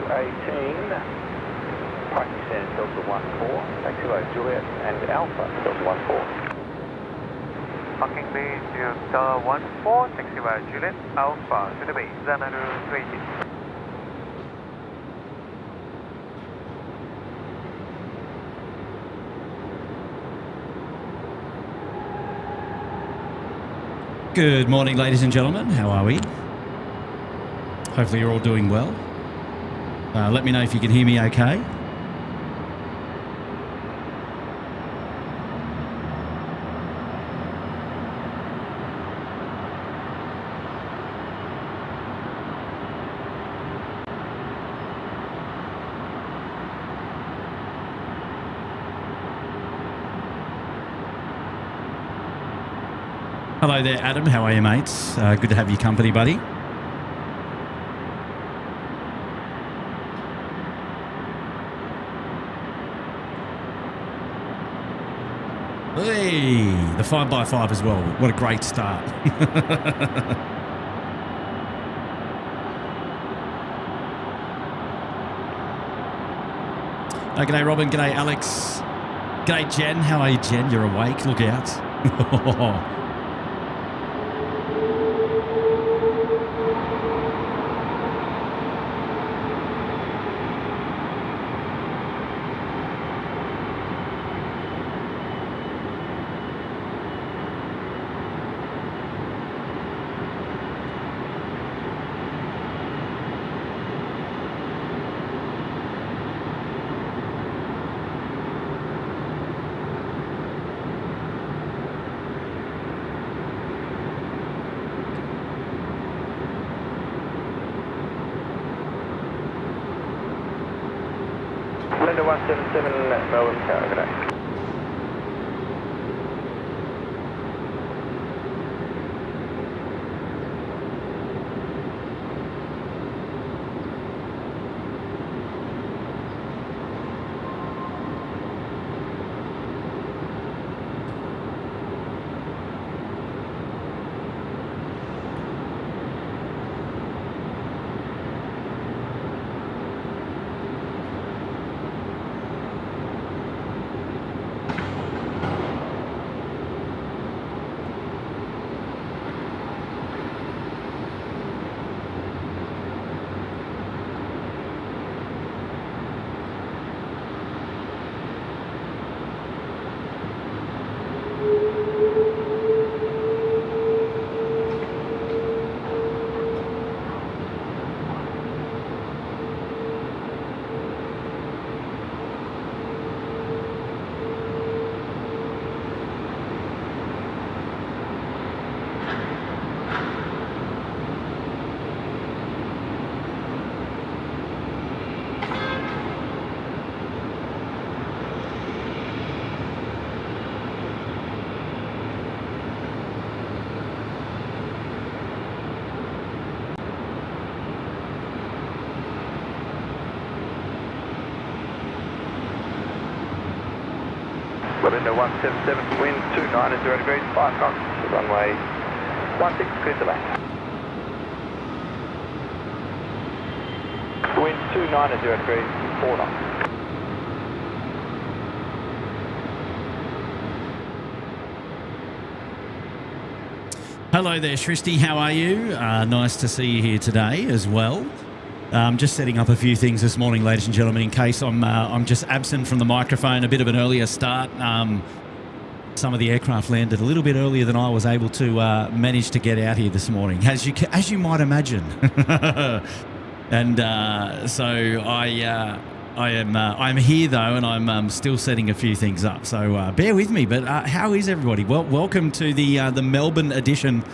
218, Pakistan Delta 14, taxiway Juliet and Alpha Delta 14. Parking bay Delta 14, taxiway Juliet, Alpha to the base, Xanadu 380. Good morning, ladies and gentlemen. How are we? Hopefully you're all doing well. Let me know if you can hear me okay. Hello there, Adam. How are you, mates? Good to have your company, buddy. Hey, the 5x5 as well. What a great start. G'day, Robin. G'day, Alex. G'day, Jen. How are you, Jen? You're awake. Look out. Linda 177, Melbourne Tower, good day. Linda 177, wind 290 degrees, 5 knots, runway 16, clear to land. Wind 290 degrees, 4 knots. Hello there, Shristi. How are you? Nice to see you here today as well. Just setting up a few things this morning, ladies and gentlemen, in case I'm just absent from the microphone. A bit of an earlier start. Some of the aircraft landed a little bit earlier than I was able to manage to get out here this morning, as you might imagine. And so I'm here though, and I'm still setting a few things up. So bear with me. But how is everybody? Well, welcome to the Melbourne edition.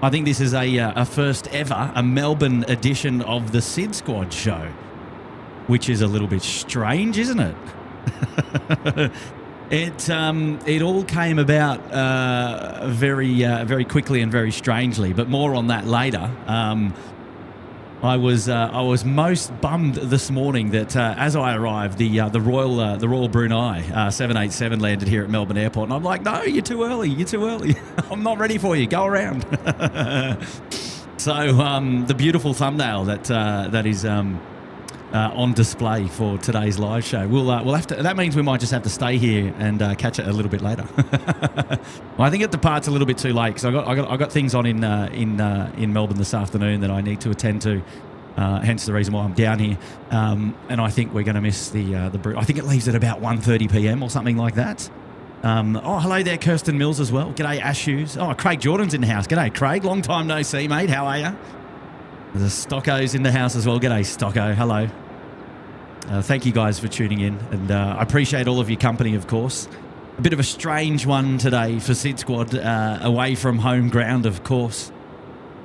I think this is a first ever, a Melbourne edition of the SydSquad show, which is a little bit strange, isn't it? It all came about very quickly and very strangely, but more on that later. I was most bummed this morning that as I arrived, the Royal Brunei 787 landed here at Melbourne Airport, and I'm like, no, you're too early. I'm not ready for you. Go around. So the beautiful thumbnail that is on display for today's live show. We'll have to. That means we might just have to stay here and catch it a little bit later. Well, I think it departs a little bit too late because I got things on in Melbourne this afternoon that I need to attend to. Hence the reason why I'm down here. And I think we're going to miss the I think it leaves at about 1:30 p.m. or something like that. Oh, hello there, Kirsten Mills as well. G'day, Ash Hughes. Oh, Craig Jordan's in the house. G'day, Craig. Long time no see, mate. How are you? The Stocko's in the house as well. G'day, Stocko. Hello. Thank you guys for tuning in, and I appreciate all of your company, of course. A bit of a strange one today for SydSquad, away from home ground, of course.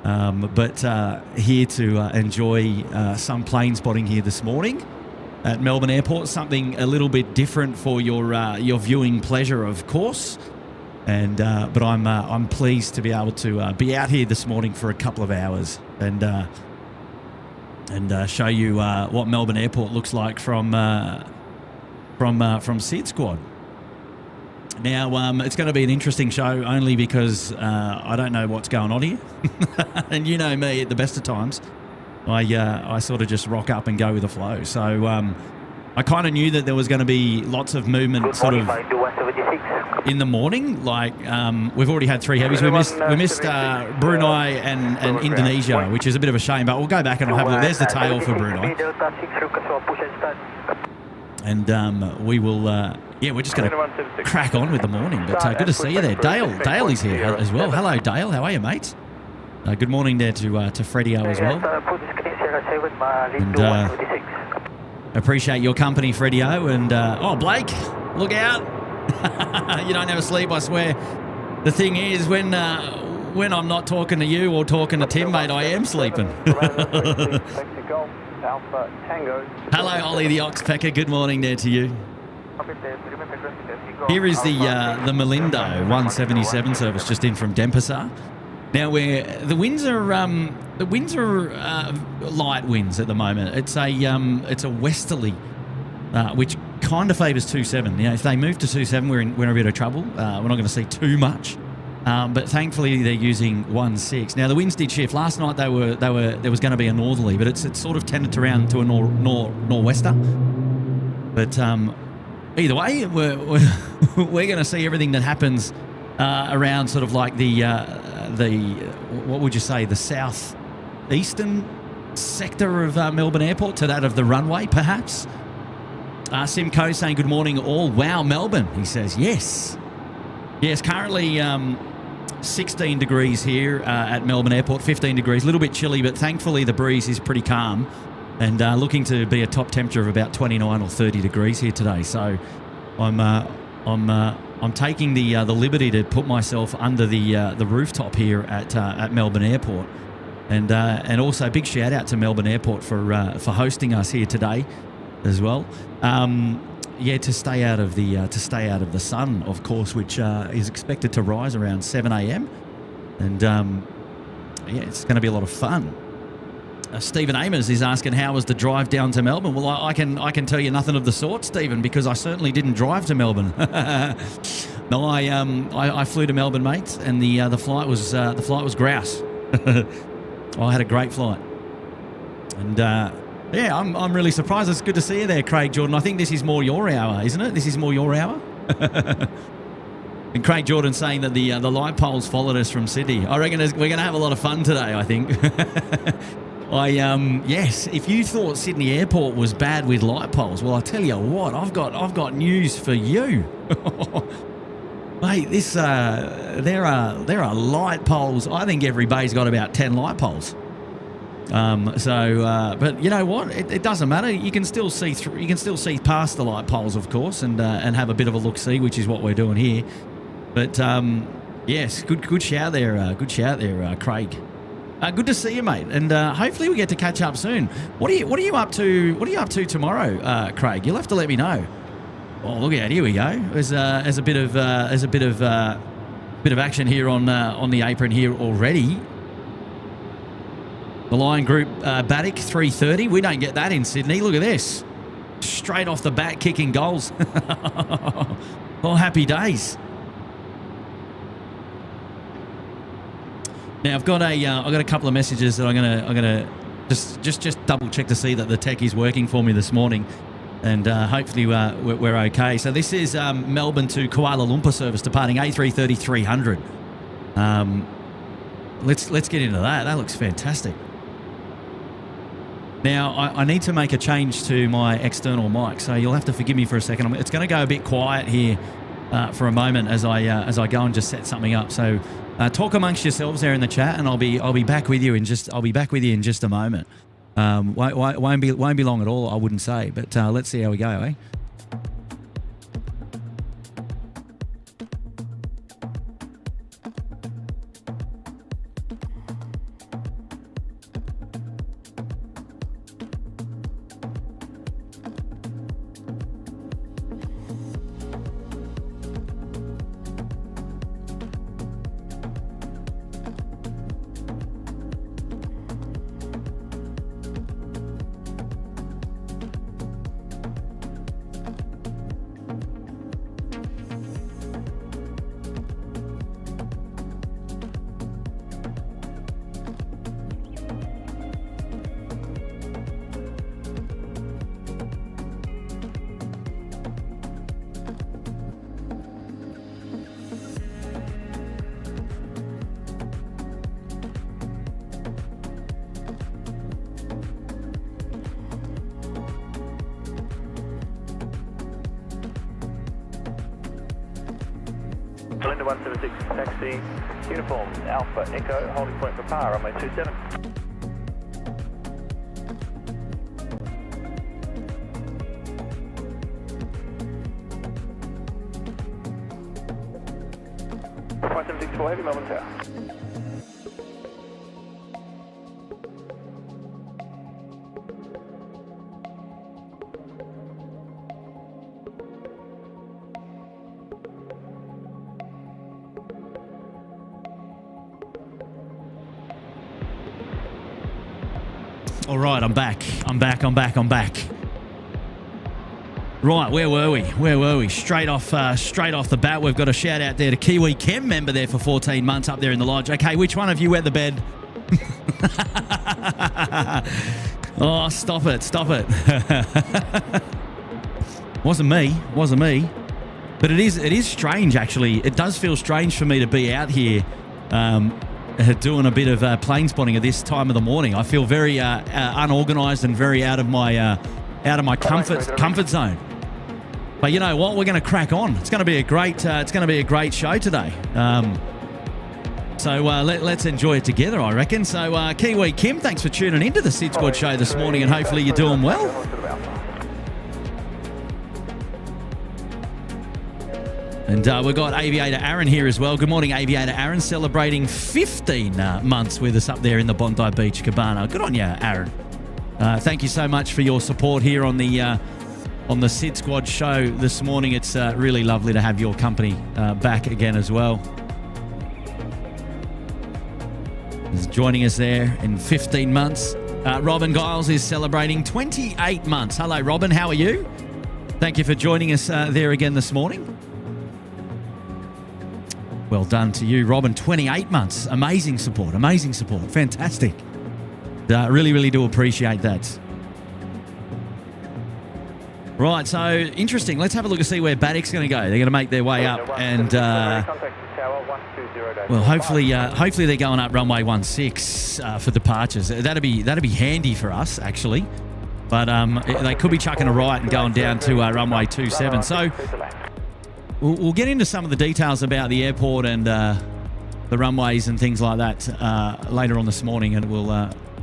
But here to enjoy some plane spotting here this morning at Melbourne Airport. Something a little bit different for your viewing pleasure, of course. And but I'm pleased to be able to be out here this morning for a couple of hours and show you what Melbourne Airport looks like from SydSquad. Now it's going to be an interesting show only because I don't know what's going on here, and you know me at the best of times. I sort of just rock up and go with the flow. So I kind of knew that there was going to be lots of movement sort of in the morning. Like we've already had 3 heavies. We missed Brunei and Indonesia, which is a bit of a shame. But we'll go back and I'll have a look. There's the tail for Brunei. And we will, we're just going to crack on with the morning. But good to see you there. Dale is here as well. Hello, Dale. How are you, mate? Good morning there to Freddie-O as well. And appreciate your company, Freddie-O. And, Blake, look out. You don't have a sleep, I swear. The thing is, when I'm not talking to you or talking to Tim, mate, I am sleeping. Hello, Ollie the Oxpecker. Good morning there to you. Here is the Malindo 177 service just in from Denpasar. Now, where the winds are light winds at the moment. It's a westerly, which kind of favours 2.7. You know, if they move to 2.7, we're in a bit of trouble. We're not going to see too much. But thankfully they're using 1.6. Now the winds did shift. Last night there was going to be a northerly, but it's sort of tended to round to a nor'wester. But either way, we're going to see everything that happens around sort of like the what would you say, the southeastern sector of Melbourne Airport to that of the runway, perhaps. Simcoe saying good morning all. Wow, Melbourne, he says. Yes, currently 16 degrees here at Melbourne Airport, 15 degrees, a little bit chilly, but thankfully the breeze is pretty calm and looking to be a top temperature of about 29 or 30 degrees here today. So I'm taking the liberty to put myself under the rooftop here at Melbourne Airport, and also big shout out to Melbourne Airport for hosting us here today as well. To stay out of the sun, of course, which is expected to rise around 7 a.m. and it's going to be a lot of fun. Stephen Amers is asking, how was the drive down to Melbourne? Well, I can tell you nothing of the sort, Stephen, because I certainly didn't drive to Melbourne. No, I flew to Melbourne, mate, and the flight was grouse. I had a great flight, and I'm really surprised. It's good to see you there, Craig Jordan. I think this is more your hour, isn't it? This is more your hour. And Craig Jordan saying that the light poles followed us from Sydney. I reckon we're going to have a lot of fun today, I think. Yes, if you thought Sydney Airport was bad with light poles, well, I tell you what, I've got news for you. Mate, there are light poles. I think every bay's got about 10 light poles. But you know what? It doesn't matter. You can still see through. You can still see past the light poles, of course, and have a bit of a look see, which is what we're doing here. But yes, good shout there. Good shout there, Craig. Good to see you, mate. And hopefully we get to catch up soon. What are you up to? What are you up to tomorrow, Craig? You'll have to let me know. Oh, look out! Here we go. There's a bit of action here on the apron here already. The Lion Group Baddock 330. We don't get that in Sydney. Look at this. Straight off the bat, kicking goals. Oh, happy days. Now I've got a couple of messages that I'm gonna Just double check to see that the tech is working for me this morning, and hopefully we're okay. So this is Melbourne to Kuala Lumpur service departing A330-300. Let's get into that. That looks fantastic. Now I need to make a change to my external mic, so you'll have to forgive me for a second. It's going to go a bit quiet here for a moment as I go and just set something up. So talk amongst yourselves there in the chat, and I'll be back with you in just a moment. Won't be long at all, I wouldn't say, but let's see how we go, eh? Linda 176, taxi, uniform, Alpha, Echo, holding point for power, runway 27. Flight 764 Heavy, Melbourne Tower. All right, I'm back. Right, where were we? Straight off the bat, we've got a shout out there to Kiwi Chem member there for 14 months up there in the lodge. Okay, which one of you wet the bed? Oh, stop it. Wasn't me. But it is strange, actually. It does feel strange for me to be out here doing a bit of plane spotting at this time of the morning. I feel very unorganised and very out of my comfort zone. But you know what? We're going to crack on. It's going to be a great show today. So let's enjoy it together, I reckon. So Kiwi Kim, thanks for tuning into the SydSquad show this morning, and hopefully you're doing well. And we've got Aviator Aaron here as well. Good morning, Aviator Aaron, celebrating 15 months with us up there in the Bondi Beach Cabana. Good on you, Aaron. Thank you so much for your support here on the SydSquad show this morning. It's really lovely to have your company back again as well. He's joining us there in 15 months. Robin Giles is celebrating 28 months. Hello, Robin. How are you? Thank you for joining us there again this morning. Well done to you, Robin. 28 months. Amazing support. Fantastic. Really do appreciate that. Right, so interesting. Let's have a look and see where Baddock's going to go. They're going to make their way up, and well, hopefully they're going up runway 16 for departures. That'd be handy for us, actually. But they could be chucking a right and going down to runway 27. So we'll get into some of the details about the airport and the runways and things like that later on this morning, and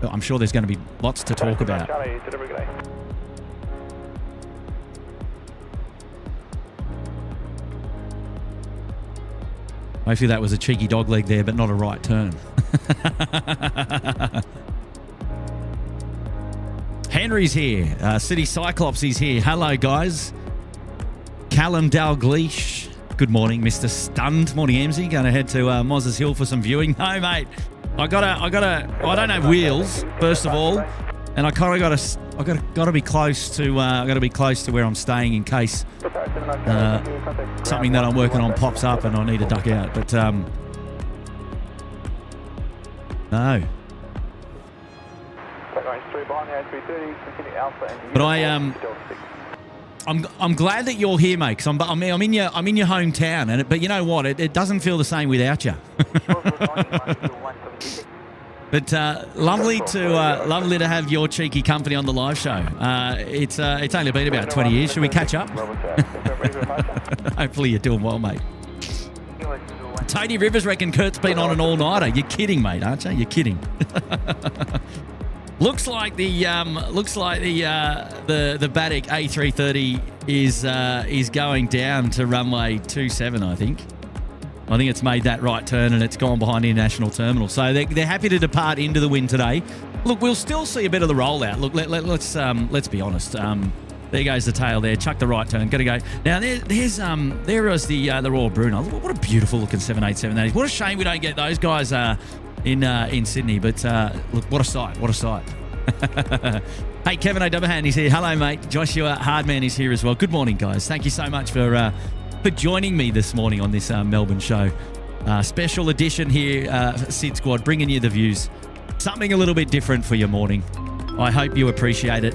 I'm sure there's going to be lots to talk about. Hopefully that was a cheeky dog leg there, but not a right turn. Henry's here. City Cyclops is here. Hello, guys. Callum Dalgleish. Good morning, Mr. Stunned. Morning, MZ. Going to head to Moses Hill for some viewing. No, mate. I don't have wheels, first of all, and I kind of got to be close to where I'm staying in case something that I'm working on pops up and I need to duck out. But no. behind the A330, continue Alpha and But Delta 6. I'm glad that you're here, mate. Cause I'm in your hometown, but you know what? It doesn't feel the same without you. But lovely to have your cheeky company on the live show. It's only been about 20 years. Should we catch up? Hopefully you're doing well, mate. Tony Rivers reckon Kurt's been on an all-nighter. You're kidding, mate, aren't you? You're kidding. Looks like the Batik A330 is going down to runway 27, I think. I think it's made that right turn and it's gone behind the International Terminal. So they're happy to depart into the wind today. Look, we'll still see a bit of the rollout. Look, let's be honest. There goes the tail there. Chuck the right turn. Got to go. Now there is the Royal Bruno. What a beautiful looking 787 What a shame we don't get those guys in Sydney. But look, what a sight. What a sight. Hey, Kevin O'Doverhan is here. Hello, mate. Joshua Hardman is here as well. Good morning, guys. Thank you so much for joining me this morning on this Melbourne show. Special edition here, SydSquad, bringing you the views. Something a little bit different for your morning. I hope you appreciate it.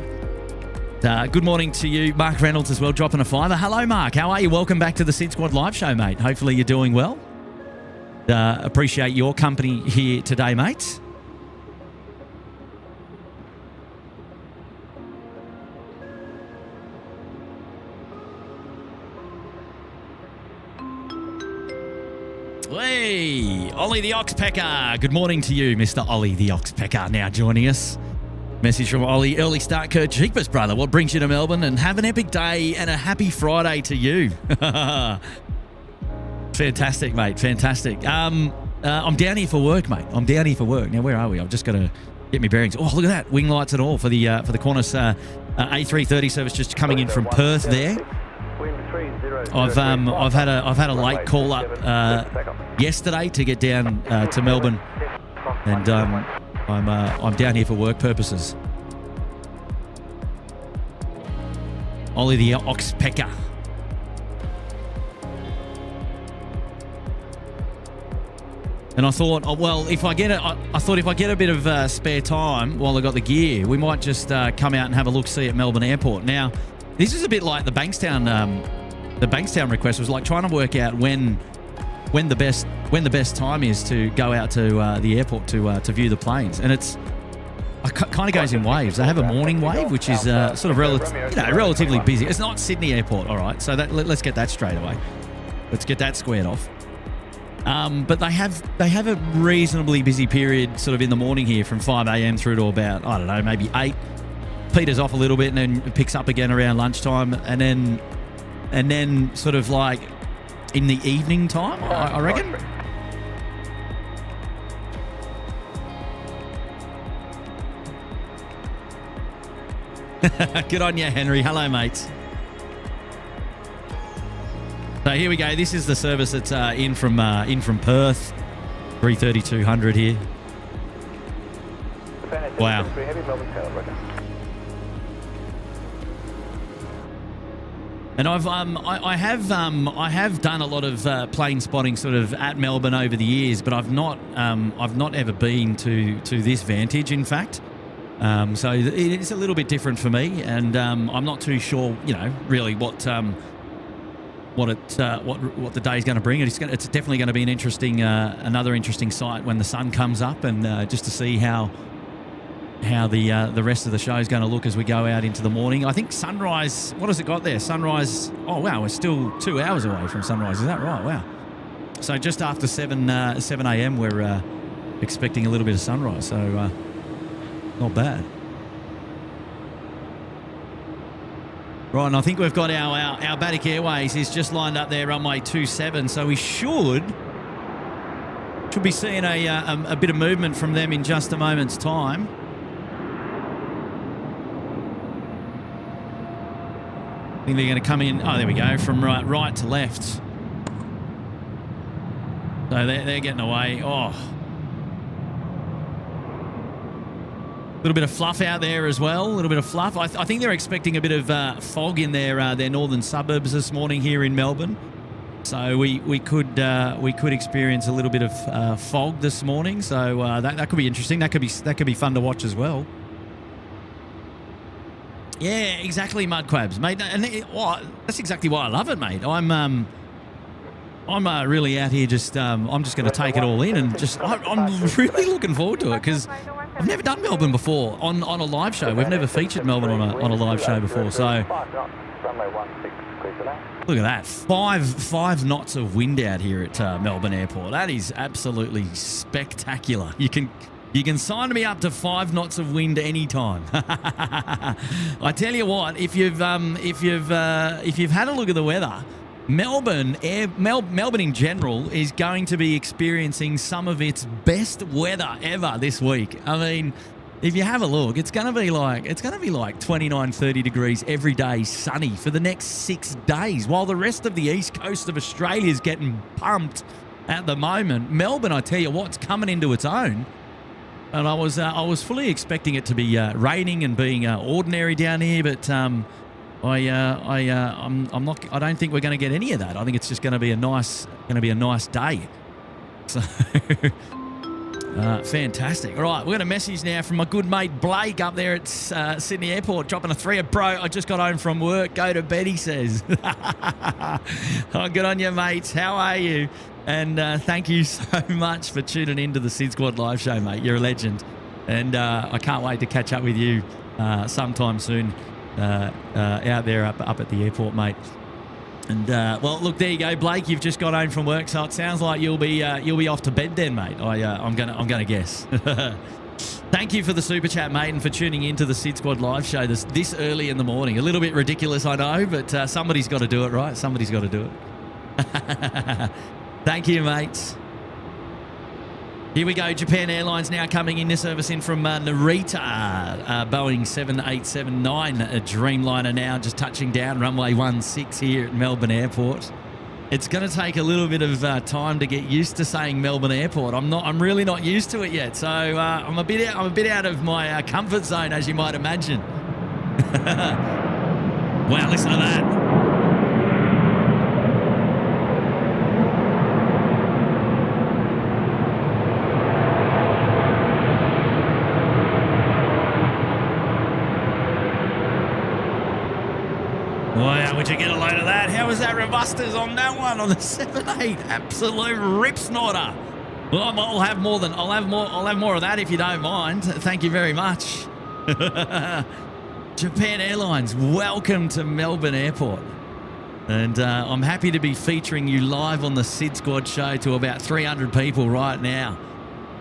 Good morning to you, Mark Reynolds as well, dropping a fiver. Hello, Mark. How are you? Welcome back to the SydSquad live show, mate. Hopefully you're doing well. Appreciate your company here today, mates. Hey, Ollie the Oxpecker. Good morning to you, Mr. Ollie the Oxpecker, now joining us. Message from Ollie. Early start, Kurt Cheapest, brother. What brings you to Melbourne? And have an epic day and a happy Friday to you. Fantastic, mate. Fantastic. I'm down here for work, mate. I'm down here for work. Now, where are we? I've just got to get my bearings. Oh, look at that. Wing lights and all for the Qantas A330 service just coming in from Perth there. I've had a late call up yesterday to get down to Melbourne, and I'm down here for work purposes. Ollie the Oxpecker. And I thought, oh, well, if I get a bit of spare time while I got the gear, we might just come out and have a look see at Melbourne Airport. Now, this is a bit like the Bankstown request was like trying to work out when the best time is to go out to the airport to view the planes, and it kind of goes in waves. They have a morning wave, which is sort of relatively busy. It's not Sydney Airport, all right. So let's get that straight away. Let's get that squared off. But they have a reasonably busy period sort of in the morning here from 5 a.m. through to about, I don't know, maybe 8. Peters off a little bit and then picks up again around lunchtime, and then sort of like in the evening time, I reckon. Good on you, Henry. Hello, mates. So here we go. This is the service that's in from Perth, 330-200 here. Wow. And I have done a lot of plane spotting sort of at Melbourne over the years, but I've not ever been to this vantage. In fact, so it's a little bit different for me, and I'm not too sure, really what the day is going to bring. It's definitely going to be an interesting, another interesting sight when the sun comes up, and just to see how the rest of the show is going to look as we go out into the morning. I think sunrise, what has it got there? Sunrise, oh wow, we're still 2 hours away from sunrise. Is that right? Wow. So just after 7 a.m. we're expecting a little bit of sunrise. So not bad. Right, and I think we've got our Batik Airways is just lined up there, runway 27. So we should be seeing a bit of movement from them in just a moment's time. I think they're going to come in. Oh, there we go, from right to left. So they're getting away. Oh, a little bit of fluff out there as well. A little bit of fluff. I think they're expecting a bit of fog in their northern suburbs this morning here in Melbourne. So we could experience a little bit of fog this morning. So that could be interesting. That could be fun to watch as well. Yeah, exactly, Mudquabs, mate. And that's exactly why I love it, mate. I'm really out here just I'm just going to take it all in and just I'm really looking forward to it because I've never done Melbourne before on a live show. We've never featured Melbourne on a live show before, so look at that, five knots of wind out here at Melbourne Airport. That is absolutely spectacular. You can sign me up to 5 knots of wind anytime. I tell you what, if you've had a look at the weather, Melbourne in general is going to be experiencing some of its best weather ever this week. I mean, if you have a look, it's going to be like 29, 30 degrees every day, sunny for the next 6 days, while the rest of the east coast of Australia is getting pumped at the moment. Melbourne, I tell you what's coming into its own. And I was fully expecting it to be raining and being ordinary down here, but I'm not. I don't think we're going to get any of that. I think it's just going to be a nice day. So fantastic. All right, we're going to message now from my good mate Blake up there at Sydney Airport, dropping a 3. Bro, I just got home from work. Go to bed, he says. Oh, good on you, mates. How are you? And thank you so much for tuning in to the SydSquad live show, mate. You're a legend. And I can't wait to catch up with you sometime soon out there up at the airport, mate. And, well, look, there you go, Blake. You've just got home from work, so it sounds like you'll be off to bed then, mate. I'm gonna guess. Thank you for the super chat, mate, and for tuning into the SydSquad live show this early in the morning. A little bit ridiculous, I know, but somebody's got to do it, right? Somebody's got to do it. Thank you, mates. Here we go. Japan Airlines now coming in. This service in from Narita. Boeing 7879, a Dreamliner now just touching down runway 16 here at Melbourne Airport. It's going to take a little bit of time to get used to saying Melbourne Airport. I'm really not used to it yet, so I'm a bit out of my comfort zone, as you might imagine. Wow, listen to that. Wow, would you get a load of that? How was that robusters on that one on the 7.8? Absolute rip snorter. Well, I'll have more of that if you don't mind. Thank you very much. Japan Airlines, welcome to Melbourne Airport. And I'm happy to be featuring you live on the SydSquad show to about 300 people right now.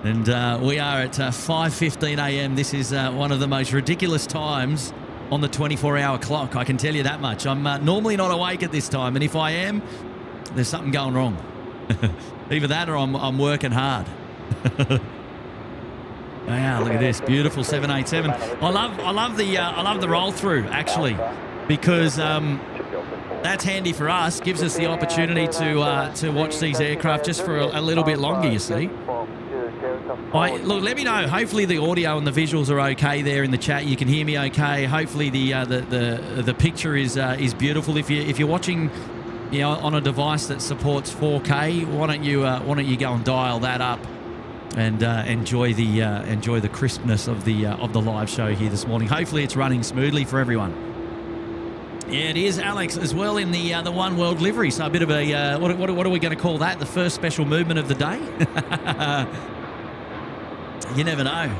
And we are at 5:15 a.m. This is one of the most ridiculous times on the 24-hour clock, I can tell you that much. I'm normally not awake at this time, and if I am, there's something going wrong. Either that or I'm working hard. Wow, look at this beautiful 787. I love the roll through actually, because that's handy for us. Gives us the opportunity to watch these aircraft just for a little bit longer. You see. Look, let me know. Hopefully the audio and the visuals are okay there in the chat. You can hear me okay. Hopefully the picture is beautiful. If you're watching, on a device that supports 4K, why don't you go and dial that up and enjoy the crispness of the live show here this morning. Hopefully it's running smoothly for everyone. Yeah, it is, Alex, as well in the One World livery. So a bit of a what are we going to call that? The first special movement of the day. You never know.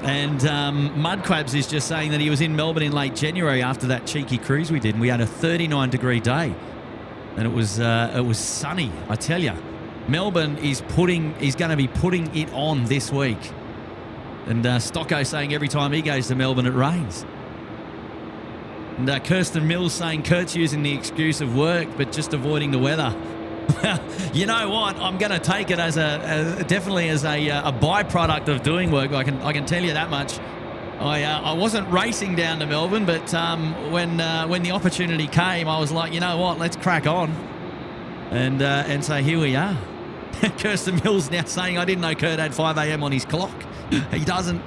And Mudquabs is just saying that he was in Melbourne in late January after that cheeky cruise we did, and we had a 39-degree day, and it was sunny. I tell you, Melbourne is going to be putting it on this week. And Stocko saying every time he goes to Melbourne it rains. And Kirsten Mills saying Kurt's using the excuse of work but just avoiding the weather. You know what? I'm going to take it as definitely as a byproduct of doing work. I can tell you that much. I wasn't racing down to Melbourne, but when the opportunity came, I was like, you know what? Let's crack on. And so here we are. Kirsten Mills now saying I didn't know Kurt had 5 a.m. on his clock. He doesn't.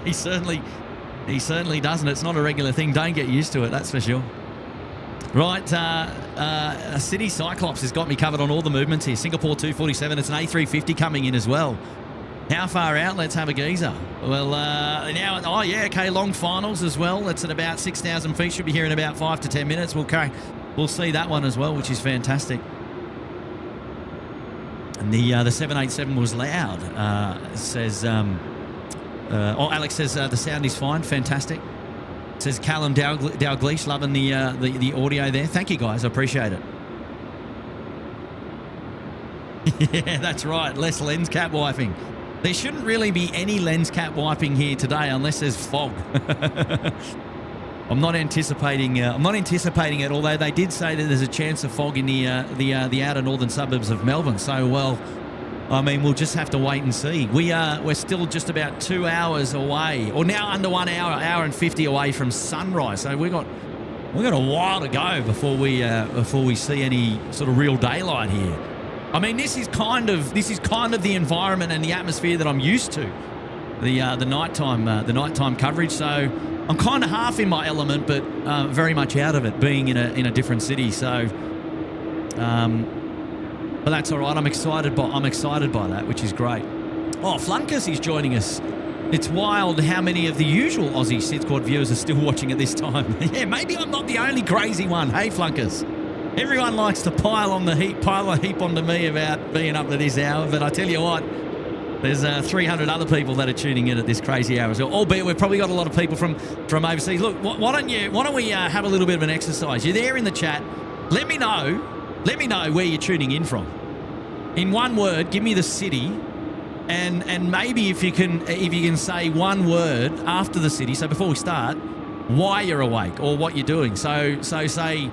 He certainly doesn't. It's not a regular thing. Don't get used to it. That's for sure. Right, City Cyclops has got me covered on all the movements here. Singapore 247, it's an A350 coming in as well. How far out? Let's have a geezer. Well, now, oh yeah, okay, long finals as well. That's at about 6,000 feet. Should be here in about 5 to 10 minutes. We'll see that one as well, which is fantastic. And the 787 was loud. Says, Alex says the sound is fine, fantastic. Says Callum Dalgleish, loving the audio there. Thank you guys, I appreciate it. Yeah, that's right. Less lens cap wiping. There shouldn't really be any lens cap wiping here today unless there's fog. I'm not anticipating it. Although they did say that there's a chance of fog in the outer northern suburbs of Melbourne. So, well, I mean, we'll just have to wait and see. We're still just about 2 hours away, or now under 1 hour and 50 away from sunrise. So we got a while to go before we see any sort of real daylight here. I mean, this is kind of the environment and the atmosphere that I'm used to, the nighttime coverage. So I'm kind of half in my element, but very much out of it, being in a different city. So, but that's all right. I'm excited by that, which is great. Oh, Flunkus is joining us. It's wild how many of the usual Aussie SydSquad viewers are still watching at this time. Yeah, maybe I'm not the only crazy one. Hey, Flunkus. Everyone likes to pile a heap onto me about being up to this hour, but I tell you what, there's 300 other people that are tuning in at this crazy hour as well. Albeit we've probably got a lot of people from overseas. Look, why don't we have a little bit of an exercise? You're there in the chat. Let me know where you're tuning in from. In one word, give me the city, and maybe if you can say one word after the city. So before we start, why you're awake or what you're doing. So say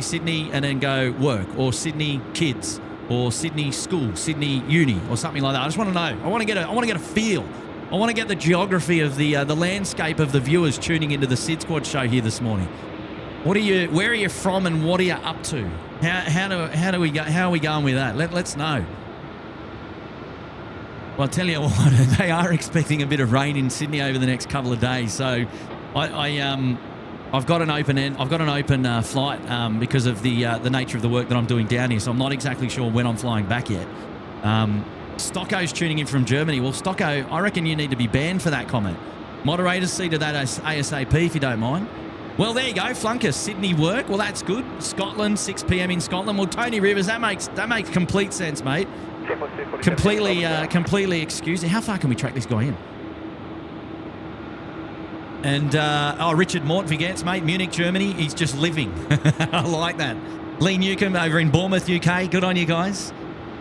Sydney and then go work, or Sydney kids, or Sydney school, Sydney uni, or something like that. I just want to know. I want to get a feel. I want to get the geography of the landscape of the viewers tuning into the SydSquad show here this morning. Where are you from, and what are you up to? How do we go? How are we going with that? Let's know. Well, I'll tell you what, they are expecting a bit of rain in Sydney over the next couple of days. So I've got an open flight because of the nature of the work that I'm doing down here. So I'm not exactly sure when I'm flying back yet. Stocko's tuning in from Germany. Well, Stocko, I reckon you need to be banned for that comment. Moderators, see to that ASAP if you don't mind. Well, there you go, Flunkus. Sydney work. Well, that's good. Scotland, 6 p.m. in Scotland. Well, Tony Rivers, that makes complete sense, mate. Completely excused. How far can we track this guy in? And, Richard Mortvigets, mate, Munich, Germany. He's just living. I like that. Lee Newcomb over in Bournemouth, UK. Good on you guys.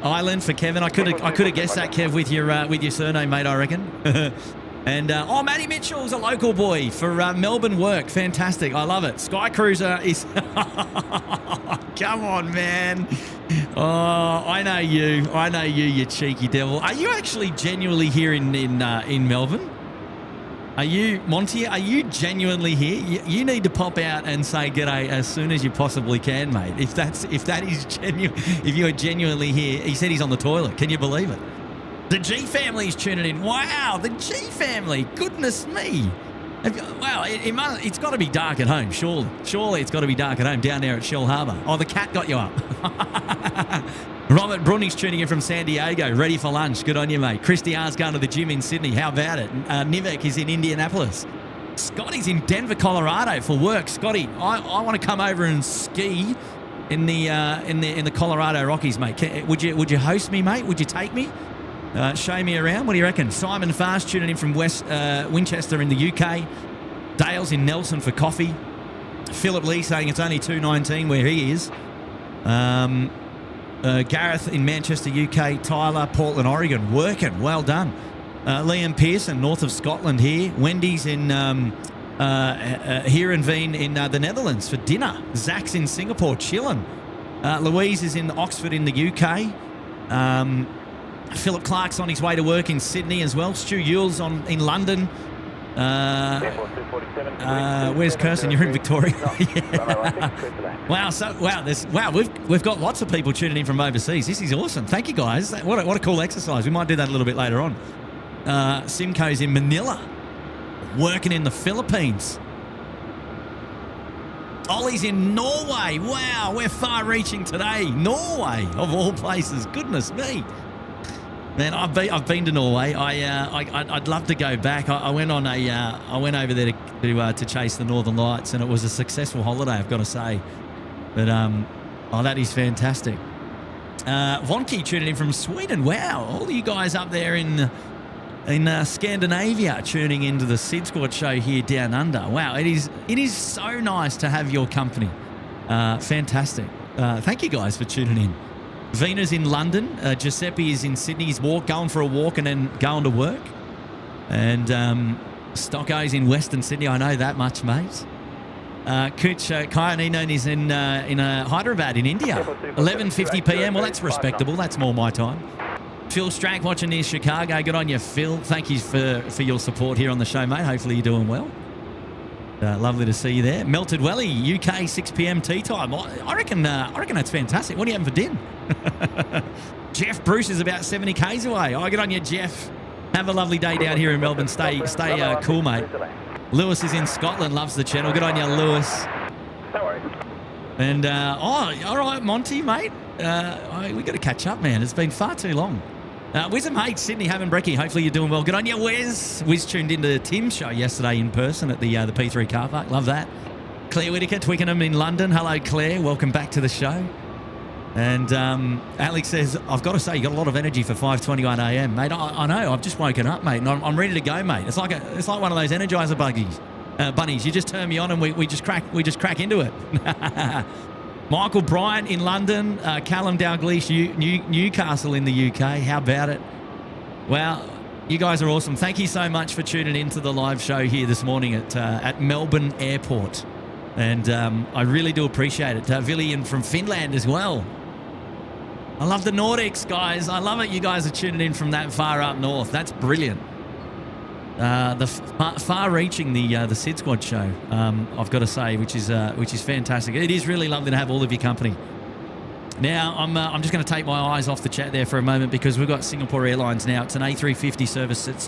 Ireland for Kevin. I could have guessed that, Kev, with your surname, mate, I reckon. And, Matty Mitchell's a local boy for Melbourne work. Fantastic. I love it. Sky Cruiser is... Come on, man. Oh, I know you, you cheeky devil. Are you actually genuinely here in Melbourne? Are you, Monty, are you genuinely here? You need to pop out and say g'day as soon as you possibly can, mate. If that is genuine, if you're genuinely here. He said he's on the toilet. Can you believe it? The G family's tuning in. Wow, the G family. Goodness me. Wow, it's got to be dark at home, surely. Surely it's got to be dark at home down there at Shell Harbour. Oh, the cat got you up. Robert Bruning's tuning in from San Diego, ready for lunch. Good on you, mate. Christy R's going to the gym in Sydney. How about it? Nivek is in Indianapolis. Scotty's in Denver, Colorado for work. Scotty, I want to come over and ski in the Colorado Rockies, mate. Would you host me, mate? Would you take me? Show me around. What do you reckon? Simon Fast tuning in from Winchester in the UK. Dale's in Nelson for coffee. Philip Lee saying it's only 2:19 where he is. Gareth in Manchester, UK. Tyler, Portland, Oregon. Working. Well done. Liam Pearson, north of Scotland here. Wendy's in Heerenveen in the Netherlands for dinner. Zach's in Singapore, chilling. Louise is in Oxford in the UK. Philip Clark's on his way to work in Sydney as well. Stu Yule's in London. Where's Kirsten? You're in Victoria. Yeah. Wow, we've got lots of people tuning in from overseas. This is awesome. Thank you guys. What a cool exercise. We might do that a little bit later on. Simcoe's in Manila, working in the Philippines. Ollie's in Norway. Wow, we're far-reaching today. Norway, of all places. Goodness me. Man, I've been to Norway. I'd love to go back. I went on I went over there to chase the Northern Lights, and it was a successful holiday, I've got to say. But that is fantastic. Wonky tuning in from Sweden. Wow, all you guys up there in Scandinavia tuning into the SydSquad show here down under. Wow, it is so nice to have your company. Fantastic. Thank you guys for tuning in. Vina's in London. Giuseppe is in Sydney. He's going for a walk and then going to work. And Stocko's in Western Sydney. I know that much, mate. Kuch Kayanin is in Hyderabad in India. 11:50 p.m. Well, that's respectable. That's more my time. Phil Strack watching near Chicago. Good on you, Phil. Thank you for your support here on the show, mate. Hopefully you're doing well. Lovely to see you there. Melted Welly, UK 6 p.m. tea time. I reckon that's fantastic. What are you having for dinner? Jeff Bruce is about 70 k's away. Good on you, Jeff. Have a lovely day down here in Melbourne. Stay cool, mate. Lewis is in Scotland. Loves the channel. Good on you, Lewis. No worries. And all right, Monty, mate. We got to catch up, man. It's been far too long. Wisdom Hate, Sydney, having brekkie. Hopefully you're doing well. Good on you, Wes. Wiz tuned into Tim's show yesterday in person at the P3 car park. Love that. Claire Whitaker, Twickenham in London. Hello, Claire. Welcome back to the show. And Alex says, I've got to say, you got a lot of energy for 5:21 a.m., mate. I know. I've just woken up, mate, and I'm ready to go, mate. It's like one of those Energizer bunnies. You just turn me on, and we just crack into it. Michael Bryant in London, Callum Dalglish, Newcastle in the UK. How about it? Well, you guys are awesome. Thank you so much for tuning into the live show here this morning at Melbourne Airport. And I really do appreciate it. Villian from Finland as well. I love the Nordics, guys. I love it. You guys are tuning in from that far up north. That's brilliant. The far-reaching the SydSquad show, I've got to say, which is fantastic. It is really lovely to have all of your company. Now, I'm just going to take my eyes off the chat there for a moment because we've got Singapore Airlines now. It's an A350 service. It's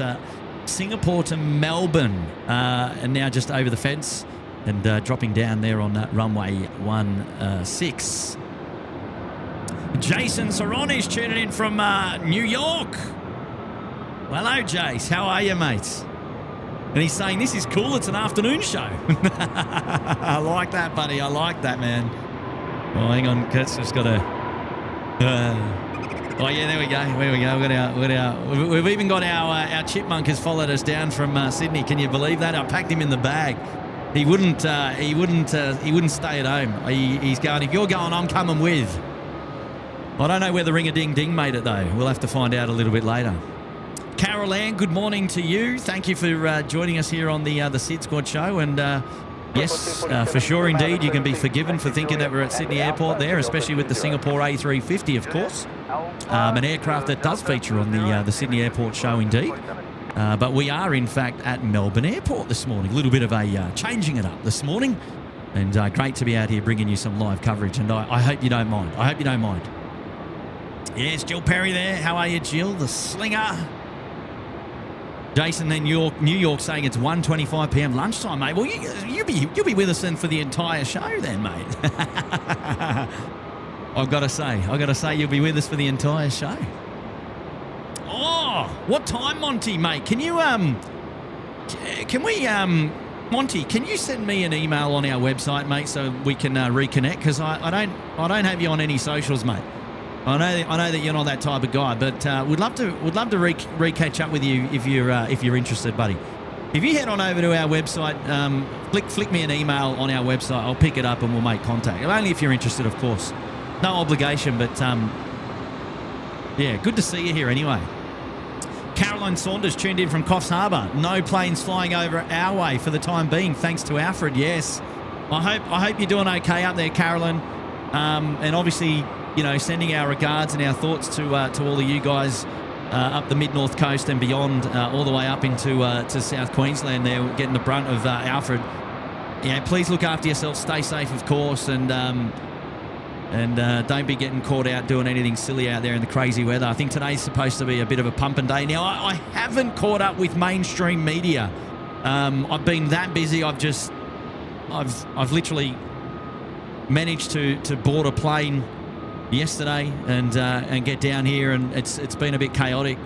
Singapore to Melbourne, and now just over the fence and dropping down there on that runway 16. Jason Saron is tuning in from New York. Well, hello, Jace. How are you, mates? And he's saying, this is cool. It's an afternoon show. I like that, buddy. I like that, man. Oh, hang on. Kurt's just got to... oh, yeah, there we go. There we go. We've even got our chipmunk has followed us down from Sydney. Can you believe that? I packed him in the bag. He wouldn't stay at home. He's going, if you're going, I'm coming with. I don't know where the ring-a-ding-ding made it, though. We'll have to find out a little bit later. Carol Ann, good morning to you. Thank you for joining us here on the SydSquad show. And yes, for sure indeed, you can be forgiven for thinking that we're at Sydney Airport there, especially with the Singapore A350, of course. An aircraft that does feature on the Sydney Airport show indeed. But we are, in fact, at Melbourne Airport this morning. A little bit of a changing it up this morning. And great to be out here bringing you some live coverage. And I hope you don't mind. I hope you don't mind. Yes, Jill Perry there. How are you, Jill? The slinger. Jason, then New York saying it's 1:25 p.m. lunchtime, mate. Well, you'll be with us then for the entire show then, mate. I've got to say, you'll be with us for the entire show. Oh, what time, Monty, mate? Can you Monty, can you send me an email on our website, mate, so we can reconnect? Because I don't have you on any socials, mate. I know that you're not that type of guy, but would love to re-catch up with you if you're interested, buddy. If you head on over to our website, flick me an email on our website. I'll pick it up and we'll make contact. Only if you're interested, of course. No obligation, but yeah, good to see you here anyway. Caroline Saunders tuned in from Coffs Harbour. No planes flying over our way for the time being, thanks to Alfred. Yes, I hope you're doing okay up there, Caroline. And obviously, you know, sending our regards and our thoughts to all of you guys up the mid-north coast and beyond, all the way up into to South Queensland there, getting the brunt of Alfred. Yeah, please look after yourself, stay safe, of course, and don't be getting caught out doing anything silly out there in the crazy weather. I think today's supposed to be a bit of a pumping day. Now, I haven't caught up with mainstream media. I've been that busy. I've literally managed to board a plane yesterday and get down here, and it's been a bit chaotic.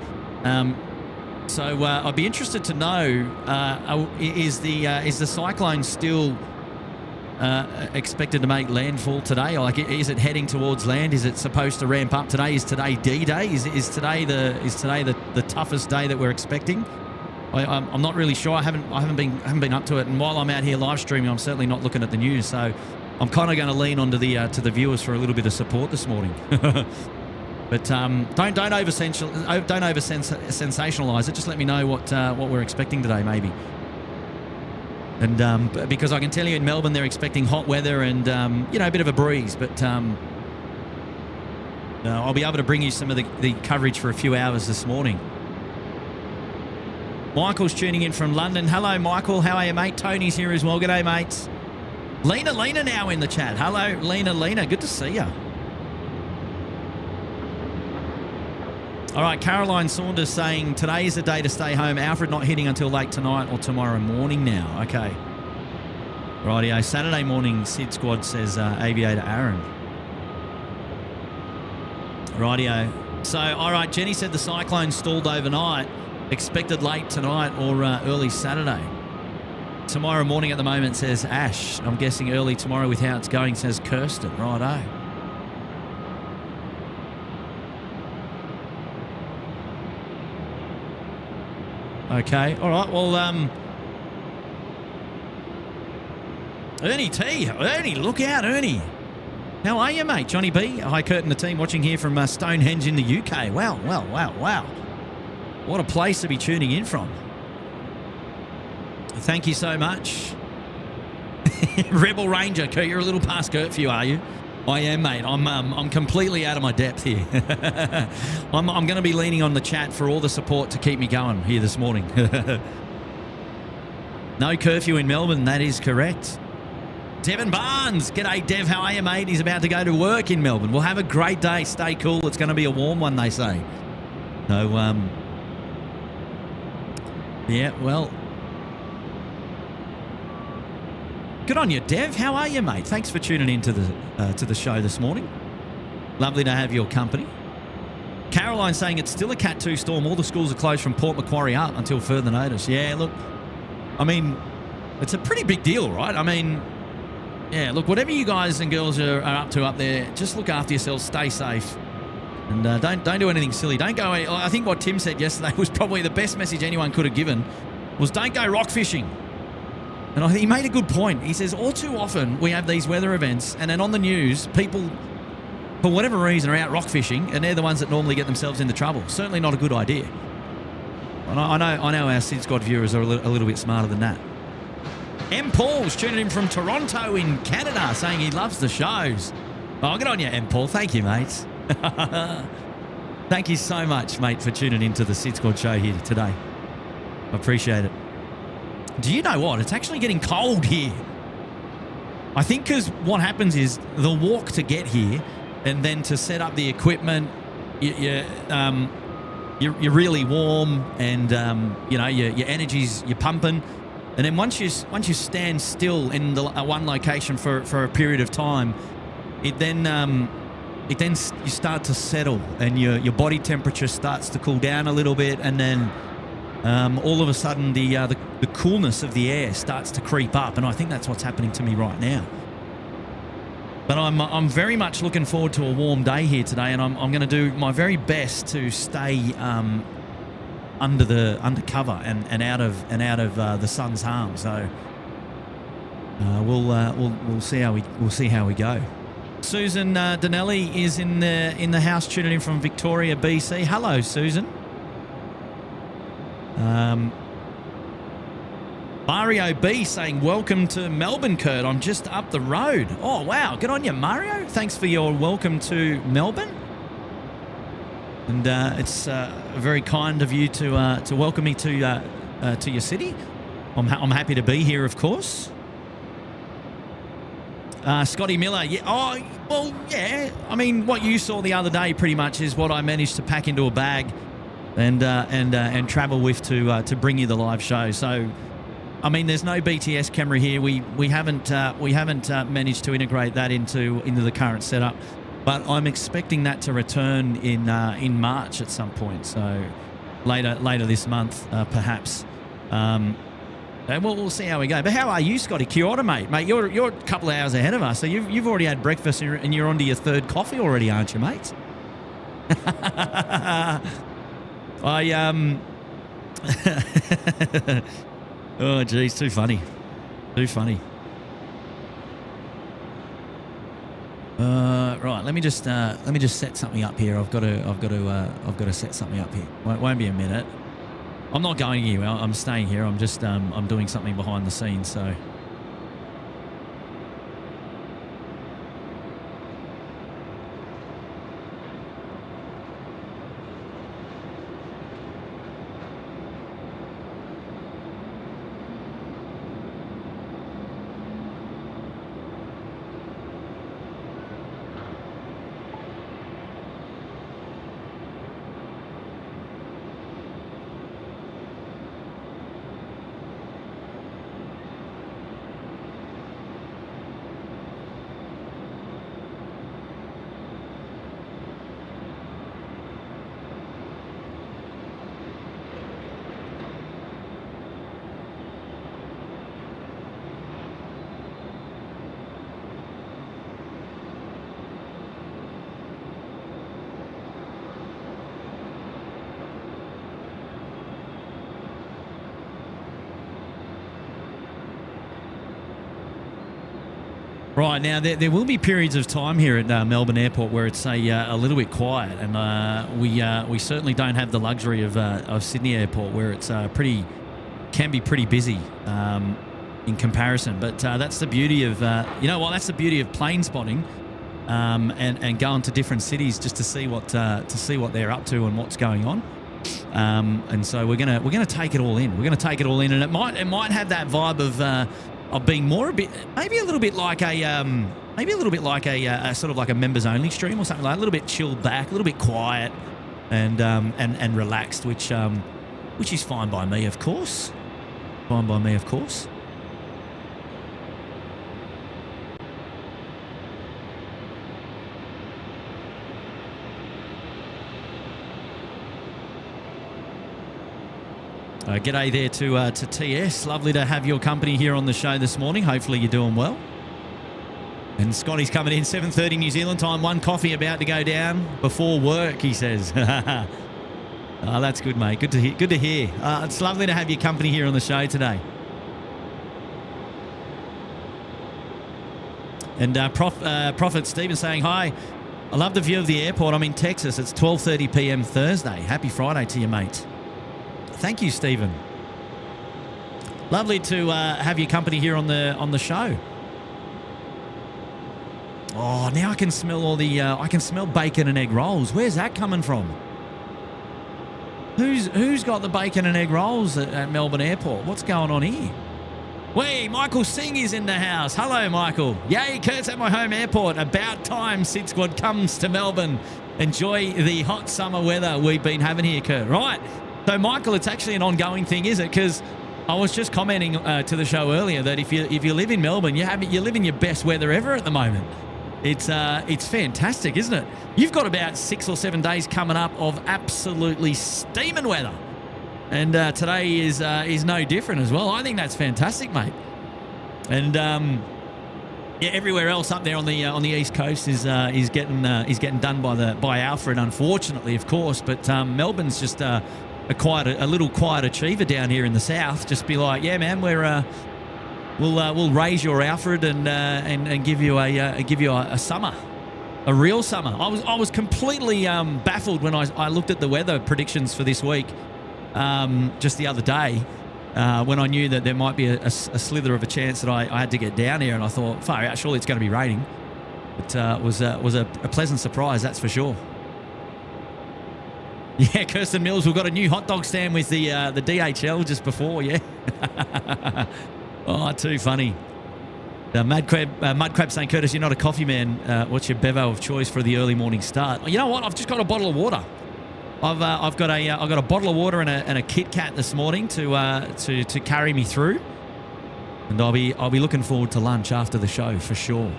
So I'd be interested to know, is the cyclone still expected to make landfall today? Like, is it heading towards land? Is it supposed to ramp up today? Is today D-Day? Is today the toughest day that we're expecting? I'm not really sure. I haven't been up to it, and while I'm out here live streaming, I'm certainly not looking at the news. So I'm kind of going to lean onto to the viewers for a little bit of support this morning. But don't over sensationalize it. Just let me know what we're expecting today, maybe. And because I can tell you in Melbourne they're expecting hot weather and a bit of a breeze. But I'll be able to bring you some of the coverage for a few hours this morning. Michael's tuning in from London. Hello, Michael. How are you, mate? Tony's here as well. G'day, mates. Lena now in the chat. Hello, Lena. Good to see you. All right, Caroline Saunders saying today is the day to stay home. Alfred not hitting until late tonight or tomorrow morning now. Okay. Rightio. Saturday morning, Sid Squad says Aviator Aaron. Rightio. So, all right, Jenny said the cyclone stalled overnight. Expected late tonight or early Saturday. Tomorrow morning at the moment, says Ash. I'm guessing early tomorrow with how it's going, says Kirsten. Righto. Okay, all right, well, Ernie, look out, Ernie. How are you, mate? Johnny B, Hi Kurt and the team watching here from Stonehenge in the UK. Wow. What a place to be tuning in from. Thank you so much. Rebel Ranger, Kurt, you're a little past curfew, are you? I am, mate. I'm completely out of my depth here. I'm going to be leaning on the chat for all the support to keep me going here this morning. No curfew in Melbourne, that is correct. Devin Barnes, g'day Dev, how are you, mate? He's about to go to work in Melbourne. We'll have a great day. Stay cool. It's going to be a warm one, they say. So, yeah, well, good on you, Dev. How are you, mate? Thanks for tuning in to the show this morning. Lovely to have your company. Caroline saying it's still a Cat 2 storm. All the schools are closed from Port Macquarie up until further notice. Yeah, look, I mean, it's a pretty big deal, right? I mean, yeah, look, whatever you guys and girls are up to up there, just look after yourselves, stay safe, and don't do anything silly. Don't go. I think what Tim said yesterday was probably the best message anyone could have given. Was don't go rock fishing. And I think he made a good point. He says all too often we have these weather events, and then on the news, people, for whatever reason, are out rock fishing, and they're the ones that normally get themselves into trouble. Certainly not a good idea. And I know our SydSquad viewers are a little bit smarter than that. M. Paul's tuning in from Toronto in Canada, saying he loves the shows. Oh, good on you, M. Paul. Thank you, mate. Thank you so much, mate, for tuning into the SydSquad show here today. I appreciate it. Do you know what? It's actually getting cold here. I think because what happens is the walk to get here and then to set up the equipment, you're really warm and, your energy's, you're pumping. And then once you stand still in one location for a period of time, it then you start to settle and your body temperature starts to cool down a little bit, and then all of a sudden the coolness of the air starts to creep up, and I think that's what's happening to me right now. But I'm very much looking forward to a warm day here today, and I'm going to do my very best to stay under cover and out of the sun's harm. So we'll see how we go. Susan Donnelly is in the house tuning in from Victoria, BC. Hello, Susan. Mario B saying, welcome to Melbourne, Kurt. I'm just up the road. Oh, wow. Good on you, Mario. Thanks for your welcome to Melbourne. And it's very kind of you to welcome me to your city. I'm happy to be here, of course. Scotty Miller, yeah. Oh, well, yeah. I mean, what you saw the other day pretty much is what I managed to pack into a bag and travel with to bring you the live show. So, I mean, there's no BTS camera here. We haven't managed to integrate that into the current setup. but I'm expecting that to return in March at some point. So later this month, perhaps. And we'll see how we go. But how are you, Scotty? Kia ora, mate. Mate, you're a couple of hours ahead of us. So you've already had breakfast and you're on to your third coffee already, aren't you, mate? Oh, geez, too funny. Too funny. Right, let me just set something up here. I've got to set something up here. Won't be a minute. I'm not going anywhere. I'm staying here. I'm just I'm doing something behind the scenes. So. Right, now there will be periods of time here at Melbourne Airport where it's a little bit quiet, and we certainly don't have the luxury of Sydney Airport where it's can be pretty busy in comparison. But that's the beauty of that's the beauty of plane spotting, and going to different cities just to see what they're up to and what's going on. And so we're gonna take it all in. We're gonna take it all in, and it might have that vibe of being maybe a little bit like a sort of like a members only stream or something like that. A little bit chilled back, a little bit quiet, and relaxed, which is fine by me, of course. Fine by me, of course. G'day there to TS. Lovely to have your company here on the show this morning. Hopefully you're doing well. And Scotty's coming in 7:30 New Zealand time. One coffee about to go down before work, he says. Oh, that's good, mate. Good to hear. Good to hear. It's lovely to have your company here on the show today. And Prophet Stephen saying, hi, I love the view of the airport. I'm in Texas. It's 12:30 p.m. Thursday. Happy Friday to you, mate. Thank you, Stephen. Lovely to have your company here on the show. Oh, now I can smell all the I can smell bacon and egg rolls. Where's that coming from? Who's got the bacon and egg rolls at Melbourne Airport? What's going on here? Wait, Michael Singh is in the house. Hello, Michael. Yay, Kurt's at my home airport. About time SydSquad comes to Melbourne. Enjoy the hot summer weather we've been having here, Kurt. Right. So, Michael, it's actually an ongoing thing, is it? Because I was just commenting to the show earlier that if you live in Melbourne, you live in your best weather ever at the moment. It's fantastic, isn't it? You've got about 6 or 7 days coming up of absolutely steaming weather, and today is no different as well. I think that's fantastic, mate. And everywhere else up there on the east coast is getting done by Alfred, unfortunately, of course. But Melbourne's just a little quiet achiever down here in the south. Just be like, yeah, man, we'll raise your Alfred and give you a summer, a real summer. I was completely baffled when I looked at the weather predictions for this week just the other day when I knew that there might be a slither of a chance that I had to get down here, and I thought, far out, surely it's going to be raining. It was a pleasant surprise, that's for sure. Yeah, Kirsten Mills, we've got a new hot dog stand with the DHL just before, yeah. Oh, too funny. Mudcrab saying, Curtis, you're not a coffee man. What's your bevo of choice for the early morning start? You know what? I've just got a bottle of water. I've got a bottle of water and a Kit Kat this morning to carry me through, and I'll be looking forward to lunch after the show for sure.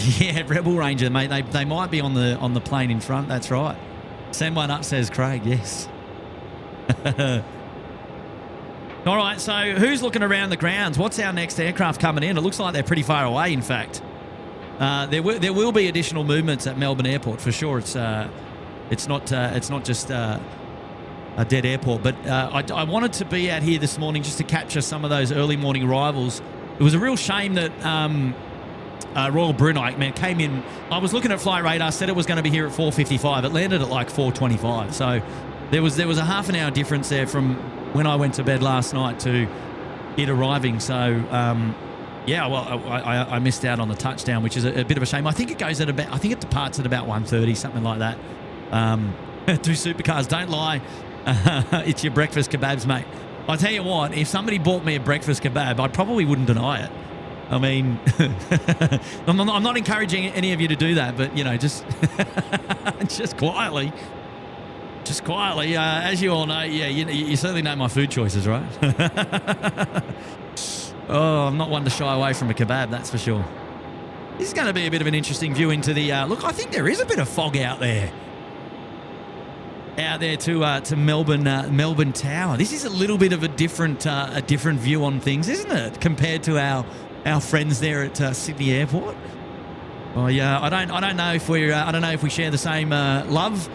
Yeah, Rebel Ranger, mate. They might be on the plane in front. That's right. Send one up, says Craig. Yes. All right. So who's looking around the grounds? What's our next aircraft coming in? It looks like they're pretty far away. In fact, there will be additional movements at Melbourne Airport for sure. It's not just a dead airport. But I wanted to be out here this morning just to capture some of those early morning arrivals. It was a real shame that Royal Brunei came in. I was looking at flight radar, said it was going to be here at 4:55. It landed at like 4:25. So there was a half an hour difference there from when I went to bed last night to it arriving. So yeah, well, I missed out on the touchdown, which is a bit of a shame. I think it goes at about. I think it departs at about 1:30, something like that. Two supercars, don't lie. It's your breakfast kebabs, mate. I tell you what, if somebody bought me a breakfast kebab, I probably wouldn't deny it. I mean, I'm not encouraging any of you to do that, but you know, just quietly, as you all know, yeah, you certainly know my food choices, right? Oh, I'm not one to shy away from a kebab, that's for sure. This is going to be a bit of an interesting view into the look. I think there is a bit of fog out there to Melbourne Tower. This is a little bit of a different view on things, isn't it, compared to our friends there at Sydney Airport? Well, yeah, I don't know if we share the same love,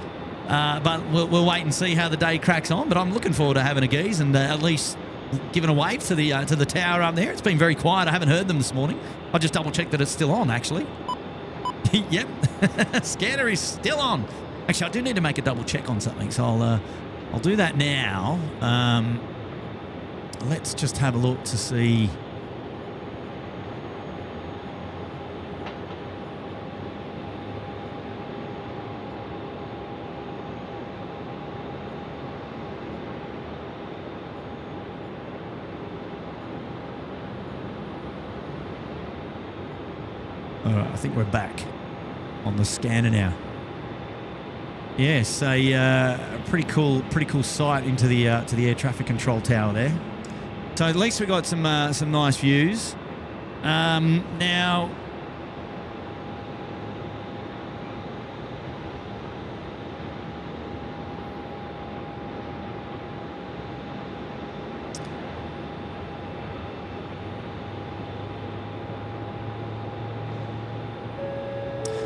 but we'll wait and see how the day cracks on. But I'm looking forward to having a geeze and at least giving a wave to the tower up there. It's been very quiet. I haven't heard them this morning. I just double checked that it's still on, actually. Yep, scanner is still on. Actually, I do need to make a double check on something, so I'll do that now. Let's just have a look to see. All right, I think we're back on the scanner now. Yes, a pretty cool sight into the air traffic control tower there. So at least we got some nice views. Now,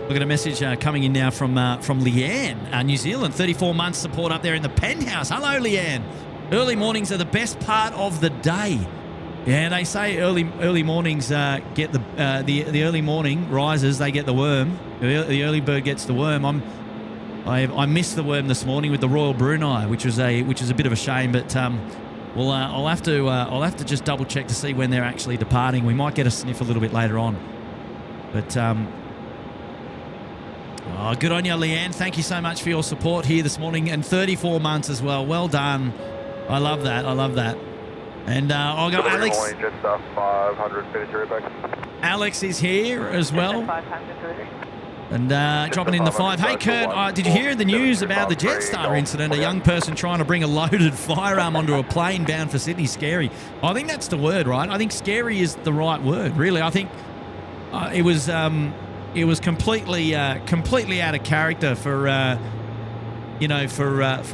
look at a message coming in now from Leanne, New Zealand. 34 months support up there in the penthouse. Hello, Leanne. Early mornings are the best part of the day. Yeah, they say early mornings get the early morning risers. They get the worm. The early bird gets the worm. I missed the worm this morning with the Royal Brunei, which is a bit of a shame. But I'll have to just double check to see when they're actually departing. We might get a sniff a little bit later on. But oh, good on you, Leanne. Thank you so much for your support here this morning. And 34 months as well. Well done. I love that. And I'll go, Alex. Morning, just 500 back. Alex is here as well. 500 delivery. And dropping in the 5. Hey, Kurt, did you hear the news about the Jetstar incident? A young person trying to bring a loaded firearm onto a plane bound for Sydney. Scary. I think that's the word, right? I think scary is the right word, really. I think it was completely out of character for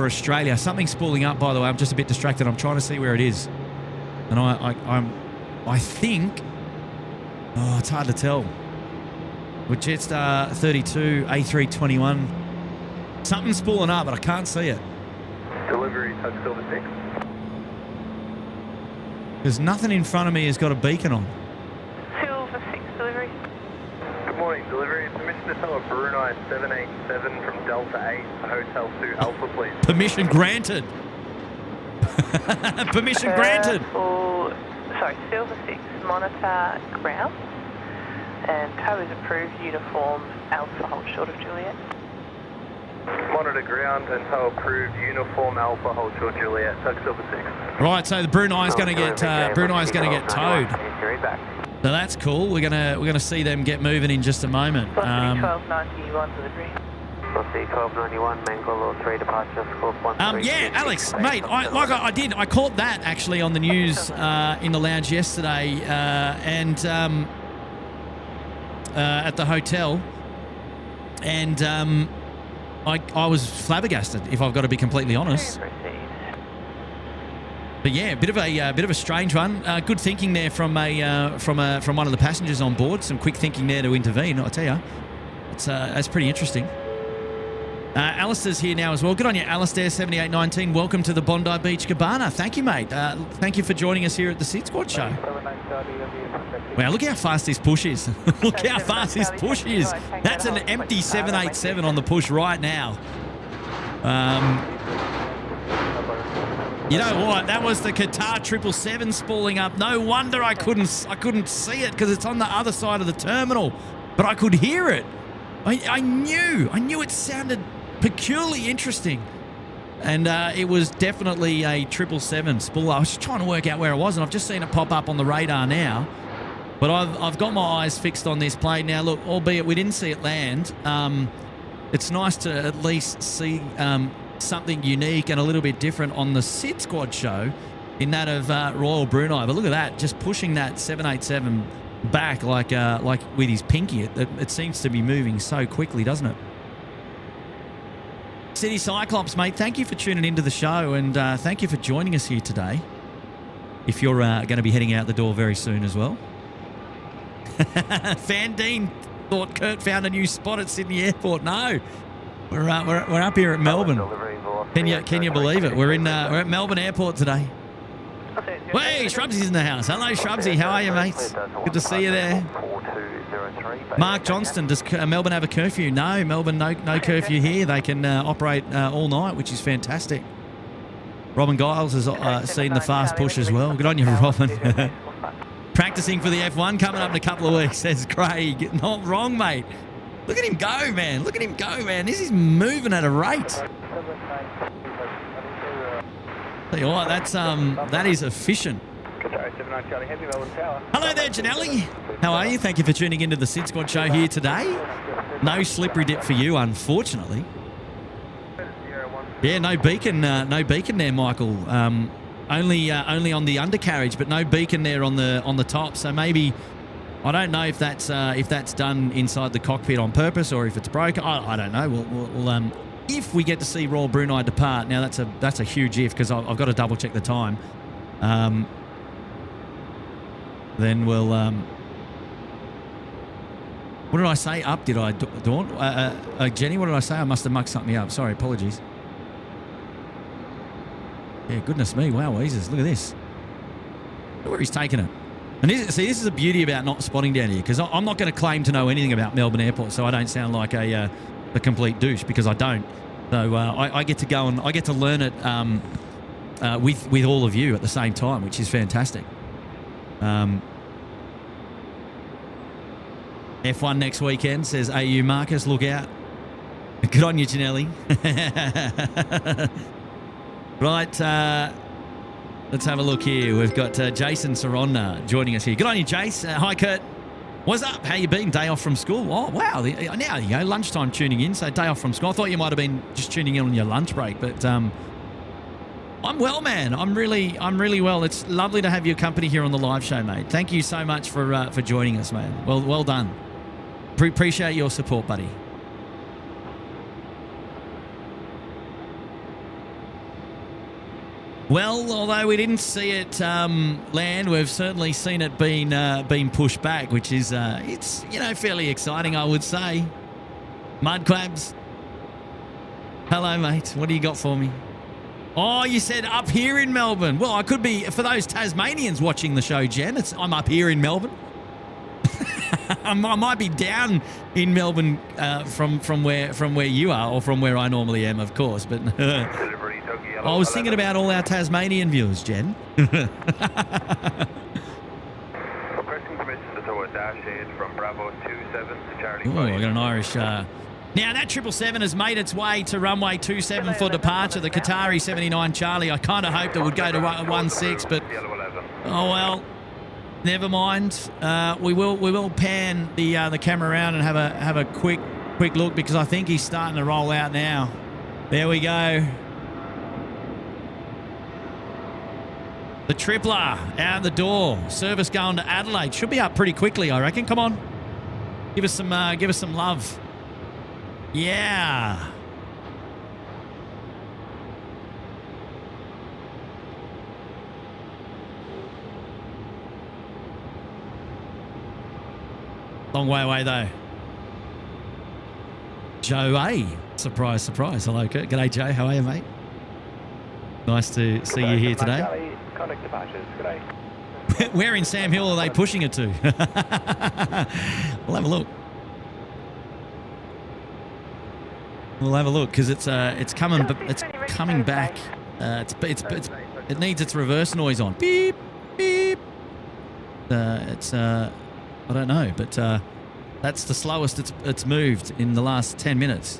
Australia. Something's spooling up, by the way. I'm just a bit distracted. I'm trying to see where it is, and I think it's hard to tell. With Jetstar 32 A321, something's spooling up, but I can't see it. Delivery touch Silver 6. There's nothing in front of me has got a beacon on. Silver 6 delivery. Good morning, delivery. Permission to tow a Brunei 787 from Delta 8 to Hotel 2 Alpha, please. Permission granted. Permission granted. Silver 6, monitor ground. And tow is approved, uniform Alpha, hold short of Juliet. Monitor ground and tow approved, uniform Alpha, hold short Juliet, touch Silver 6. Right, so the Brunei's going to get towed. So that's cool. We're gonna see them get moving in just a moment. 1291 delivery. Velocity 1291, Mangalore 3 departure, score 13. Yeah, Alex, mate, I caught that actually on the news in the lounge yesterday, and at the hotel, and I was flabbergasted, if I've got to be completely honest. But yeah, a bit of a strange one. Good thinking there from one of the passengers on board. Some quick thinking there to intervene. I tell you, that's pretty interesting. Alistair's here now as well. Good on you, Alistair 7819. Welcome to the Bondi Beach Cabana. Thank you, mate. Thank you for joining us here at the SydSquad show. Wow, look how fast this push is. Look how fast this push is. That's an empty 787 on the push right now. You know what? That was the Qatar 777 spooling up. No wonder I couldn't see it, because it's on the other side of the terminal, but I could hear it. I knew it sounded peculiarly interesting, and it was definitely a 777 spool. I was just trying to work out where it was, and I've just seen it pop up on the radar now. But I've got my eyes fixed on this plane now. Look, albeit we didn't see it land, it's nice to at least see something unique and a little bit different on the SydSquad show in that of Royal Brunei. But look at that, just pushing that 787 back like with his pinky. It seems to be moving so quickly, doesn't it? City Cyclops, mate, thank you for tuning into the show, and thank you for joining us here today. If you're going to be heading out the door very soon as well. Fandine thought Kurt found a new spot at Sydney Airport. No, we're up here at Melbourne. Can you believe it? We're at Melbourne Airport today. Hey, Shrubsy's in the house. Hello, Shrubsy. How are you, mate? Good to see you there. Mark Johnston, does Melbourne have a curfew? No, Melbourne, no curfew here. They can operate all night, which is fantastic. Robin Giles has seen the fast push as well. Good on you, Robin. Practicing for the F1 coming up in a couple of weeks, says Craig. Not wrong, mate. Look at him go, man. Look at him go, man. This is moving at a rate. Tell you what, that is efficient. Hello there, Janelli. How are you? Thank you for tuning into the SydSquad show here today. No slippery dip for you, unfortunately. Yeah, no beacon there, Michael. Only on the undercarriage, but no beacon there on the top. So maybe, I don't know if that's done inside the cockpit on purpose or if it's broken. I don't know. We'll if we get to see Royal Brunei depart, now that's a huge if, because I've got to double check the time. Then we'll. What did I say? Up? Did I, Dawn? Jenny, what did I say? I must have mucked something up. Sorry, apologies. Yeah, goodness me. Wow, Jesus. Look at this. Look where he's taking it. And this is the beauty about not spotting down here, because I'm not going to claim to know anything about Melbourne Airport, so I don't sound like a complete douche, because I don't. So I get to go and I get to learn it with all of you at the same time, which is fantastic. F1 next weekend, says AU Marcus. Look out. Good on you, Janelli. Right, let's have a look here. We've got Jason Saronna joining us here. Good on you, Jace. Hi, Kurt. What's up? How you been? Day off from school? Oh, wow. Now you go. Lunchtime tuning in, so day off from school. I thought you might have been just tuning in on your lunch break, but I'm well, man. I'm really well. It's lovely to have your company here on the live show, mate. Thank you so much for joining us, man. Well done. Appreciate your support, buddy. Well, although we didn't see it land, we've certainly seen it being pushed back, which is it's fairly exciting, I would say. Mudcrabs, hello, mate. What do you got for me? Oh, you said up here in Melbourne. Well, I could be, for those Tasmanians watching the show, Jen. I'm up here in Melbourne. I might be down in Melbourne from where you are, or from where I normally am, of course, but. I was thinking about all our Tasmanian viewers, Jen. Requesting permission to throw a dash aid from Bravo 27 to Charlie 5. Oh, I got an Irish. Now, that 777 has made its way to runway 27 for departure. The Qatari 79 Charlie. I kind of hoped it would go to 16, but oh well. Never mind. We will pan the camera around and have a quick look, because I think he's starting to roll out now. There we go. The tripler out the door. Service going to Adelaide. Should be up pretty quickly, I reckon. Come on. Give us some love. Yeah. Long way away though. Joe A. Surprise, surprise. Hello, Kurt. G'day, Joe. How are you, mate? Nice to see you here today. Contact departures. G'day. Where in Sam Hill are they pushing it to? We'll have a look. We'll have a look because it's coming back. It needs its reverse noise on. Beep beep. I don't know, but that's the slowest it's moved in the last 10 minutes.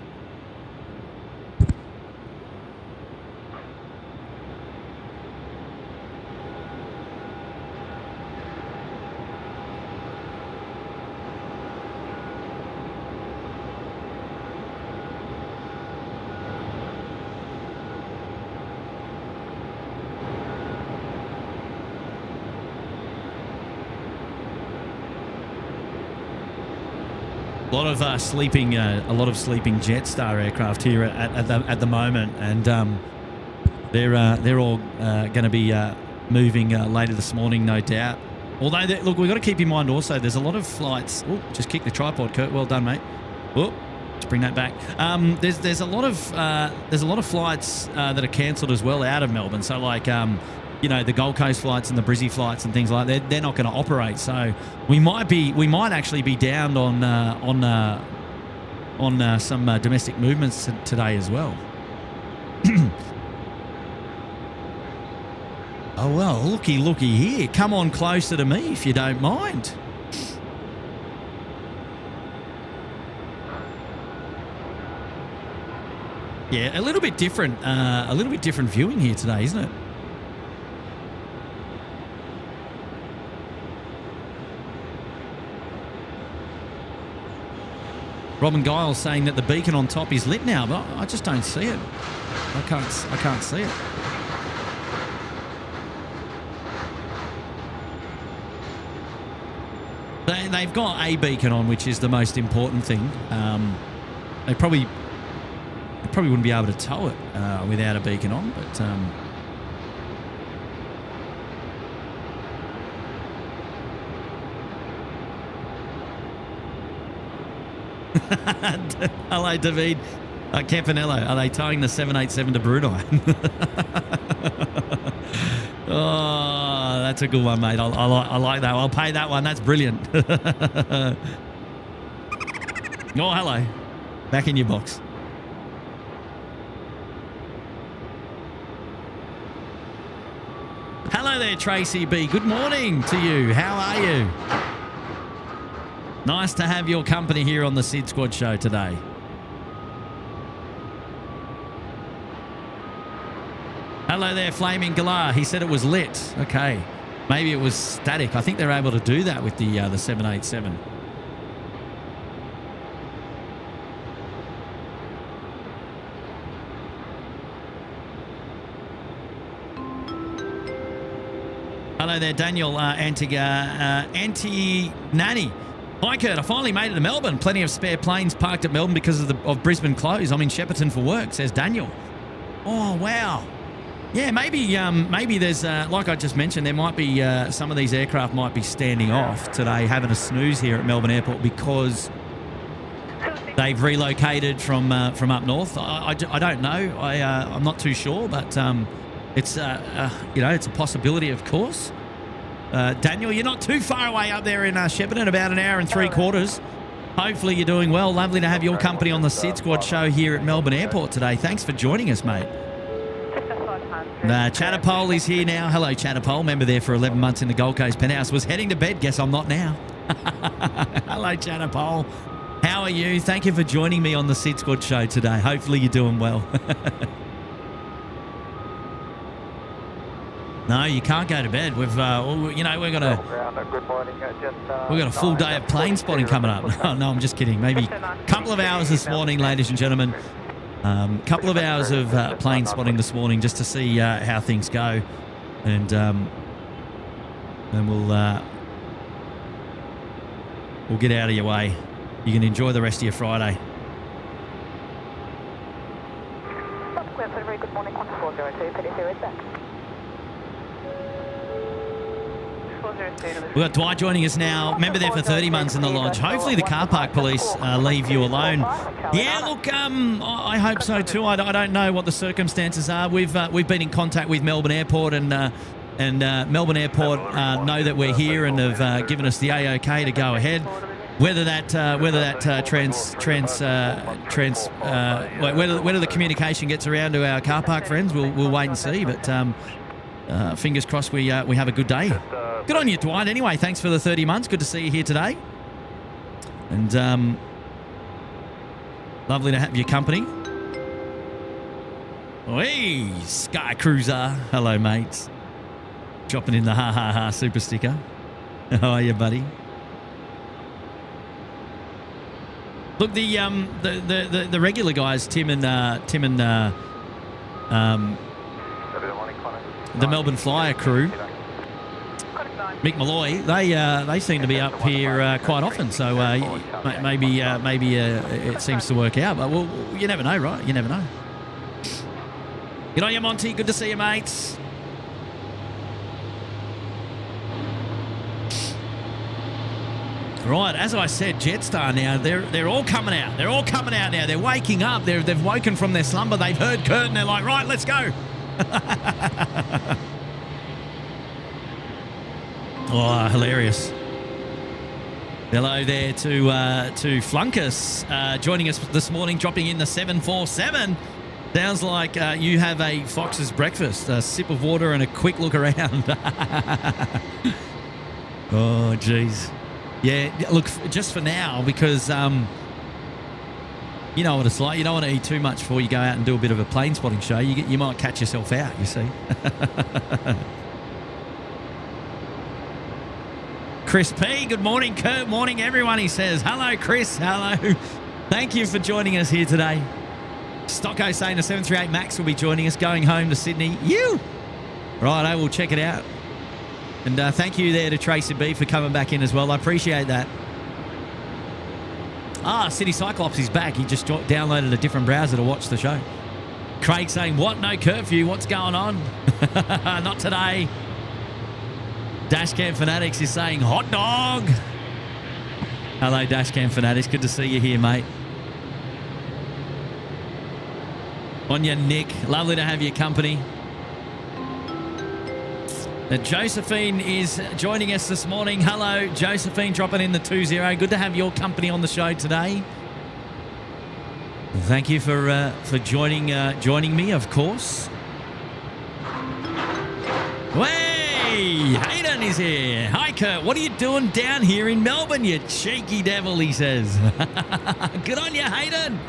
A lot of sleeping Jetstar aircraft here at the moment, and they're all going to be moving later this morning, no doubt. Although, look, we've got to keep in mind also there's a lot of flights. Oh, just kick the tripod, Kurt. Well done, mate. Oh, let's bring that back. There's a lot of flights that are cancelled as well out of Melbourne. So like the Gold Coast flights and the Brizzy flights and things like that, they're not going to operate. So we might actually be down on some domestic movements today as well. Oh well, looky here. Come on closer to me if you don't mind. Yeah, a little bit different viewing here today, isn't it? Robin Giles saying that the beacon on top is lit now, but I just don't see it. I can't see it. They've got a beacon on, which is the most important thing. They probably wouldn't be able to tow it without a beacon on, but hello, David. Campanello, are they towing the 787 to Brunei? Oh, that's a good one, mate. I like that. I'll pay that one. That's brilliant. Oh, hello. Back in your box. Hello there, Tracy B. Good morning to you. How are you? Nice to have your company here on the SydSquad show today. Hello there, Flaming Galar. He said it was lit. Okay. Maybe it was static. I think they're able to do that with the 787. Hello there, Daniel. Anti-Nanny. Hi, Kurt. I finally made it to Melbourne. Plenty of spare planes parked at Melbourne because of Brisbane close. I'm in Shepparton for work, says Daniel. Oh, wow. Yeah, maybe there's, like I just mentioned, there might be some of these aircraft might be standing off today, having a snooze here at Melbourne Airport because they've relocated from up north. I don't know. I'm not too sure, but it's it's a possibility, of course. Daniel, you're not too far away up there in Shepparton, about an hour and 3/4. Hopefully you're doing well. Lovely to have your company on the SydSquad show here at Melbourne Airport today. Thanks for joining us, mate. Chatterpole is here now. Hello, Chatterpole. Member there for 11 months in the Gold Coast penthouse. Was heading to bed. Guess I'm not now. Hello, Chatterpole. How are you? Thank you for joining me on the SydSquad show today. Hopefully you're doing well. No, you can't go to bed. We've got a full day of plane spotting coming up. No, I'm just kidding. Maybe a couple of hours this morning, ladies and gentlemen. Couple of hours of plane spotting this morning just to see how things go, and we'll get out of your way. you can enjoy the rest of your Friday. Very good morning, 1402, Petty Zero back. We've got Dwight joining us now. Member there for 30 months in the lodge. Hopefully the car park police leave you alone. Yeah, look, I hope so too. I don't know what the circumstances are. We've been in contact with Melbourne Airport and Melbourne Airport know that we're here and have given us the A-OK to go ahead. Whether whether the communication gets around to our car park friends, we'll wait and see. But fingers crossed we have a good day. Good on you, Dwight. Anyway, thanks for the 30 months. Good to see you here today. And lovely to have your company. Hey, Sky Cruiser. Hello, mates. Dropping in the ha-ha-ha super sticker. How are you, buddy? Look, the regular guys, Tim and the Melbourne Flyer crew, Mick Malloy, they seem to be up here quite often. So maybe it seems to work out. But well, you never know, right? You never know. Good on you, Monty. Good to see you, mates. Right, as I said, Jetstar now, they're all coming out. They're all coming out now. They're waking up. They've woken from their slumber. They've heard Curtin. They're like, right, let's go. Oh, hilarious. Hello there to Flunkus joining us this morning, dropping in the 747. Sounds like you have a Fox's breakfast, a sip of water and a quick look around. Oh, geez. Yeah, look, just for now, because you know what it's like. You don't want to eat too much before you go out and do a bit of a plane spotting show. You might catch yourself out, you see. Chris P, good morning, Kurt. Morning, everyone, he says. Hello, Chris. Hello. Thank you for joining us here today. Stocko saying the 738 MAX will be joining us, going home to Sydney. You! Right, I will check it out. And thank you there to Tracy B for coming back in as well. I appreciate that. City Cyclops is back. He just downloaded a different browser to watch the show. Craig saying, what? No curfew? What's going on? Not today. Dashcam Fanatics is saying, hot dog. Hello, Dashcam Fanatics. Good to see you here, mate. On your Nick. Lovely to have your company. Josephine is joining us this morning. Hello, Josephine, dropping in the 20. Good to have your company on the show today. Thank you for joining me, of course. Hey, Hayden is here. Hi, Kurt. What are you doing down here in Melbourne, you cheeky devil, he says. Good on you, Hayden.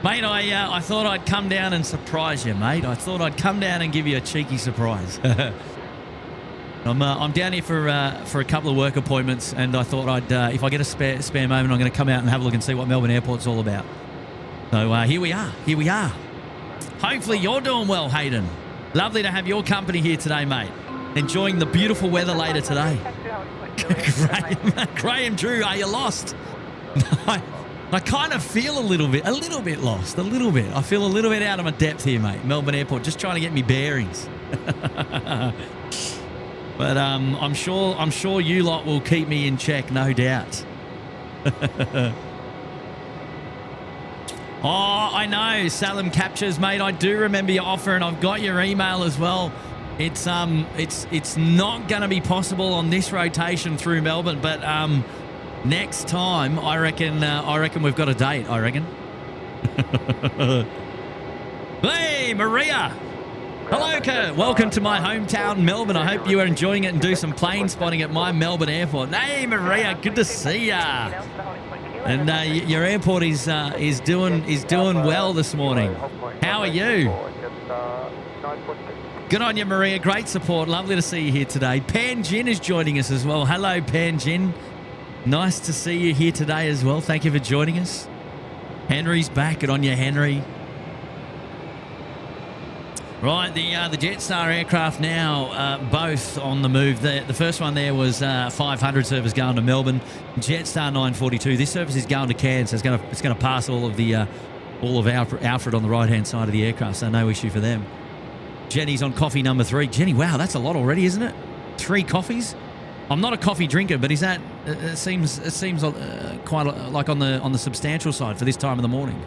Mate, I thought I'd come down and surprise you, mate. I thought I'd come down and give you a cheeky surprise. I'm down here for a couple of work appointments, and I thought I'd if I get a spare moment, I'm going to come out and have a look and see what Melbourne Airport's all about. So here we are. Here we are. Hopefully you're doing well, Hayden. Lovely to have your company here today, mate. Enjoying the beautiful weather later today. Graham Drew, are you lost? I kind of feel a little bit lost, a little bit. I feel a little bit out of my depth here, mate. Melbourne Airport, just trying to get me bearings. But I'm sure you lot will keep me in check, no doubt. Oh, I know, Salem Captures, mate. I do remember your offer, and I've got your email as well. It's not going to be possible on this rotation through Melbourne, but next time, I reckon we've got a date. I reckon. Hey, Maria. Hello, Kurt. Welcome to my hometown, Melbourne. I hope you are enjoying it and do some plane spotting at my Melbourne airport. Hey, Maria. Good to see ya. And your airport is doing well this morning. How are you? Good on you, Maria. Great support. Lovely to see you here today. Pan Jin is joining us as well. Hello, Pan Jin. Nice to see you here today as well. Thank you for joining us. Henry's back. Good on you, Henry. Right, the Jetstar aircraft now both on the move. The first one there was 500 service going to Melbourne. Jetstar 942. This service is going to Cairns, so it's going to pass all of Alfred on the right hand side of the aircraft, so no issue for them. Jenny's on coffee number 3. Jenny, wow, that's a lot already, isn't it? 3 coffees. I'm not a coffee drinker, but is that it seems quite like on the substantial side for this time of the morning.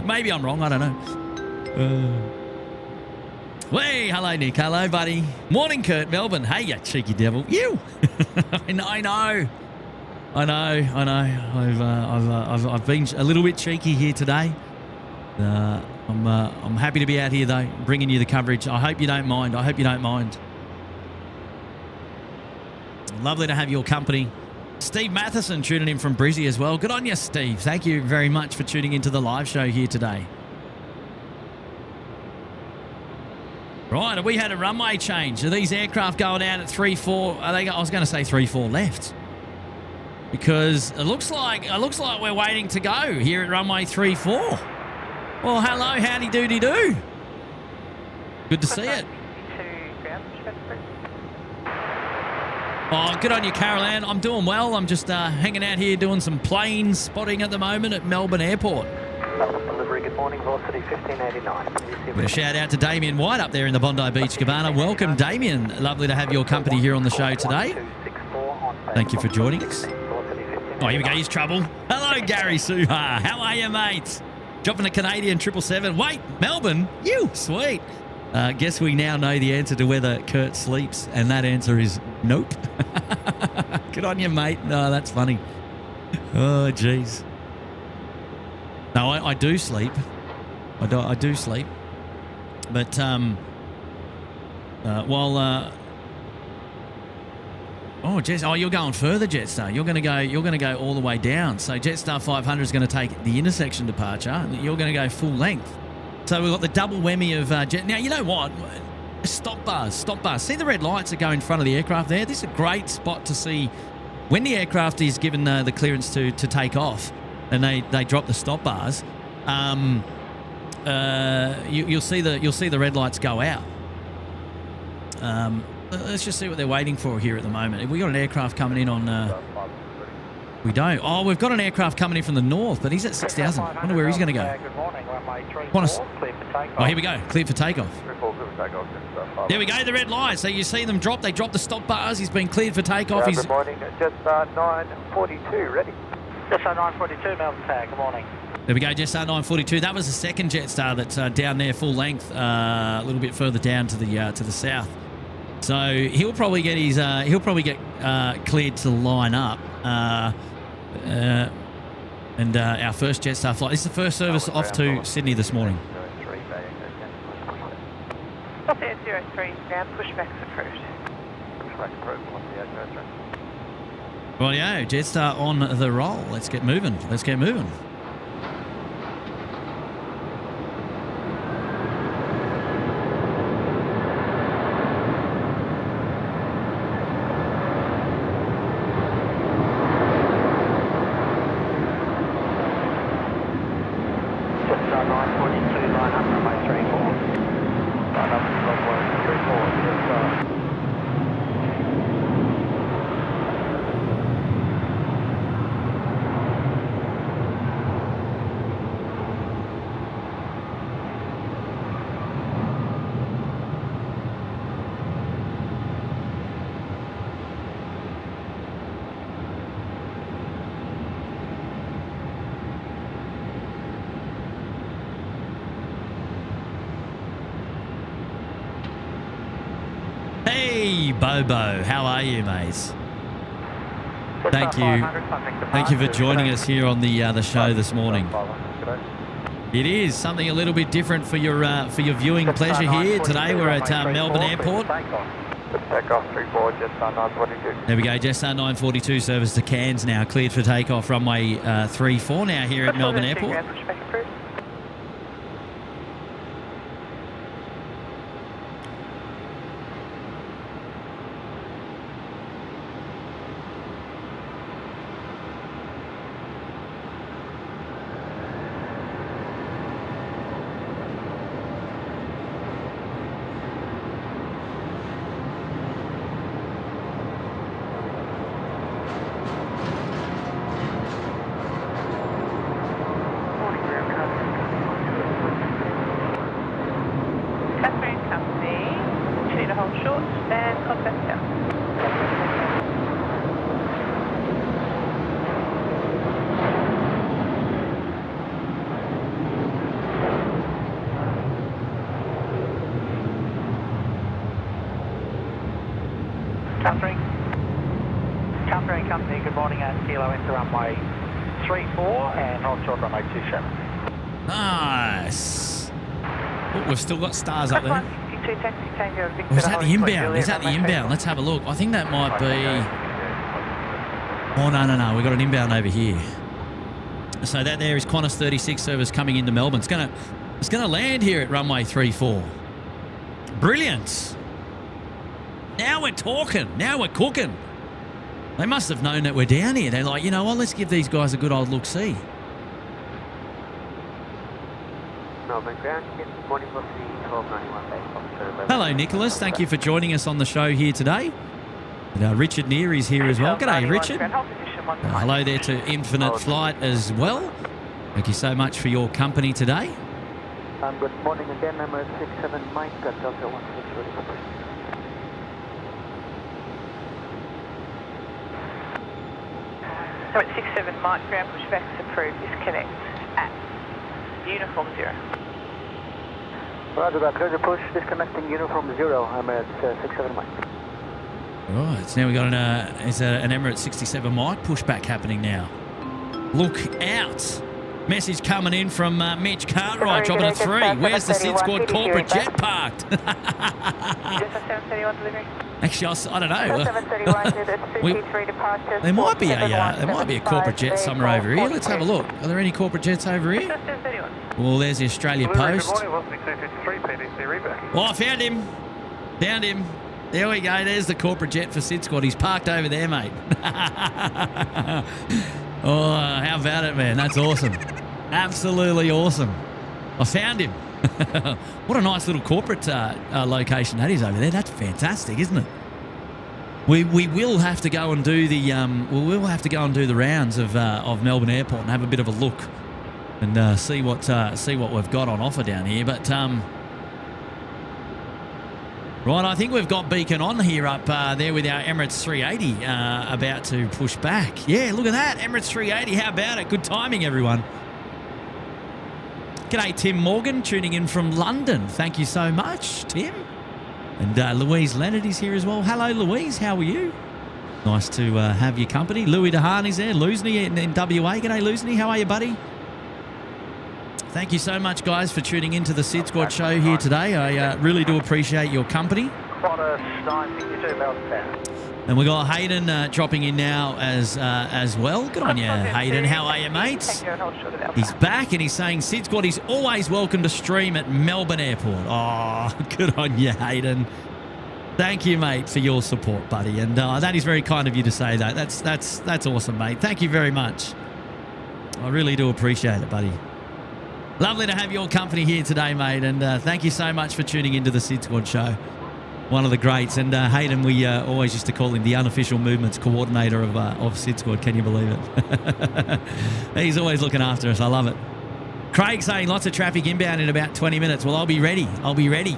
Maybe I'm wrong. I don't know. Hey, hello, Nick. Hello, buddy. Morning, Kurt. Melbourne. Hey, you cheeky devil. You. I know. I've been a little bit cheeky here today. I'm happy to be out here though, bringing you the coverage. I hope you don't mind. Lovely to have your company. Steve Matheson tuning in from Brizzy as well. Good on you, Steve. Thank you very much for tuning into the live show here today. Right, have we had a runway change? Are these aircraft going out at 3-4? I was going to say 3-4 left, because it looks like we're waiting to go here at runway 34. Well, hello, howdy doody do. Good to see it. Oh, good on you, Carol Ann. I'm doing well. I'm just hanging out here doing some plane spotting at the moment at Melbourne Airport. Delivery, good morning, velocity 1589. A shout out to Damien White up there in the Bondi Beach Cabana. Welcome, Damien. Lovely to have your company here on the show today. Thank you for joining us. Oh, here we go. Here's trouble. Hello, Gary Suha. How are you, mate? Dropping a Canadian 777. Wait, Melbourne? You? Sweet. Guess we now know the answer to whether Kurt sleeps, and that answer is nope. Good on you, mate. No, that's funny. Oh, jeez. No, I do sleep. I do sleep. But you're going further, Jetstar. You're going to go all the way down. So Jetstar 500 is going to take the intersection departure, and you're going to go full length. So we've got the double whammy of jet. Now, you know what? Stop bars. See the red lights that go in front of the aircraft there? This is a great spot to see when the aircraft is given the clearance to take off, and they drop the stop bars. You'll see the red lights go out. Let's just see what they're waiting for here at the moment. Have we got an aircraft coming in on... We don't. Oh, we've got an aircraft coming in from the north, but he's at 6,000. I wonder where he's going to go. Good morning, runway 34, clear for takeoff. Oh, here we go. Cleared for takeoff. 34, clear for takeoff. There we go, the red lights. So you see them drop. They drop the stop bars. He's been cleared for takeoff. Good morning, Jetstar 942, ready? Jetstar 942, Melbourne tag, good morning. There we go, Jetstar 942. That was the second Jetstar that's down there full length, a little bit further down to the south. So he'll probably get cleared to line up. And our first Jetstar flight. This is the first service off to Sydney this morning. What's the 03 ground pushback's approved? Pushback approved, what's the address? Rightio, Jetstar on the roll. Let's get moving. Hey, Bobo, how are you, mates? Thank you for joining us here on the show this morning. It is something a little bit different for your viewing pleasure here today. We're at Melbourne Airport. Takeoff 34, Jetstar 942. There we go, Jetstar 942 service to Cairns now, cleared for takeoff, runway 34 now here at Melbourne Airport. kilo into runway 34 and hold short runway 27. Nice. Oh, we've still got stars up there. 162 taxi Tango Victor. Or is that the inbound? Is that the inbound? Let's have a look. I think that might be... Oh, no. We've got an inbound over here. So that there is Qantas 36 service coming into Melbourne. It's gonna land here at runway 34. Brilliant. Now we're talking. Now we're cooking. They must have known that we're down here. They're like, you know what, let's give these guys a good old look-see. Melbourne ground, morning velocity 1291 base. Hello, Nicholas. Thank you for joining us on the show here today. And, Richard Neer is here as well. G'day, Richard. Hello there to Infinite Flight as well. Thank you so much for your company today. Good morning again. I'm at 67 Mike at Delta 16 ready for push. So at 67 Mike, ground pushbacks approved. Disconnect at Uniform 0. Roger that. Clear the push. Disconnecting Uniform 0. I'm at 67 Mike. Right, so now we've got an Emirates 67 Mike pushback happening now. Look out. Message coming in from Mitch Cartwright, dropping at 3. Where's the SydSquad corporate jet parked? Actually, I don't know. There might be a corporate jet somewhere over here. Let's have a look. Are there any corporate jets over here? Well, there's the Australia Post. Oh, I found him. There we go. There's the corporate jet for SydSquad. He's parked over there, mate. Oh, how about it, man? That's awesome. Absolutely awesome. I found him. What a nice little corporate location that is over there. That's fantastic, isn't it? We will have to go and do the rounds of Melbourne Airport and have a bit of a look and see what we've got on offer down here. But right, I think we've got Beacon on here up there with our Emirates 380 about to push back. Yeah, look at that. Emirates 380. How about it? Good timing, everyone. G'day, Tim Morgan, tuning in from London. Thank you so much, Tim. And Louise Leonard is here as well. Hello, Louise. How are you? Nice to have your company. Louis DeHaan is there. Lusney in WA. G'day, Lusney. How are you, buddy? Thank you so much, guys, for tuning into the SydSquad show here today. I really do appreciate your company. Qantas 962 Melbourne. And we've got Hayden dropping in now as well. Good on you, Hayden. How are you, mates? He's back and he's saying SydSquad is always welcome to stream at Melbourne Airport. Oh, good on you, Hayden. Thank you, mate, for your support, buddy. And that is very kind of you to say that. That's awesome, mate. Thank you very much. I really do appreciate it, buddy. Lovely to have your company here today, mate. And thank you so much for tuning into the SydSquad show. One of the greats. And Hayden, we always used to call him the unofficial movements coordinator of SydSquad. Can you believe it? He's always looking after us. I love it. Craig saying lots of traffic inbound in about 20 minutes. Well, I'll be ready. I'll be ready.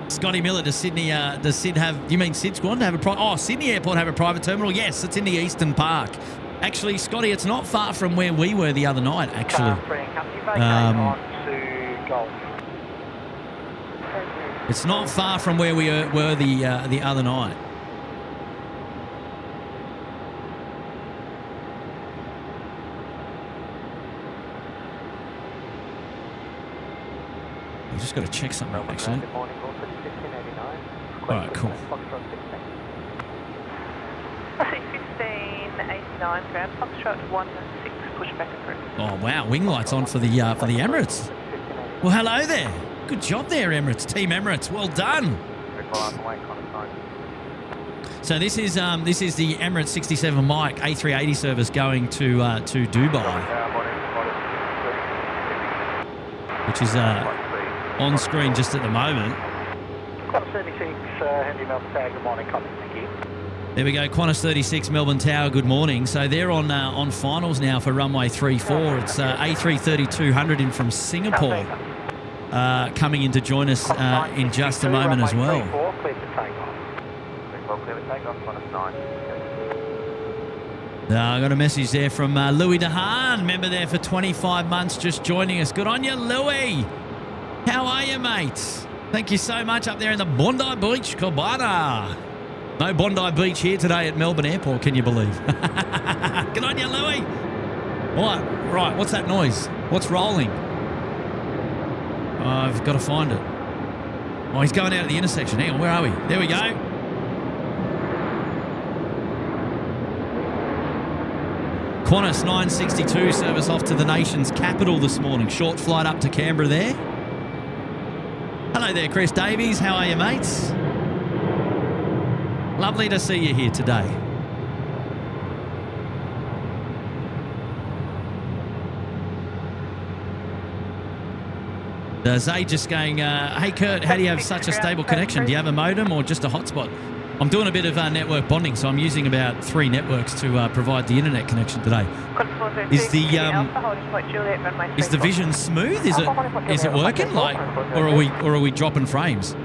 Scotty Miller, does Sid have, you mean SydSquad have a Sydney Airport have a private terminal? Yes, it's in the Eastern Park. Actually, Scotty, it's not far from where we were the other night, actually. It's not far from where we were the other night. I've just got to check something, actually. All right, cool. I see 1589 ground, Foxtrot 16 pushback approved. Oh wow, wing lights on for the Emirates. Well, hello there. Good job there, Emirates. Team Emirates, well done. So this is the Emirates 67 Mike A380 service going to Dubai, which is on screen just at the moment. Qantas 36, Henry Melbourne Tower, good morning, copy, thank you. There we go, Qantas 36, Melbourne Tower, good morning. So they're on finals now for runway 34. It's A330-200 in from Singapore coming in to join us in just a moment as well. I got a message there from Louis DeHaan, member there for 25 months, just joining us. Good on you, Louis. How are you, mate? Thank you so much up there in the Bondi Beach Cabana. No Bondi Beach here today at Melbourne Airport, can you believe? Good on you, Louie. What? Right, what's that noise? What's rolling? I've got to find it. Oh, he's going out of the intersection. Hang on, where are we? There we go. Qantas 962 service off to the nation's capital this morning. Short flight up to Canberra there. Hello there, Chris Davies. How are you, mates? Lovely to see you here today. Zay just going, hey Kurt, how do you have such a stable connection? Do you have a modem or just a hotspot? I'm doing a bit of network bonding, so I'm using about 3 networks to provide the internet connection today. Is the vision smooth? Is it working? Like, or are we dropping frames?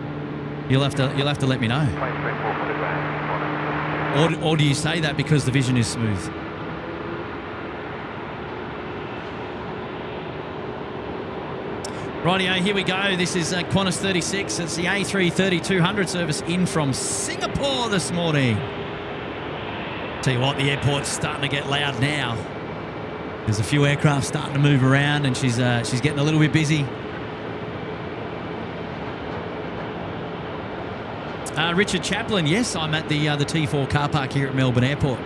You'll have to let me know. Or do you say that because the vision is smooth? Rightio, here we go. This is Qantas 36. It's the A330-200 service in from Singapore this morning. Tell you what, the airport's starting to get loud now. There's a few aircraft starting to move around, and she's getting a little bit busy. Richard Chaplin, yes, I'm at the T4 car park here at Melbourne Airport.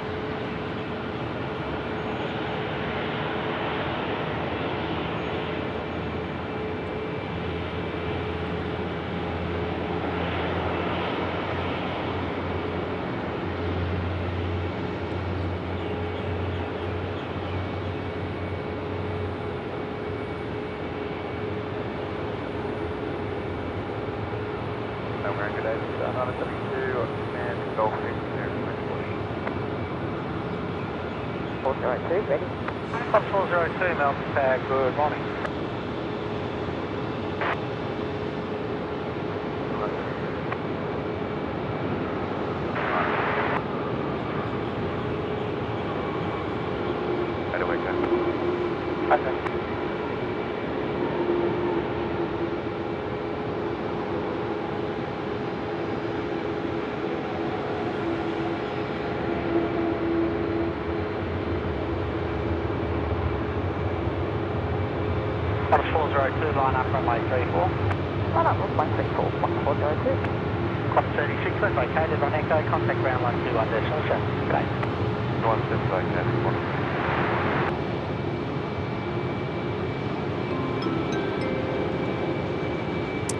Ready? 402, Melbourne Tag, good morning. How do we go? Okay. Qantas 402, line up runway 34. Line up runway 34, 402. Qantas 36, we're located on Echo, contact ground 121 decimal check. Okay. 1 located.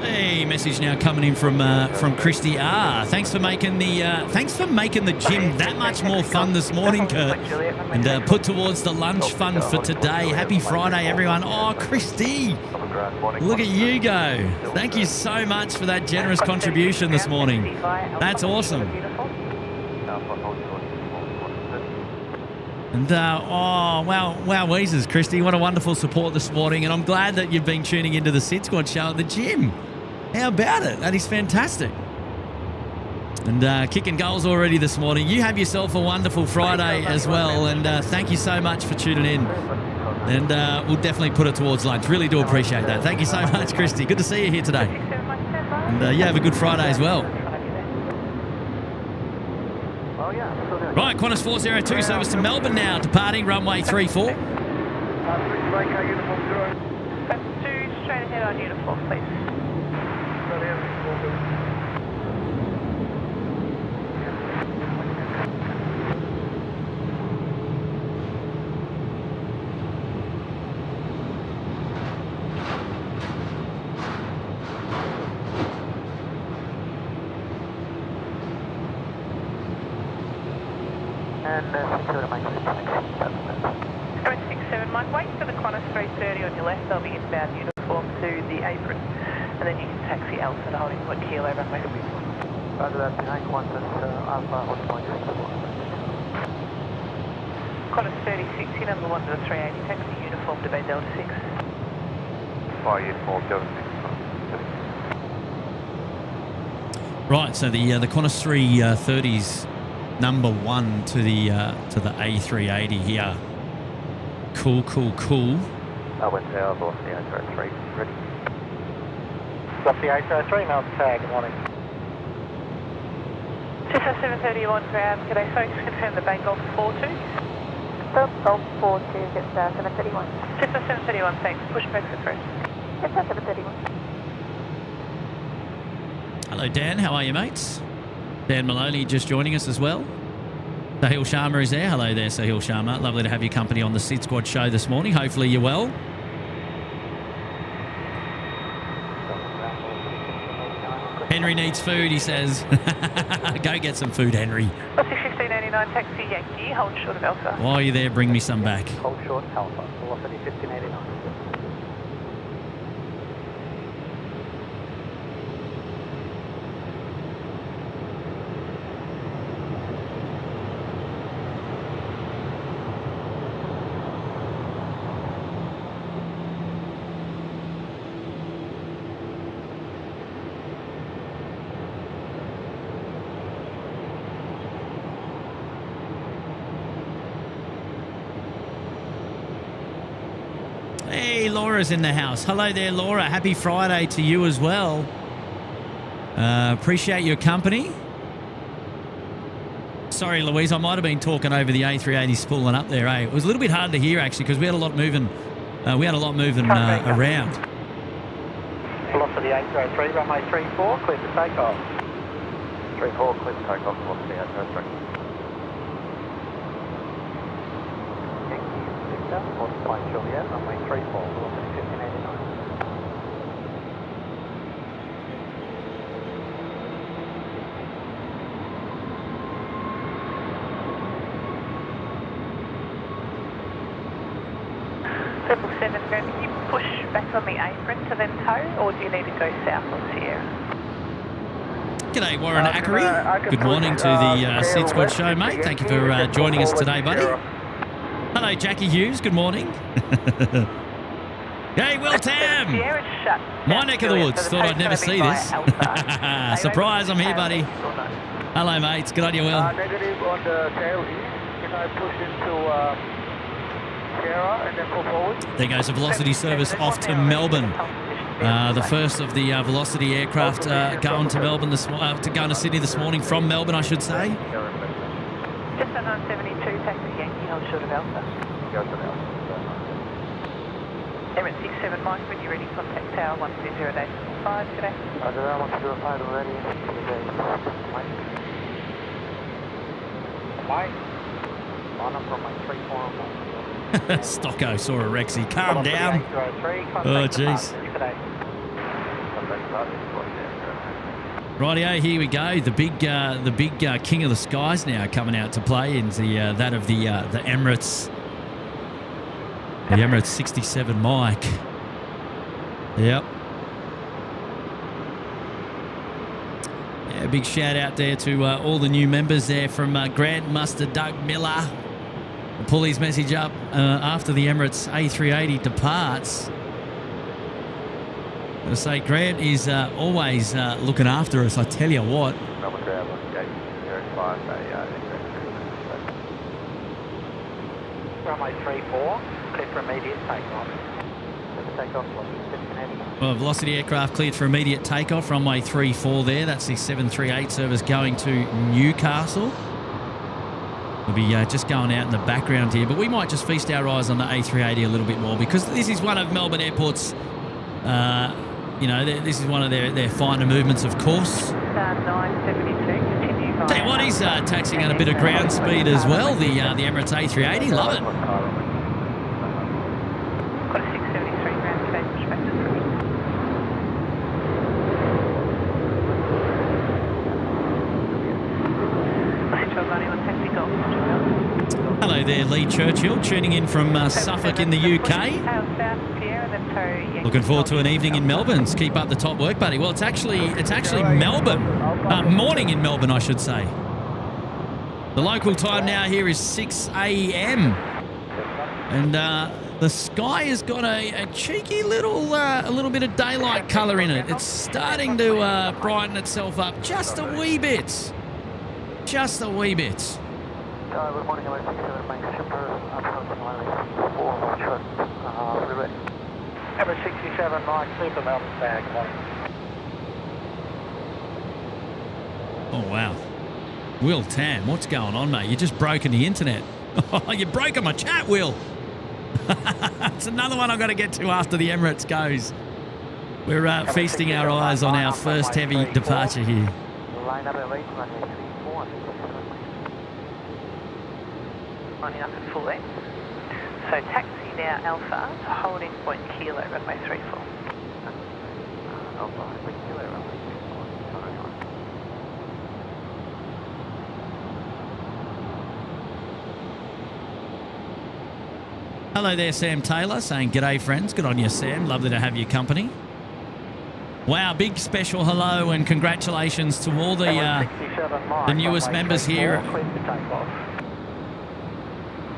Hey, message now coming in from Christy R. Thanks for making the gym that much more fun this morning, Kurt. And put towards the lunch fund for today. Happy Friday, everyone. Oh, Christy, look at you go. Thank you so much for that generous contribution this morning. That's awesome. And oh, wow, wowzers, Christy, what a wonderful support this morning. And I'm glad that you've been tuning into the SydSquad show at the gym. How about it? That is fantastic. And kicking goals already this morning. You have yourself a wonderful Friday as well. And thank you so much for tuning in. And we'll definitely put it towards lunch. Really do appreciate that. Thank you so much, Christy. Good to see you here today. And you have a good Friday as well. Right, Qantas 402 service to Melbourne now, departing runway 34. That's 2 straight ahead on uniform, please. And 67 Mike, 67 Mike, wait for the Qantas 330 on your left. They'll be inbound uniform to the apron. And then you can taxi Alpha to holding point kilo runway 34. Roger that, behind Qantas Alpha, holding point 34. Qantas 36, your number 1 to the 380, taxi uniform to Bay Delta 6. Fire uniform, Delta 6. Right, so the Qantas 330's number 1 to the A380 here. Cool. I went to our boss, the A380, ready. Got the A380, Melbourne tag, good morning. Cessna 731 ground, could I sorry just confirm the Bay Golf 42? Golf 42, gets 731. Cessna 731, thanks. Pushback approach. Cessna 731. Hello, Dan. How are you, mates? Dan Maloney just joining us as well. Sahil Sharma is there. Hello there, Sahil Sharma. Lovely to have your company on the SydSquad show this morning. Hopefully you're well. Henry needs food, he says. Go get some food, Henry. 1589 taxi Yankee, hold short of Alpha. While you're there, bring me some back. Hold short, Alpha, velocity 1589. Hey, Laura's in the house. Hello there, Laura. Happy Friday to you as well. Appreciate your company. Sorry, Louise, I might have been talking over the A380 spooling up there. Eh? It was a little bit hard to hear actually because we had a lot moving. Around. Velocity 803, runway 34, clear for takeoff. 34, clear for takeoff, velocity 803. Multiply Juliet, runway 34, velocity 1589. Triple 7, can you push back on the apron to then tow, or do you need to go south on Sierra? G'day, Warren Ackery. Good morning to the SydSquad show, mate. Thank you for joining us today, buddy. Hello, Jackie Hughes. Good morning. Hey, Will Tam. My neck of the woods. Thought I'd never see this. Surprise, I'm here, buddy. Hello, mates. Good on you, Will. Negative on the tail east. Can I push into Sierra and then pull forward? There goes a Velocity service off to Melbourne. The first of the Velocity aircraft going to Melbourne going to Sydney this morning from Melbourne, I should say. Just on 972, taxi Yankee, hold short of Alpha. Go to Alpha. Emirates 67 Mike, when you're ready, contact tower 120.845 today. Roger that, 120.5 already. Mike? On up from my 34. Stocko saw a Rexy. Calm down. Oh, jeez. Rightio, here we go. The big king of the skies now coming out to play in the that of the Emirates. The Emirates 67 Mike. Yep. Yeah, big shout out there to all the new members there from Grandmaster Doug Miller. We'll pull his message up after the Emirates A380 departs. I say Grant is always looking after us, I tell you what. Melbourne ground, gate 05, Runway 34, clear for immediate takeoff. Takeoff, velocity 1589. Well, Velocity aircraft cleared for immediate takeoff. Runway 34 there. That's the 738 service going to Newcastle. We'll be just going out in the background here, but we might just feast our eyes on the A380 a little bit more because this is one of Melbourne Airport's, this is one of their finer movements, of course. 972, continue. Tell you what, he's taxing at a bit of ground speed as well, the Emirates A380. Love it. Got a 673 ground today, pushback to approach. Hello there, Lee Churchill, tuning in from Suffolk in the UK. Looking forward to an evening in Melbourne. Keep up the top work, buddy. Well, it's actually Melbourne. Morning in Melbourne, I should say. The local time now here is 6 a.m. And the sky has got a cheeky little bit of daylight colour in it. It's starting to brighten itself up just a wee bit. Just a wee bit. Good morning, I'm 67 Mike Shipper, approaching runway 4, short, we're ready. Emirates 67 Mike, clear for Melbourne, good morning. Oh, wow. Will Tam, what's going on, mate? You just broken the internet. Oh, you've broken my chat, Will. It's another one I've got to get to after the Emirates goes. We're feasting our eyes on our first heavy departure here. Line up and wait, runway 34. Lining up at full length. So taxi now Alpha to holding point Kilo, runway 34. Alpha, Kilo, runway 34. Hello there, Sam Taylor, saying g'day, friends. Good on you, Sam. Lovely to have your company. Wow, big special hello and congratulations to all the newest members here.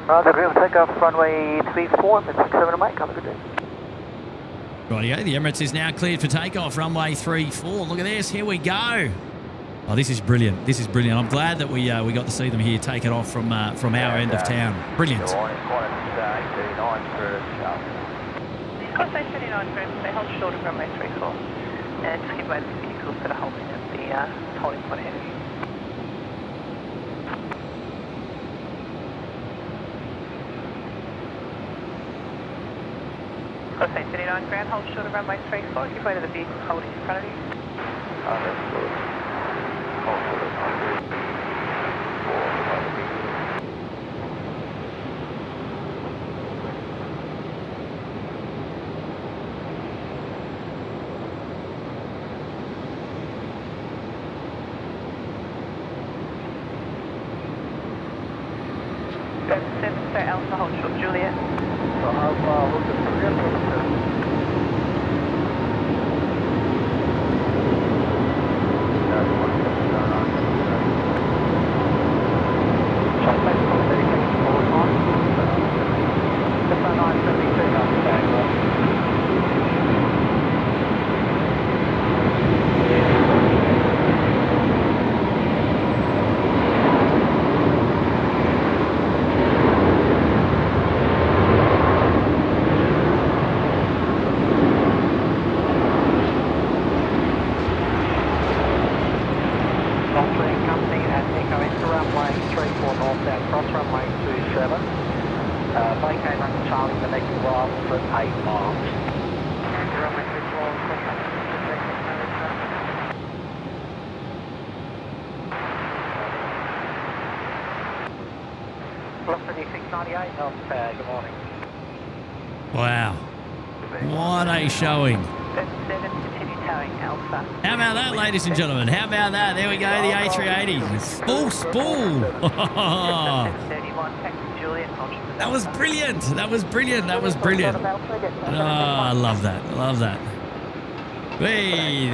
The green takeoff, runway 34, 67 Mike, have a good day. Rightio, the Emirates is now cleared for takeoff, runway 34. Look at this, here we go. Oh, this is brilliant. This is brilliant. I'm glad that we got to see them here take it off from our end of town. Brilliant. Crossway 39 group, they hold short of runway 34. And just give way to the vehicles that are holding at the holding point ahead of you. Crossway 39 ground, hold short of runway 34. Give way to the vehicles holding in front of you. Understood. Hold short of runway 34. So Alpha, hold short, Juliet. Alpha, hold the Juliet. Good morning. Wow. What a showing. 37, continue towing Alpha. How about that, ladies and gentlemen? How about that? There we go, the A380. It's full spool. 31, taxi Juliet. That was brilliant. That was brilliant. That was brilliant. Oh, I love that. I love that. Hey,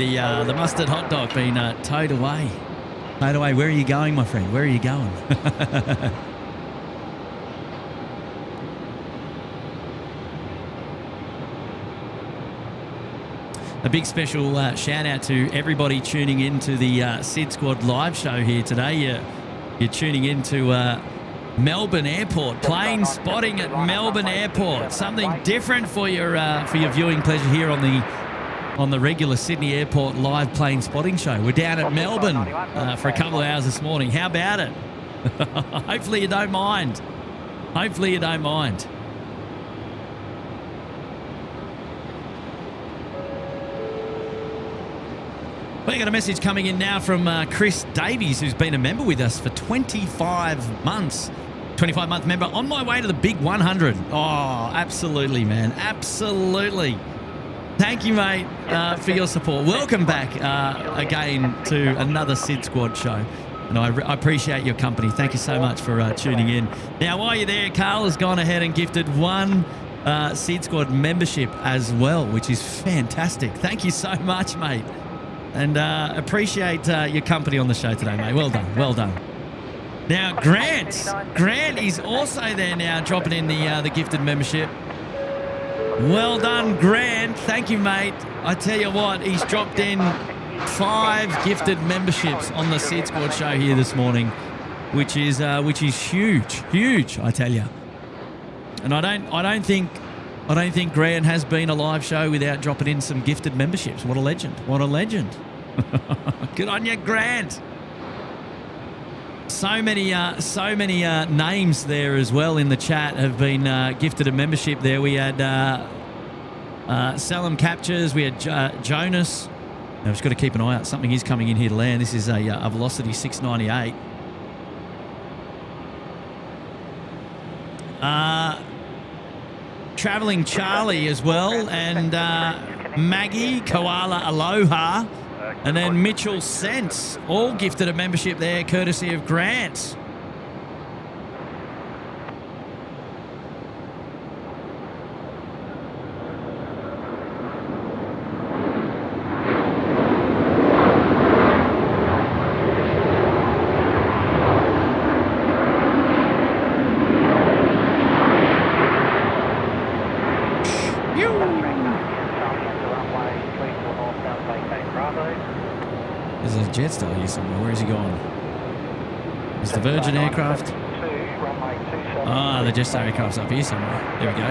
the mustard hot dog being towed away. Towed away. Where are you going, my friend? Where are you going? A big special shout out to everybody tuning in to the SydSquad live show here today. You're tuning into Melbourne Airport, plane spotting at Melbourne Airport. Something different for your viewing pleasure here on the regular Sydney Airport live plane spotting show. We're down at Melbourne for a couple of hours this morning. How about it? Hopefully you don't mind. Hopefully you don't mind. We got a message coming in now from Chris Davies, who's been a member with us for 25 months. 25-month member on my way to the big 100. Oh, absolutely, man. Absolutely. Thank you, mate, for your support. Welcome back again to another SydSquad show. And I appreciate your company. Thank you so much for tuning in. Now, while you're there, Carl has gone ahead and gifted one SydSquad membership as well, which is fantastic. Thank you so much, mate. And appreciate your company on the show today, mate. Well done. Well done. Now, Grant is also there now, dropping in the gifted membership. Well done, Grant. Thank you, mate. I tell you what, he's dropped in 5 gifted memberships on the SydSquad show here this morning, which is huge, I tell you. And I don't think Grant has been a live show without dropping in some gifted memberships. What a legend. What a legend. Good on you, Grant. So many names there as well in the chat have been gifted a membership there. We had Salem Captures. We had Jonas. I've just got to keep an eye out. Something is coming in here to land. This is a Velocity 698. Traveling Charlie as well, and Maggie, Koala Aloha, and then Mitchell Sense, all gifted a membership there, courtesy of Grant. There's a Jetstar here somewhere. Where is he going? Is the Virgin aircraft? Ah, the Jetstar aircraft's up here somewhere. There we go.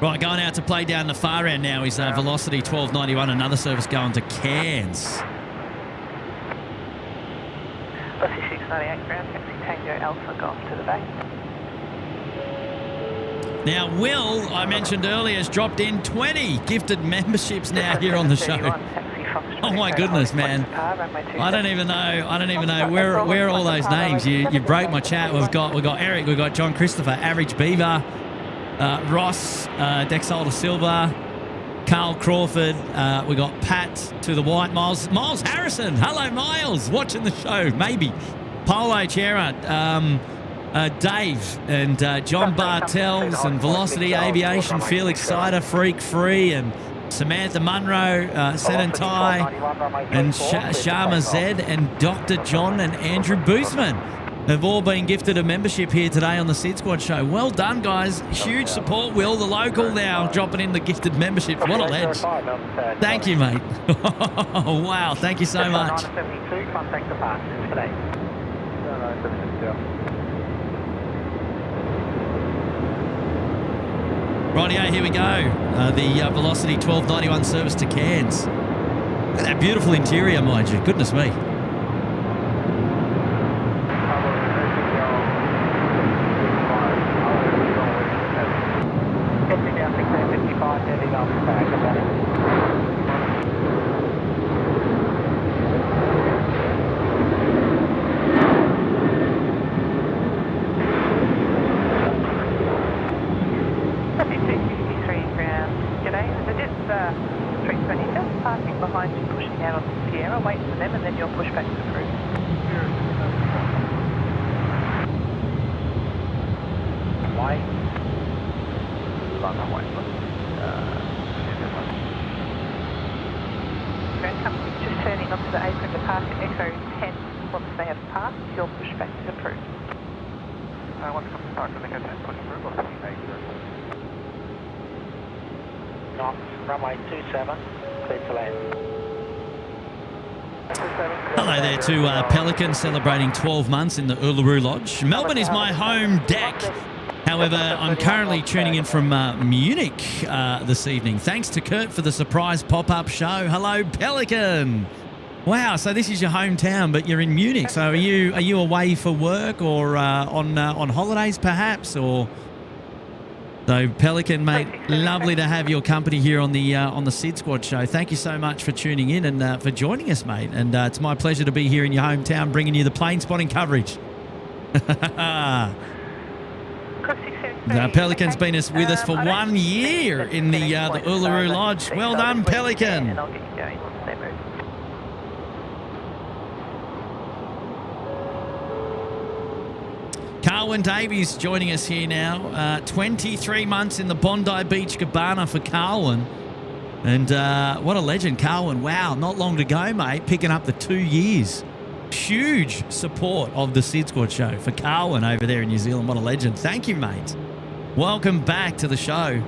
Right, going out to play down the far end now is Velocity 1291, another service going to Cairns. Velocity 698 ground taxi Tango Alpha, go off to the bay. Now, Will, I mentioned earlier, has dropped in 20 gifted memberships now here on the show. Oh my goodness, man! I don't even know where are all those names. You broke my chat. We've got Eric, we've got John Christopher, Average Beaver, Ross, Dexalder Silva, Carl Crawford. We got Pat to the white, Miles Harrison. Hello, Miles, watching the show. Maybe Polo Chera. Dave and John Bartels and Velocity Aviation, Felix Sider, Freak Free, and Samantha Munro, Sedentai, and Sharma Zed, and Dr. John and Andrew Boothman have all been gifted a membership here today on the SydSquad show. Well done, guys. Huge support, Will, the local now, dropping in the gifted membership. What a ledge. Thank you, mate. Wow, thank you so much. Rightio, here we go. The Velocity 1291 service to Cairns. Look at that beautiful interior, mind you. Goodness me. Runway 27, clear to land. Hello there to Pelican, celebrating 12 months in the Uluru Lodge. Melbourne is my home deck. However, I'm currently tuning in from Munich this evening. Thanks to Kurt for the surprise pop-up show. Hello, Pelican. Wow, so this is your hometown, but you're in Munich. So are you away for work or on holidays perhaps, or? So Pelican, mate, lovely to have your company here on the SydSquad show. Thank you so much for tuning in and for joining us, mate. And it's my pleasure to be here in your hometown, bringing you the plane spotting coverage. Pelican's been with us for 1 year in the Uluru Lodge. Well done, Pelican. Carwyn Davies joining us here now. 23 months in the Bondi Beach Cabana for Carwyn. And what a legend, Carwyn. Wow, not long to go, mate. Picking up the 2 years. Huge support of the SydSquad show for Carwyn over there in New Zealand. What a legend. Thank you, mate. Welcome back to the show.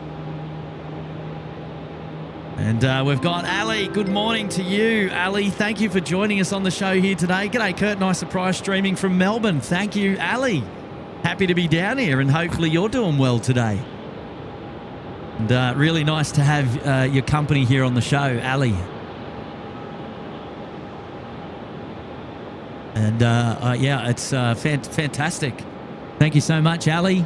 And we've got Ali. Good morning to you, Ali. Thank you for joining us on the show here today. G'day, Kurt. Nice surprise streaming from Melbourne. Thank you, Ali. Happy to be down here, and hopefully you're doing well today. And really nice to have your company here on the show, Ali. And yeah, it's fantastic. Thank you so much, Ali.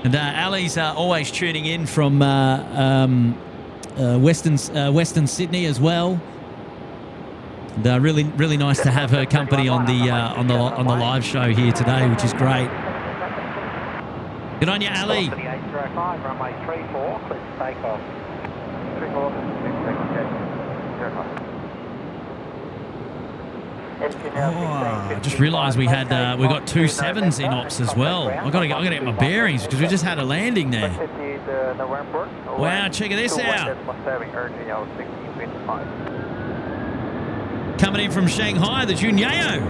And Ali's always tuning in from Western Sydney as well. And really nice to have her company on the live show here today, which is great. Good on you, Ali. Runway 34, clear to take off. 34, Oh, I just realised we got 2 7s in ops as well. I gotta get my bearings because we just had a landing there. Wow, check this out. Coming in from Shanghai, the Junyao.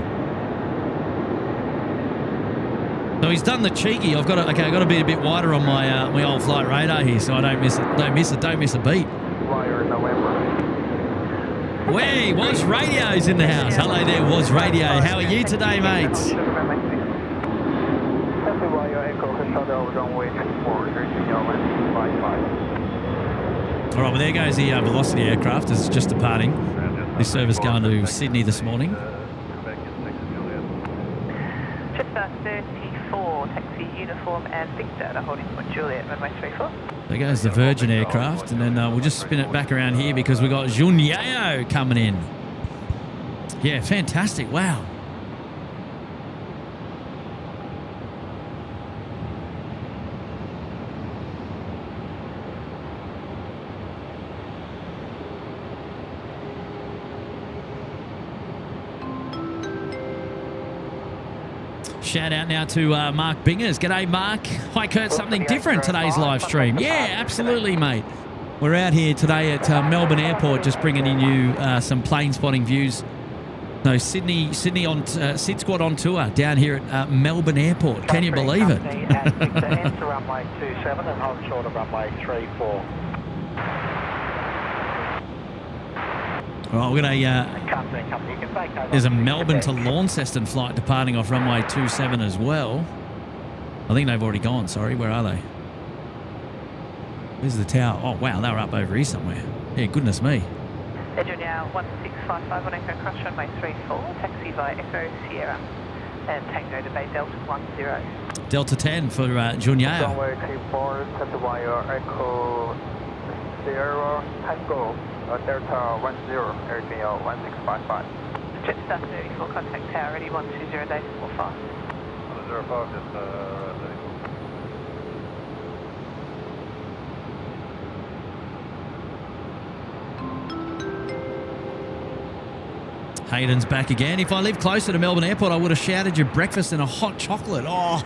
So he's done the cheeky. I've got to be a bit wider on my my old flight radar here, so I don't miss a beat. Way, Was Radio's in the house. Hello there, Was Radio. How are you today, mates? All right, well, there goes the Velocity aircraft. It's just departing. This service going to Sydney this morning. Just 34, taxi uniform and big data holding point Juliet, runway 34. There goes the Virgin aircraft, and then we'll just spin it back around here because we got Junyao coming in. Yeah, fantastic. Wow. Shout out now to Mark Bingers. G'day, Mark. Hi, Kurt. Something different today's live stream. Yeah, absolutely, mate. We're out here today at Melbourne Airport, just bringing in you some plane spotting views. No, Sydney on SydSquad on tour down here at Melbourne Airport. Can you believe it? Enter runway 27 and hold short of runway 34. Right, we're going to... there's a Melbourne to Launceston flight departing off runway 27 as well. I think they've already gone, sorry. Where are they? Where's the tower? Oh, wow, they were up over here somewhere. Yeah, goodness me. Edge now 1655 on Echo Cross runway 34, taxi by Echo Sierra and Tango to Bay Delta 10. Delta 10 for Junyao. Runway 34, taxi by Echo Sierra Tango. Delta 10, Airfield 1655. Jetstar 34, contact tower ready 120 days 45. 105, just ready. Hayden's back again. If I lived closer to Melbourne Airport, I would have shouted you breakfast and a hot chocolate. Oh,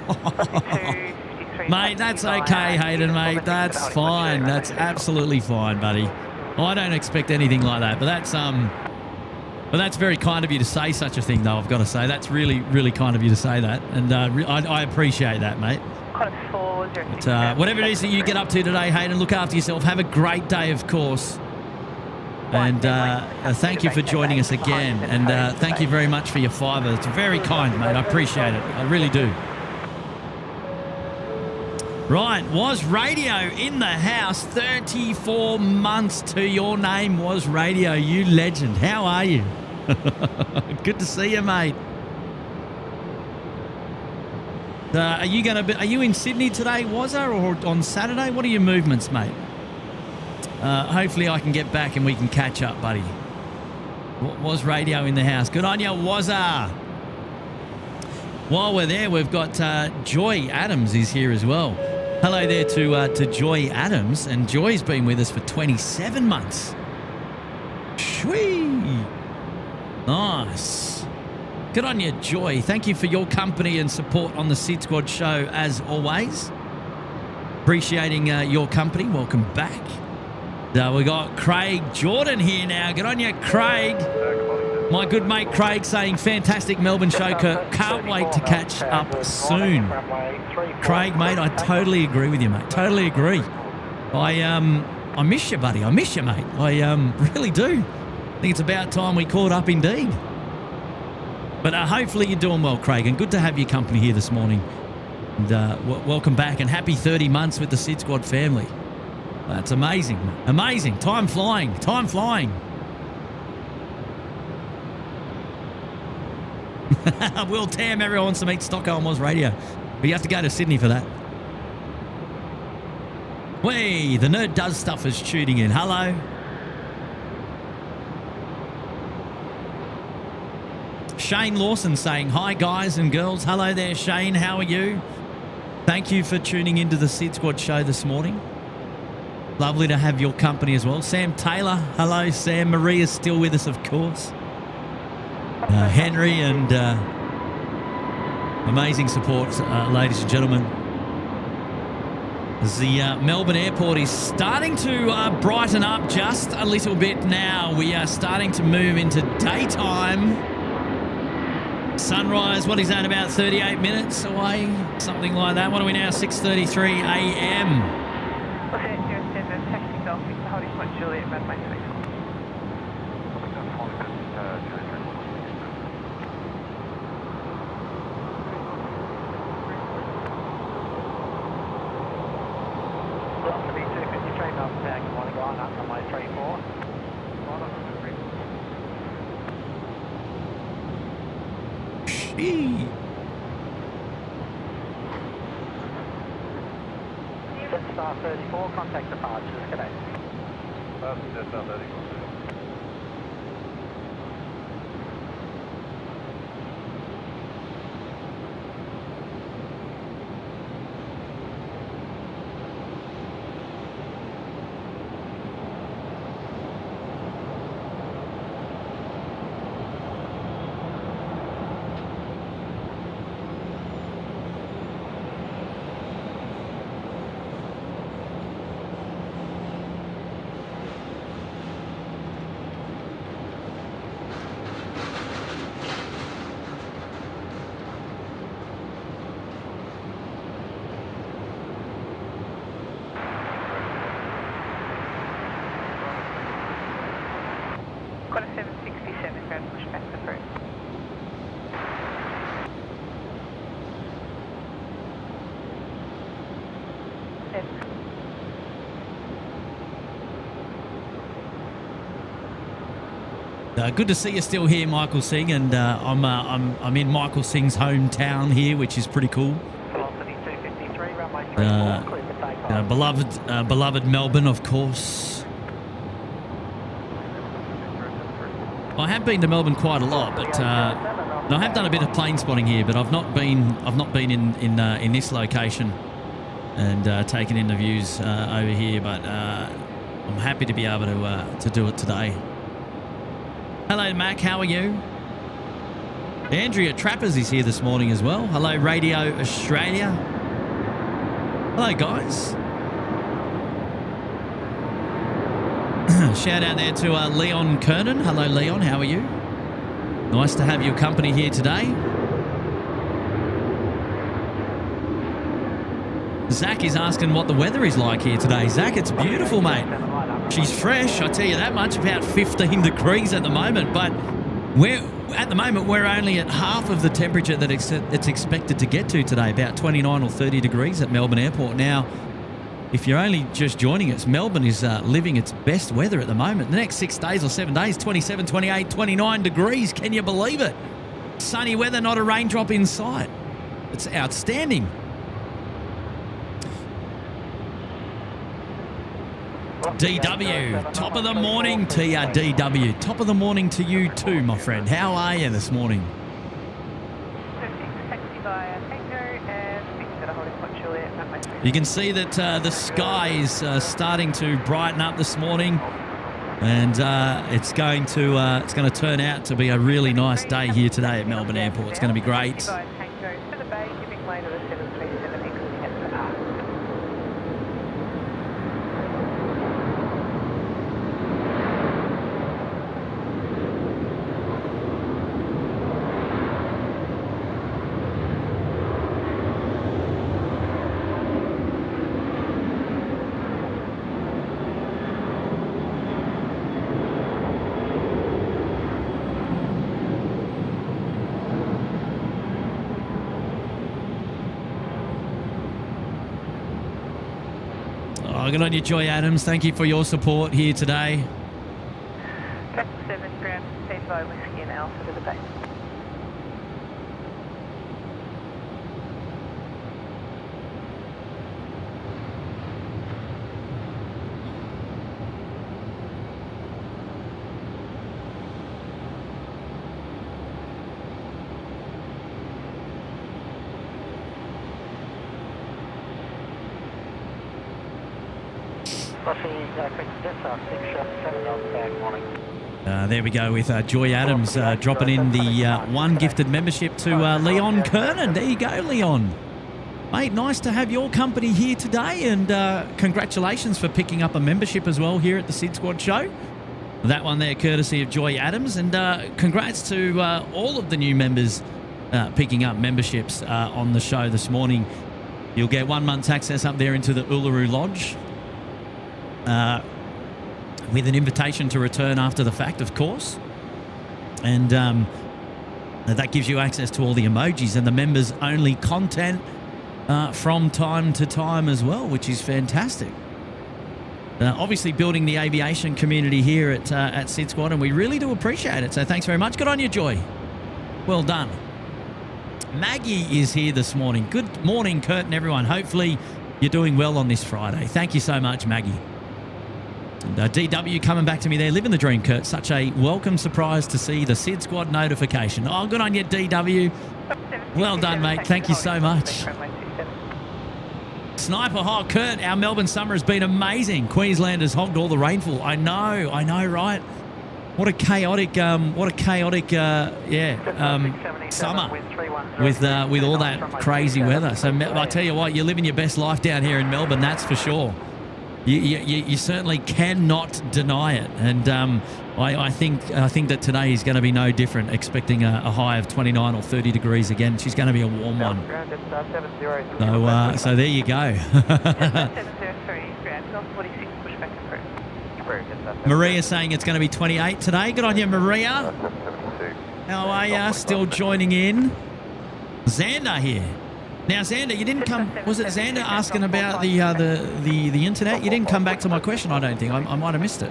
mate, that's okay, Hayden, mate. That's fine. That's absolutely fine, buddy. I don't expect anything like that, but that's very kind of you to say such a thing, though. I've got to say that's really, really kind of you to say that, and I appreciate that, mate. But, whatever it is that you get up to today, Hayden, look after yourself. Have a great day, of course, and thank you for joining us again, and thank you very much for your fiver. It's very kind, mate. I appreciate it. I really do. Right, Was Radio in the house. 34 months to your name, Was Radio. You legend. How are you? Good to see you, mate. Are you in Sydney today, Wazza, or on Saturday? What are your movements, mate? Hopefully I can get back and we can catch up, buddy. Was Radio in the house. Good on you, Wazza. While we're there, we've got Joy Adams is here as well. Hello there to Joy Adams, and Joy's been with us for 27 months. Shwee! Nice. Good on you, Joy. Thank you for your company and support on the SydSquad show as always. Appreciating your company. Welcome back. We got Craig Jordan here now. Good on you, Craig. My good mate Craig saying fantastic Melbourne show. Can't wait to catch up soon. Craig, mate, I totally agree with you, mate. Totally agree. I miss you, buddy. I miss you, mate. I really do. I think it's about time we caught up indeed. But hopefully you're doing well, Craig, and good to have your company here this morning. And welcome back, and happy 30 months with the SydSquad family. That's amazing. Amazing. Time flying. Time flying. Will Tam, everyone wants to meet Stockholm Oz Radio. But you have to go to Sydney for that. Whey, the Nerd Does Stuff is tuning in. Hello. Shane Lawson saying, hi guys and girls. Hello there, Shane. How are you? Thank you for tuning into the SydSquad show this morning. Lovely to have your company as well. Sam Taylor. Hello, Sam. Maria's still with us, of course. Henry and amazing support, ladies and gentlemen. The Melbourne airport is starting to brighten up just a little bit now. We are starting to move into daytime. Sunrise, what is that, about 38 minutes away? Something like that. What are we now? 6:33 a.m. Los Angeles, taxi Golf, Victor Holding Point, Juliet, Runway 34. Welcome to A350 train off tag, you want to go on up runway 34? Gee. Star 34, contact departures, good day. Star 34. Got a 767 ground pushback approved. Good to see you still here, Michael Singh, and I'm in Michael Singh's hometown here, which is pretty cool. Velocity 253, runway 34, clear for takeoff. Beloved Melbourne, of course. I have been to Melbourne quite a lot, but I have done a bit of plane spotting here, but I've not been in this location and taken in the views over here. But I'm happy to be able to do it today. Hello, Mac. How are you? Andrea Trappers is here this morning as well. Hello, Radio Australia. Hello, guys. Shout out there to Leon Kernan. Hello, Leon. How are you? Nice to have your company here today. Zach is asking what the weather is like here today. Zach, it's beautiful, mate. She's fresh, I tell you that much. About 15 degrees at the moment, but we're only at half of the temperature that it's expected to get to today, about 29 or 30 degrees at Melbourne Airport. Now, if you're only just joining us, Melbourne is living its best weather at the moment. The next 6 days or 7 days, 27, 28, 29 degrees. Can you believe it? Sunny weather, not a raindrop in sight. It's outstanding. DW, top of the morning to you, DW. Top of the morning to you too, my friend. How are you this morning? You can see that the sky is starting to brighten up this morning, and it's going to turn out to be a really nice day here today at Melbourne Airport. It's going to be great. Oh, good on you, Joy Adams. Thank you for your support here today. Track 7, ground, stand by Whiskey and Alpha to the base. There we go with Joy Adams dropping in the one gifted membership to Leon Kernan. There you go, Leon. Mate, nice to have your company here today, and congratulations for picking up a membership as well here at the SydSquad show. That one there courtesy of Joy Adams, and congrats to all of the new members picking up memberships on the show this morning. You'll get 1 month's access up there into the Uluru Lodge. With an invitation to return after the fact, of course. And that gives you access to all the emojis and the members-only content from time to time as well, which is fantastic. Obviously building the aviation community here at SydSquad, and we really do appreciate it. So thanks very much. Good on you, Joy. Well done. Maggie is here this morning. Good morning, Kurt and everyone. Hopefully you're doing well on this Friday. Thank you so much, Maggie. And DW coming back to me there. Living the dream, Kurt. Such a welcome surprise to see the SydSquad notification. Oh, good on you, DW. Well done, mate. Thank you so much. Sniper Hawk, Kurt, our Melbourne summer has been amazing. Queenslanders hogged all the rainfall. I know, right? What a chaotic, summer with all that crazy weather. So I tell you what, you're living your best life down here in Melbourne, that's for sure. You certainly cannot deny it, and I think that today is going to be no different. Expecting a high of 29 or 30 degrees again. She's going to be a warm one. So there you go. 703, ground, 46, pushback approved. Maria saying it's going to be 28 today. Good on you, Maria. How are you? Still joining in. Xander here. Now, Xander, you didn't come. Was it Xander asking about the internet? You didn't come back to my question, I don't think. I might have missed it.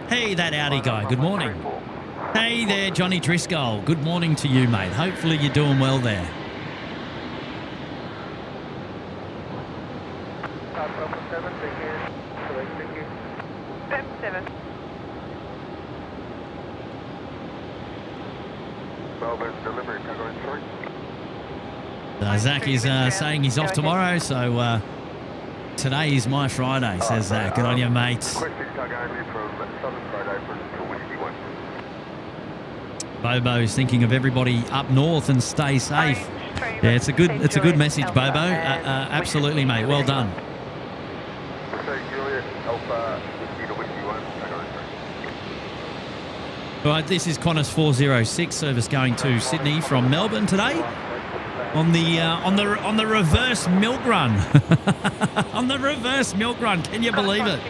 Hey, that Audi guy. Good morning. Hey there, Johnny Driscoll. Good morning to you, mate. Hopefully you're doing well there. Zach is saying he's off tomorrow, so today is my Friday, says Zach. Good on you, mate. Bobo's thinking of everybody up north and stay safe. Yeah, it's a good message, Bobo. Absolutely, mate. Well done. Right, this is Qantas 406 service going to Sydney from Melbourne today. On the reverse milk run. On the reverse milk run. Can you believe it?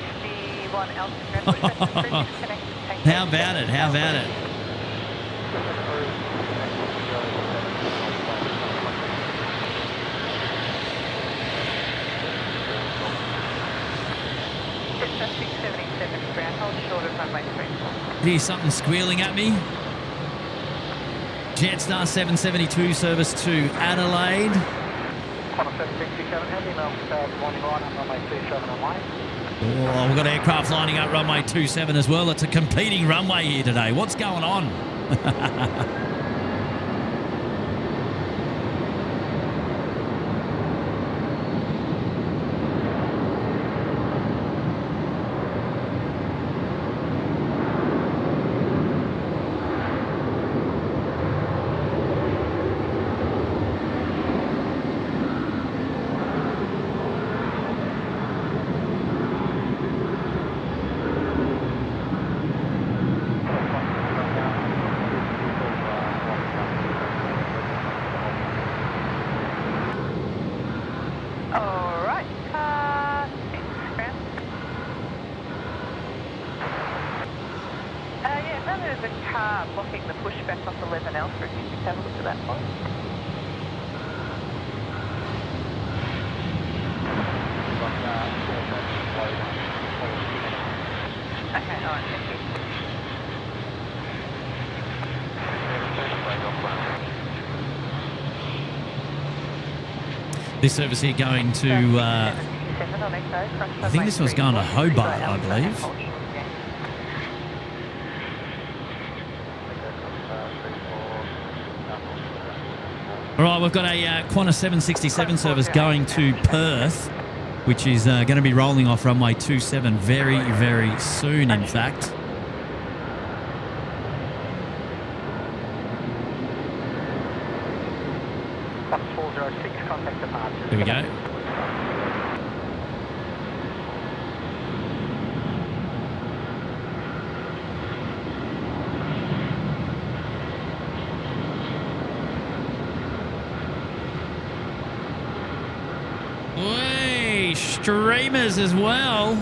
How about it? How about it? Here's something squealing at me. Jetstar 772 service to Adelaide. Oh, we've got aircraft lining up runway 27 as well. It's a competing runway here today. What's going on? there's a car blocking the pushback off 11 Alpha, if you could have a look at that point. Okay, alright, thank you. This service here going to, I think this was going to Hobart, I believe. All right, we've got a Qantas 767 service going to Perth, which is going to be rolling off runway 27 very, very soon, in fact. Here we go. Way streamers as well.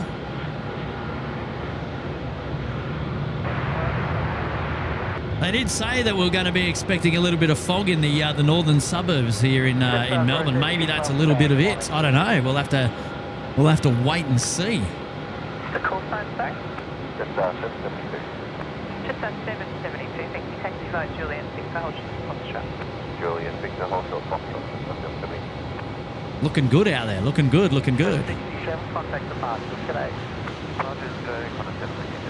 They did say that we're going to be expecting a little bit of fog in the northern suburbs here in Melbourne. Maybe that's a little bit of it. I don't know. We'll have to wait and see. The call sign, sorry? Just 772. Just 772. Thank you. Taxi via Julian, Victor Holsham, Foxtrot. Julian, Victor, Holsham, Foxtrot, 772. Looking good out there. Looking good. Looking good. 67, contact departure today. Rogers, Qantas 767.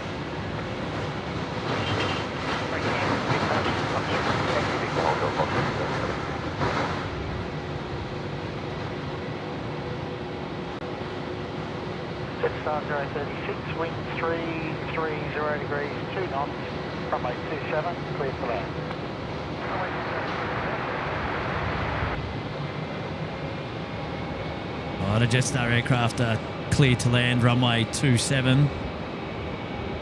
Jetstar 036, wind 330 degrees, 2 knots, runway 27, clear for land. Right, a Jetstar aircraft clear to land, runway 27.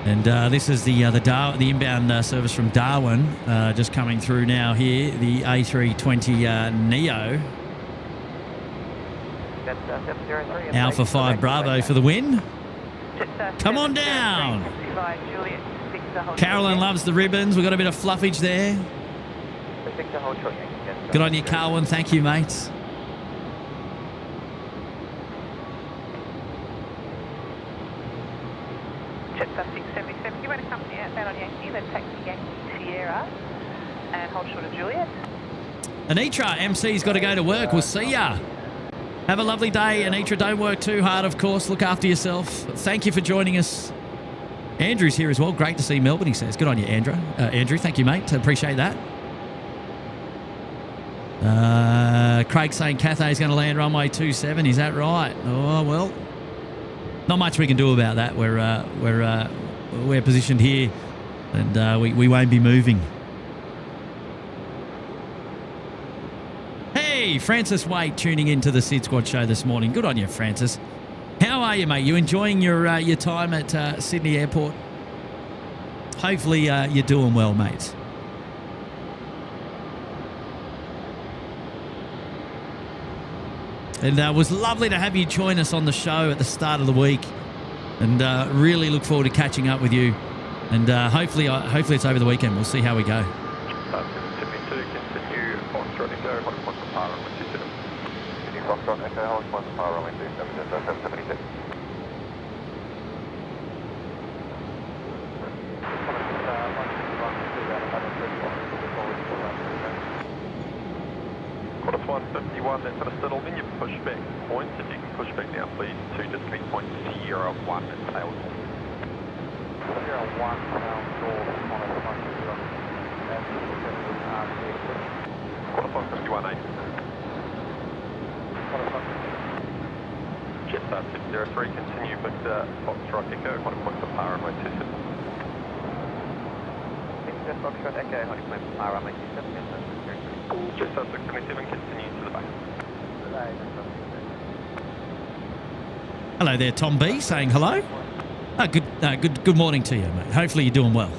And this is the inbound service from Darwin, just coming through now here, the A320 Neo. Alpha 5 Bravo for the win. Come on down. Carolyn loves the ribbons. We've got a bit of fluffage there. Good on you, Carlin. Thank you, mates. Jetstar 677, you want to come to the outbound on Yankee, then taxi Yankee Sierra and hold short of Juliet. Anitra, MC's got to go to work. We'll see ya. Have a lovely day, Anitra. Don't work too hard, of course. Look after yourself. Thank you for joining us. Andrew's here as well. Great to see Melbourne, he says. Good on you, Andrew. Andrew, thank you, mate. Appreciate that. Craig saying Cathay's going to land runway 27. Is that right? Oh, well. Not much we can do about that. We're positioned here, and we won't be moving. Hey, Francis Waite tuning into the SydSquad show this morning. Good on you, Francis. How are you, mate? You enjoying your time at Sydney Airport? Hopefully you're doing well, mate. And it was lovely to have you join us on the show at the start of the week, and really look forward to catching up with you. And hopefully it's over the weekend. We'll see how we go. 772, continue Foxtrot Echo, Hong Kong to Para, runway 27. Continue Foxtrot Echo, Hong Kong to Para, runway 27, 776. Qantas 151, that's going to settle in your pushback points. If you can push back now, please, to disconnect point Sierra 1 and tail door. Sierra 1, tail door, Qantas 151. Qantas 151, 8. Jetstar 603, continue Victor Foxtrot Echo, Hong Kong to Para, runway 27. Victor Foxtrot Echo, Hong Kong to Para, runway 27. Jetstar 627, continue to the back. Hello there, Tom B, saying hello. Good morning to you, mate. Hopefully you're doing well.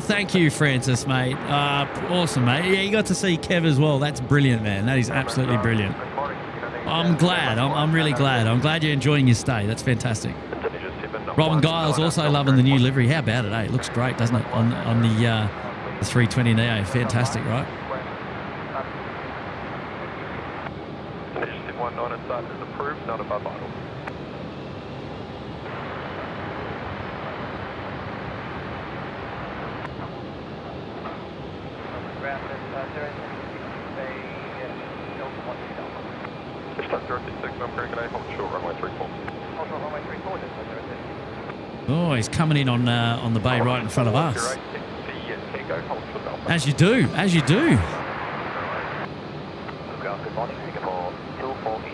thank you, Francis, mate. Awesome, mate. Yeah, you got to see Kev as well. That's brilliant, man. That is absolutely brilliant. I'm glad. I'm really glad. I'm glad you're enjoying your stay. That's fantastic. Robin Giles also loving the new livery. How about it, eh? It looks great, doesn't it? On the 320 Neo. Fantastic, right? Initiative 19 and start is approved, not above idle. Just up 066, I'm correct, hold short runway 34. Hold short runway 34, just 066. Oh, he's coming in on the bay right in front of us. As you do, as you do. Good morning, Singapore 240.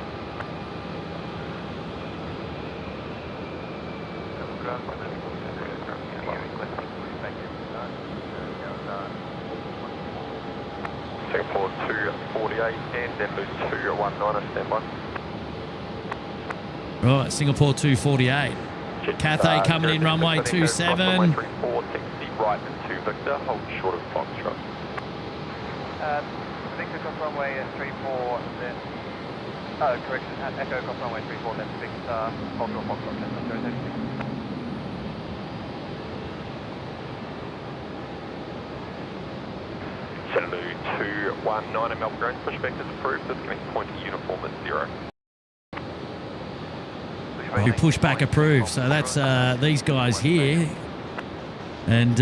Singapore 248 and then lose 219 standby. Right, Singapore 248. Cathay coming in runway 27. Runway 34, taxi right into Victor, hold short of Foxtrot. Victor cross runway 34, then... Oh, correction, Echo cross runway 34, then Victor, hold short Foxtrot, then 036. Challenger 219 and Melbourne, pushback is approved, disconnect point uniform is 0. Who pushback approved. So that's these guys here. And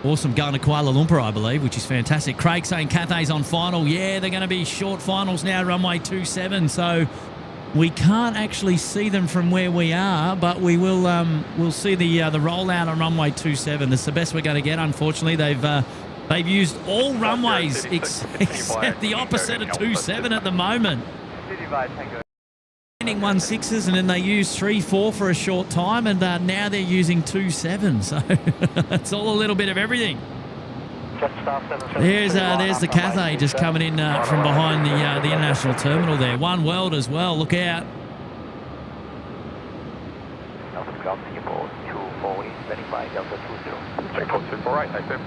awesome going to Kuala Lumpur, I believe, which is fantastic. Craig saying Cathay's on final. Yeah, they're going to be short finals now, runway 27. So we can't actually see them from where we are, but we will we'll see the rollout on runway 27. That's the best we're going to get, unfortunately. They've used all runways except the opposite of 27 at the moment. Landing 16s and then they used 3-4 for a short time, and now they're using 2-7. So it's all a little bit of everything. There's the Cathay just coming in from behind the international terminal there. One World as well. Look out. Singapore 240, standing by Delta 20. Singapore 248, AFM.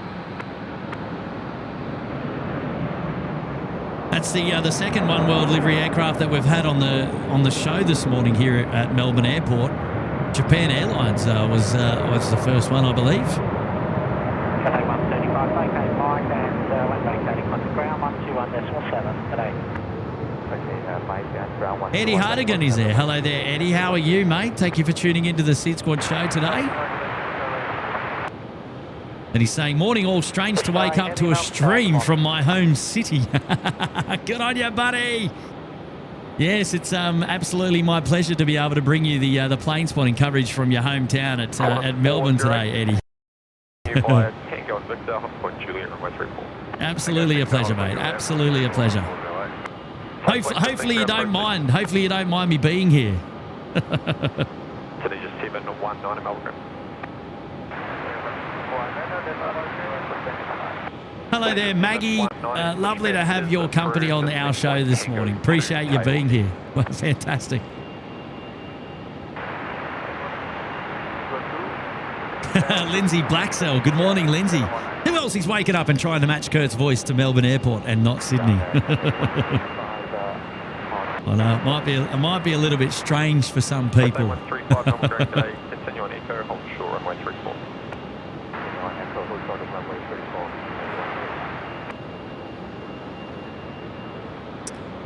That's the second One World livery aircraft that we've had on the show this morning here at Melbourne Airport. Japan Airlines was the first one, I believe. Cathay 135, vacate Mike, and when vacating on the ground 121.7 today. Eddie Hardigan is there. Hello there, Eddie. How are you, mate? Thank you for tuning into the SydSquad show today. And he's saying, morning all, strange to wake up to a stream from my home city. Good on you, buddy. Yes, it's absolutely my pleasure to be able to bring you the plane spotting coverage from your hometown at Melbourne today, Eddie. Absolutely a pleasure, mate. Absolutely a pleasure. Hopefully you don't mind. Hopefully you don't mind me being here. Today's 719 in Melbourne. Hello there, Maggie. Lovely to have your company on our show this morning. Appreciate you being here. Well, fantastic. Lindsay Blacksell. Good morning, Lindsay. Who else is waking up and trying to match Kurt's voice to Melbourne Airport and not Sydney? I know, it might be a little bit strange for some people.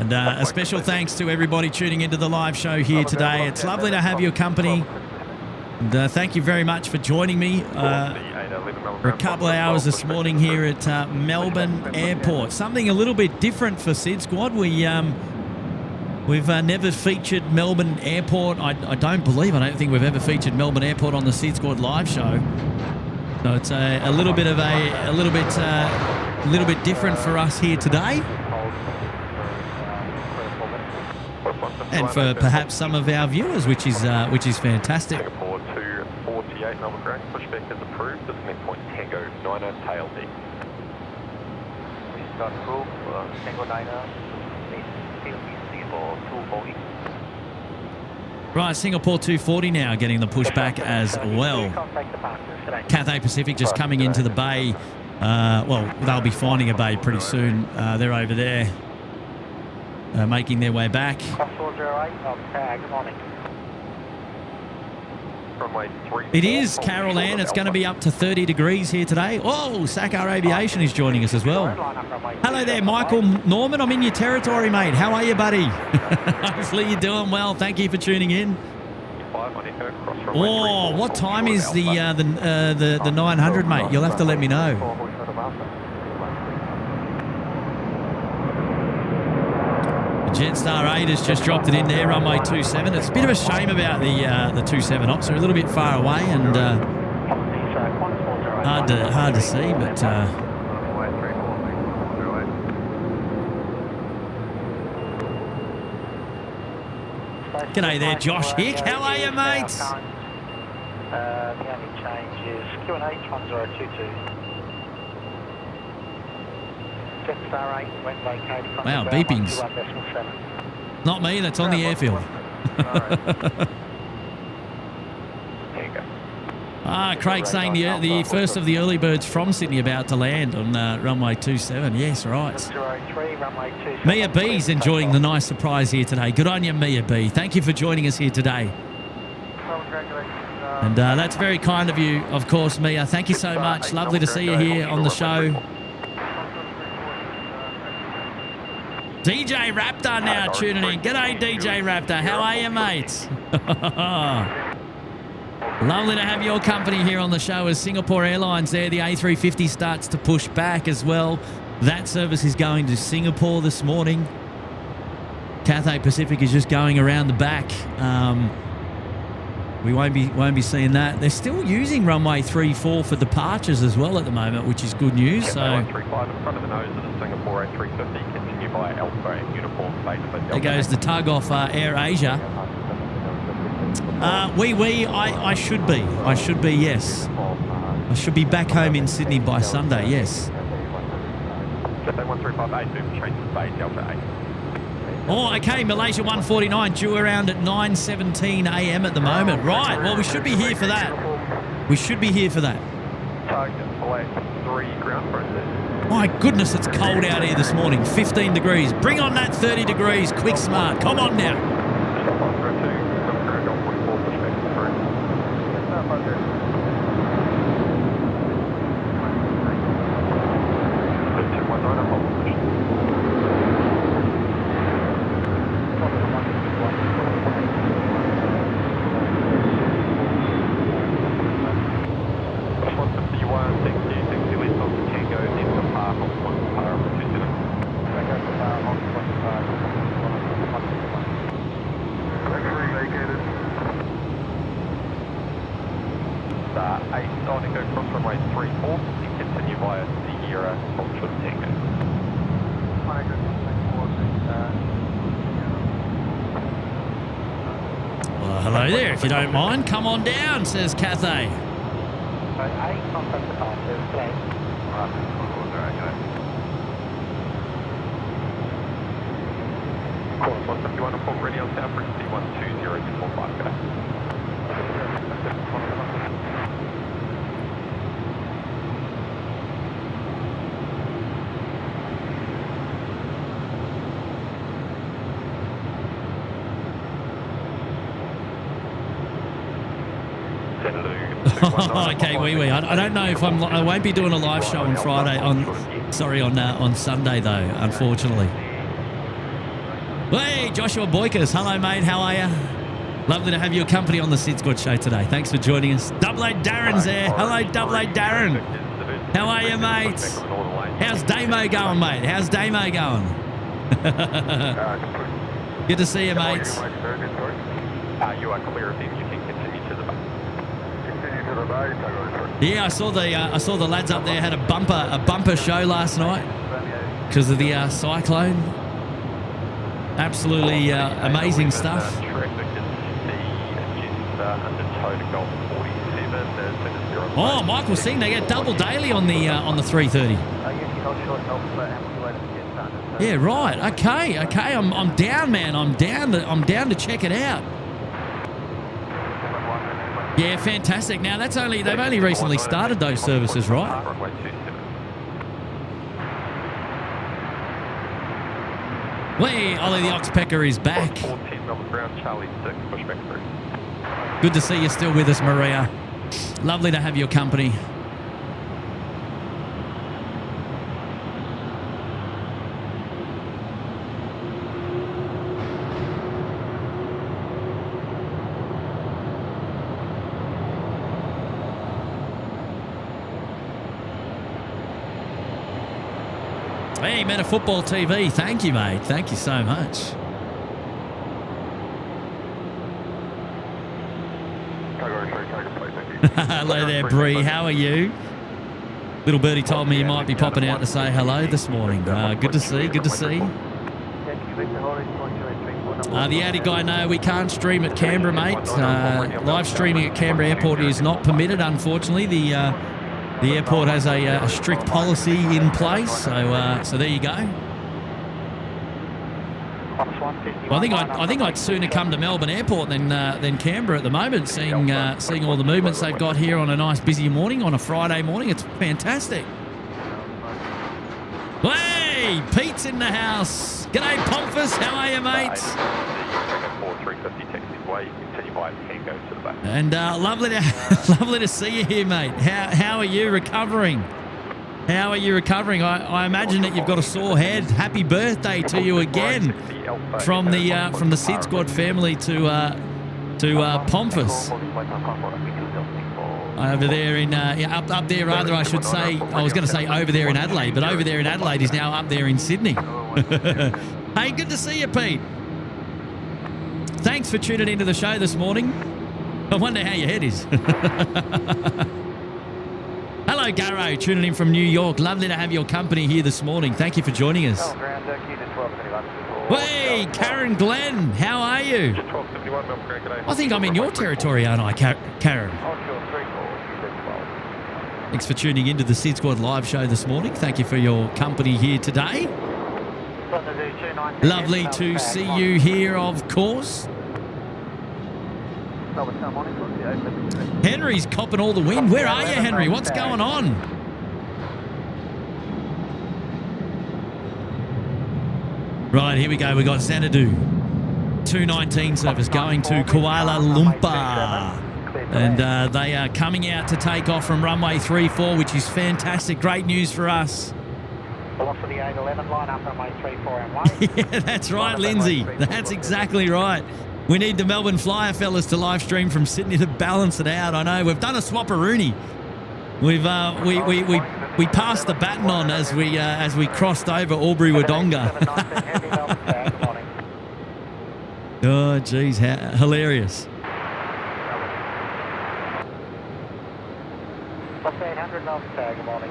And a special thanks to everybody tuning into the live show here today. It's lovely to have your company. And thank you very much for joining me for a couple of hours this morning here at Melbourne Airport. Something a little bit different for SydSquad. We've never featured Melbourne Airport. I don't think we've ever featured Melbourne Airport on the SydSquad live show. So it's a little bit different for us here today. And for perhaps some of our viewers, which is fantastic. Singapore 248 Melbourne Ground, pushback is approved. Disconnect point Tango 9er tail D. We start group Tango 9er, Singapore 240. Right, Singapore 240 now getting the pushback as well. Cathay Pacific just coming into the bay. Well, they'll be finding a bay pretty soon. They're over there making their way back. Good morning. Runway 34. It is, Carol Ann. It's going to be up to 30 degrees here today. Oh, SACAR Aviation is joining us as well. Hello there, Michael Norman. I'm in your territory, mate. How are you, buddy? Hopefully you're doing well. Thank you for tuning in. Oh, what time is the 900, mate? You'll have to let me know. Jetstar 8 has just dropped it in there, runway 27. It's a bit of a shame about the 27 ops. They're a little bit far away and hard to see, but g'day there, Josh Hick. How are you, mate? The only change is Q&H 1022. Jetstar 8 went vacated from Wow, the beepings. 121.7. Not me, that's on the airfield. Craig saying the first of the early birds from Sydney about to land on runway 27. Yes, right. 03, runway 27. Mia B's enjoying the nice surprise here today. Good on you, Mia B. Thank you for joining us here today. And that's very kind of you, of course, Mia. Thank you so much. Lovely to see you here on the show. DJ Raptor now tuning in. G'day, DJ Raptor. How are you, mate? Lovely to have your company here on the show as Singapore Airlines there. The A350 starts to push back as well. That service is going to Singapore this morning. Cathay Pacific is just going around the back. We won't be seeing that. They're still using runway 34 for departures as well at the moment, which is good news. So 135 in front of the nose of the Singapore A350. Continue by Alpha and uniform base. there goes the tug off Air Asia. I should be. I should be, yes. I should be back home in Sydney by Sunday, yes. Cathay 135A, do change the base, Delta 8. Oh, okay, Malaysia 149 due around at 9:17 a.m. at the moment. Right, well, we should be here for that. We should be here for that. Target flight 3 ground process. My goodness, it's cold out here this morning. 15 degrees. Bring on that 30 degrees. Quick, smart. Come on now. Hello there, if you don't mind. Come on down, says Cathay. Course 151 and port ready on South Bridge C120 guys. Okay, wee. I don't know if I won't be doing a live show on Friday. On Sunday though, unfortunately. Hey, Joshua Boykers. Hello, mate. How are you? Lovely to have your company on the SydSquad show today. Thanks for joining us. Double A Darren's there. Hello, Double A Darren. How are you, mate? How's Damo going, mate? How's Damo going? Good to see you, mates. You are clear of them. You can continue to the bay. Continue to the bay. Yeah, I saw the lads up there had a bumper show last night because of the cyclone. Absolutely amazing stuff. Oh, Michael Singh, they get double daily on the 330. Yeah, right. Okay. I'm down, man. I'm down to check it out. Yeah, fantastic. Now they've only recently started those services, right? Runway 27. Wait, Ollie the Oxpecker is back. 14 Melbourne ground, Charlie 6, pushback 3. Good to see you still with us, Maria. Lovely to have your company. Hey, Meta Football TV. Thank you, mate. Thank you so much. Hello there, Bree. How are you? Little birdie told me you might be popping out to say hello this morning. Good to see. Good to see. The Audi guy, no, we can't stream at Canberra, mate. Live streaming at Canberra Airport is not permitted, unfortunately. The airport has a strict policy in place, so there you go. Well, I think I'd sooner come to Melbourne Airport than Canberra at the moment, seeing all the movements they've got here on a nice busy morning, on a Friday morning. It's fantastic. Hey, Pete's in the house. G'day, Pomphus. How are you, mate? 350 taxis way, continue by Tango to the back. And lovely to see you here, mate. How are you recovering? How are you recovering? I imagine that you've got a sore head. Happy birthday to you again from the SydSquad family to Pomphus. Over there in up there, rather, I should say. I was going to say over there in Adelaide, but over there in Adelaide is now up there in Sydney. Hey, good to see you, Pete. Thanks for tuning into the show this morning. I wonder how your head is. Hello, Garro, tuning in from New York. Lovely to have your company here this morning. Thank you for joining us. Hey, Karen Glenn, how are you? I think I'm in your territory, aren't I, Karen? Thanks for tuning into the SydSquad live show this morning. Thank you for your company here today. Lovely to see you here, of course. Henry's copping all the wind. Where are you, Henry? What's going on? Right, here we go. We got Xanadu 219 service going to Kuala Lumpur. And they are coming out to take off from runway 34, which is fantastic. Great news for us. Velocity 811, line up runway 34 and 1. Yeah, that's right, Lindsay. That's exactly right. We need the Melbourne Flyer fellas to live stream from Sydney to balance it out. I know we've done a swapperoonie. We've we passed the baton on as we crossed over Albury Wodonga. Oh, geez, hilarious. Plus 800 Melbourne tag, good morning.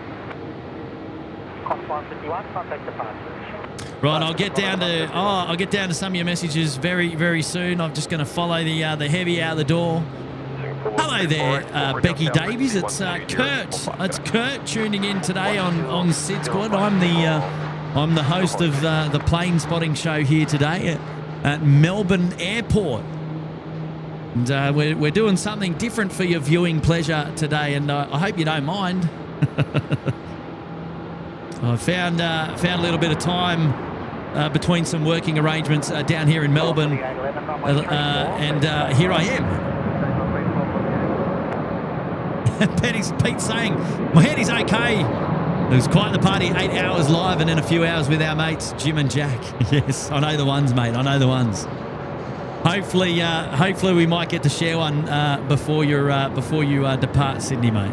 Cost 151, contact departure. Right, I'll get down to some of your messages very, very soon. I'm just going to follow the heavy out the door. Hello there, Becky Davies. It's Kurt. It's Kurt tuning in today on SydSquad. I'm the host of the Plane-Spotting show here today at Melbourne Airport. And we're doing something different for your viewing pleasure today, and I hope you don't mind. I found a little bit of time between some working arrangements down here in Melbourne, and here I am. Pete's saying, my head is okay. It was quite the party, 8 hours live and then a few hours with our mates, Jim and Jack. Yes, I know the ones, mate. I know the ones. Hopefully we might get to share one before you depart Sydney, mate.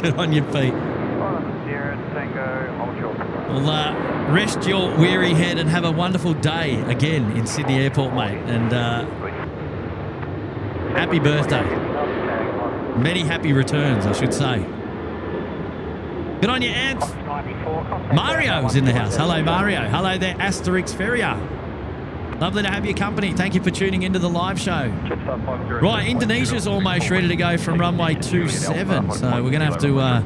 Good on you, Pete. Well, rest your weary head and have a wonderful day again in Sydney Airport, mate. And happy birthday. Many happy returns, I should say. Good on you, Ant. Mario's in the house. Hello, Mario. Hello there, Asterix Ferrier. Lovely to have your company. Thank you for tuning into the live show. Right, Indonesia's almost ready to go from runway 27, so we're going to have to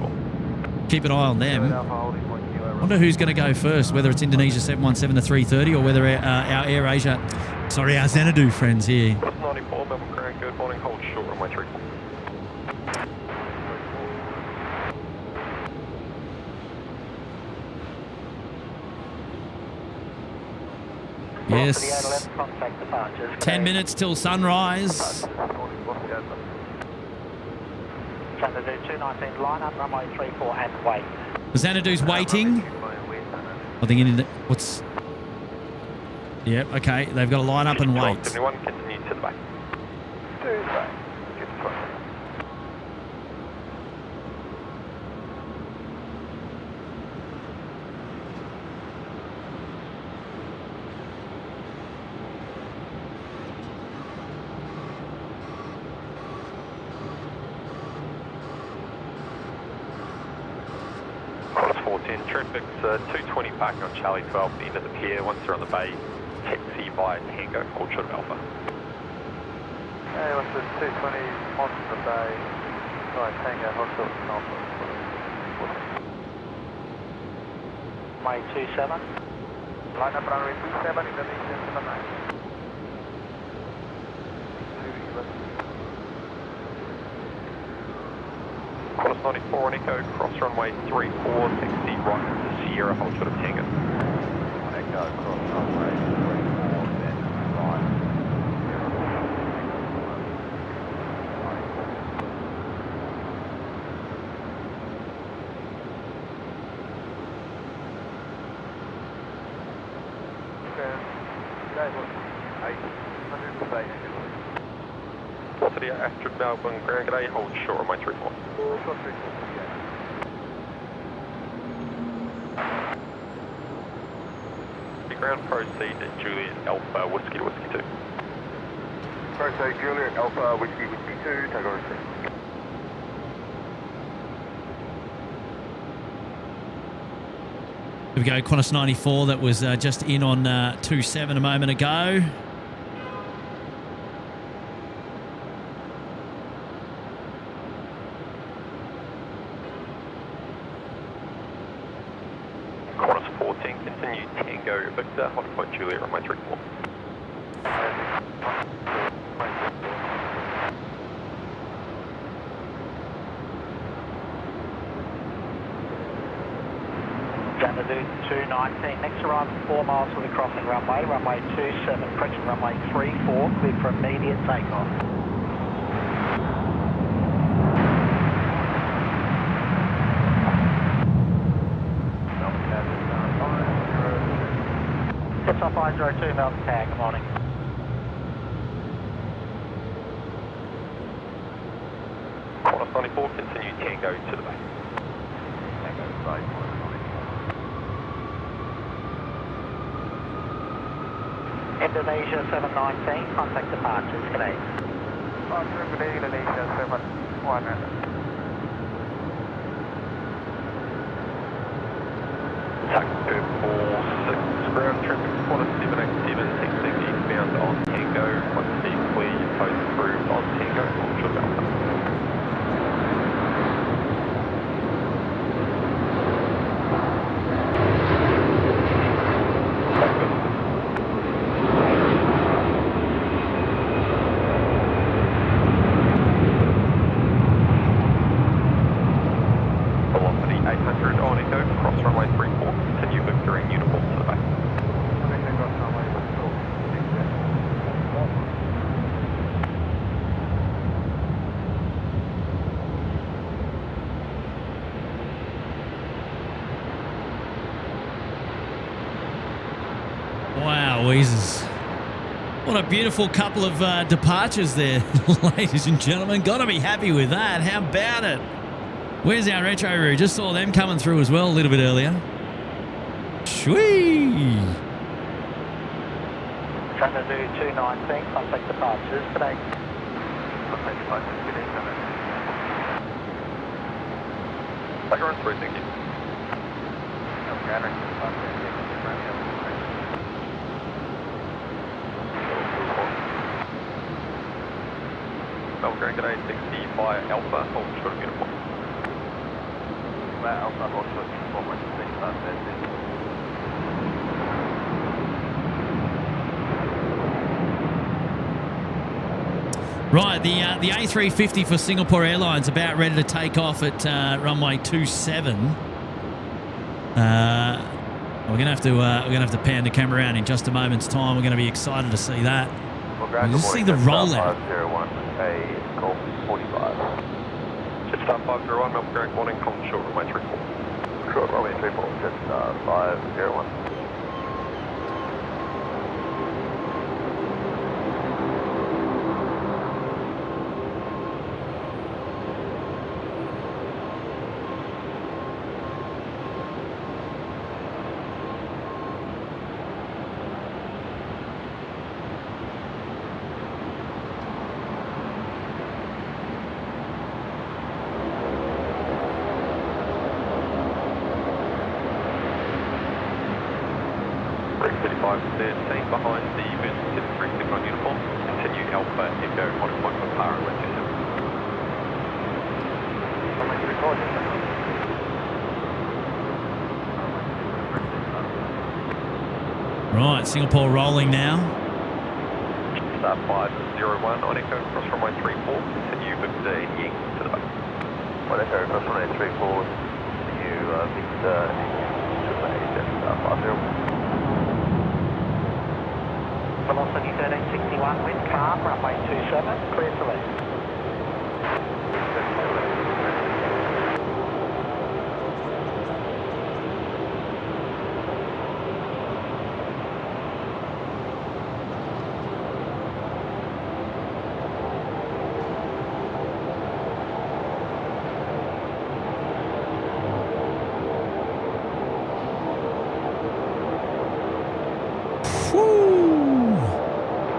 keep an eye on them. Wonder who's going to go first, whether it's Indonesia 717 to 330 or whether our AirAsia, sorry, our Xanadu friends here. Plus 94, Melbourne ground, good morning, hold short runway 34. Yes. 10 minutes till sunrise. Xanadu 219, line up, runway 34 and wait. Xanadu's waiting. I think what's... Yeah, okay. They've got to line up and wait. 71, continue to the back. To the back. Get the front. Traffic's 220 parking on Charlie 12, the end of the pier. Once they're on the bay, taxi via Tango, hold short of Alpha. Hey, what's this 220 onto the bay, right, Tango, hold short of Alpha. Runway 27. Line up runway 27, Indonesia 79. Qantas 94 on Echo, cross runway 34, taxi right to Sierra, hold short of Tango. On Echo, cross runway 34, then right. City Astrid Melbourne ground, g'day, hold short runway 34. Ground proceed at Juliet Alpha Whiskey to Whiskey 2. Proceed Juliet Alpha Whiskey 2, take over receipt. Here we go, Qantas 94 that was just in on 27 a moment ago. Qantas 14, continue Tango Victor, Hotspot Juliet, runway 34. Xanadu 219, next arrival 4 miles from the crossing runway, runway 27, correction runway 34, cleared for immediate takeoff. SydSquad 502, Melbourne tag, good morning. Qantas 94, continue Tango to the back. Tango to the right. Indonesia 719, contact departures, today. Indonesia 719. Taxi 46, ground traffic, Qantas 787, taxiing eastbound on Tango. Once you clear your post approved on Tango, hold short of Alpha. Velocity 800 on Echo, cross runway 34, continue Victor in uniform to the back. Wow, Weezers. What a beautiful couple of departures there, ladies and gentlemen. Got to be happy with that. How about it? Where's our retro route? Just saw them coming through as well a little bit earlier. Shwee! Xanadu 219, contact departures, today. Take her on through, thank you. Melbourne, g'day, taxi via Alpha, hold short of uniform. Alpha, hold short, 4.6, Right, the A350 for Singapore Airlines about ready to take off at runway 27. We're gonna have to pan the camera around in just a moment's time. We're going to be excited to see that. We'll just see the rollout. 501, a call 45. Jetstar 501, Melbourne Grand warning, come short runway 34. Short runway 34, Jetstar 501. They're staying behind the emergency 361 uniform. Continue Alpha Echo on a point for power and Right, Singapore rolling now. Star 501 on Echo, cross runway 34. Continue Victor Ying to the back. On Echo, cross runway 34. Continue Victor to the back. Star 501. Velocity 1361, wind calm, runway 27, clear to leave.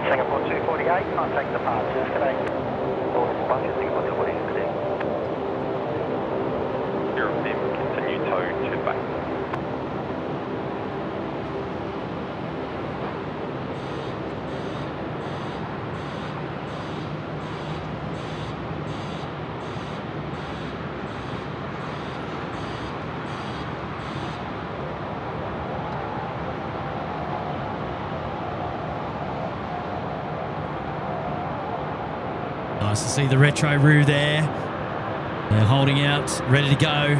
Singapore 248, contact departures, good day. Departure Singapore 248, good day. Europe team, continue tow to back. Nice to see the retro roo there. They're holding out, ready to go.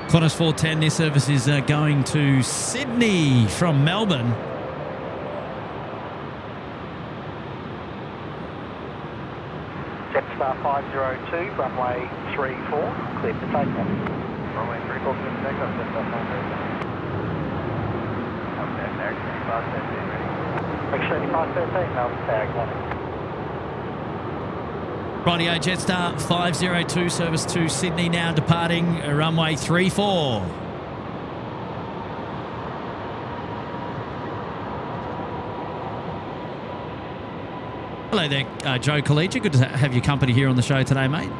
Qantas 410, this service is going to Sydney from Melbourne. Jetstar 502, runway 34, clear for takeoff. Runway 34, clear for takeoff, Jetstar 502. Okay, next, 513, ready. X3513, Melbourne tag 1. Rightio, Jetstar 502, service to Sydney now departing runway 34. Hello there, Joe Collegiate. Good to have your company here on the show today, mate.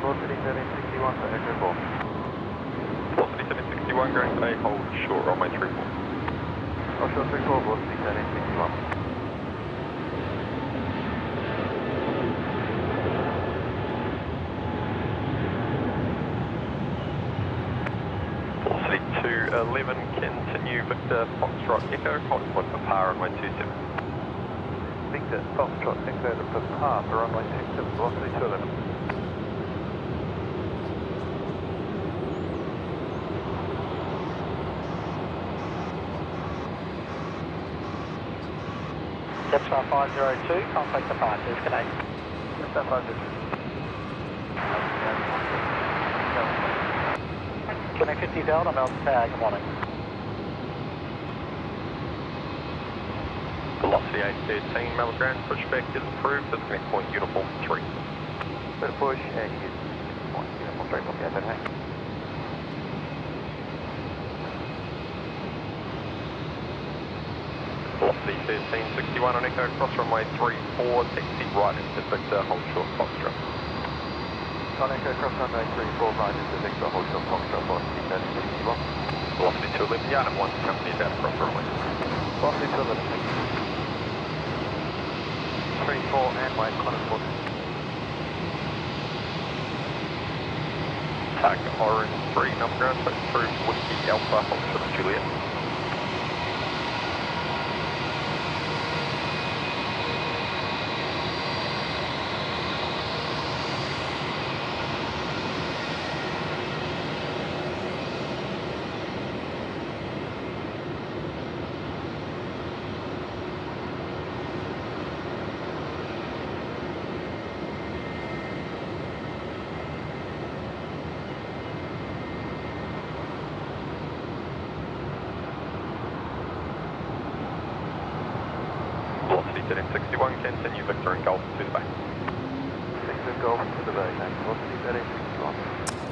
Velocity 761 for Echo 4. Velocity 761, Grand Bay, hold short runway 34. Oh, short 34, velocity 761. Velocity 211, continue Victor Foxtrot Echo, hold point for power runway 27. Victor Foxtrot Echo for power for runway 27, velocity 211. Jetstar 502, contact departures, good day. Jetstar 502. Connect 50 Delta, Melbourne tag, good morning. Velocity 813, Melbourne Grand, pushback is approved, disconnect point uniform 3. Bit of push and use point uniform 3, okay, that hang. Velocity 1361 on Echo, cross runway 34, taxi right into Victor, hold short Foxtrot. On Echo cross runway 34, right into Victor, hold short, Foxtrot, velocity 1061. Velocity 211, yeah, and 1 company about across runway. Velocity 211. 34 and wait, Connors 4. Tag orange 3, number ground, so through Whiskey Alpha, hold short, Juliet. Velocity 61, continue Victor and Golf to the back. Victor Golf to the back, velocity 61.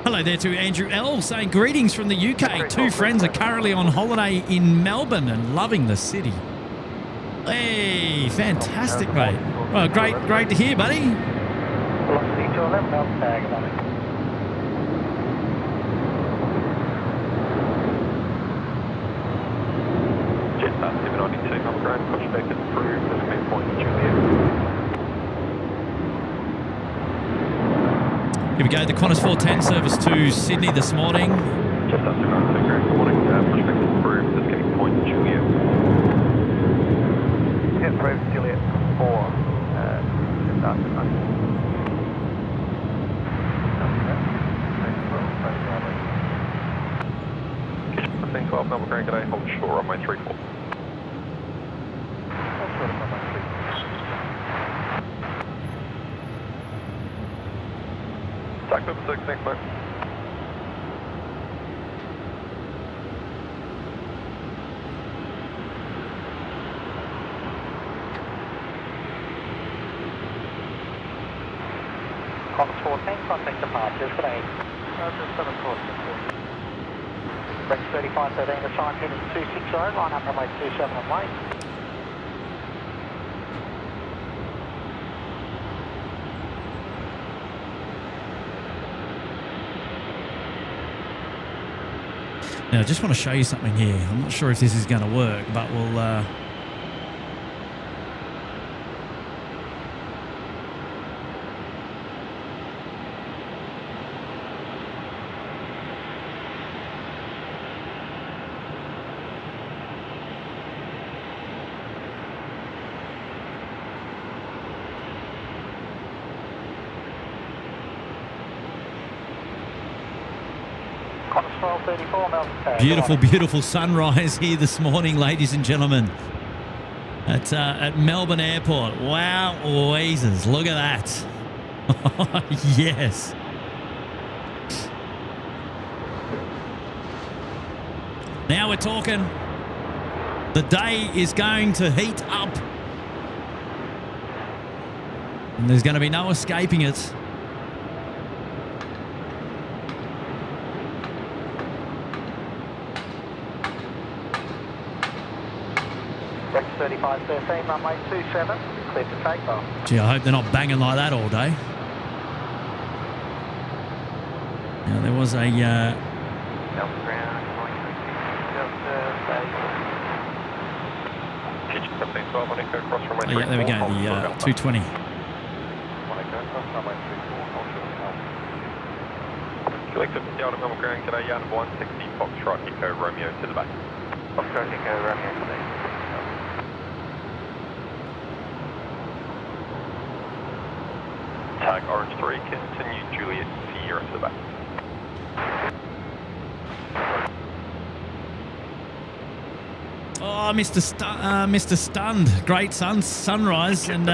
Hello there to Andrew L. saying greetings from the UK. Two friends are currently on holiday in Melbourne and loving the city. Hey, fantastic, mate. Well, great to hear, buddy. Velocity 211, Melbourne tag, Jetstar 792, number ground, pushback is approved, this main point, Juliet. Here we go, the Qantas 410 service to Sydney this morning. Jetstar 792, good morning, pushback is approved, this main point, Juliet. Yeah, approved, Juliet 4, Jetstar 792. 1512, number ground, g'day, hold shore on my 34. Tack up 6, thanks mate. Qantas 410, contact departures, good day. Just 7 course. Rex 3513, assigned heading 260, line up runway 27 on way. Now, I just want to show you something here. I'm not sure if this is going to work, but we'll... Qantas 1234, Melbourne tag. Beautiful, beautiful sunrise here this morning, ladies and gentlemen. At Melbourne Airport. Wow, Oasis. Look at that. Yes. Now we're talking. The day is going to heat up. And there's going to be no escaping it. Rex 3513, runway 27, clear to takeoff. Gee, I hope they're not banging like that all day. Now, there was a... Oh, yeah, there we go, the 220. Collective Delta Melbourne ground, g'day, Yarn 160, Foxtrot, Echo Romeo to the back. Foxtrot, Echo Romeo to the back. Tag Orange 3, continue Juliet Sierra to the back. Oh, Mr. Stunned. Great sunrise and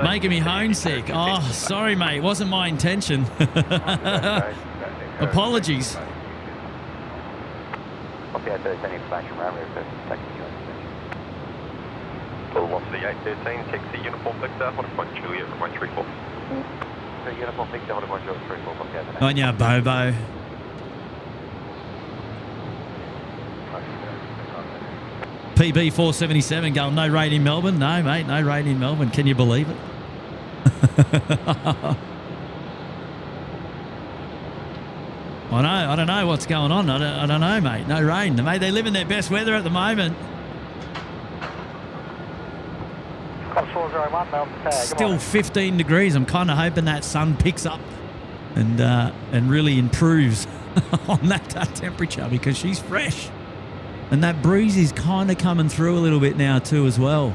making me homesick. Oh, sorry, mate. It wasn't my intention. Apologies. Velocity 813, taxi Uniform Victor, 1 Juliet, runway 34. Uniform Victor, 1 Juliet, 34. On ya, Bobo. PB 477 going, no rain in Melbourne. No, mate, no rain in Melbourne. Can you believe it? I don't know what's going on. I don't know, mate. No rain. Mate, they live in their best weather at the moment. Cost 401, Melbourne tag. Still 15 degrees. I'm kind of hoping that sun picks up and really improves on that temperature because she's fresh. And that breeze is kind of coming through a little bit now too as well.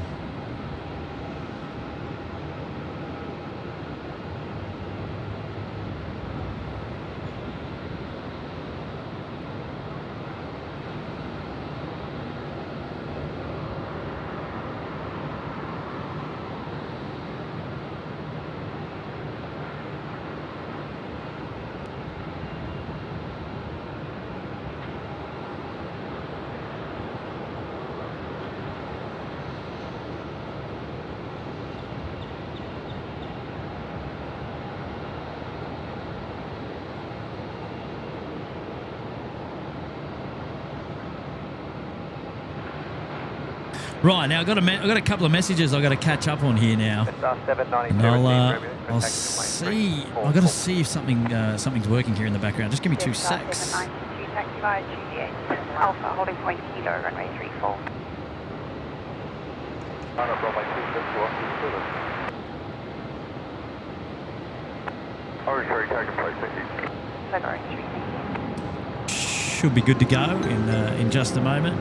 Right, now I've got a couple of messages I've got to catch up on here now. And I'll see. I've got to see if something's working here in the background. Just give me 2 secs. Alpha holding point kilo, runway 34. Should be good to go in just a moment.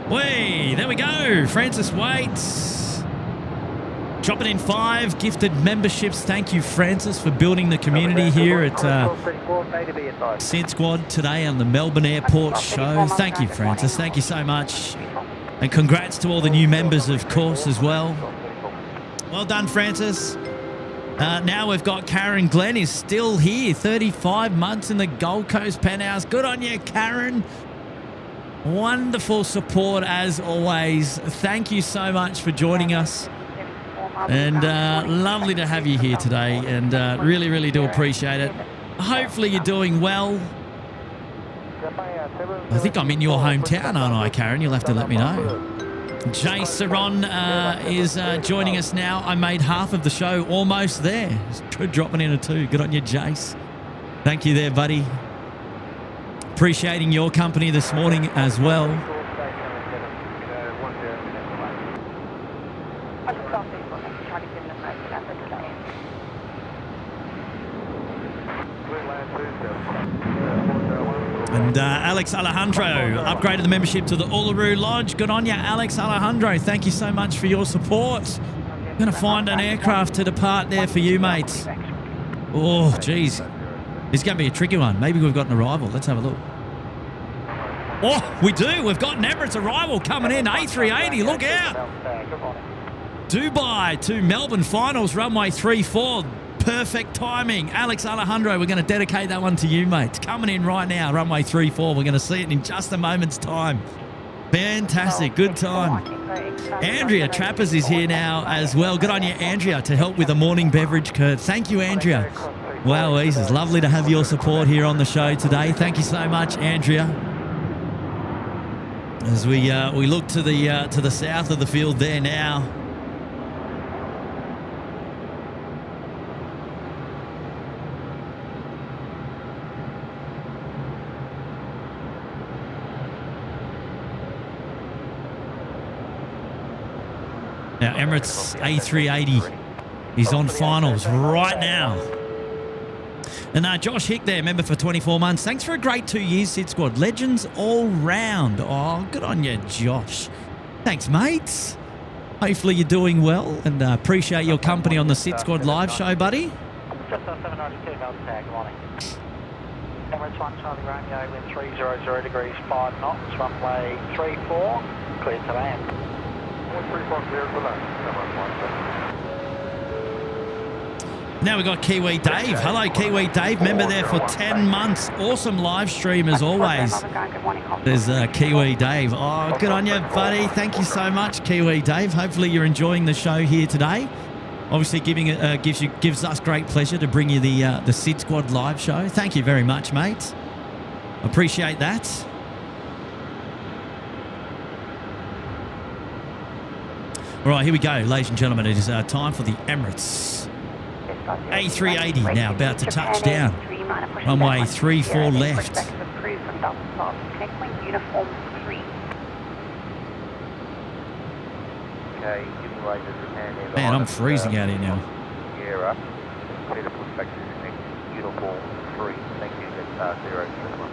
Way, there we go. Francis Waits. Dropping in 5 gifted memberships. Thank you, Francis, for building the community here at SydSquad today on the Melbourne Airport show. Thank you, Francis. Thank you so much. And congrats to all the new members, of course, as well. Well done, Francis. Now we've got Karen Glenn is still here. 35 months in the Gold Coast penthouse. Good on you, Karen. Wonderful support as always. Thank you so much for joining us. And lovely to have you here today. And really, really do appreciate it. Hopefully you're doing well. I think I'm in your hometown, aren't I, Karen? You'll have to let me know. Jay Saron is joining us now. I made half of the show almost there. Dropping in a 2. Good on you, Jace. Thank you there, buddy. Appreciating your company this morning as well. And Alex Alejandro upgraded the membership to the Uluru Lodge. Good on you, Alex Alejandro. Thank you so much for your support. I'm going to find an aircraft to depart there for you, mate. Oh, geez. It's going to be a tricky one. Maybe we've got an arrival. Let's have a look. Oh, we do. We've got an Emirates arrival coming in. A380. Look out. Dubai to Melbourne finals, runway 34. Perfect timing. Alex Alejandro, we're going to dedicate that one to you, mate. Coming in right now, runway 34. We're going to see it in just a moment's time. Fantastic. Good time. Andrea Trappers is here now as well. Good on you, Andrea, to help with the morning beverage curd. Thank you, Andrea. Wow, it's lovely to have your support here on the show today. Thank you so much, Andrea. As we look to the south of the field there now. Now, Emirates A380 is on finals right now. And Josh Hick there, member for 24 months. Thanks for a great 2 years, SydSquad. Legends all round. Oh, good on you, Josh. Thanks, mates. Hopefully you're doing well and appreciate your company on the SydSquad live show, buddy. Just 792, Melbourne tag, good morning. Emirates 1 Charlie Romeo, wind 300 degrees, 5 knots, runway 34, clear to land. Now we've got Kiwi Dave. Hello, Kiwi Dave. Member there for 10 months. Awesome live stream as always. There's Kiwi Dave. Oh, good on you, buddy. Thank you so much, Kiwi Dave. Hopefully you're enjoying the show here today. Obviously gives us great pleasure to bring you the SydSquad live show. Thank you very much, mate. Appreciate that. All right, here we go, ladies and gentlemen. It is time for the Emirates A380 now about to touch down. Runway 34 left. Pushback is approved from double top. Connect point uniform 3. Okay, giving way to Japan Airlines. Man, I'm freezing out here now. Sierra, clear to pushback to connect uniform 3. Thank you, that's 031.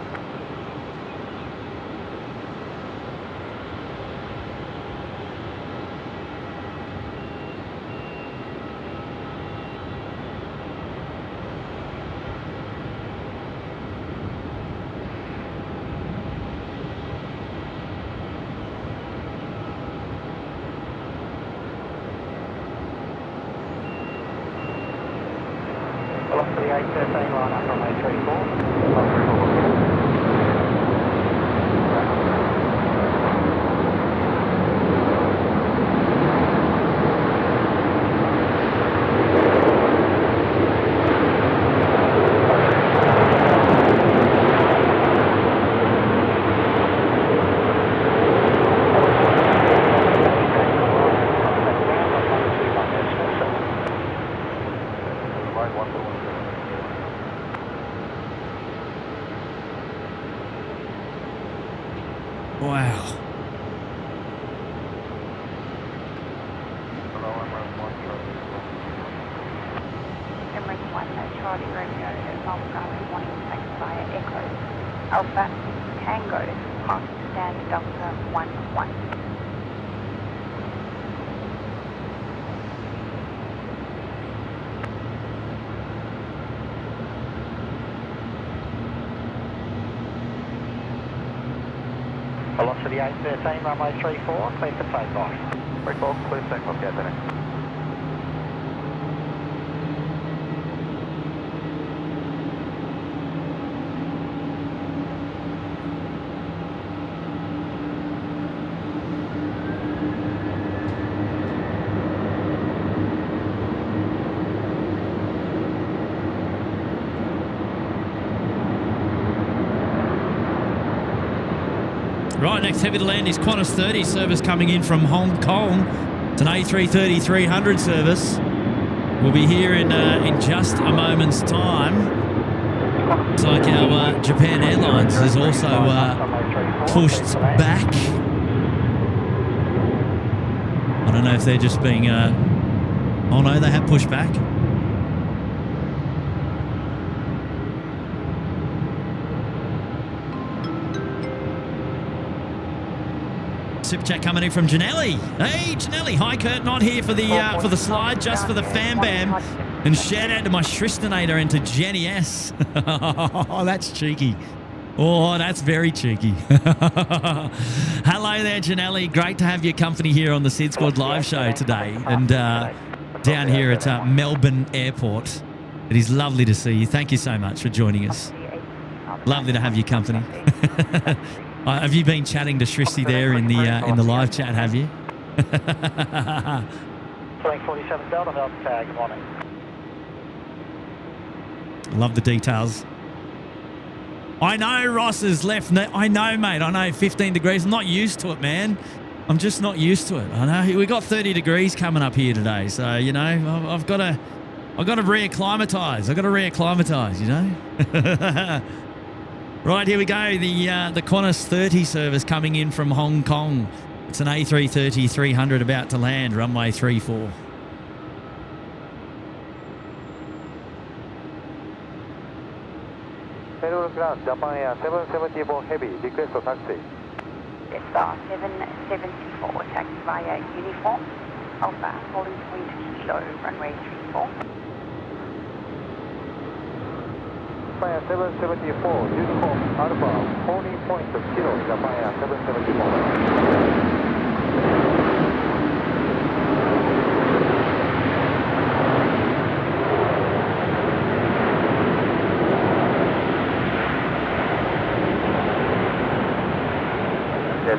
Velocity 813, line up runway 34. Wow. Emirates 1, Charlie Romeo, Mulberry wanting taxi via Echo. Alpha Tango, Park Stand Delta 11. Velocity 813, runway 34, clear for takeoff. 34, clear takeoff, yeah, then. Right, next heavy to land is Qantas 30 service coming in from Hong Kong. It's an A330-300 service. We'll be here in just a moment's time. Looks like our Japan Airlines has also pushed back. I don't know if they're just being... oh no, they have pushed back. Super chat coming in from Janelli. Hey, Janelli. Hi, Kurt. Not here for the slide, just for the fan bam. And shout out to my Shristinator and to Jenny S. Oh, that's cheeky. Oh, that's very cheeky. Hello there, Janelli. Great to have your company here on the SydSquad live show today. And down here at Melbourne Airport. It is lovely to see you. Thank you so much for joining us. Lovely to have your company. Have you been chatting to Shristi there in the live chat, have you? Flying 47 Delta, Delta tag, good morning. Love the details. I know Ross has left. I know, mate. I know 15 degrees. I'm not used to it, man. I'm just not used to it. I know we got 30 degrees coming up here today, so you know I've got to reacclimatise. I've got to reacclimatise, you know. Right, here we go. The Qantas 30 service coming in from Hong Kong. It's an A330-300 about to land, runway 34. Japan Air 774 Heavy, request for taxi. Star 774, taxi via uniform. Alpha, holding point kilo, runway 34. Japan Air 774, uniform Alpha, holding point kilo, Japan Air 774.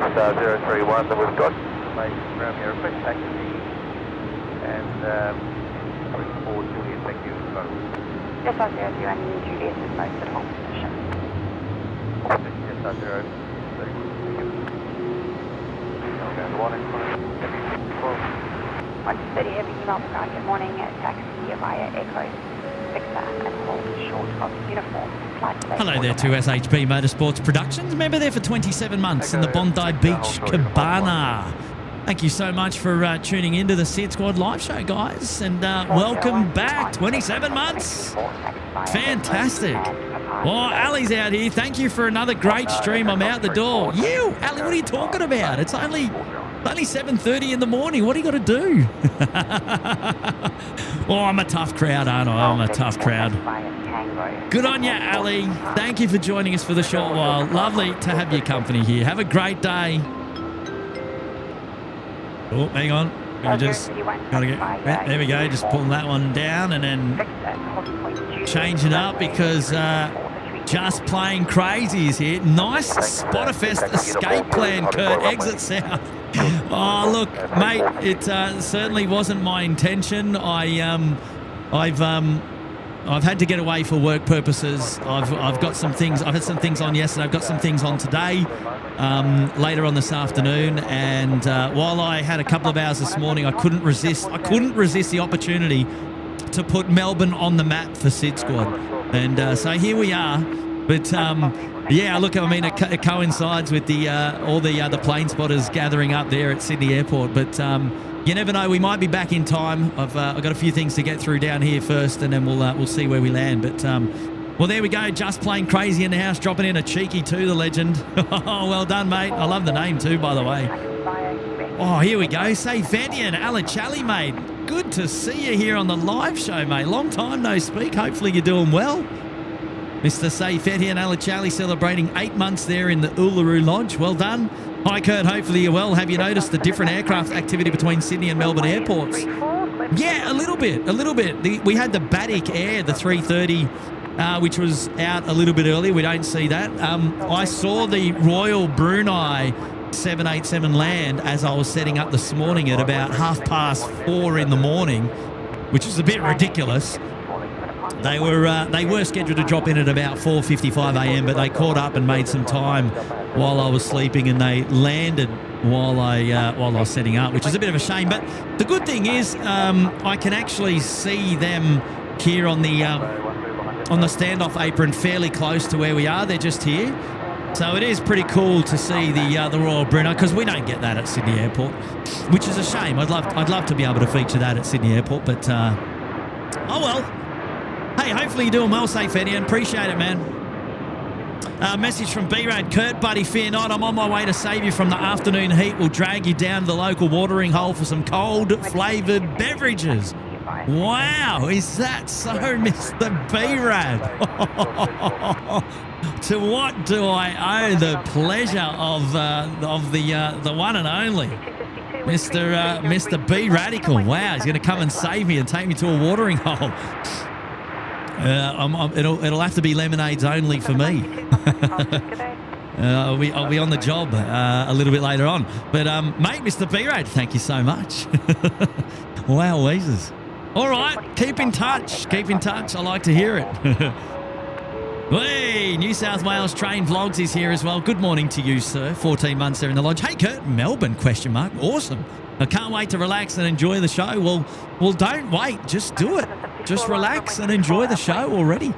That's 031 that we've got. Made ground air request taxi and coming forward Juliet, thank you. Yes, I do. I need Juliet is most at home position. Yes, 031, thank you. Okay, the one in front. 130 Heavy email ground, good morning, taxi via Echo, Victor and hold short of uniform. Hello there to SHB Motorsports Productions, member there for 27 months in the Bondi Beach Cabana. Thank you so much for tuning into the SydSquad live show, guys, and welcome back. 27 months. Fantastic. Well, Ali's out here. Thank you for another great stream. I'm out the door. You, Ali, what are you talking about? It's only 7:30 in the morning. What do you got to do? Oh, I'm a tough crowd, aren't I? I'm a tough crowd. Good on you, Ali. Thank you for joining us for the short while. Lovely to have your company here. Have a great day. Oh, hang on. There we go. Just pulling that one down and then change it up because Just Plain Crazy is here. Nice Spotterfest escape plan, Kurt. Exit south. Oh, look, mate, it certainly wasn't my intention. I've had to get away for work purposes. I've got some things. I had some things on yesterday. I've got some things on today, later on this afternoon. And while I had a couple of hours this morning, I couldn't resist the opportunity to put Melbourne on the map for SydSquad. And so here we are. But yeah, look, I mean, it coincides with all the plane spotters gathering up there at Sydney Airport. But you never know, we might be back in time. I've got a few things to get through down here first, and then we'll see where we land. But well, there we go. Just Plain Crazy in the house, dropping in a cheeky too, the legend. Oh, well done, mate. I love the name too, by the way. Oh, here we go. Say Fedian, Alachali, mate. Good to see you here on the live show, mate. Long time no speak. Hopefully you're doing well. Mr. Sayfetian Alachali celebrating 8 months there in the Uluru Lodge. Well done. Hi, Kurt. Hopefully you're well. Have you noticed the different aircraft activity between Sydney and Melbourne airports? Yeah, a little bit. We had the Batik Air, the 330, which was out a little bit earlier. We don't see that. I saw the Royal Brunei 787 land as I was setting up this morning at about 4:30 in the morning, which is a bit ridiculous. They were scheduled to drop in at about 4:55 a.m., but they caught up and made some time while I was sleeping, and they landed while I was setting up, which is a bit of a shame. But the good thing is I can actually see them here on the standoff apron, fairly close to where we are. They're just here, so it is pretty cool to see the Royal Brunei, because we don't get that at Sydney Airport, which is a shame. I'd love to be able to feature that at Sydney Airport, but oh well. Hey, hopefully you're doing well, safe Eddie, and appreciate it, man. Message from B-Rad. Kurt, buddy, fear not. I'm on my way to save you from the afternoon heat. We'll drag you down to the local watering hole for some cold flavoured beverages. Wow, is that so, Mr. B-Rad? To what do I owe the pleasure of the one and only Mr. B Radical? Wow, he's going to come and save me and take me to a watering hole. It'll have to be lemonades only for me. I'll be on the job a little bit later on. But mate, Mr. B-Rad, thank you so much. Wow, Weezers. All right, keep in touch. Keep in touch. I like to hear it. Hey, New South Wales Train Vlogs is here as well. Good morning to you, sir. 14 months there in the lodge. Hey, Kurt, Melbourne, ? Awesome. I can't wait to relax and enjoy the show. Well, don't wait. Just do it. Just relax and enjoy the show already.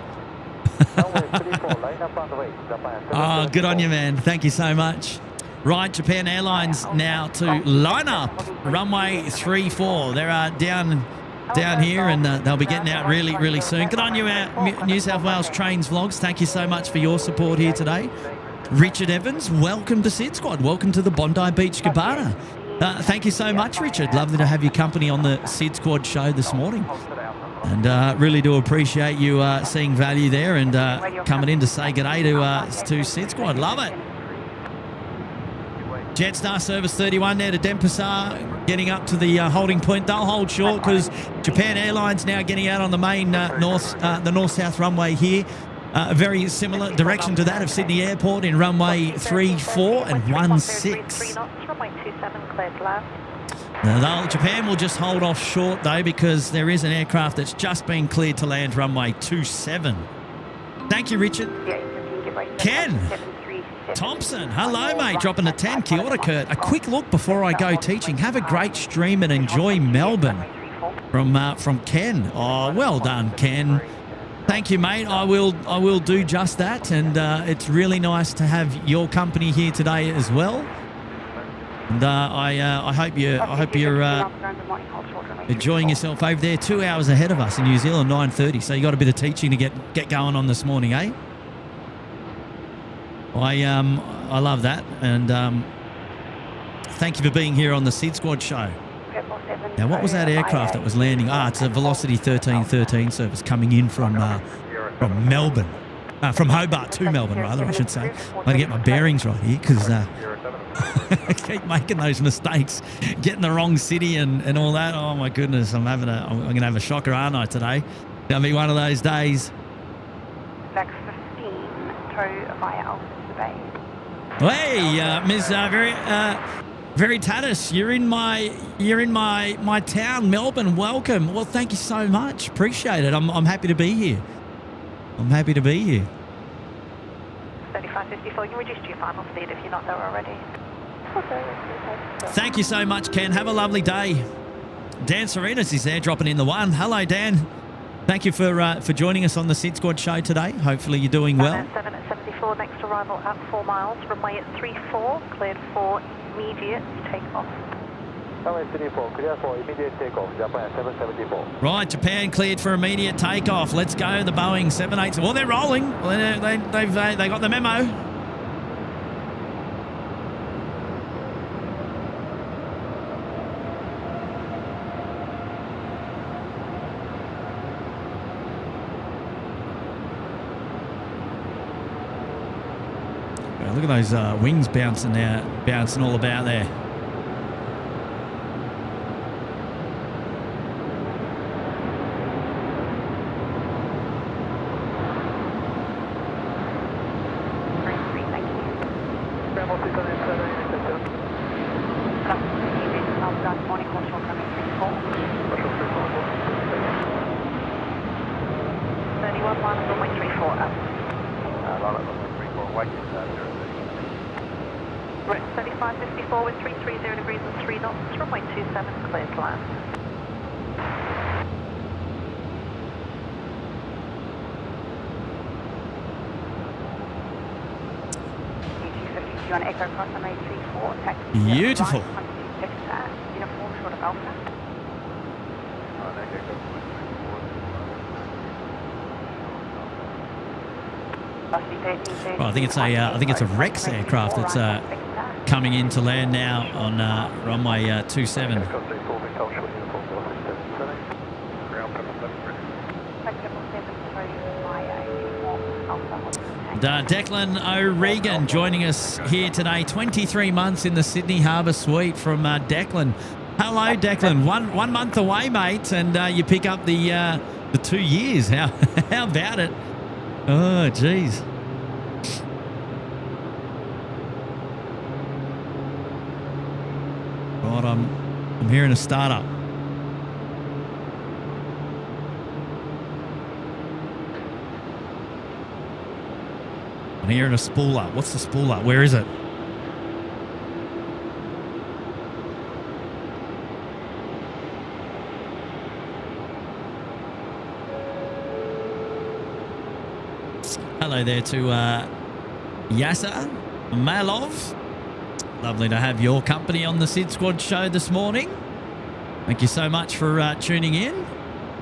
Oh, good on you, man. Thank you so much. Right, Japan Airlines now to line up runway 34. They're down here, and they'll be getting out really, really soon. Good on you, New South Wales Trains Vlogs. Thank you so much for your support here today. Richard Evans, welcome to SydSquad. Welcome to the Bondi Beach Cabana. Thank you so much, Richard. Lovely to have your company on the SydSquad show this morning. And really do appreciate you seeing value there and coming in to say g'day to SydSquad. Love it. Jetstar Service 31 there to Denpasar, getting up to the holding point. They'll hold short because Japan Airlines now getting out on the main north-south runway here. A very similar direction to that of Sydney Airport in runway 34 and 16. Now, Japan will just hold off short, though, because there is an aircraft that's just been cleared to land runway 27. Thank you, Richard. Ken. Thompson, hello, mate. Dropping a 10. Kia ora, Kurt. A quick look before I go teaching. Have a great stream and enjoy Melbourne. From Ken. Oh, well done, Ken. Thank you, mate. I will do just that, and it's really nice to have your company here today as well. And I hope you're enjoying yourself over there. 2 hours ahead of us in New Zealand, 9:30. So you got a bit of teaching to get going on this morning, eh? I love that, and thank you for being here on the SydSquad show. Now, what was that aircraft that was landing? It's a Velocity 1313 service coming in from Melbourne. From Hobart to Melbourne, rather, I should say. I'm going to get my bearings right here because I keep making those mistakes, getting the wrong city and all that. Oh, my goodness, I'm going to have a shocker, aren't I, today? It's going to be one of those days. Max 15, tow via Alpha Bay. Hey, Ms. Veritatis, you're in my town, Melbourne. Welcome. Well, thank you so much. Appreciate it. I'm happy to be here. 3554, you can reduce to your final speed if you're not there already. Thank you so much, Ken. Have a lovely day. Dan Serenas is there, dropping in the 1. Hello, Dan. Thank you for joining us on the SydSquad show today. Hopefully you're doing well. 7 at 74, next arrival at 4 miles. Runway at 34, cleared for immediate takeoff. Runway 34, clear for immediate takeoff. Japan 774. Right, Japan cleared for immediate takeoff. Let's go, the Boeing 787. Well, they're rolling. They got the memo. Look at those wings bouncing all about there. Beautiful. Well, I think it's a Rex aircraft that's coming in to land now on runway 27. Declan O'Regan joining us here today. 23 months in the Sydney Harbour Suite from Declan. Hello, Declan. One month away, mate, and you pick up the 2 years. How about it? Oh, geez. Right, I'm hearing a startup. I'm hearing a spool up. What's the spool up? Where is it? Hello there to Yasser Malov. Lovely to have your company on the SydSquad show this morning. Thank you so much for tuning in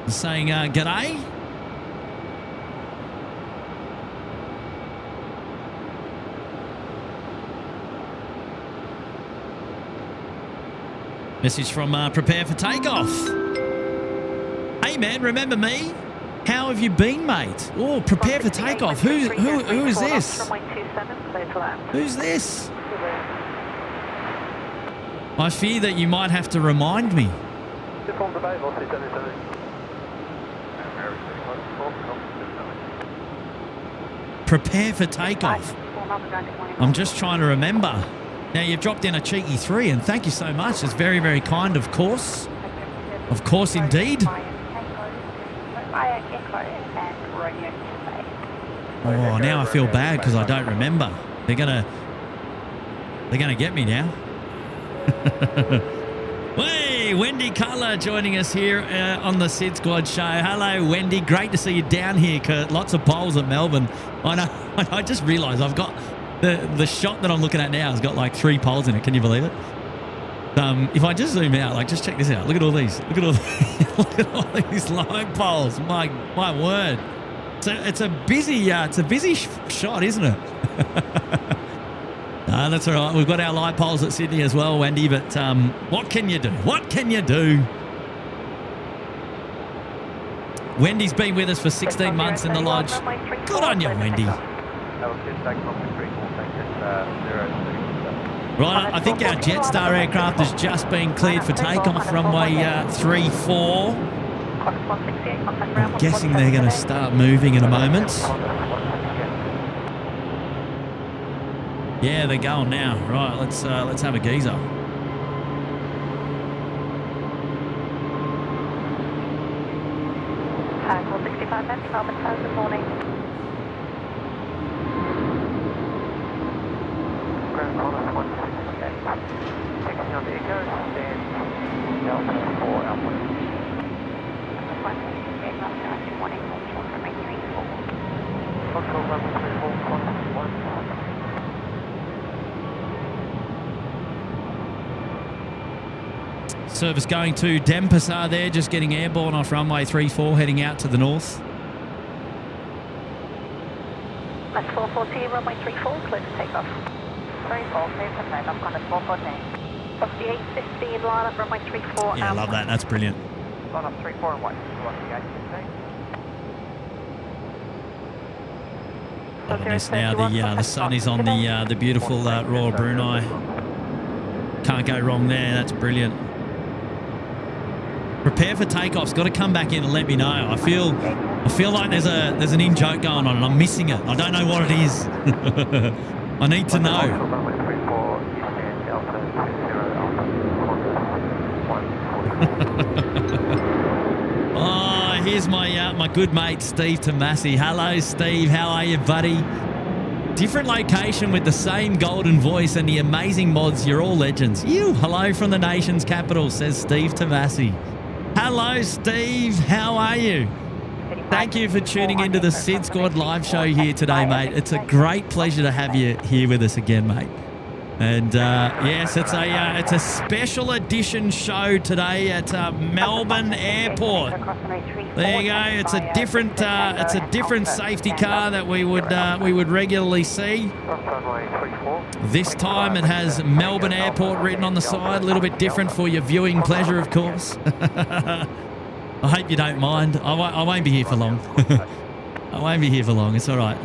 and saying g'day. Message from Prepare for Takeoff. Hey man, remember me? How have you been, mate? Oh, Prepare for Takeoff. Who is this? Who's this? I fear that you might have to remind me. Prepare for Takeoff. I'm just trying to remember. Now, you've dropped in a cheeky 3, and thank you so much. It's very, very kind, of course. Of course, indeed. Oh, now I feel bad because I don't remember. They're gonna get me now. Hey, Wendy Cutler joining us here on the Sid Squad show. Hello, Wendy. Great to see you down here, Kurt. Lots of poles at Melbourne. I know. I just realised I've got the shot that I'm looking at now has got like 3 poles in it. Can you believe it? If I just zoom out, like just check this out. Look at all these. Look at all look at all these live poles. My word. It's a busy shot, isn't it? That's all right. We've got our light poles at Sydney as well, Wendy, but what can you do? What can you do? Wendy's been with us for 16 months in the lodge. Good on you, Wendy. Right, I think our Jetstar aircraft has just been cleared for takeoff, runway 34. I'm guessing they're going to start moving in a moment. Yeah, they're going now. Right, let's have a geezer. Hi, 465 Melbourne, good morning. Taking on the Echo, then Delta 4 Alpha. 168 Melbourne, good morning, short from 834. Control runway 34, contact 1. Service going to Denpasar there, just getting airborne off runway 34, heading out to the north. That's 440, runway 34, clear to take off. 34, clear to take off, on 440. Off the A350 in line up, runway 34. Yeah, I love that. That's brilliant. Line up 34 and 1. Loving this now. The sun is on the beautiful Royal Brunei. Can't go wrong there. That's brilliant. Prepare for takeoffs. Got to come back in and let me know. I feel like there's an in-joke going on and I'm missing it. I don't know what it is. I need to know. Oh, here's my good mate Steve Tomasi. Hello, Steve. How are you, buddy? Different location with the same golden voice and the amazing mods. You're all legends. You. Hello from the nation's capital, says Steve Tomasi. Hello, Steve. How are you? Thank you for tuning into the Sid Squad live show here today, mate. It's a great pleasure to have you here with us again, mate. And yes, it's a special edition show today at Melbourne Airport. There you go. It's a different safety car that we would regularly see. This time it has Melbourne Airport written on the side. A little bit different for your viewing pleasure, of course. I hope you don't mind. I won't be here for long. I won't be here for long. It's all right.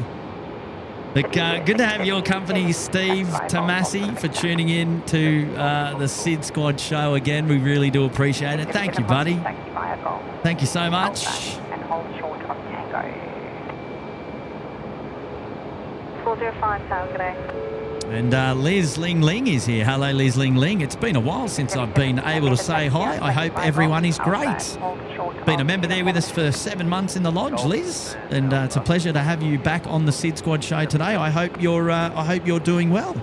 But good to have your company, Steve Tomasi, for tuning in to the Sid Squad show again. We really do appreciate it. Thank you, buddy. Thank you so much. And hold short on Tango. 405, sounds good day. And Liz Ling Ling is here. Hello, Liz Ling Ling. It's been a while since I've been able to say hi. I hope everyone is great. Been a member there with us for 7 months in the lodge, Liz, and it's a pleasure to have you back on the Sid Squad show today. I hope you're doing well.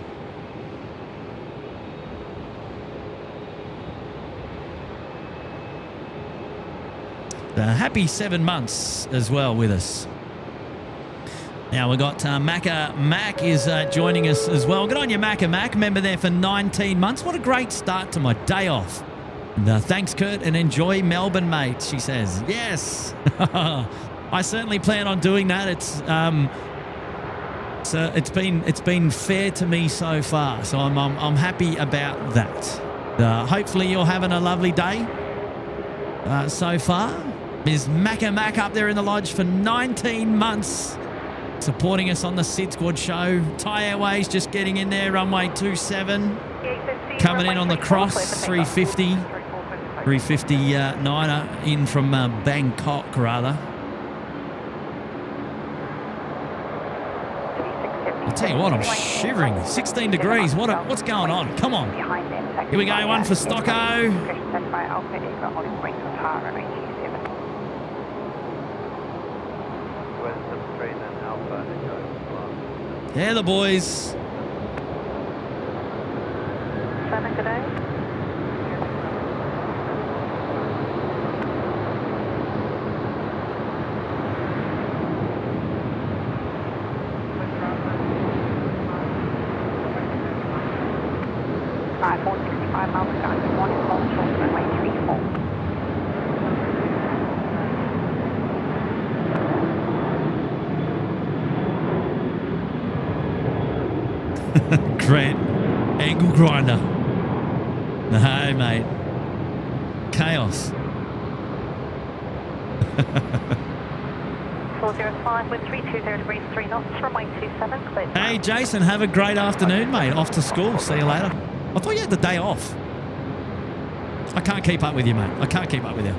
Happy 7 months as well with us. Now we've got Macca Mac is joining us as well. Good on you, Macca Mac. Member there for 19 months. What a great start to my day off. And, thanks, Kurt, and enjoy Melbourne, mate, she says. Yes. I certainly plan on doing that. It's been fair to me so far, so I'm happy about that. Hopefully you're having a lovely day so far. Ms. Macca Mac up there in the lodge for 19 months. Supporting us on the Sid Squad show. Thai Airways just getting in there, runway 27. Coming in on the cross, 350. 350-9er in from Bangkok, rather. I'll tell you what, I'm shivering. 16 degrees. What's going on? Come on. Here we go, one for Stocko. Yeah, the boys. 7, good day. Alright, 465 miles per hour. Good morning, hold short runway 34. Grant, angle grinder. No, mate. Chaos. 405 with 320 degrees 3 knots, runway 27, clear. Hey, Jason, have a great afternoon, mate. Off to school. See you later. I thought you had the day off. I can't keep up with you, mate. I can't keep up with you.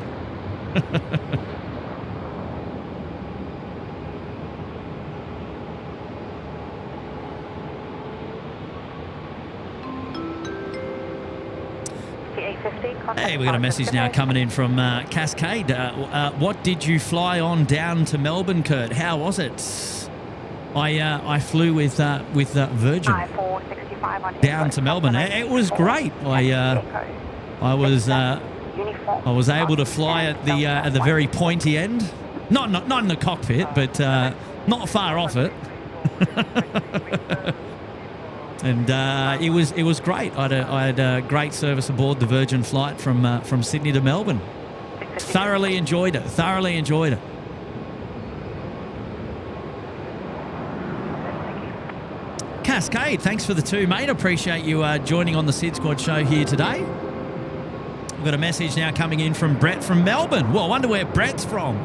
Hey, we got a message now coming in from Cascade. What did you fly on down to Melbourne, Kurt? How was it? I flew with Virgin down to Melbourne. It was great. I was able to fly at the very pointy end. Not in the cockpit, but not far off it. And it was great. I had a great service aboard the Virgin flight from Sydney to Melbourne. Thoroughly enjoyed it. Cascade, thanks for the 2, mate. Appreciate you joining on the SydSquad show here today. We've got a message now coming in from Brett from Melbourne. Well, I wonder where Brett's from.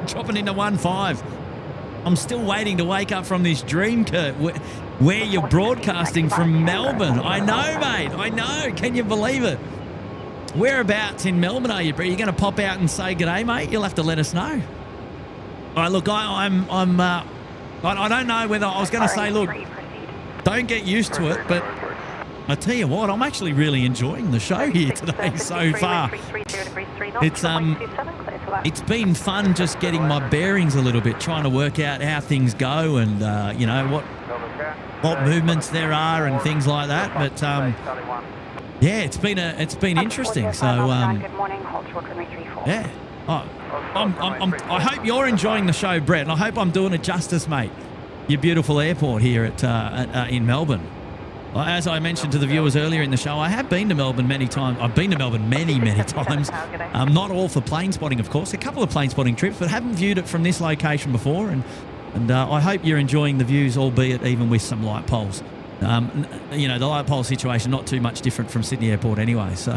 Dropping into 1-5. I'm still waiting to wake up from this dream, Kurt, where you're broadcasting from Melbourne. I know, mate. I know. Can you believe it? Whereabouts in Melbourne are you, Brett? You're going to pop out and say g'day, mate? You'll have to let us know. All right, look, I don't know whether I was going to say, look, don't get used to it, but I tell you what, I'm actually really enjoying the show here today so far. It's been fun just getting my bearings a little bit, trying to work out how things go and you know what movements there are and things like that. But yeah, it's been interesting. So yeah, I hope you're enjoying the show, Brett, and I hope I'm doing it justice, mate. Your beautiful airport here in Melbourne. As I mentioned to the viewers earlier in the show, I have been to Melbourne many times. I've been to Melbourne many times. Not all for plane spotting, of course. A couple of plane spotting trips, but haven't viewed it from this location before. And I hope you're enjoying the views, albeit even with some light poles. You know, the light pole situation, not too much different from Sydney Airport anyway. So.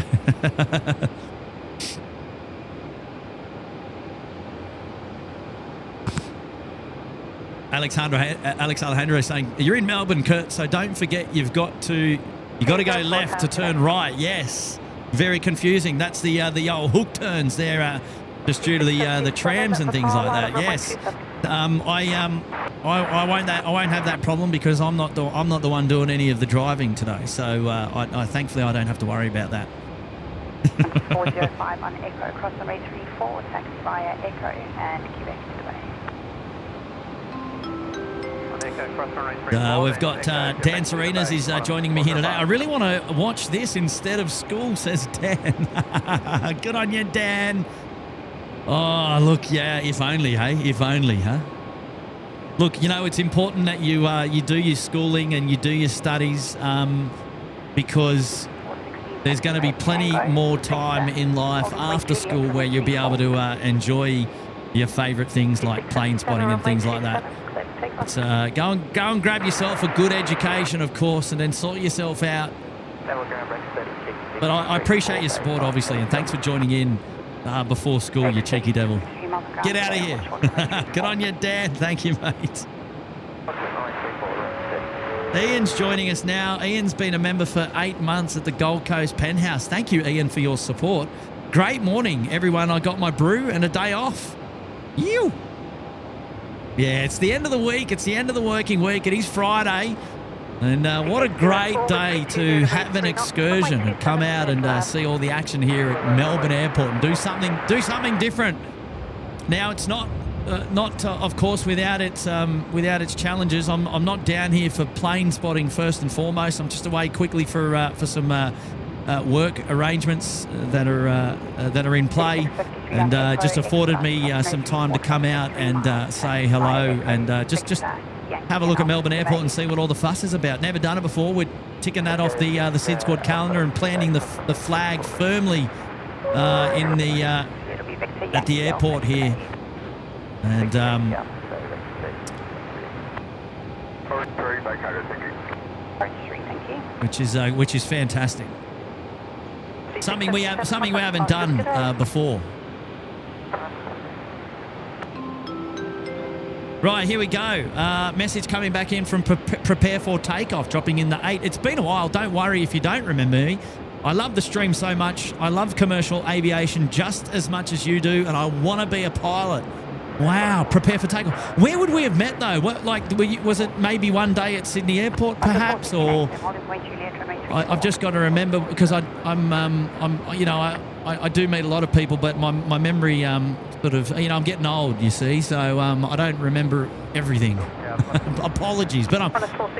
Alex Alejandro saying, you're in Melbourne, Kurt, so don't forget you got to go left to turn right. Yes. Very confusing. That's the old hook turns there, just due to the trams and things like that. Yes. I won't have that problem because I'm not the one doing any of the driving today. So I thankfully I don't have to worry about that. 405 on Echo across the 34, taxi via Echo and Quebec to Dubai. We've got Dan Serenas is joining me here today. I really want to watch this instead of school, says Dan. Good on you, Dan. Oh, look, yeah, if only, hey? If only, huh? Look, you know, it's important that you do your schooling and you do your studies because there's going to be plenty more time in life after school where you'll be able to enjoy your favourite things like plane spotting and things like that. So go and grab yourself a good education, of course, and then sort yourself out. But I appreciate your support, obviously, and thanks for joining in before school, you cheeky devil. Get out of here. Good on you, Dan. Thank you, mate. Ian's joining us now. Ian's been a member for 8 months at the Gold Coast Penthouse. Thank you, Ian, for your support. Great morning, everyone. I got my brew and a day off. You. Yeah, it's the end of the week. It's the end of the working week. It is Friday. And what a great day to have an excursion and come out and see all the action here at Melbourne Airport and do something different. Now, it's not of course, without its challenges. I'm not down here for plane spotting first and foremost. I'm just away quickly for some work arrangements that are in play, and just afforded me some time to come out and say hello and just have a look at Melbourne Airport and see what all the fuss is about. Never done it before. We're ticking that off the SydSquad calendar and planting the flag firmly in the at the airport here, and which is fantastic. Something we haven't done before. Right, here we go. Message coming back in from Prepare for Takeoff, dropping in the 8. It's been a while. Don't worry if you don't remember me. I love the stream so much. I love commercial aviation just as much as you do, and I want to be a pilot. Wow, Prepare for Takeoff. Where would we have met, though? Was it maybe one day at Sydney Airport, perhaps, or... I've just got to remember, because I do meet a lot of people, but my memory sort of, I'm getting old, you see, so I don't remember everything. Apologies, but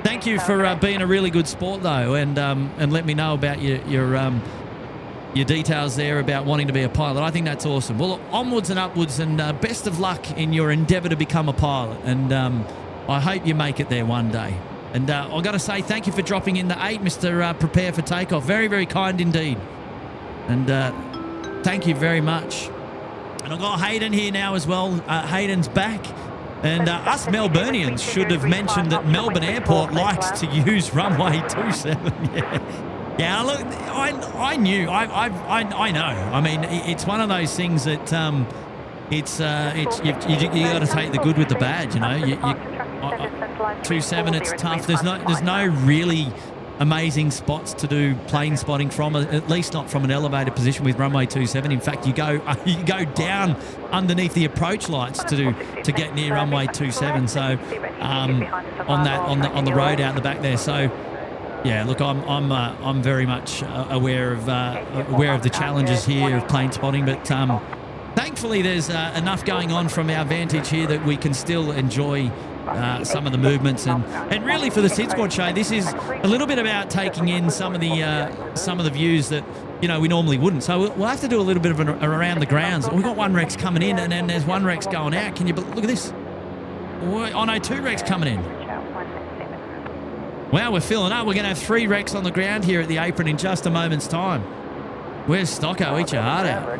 thank you for being a really good sport, though, and let me know about your details there about wanting to be a pilot. I think that's awesome. Well, onwards and upwards, and best of luck in your endeavour to become a pilot, and I hope you make it there one day. And I've got to say thank you for dropping in the 8, Mr. Prepare for Takeoff. Very, very kind indeed. And thank you very much. And I've got Hayden here now as well. Hayden's back. And us Melburnians should have mentioned that Melbourne Airport likes to use runway 27. Yeah, look, I knew. I know. I mean, it's one of those things that you got to take the good with the bad. 27, it's tough. There's no really amazing spots to do plane spotting from, at least not from an elevated position with runway 27. In fact, you go down underneath the approach lights to get near runway 27. So on the road out the back there. So yeah, look, I'm very much aware of the challenges here of plane spotting, but thankfully there's enough going on from our vantage here that we can still enjoy some of the movements, and really for the SydSquad show, this is a little bit about taking in some of the views that we normally wouldn't. So we'll have to do a little bit of an around the grounds. We've got one Rex coming in, and then there's one Rex going out. Can you look at this? Oh no, 2 Rex coming in. Wow, we're filling up. We're going to have 3 Rex on the ground here at the apron in just a moment's time. Where's Stocko? Eat your heart out.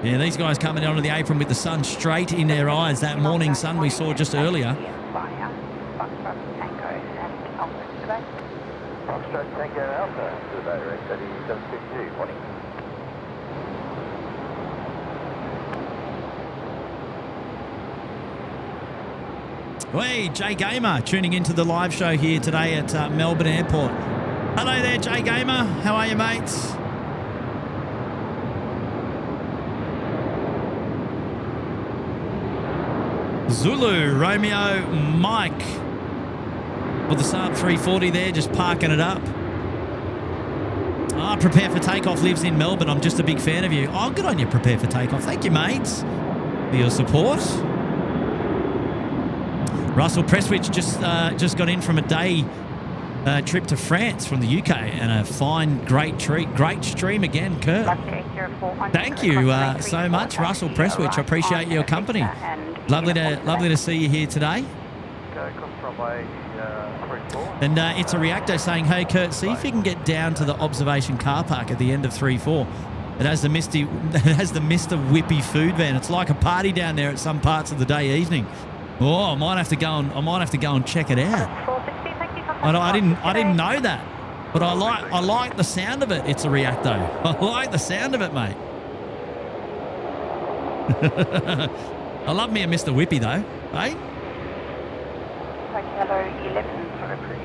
Yeah, these guys coming onto the apron with the sun straight in their eyes. That morning sun we saw just earlier. Hey, Jay Gamer tuning into the live show here today at Melbourne Airport. Hello there, Jay Gamer. How are you, mates? Zulu, Romeo, Mike. With the Saab 340 there, just parking it up. Prepare for Takeoff lives in Melbourne. I'm just a big fan of you. Oh, good on you, Prepare for Takeoff. Thank you, mates, for your support. Russell Presswich just got in from a day trip to France from the UK, and a fine, great treat. Great stream again, Kurt. Thank you so much, Russell Presswich. I appreciate your company. Lovely to see you here today. And it's a reactor saying, hey, Kurt, see if you can get down to the observation car park at the end of 3-4. It has the Mr. Whippy food van. It's like a party down there at some parts of the day evening. Oh, I might have to go and check it out. I didn't know that, but I like the sound of it. It's a reactor. I like the sound of it, mate. I love me a Mr. Whippy though, eh? Hello, 11 for approved.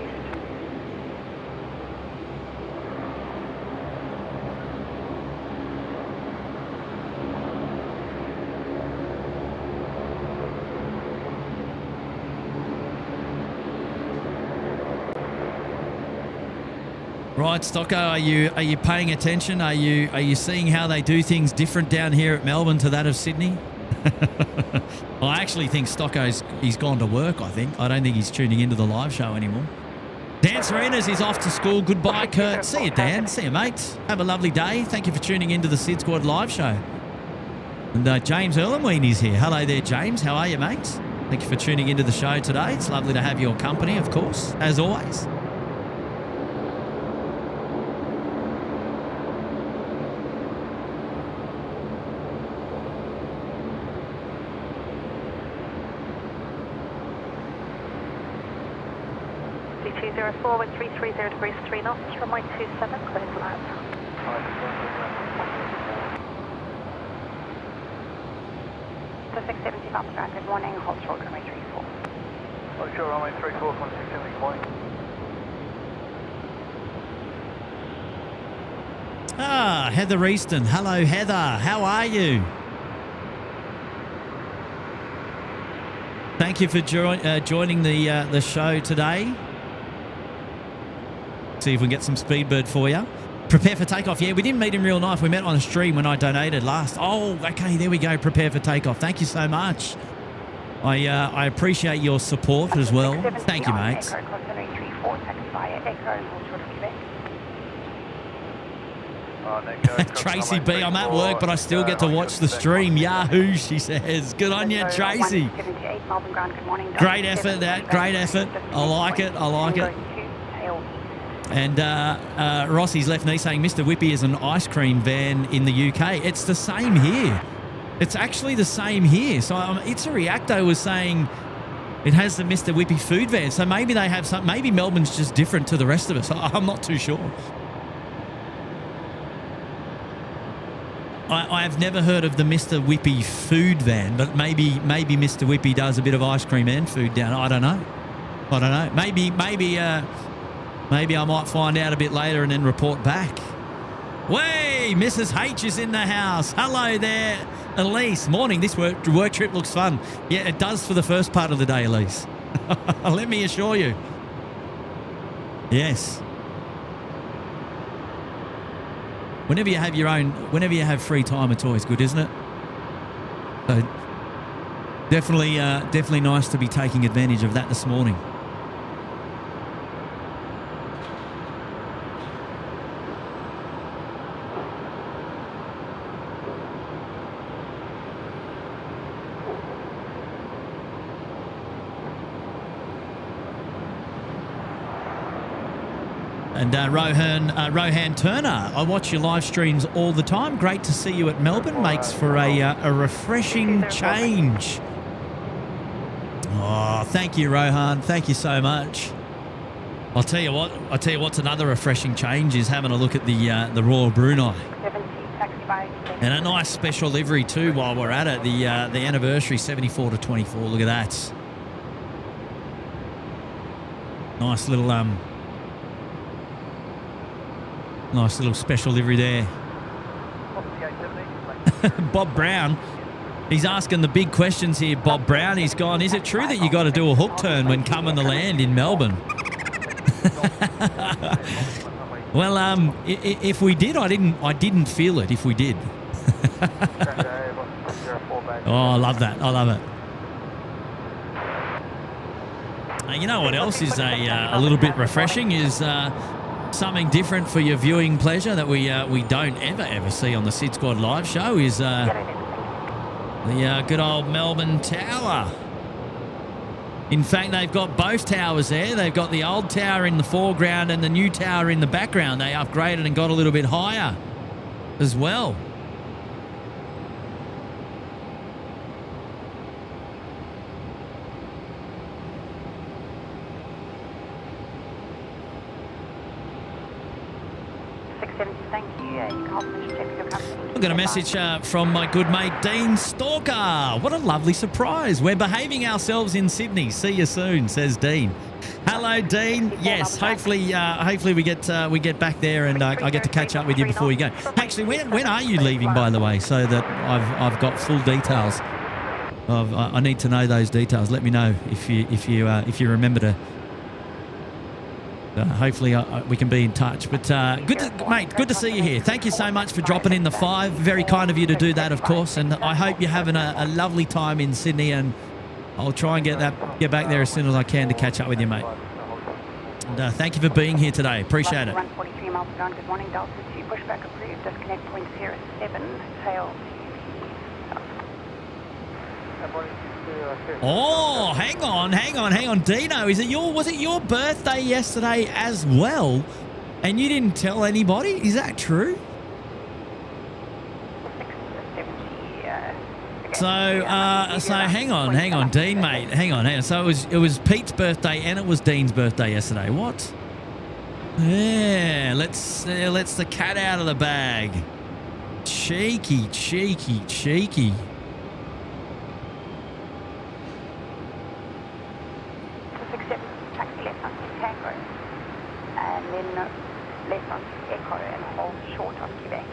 Right, Stocko, are you paying attention? Are you seeing how they do things different down here at Melbourne to that of Sydney? Well, I actually think he's gone to work, I think. I don't think he's tuning into the live show anymore. Dan Serenas is off to school. Goodbye, Kurt. See you, Dan. See you, mate. Have a lovely day. Thank you for tuning into the SydSquad live show. And James Erlenween is here. Hello there, James. How are you, mate? Thank you for tuning into the show today. It's lovely to have your company, of course, as always. C204 with 330 degrees 3 knots, runway 27, clear for that. So 670 Papa Ground, good morning, hold short, runway 34. Oh, sure, runway 34, 670, good morning. Ah, Heather Easton. Hello, Heather. How are you? Thank you for joining the show today. See if we can get some Speedbird for you. Prepare for takeoff. Yeah, we didn't meet in real life. We met on a stream when I donated last. Oh, okay, there we go. Prepare for takeoff. Thank you so much. I appreciate your support as well. Thank you, mates. Tracy B, I'm at work, but I still get to watch the stream. Yahoo, she says. Good on you, Tracy. Great effort, that. Great effort. I like it. I like it. And Rossi's left knee saying Mr. Whippy is an ice cream van in the UK. It's the same here. It's actually the same here. So It's a Reacto was saying it has the Mr. Whippy food van. So maybe they have some. Maybe Melbourne's just different to the rest of us. I'm not too sure. I've never heard of the Mr. Whippy food van, but maybe Mr. Whippy does a bit of ice cream and food down. I don't know. Maybe I might find out a bit later and then report back. Way, Mrs. H is in the house. Hello there, Elise. Morning. This work trip looks fun. Yeah, it does for the first part of the day, Elise. Let me assure you. Yes. Whenever you have free time, it's always good, isn't it? So definitely nice to be taking advantage of that this morning. And Rohan Turner, I watch your live streams all the time. Great to see you at Melbourne. Makes for a refreshing change. Oh, thank you, Rohan. Thank you so much. I'll tell you what's another refreshing change is having a look at the Royal Brunei. And a nice special livery too while we're at it. The anniversary 74 to 24. Look at that. Nice little special livery there. Bob Brown, he's asking the big questions here, Bob Brown. He's gone, is it true that you got to do a hook turn when coming to land in Melbourne? Well, if we did, I didn't feel it if we did. Oh, I love that. I love it. You know what else is a little bit refreshing is something different for your viewing pleasure that we don't ever see on the SydSquad live show is the good old Melbourne Tower. In fact, they've got both towers there. They've got the old tower in the foreground and the new tower in the background. They upgraded and got a little bit higher as well. I've got a message from my good mate Dean Stalker. What a lovely surprise. We're behaving ourselves in Sydney. See you soon, says Dean. Hello, Dean. Yes, hopefully we get back there and I get to catch up with you before you go. Actually, when are you leaving, by the way, so that I've got full details. I need to know those details. Let me know if you remember to Hopefully we can be in touch. But mate, good to see you here. Thank you so much for dropping in the 5. Very kind of you to do that, of course. And I hope you're having a lovely time in Sydney. And I'll try and get back there as soon as I can to catch up with you, mate. And thank you for being here today. Appreciate it. 143 Melbourne, good morning, Delta 2, pushback approved, disconnect point 07, tail Oh, hang on, Dino. Was it your birthday yesterday as well? And you didn't tell anybody? Is that true? So hang on, Dean, mate. Hang on. So it was Pete's birthday and it was Dean's birthday yesterday. What? Yeah, let's the cat out of the bag. Cheeky. Taxi left on Tango, and then left on Echo and hold short on Quebec.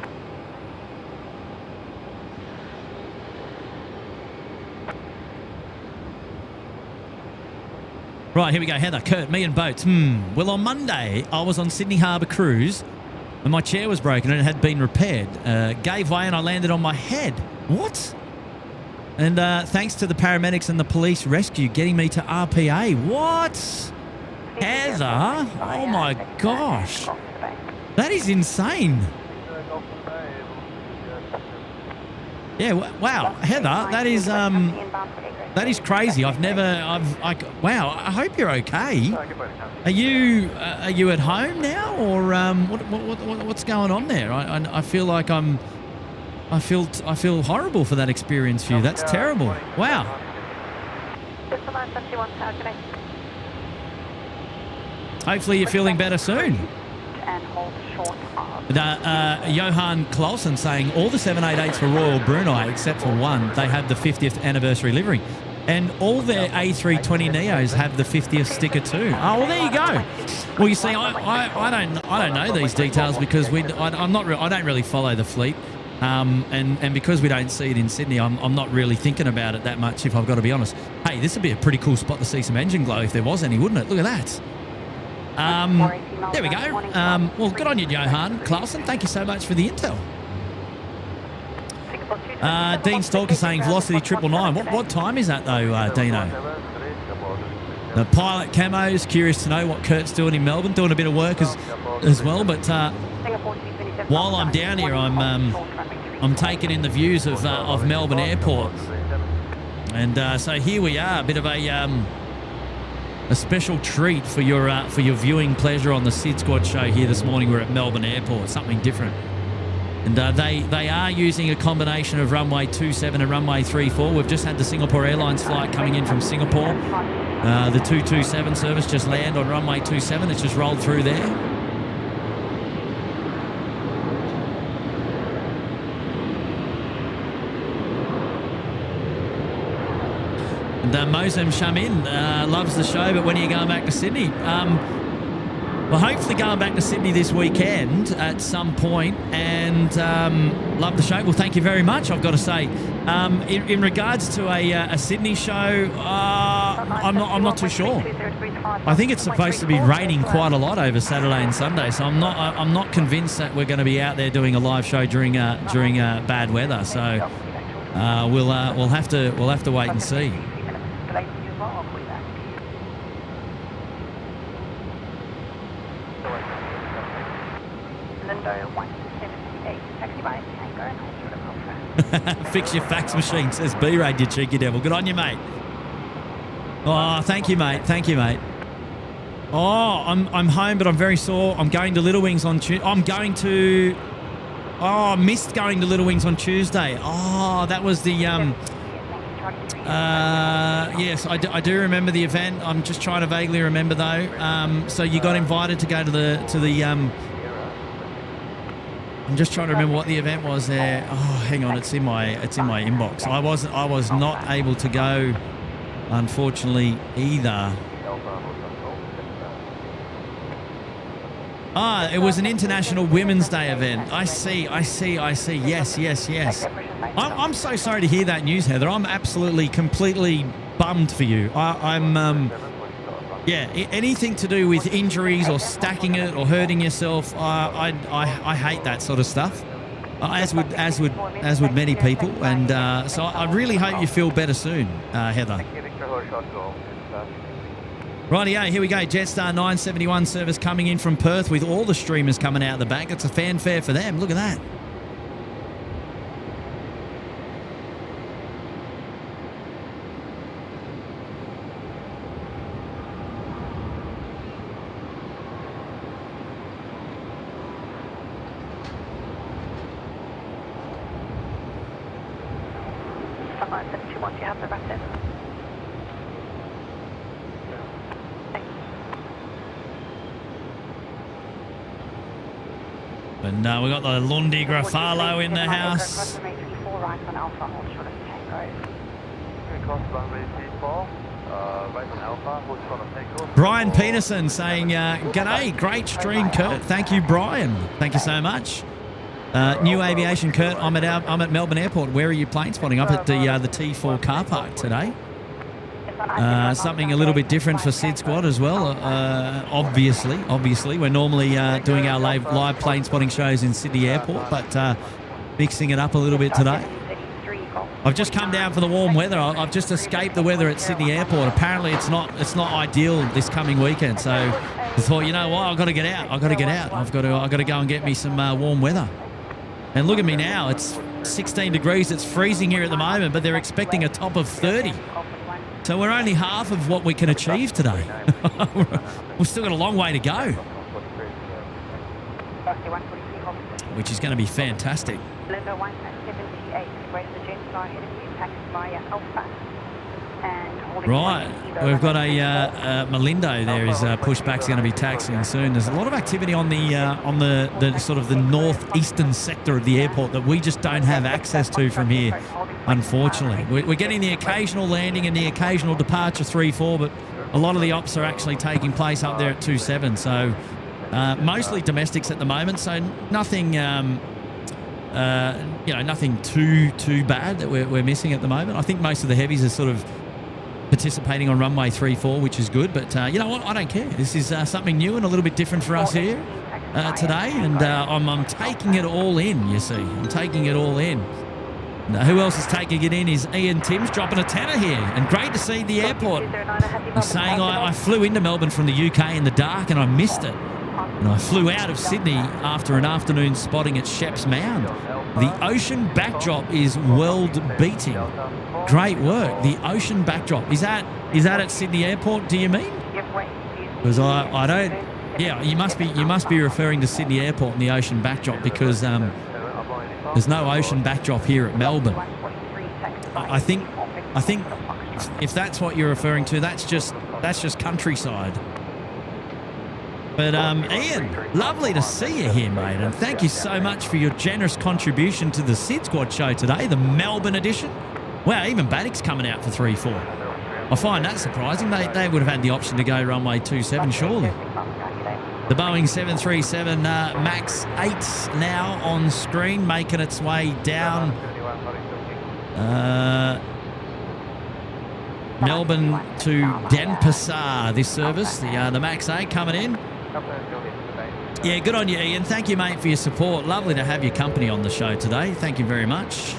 Right, here we go, Heather, Kurt, me and boats. Well, on Monday, I was on Sydney Harbour Cruise, and my chair was broken and it had been repaired. Gave way and I landed on my head. What? And thanks to the paramedics and the police rescue getting me to RPA. What? Heather? Oh my gosh. That is insane. Yeah, wow. Heather, that is crazy. Wow, I hope you're okay. Are you at home now, or what's going on there? I feel like I feel horrible for that experience for you. That's terrible. Wow. Hopefully you're feeling better soon. Johan Clausen saying all the 788s for Royal Brunei except for one, they have the 50th anniversary livery. And all their A320 Neos have the 50th sticker too. Oh, well, there you go. Well, you see, I don't know these details because I don't really follow the fleet. And because we don't see it in Sydney, I'm not really thinking about it that much, if I've got to be honest. Hey, this would be a pretty cool spot to see some engine glow if there was any, wouldn't it? Look at that. There we go. Well, good on you, Johan Clausen. Thank you so much for the intel. Dean Stalker saying velocity 999. What time is that though, Dino? The pilot camos, curious to know what Kurt's doing in Melbourne, doing a bit of work as well. But while I'm down here, I'm taking in the views of Melbourne Airport, and so here we are, a bit of a special treat for your viewing pleasure on the SydSquad show here this morning. We're at Melbourne Airport, something different. And they are using a combination of runway 27 and runway 34. We've just had the Singapore Airlines flight coming in from Singapore. The 227 service just landed on runway 27. It's just rolled through there. And Mosem Shamin loves the show, but when are you going back to Sydney? Well, hopefully going back to Sydney this weekend at some point, and love the show. Well, thank you very much, I've got to say. In regards to a Sydney show, I'm not too sure. I think it's supposed to be raining quite a lot over Saturday and Sunday, so I'm not convinced that we're going to be out there doing a live show during bad weather. So we'll have to wait and see. Fix your fax machine, says B-Ray, you cheeky devil. Good on you, mate. Oh, thank you, mate. Thank you, mate. Oh, I'm home, but I'm very sore. I'm going to Little Wings on Tuesday. I missed going to Little Wings on Tuesday. Oh, that was the yes, I do remember the event. I'm just trying to vaguely remember though. So you got invited to go to the I'm just trying to remember what the event was there. Oh, hang on, it's in my inbox. I was not able to go, unfortunately, either. Ah, it was an International Women's Day event. I see. Yes. I'm so sorry to hear that news, Heather. I'm absolutely, completely bummed for you. Yeah, anything to do with injuries or stacking it or hurting yourself, I hate that sort of stuff. As would many people, and so I really hope you feel better soon, Heather. Rightio, here we go. Jetstar 971 service coming in from Perth with all the streamers coming out the back. It's a fanfare for them. Look at that. And we've got the Lundi Grafalo in the house. Brian Peterson saying, g'day, great stream, Kurt. Thank you, Brian. Thank you so much. New Aviation, Kurt. I'm at Melbourne Airport. Where are you plane spotting? Up at the T4 car park today. Something a little bit different for SydSquad as well. Obviously, we're normally doing our live plane spotting shows in Sydney Airport, but mixing it up a little bit today. I've just come down for the warm weather. I've just escaped the weather at Sydney Airport. Apparently, it's not ideal this coming weekend. So I thought, you know what, I've got to get out. I've got to go and get me some warm weather. And look at me now. It's 16 degrees. It's freezing here at the moment, but they're expecting a top of 30. So we're only half of what we can achieve today. We've still got a long way to go, which is going to be fantastic. Right, we've got a Malindo there is pushback's going to be taxiing soon. There's a lot of activity on the sort of the northeastern sector of the airport that we just don't have access to from here, unfortunately. We're getting the occasional landing and the occasional departure 3-4, but a lot of the ops are actually taking place up there at 2-7. So mostly domestics at the moment. So nothing, nothing too bad that we're missing at the moment. I think most of the heavies are sort of participating on runway 3-4, which is good, but you know what, I don't care. This is something new and a little bit different for us here today, and I'm taking it all in, you see. I'm taking it all in. Now, who else is taking it in is Ian Timms, dropping a tenner here, and great to see the airport. He's saying I flew into Melbourne from the UK in the dark and I missed it, and I flew out of Sydney after an afternoon spotting at Sheps Mound. The ocean backdrop is world-beating. Great work. The ocean backdrop. Is that at Sydney Airport, do you mean? Because I don't... Yeah, you must be referring to Sydney Airport and the ocean backdrop, because there's no ocean backdrop here at Melbourne. I think if that's what you're referring to, that's just countryside. But Ian, lovely to see you here, mate, and thank you so much for your generous contribution to the SydSquad show today, the Melbourne edition. Wow, even Baddick's coming out for 3-4. I find that surprising. They would have had the option to go runway 27, surely. The Boeing 737 MAX 8 now on screen, making its way down Melbourne to Denpasar, this service. The MAX 8 coming in. Yeah, good on you, Ian. Thank you, mate, for your support. Lovely to have your company on the show today. Thank you very much.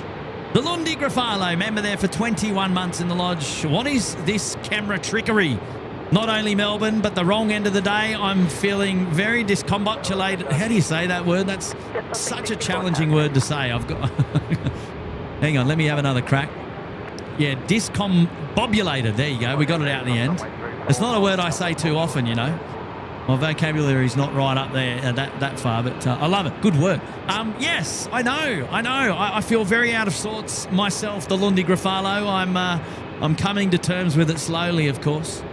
The Lundi Grafalo, member there for 21 months in the lodge. What is this camera trickery? Not only Melbourne, but the wrong end of the day. I'm feeling very discombobulated. How do you say that word? That's such a challenging word to say. I've got... Hang on, let me have another crack. Yeah, discombobulated. There you go. We got it out in the end. It's not a word I say too often, you know. My vocabulary is not right up there that far, but I love it. Good work. Yes, I know. I feel very out of sorts myself, the Lundi Grafalo. I'm coming to terms with it slowly, of course.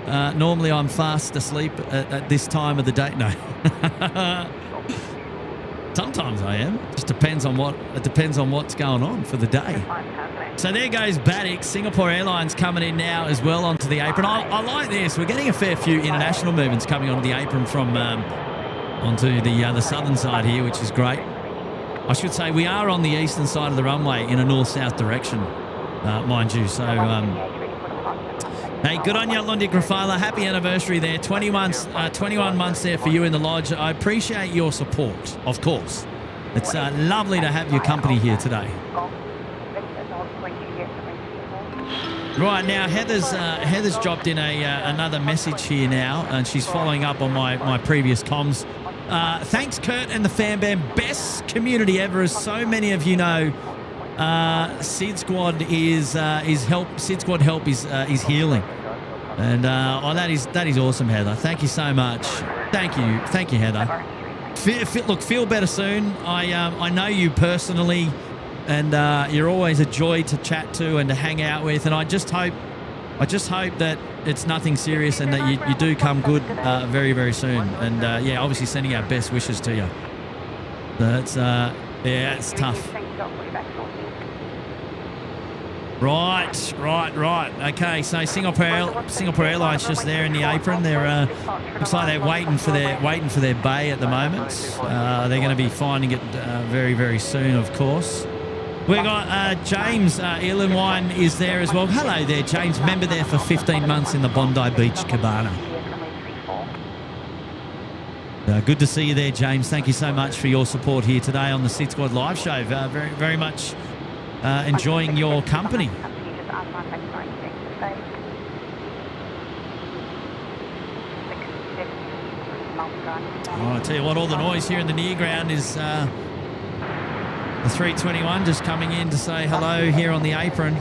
Normally I'm fast asleep at this time of the day. No. Sometimes I am. It depends on what's going on for the day. So there goes Baddick. Singapore Airlines coming in now as well onto the apron. I like this. We're getting a fair few international movements coming onto the apron from onto the southern side here, which is great. I should say we are on the eastern side of the runway in a north-south direction, mind you. So Hey, good on you, Lundi Grafala. Happy anniversary there. 21 months there for you in the lodge. I appreciate your support, of course. It's lovely to have your company here today. Right, now Heather's dropped in another message here now, and she's following up on my previous comms. Thanks, Kurt and the Fan Band. Best community ever, as so many of you know. SydSquad SydSquad help is healing, and that is awesome, Heather. Thank you so much. Thank you, Heather. Feel better soon. I know you personally, and you're always a joy to chat to and to hang out with. And I just hope that it's nothing serious and that you do come good very, very soon. And yeah, obviously sending our best wishes to you. That's yeah, it's tough. Right. Okay, so Singapore Airlines just there in the apron. They're looks like they're waiting for their bay at the moment. They're going to be finding it very, very soon, of course. We've got James Elanwine is there as well. Hello there, James. Member there for 15 months in the Bondi Beach Cabana. Good to see you there, James. Thank you so much for your support here today on the SydSquad live show. Very, very much enjoying your company. Oh, I tell you what, all the noise here in the near ground is the 321 just coming in to say hello here on the apron.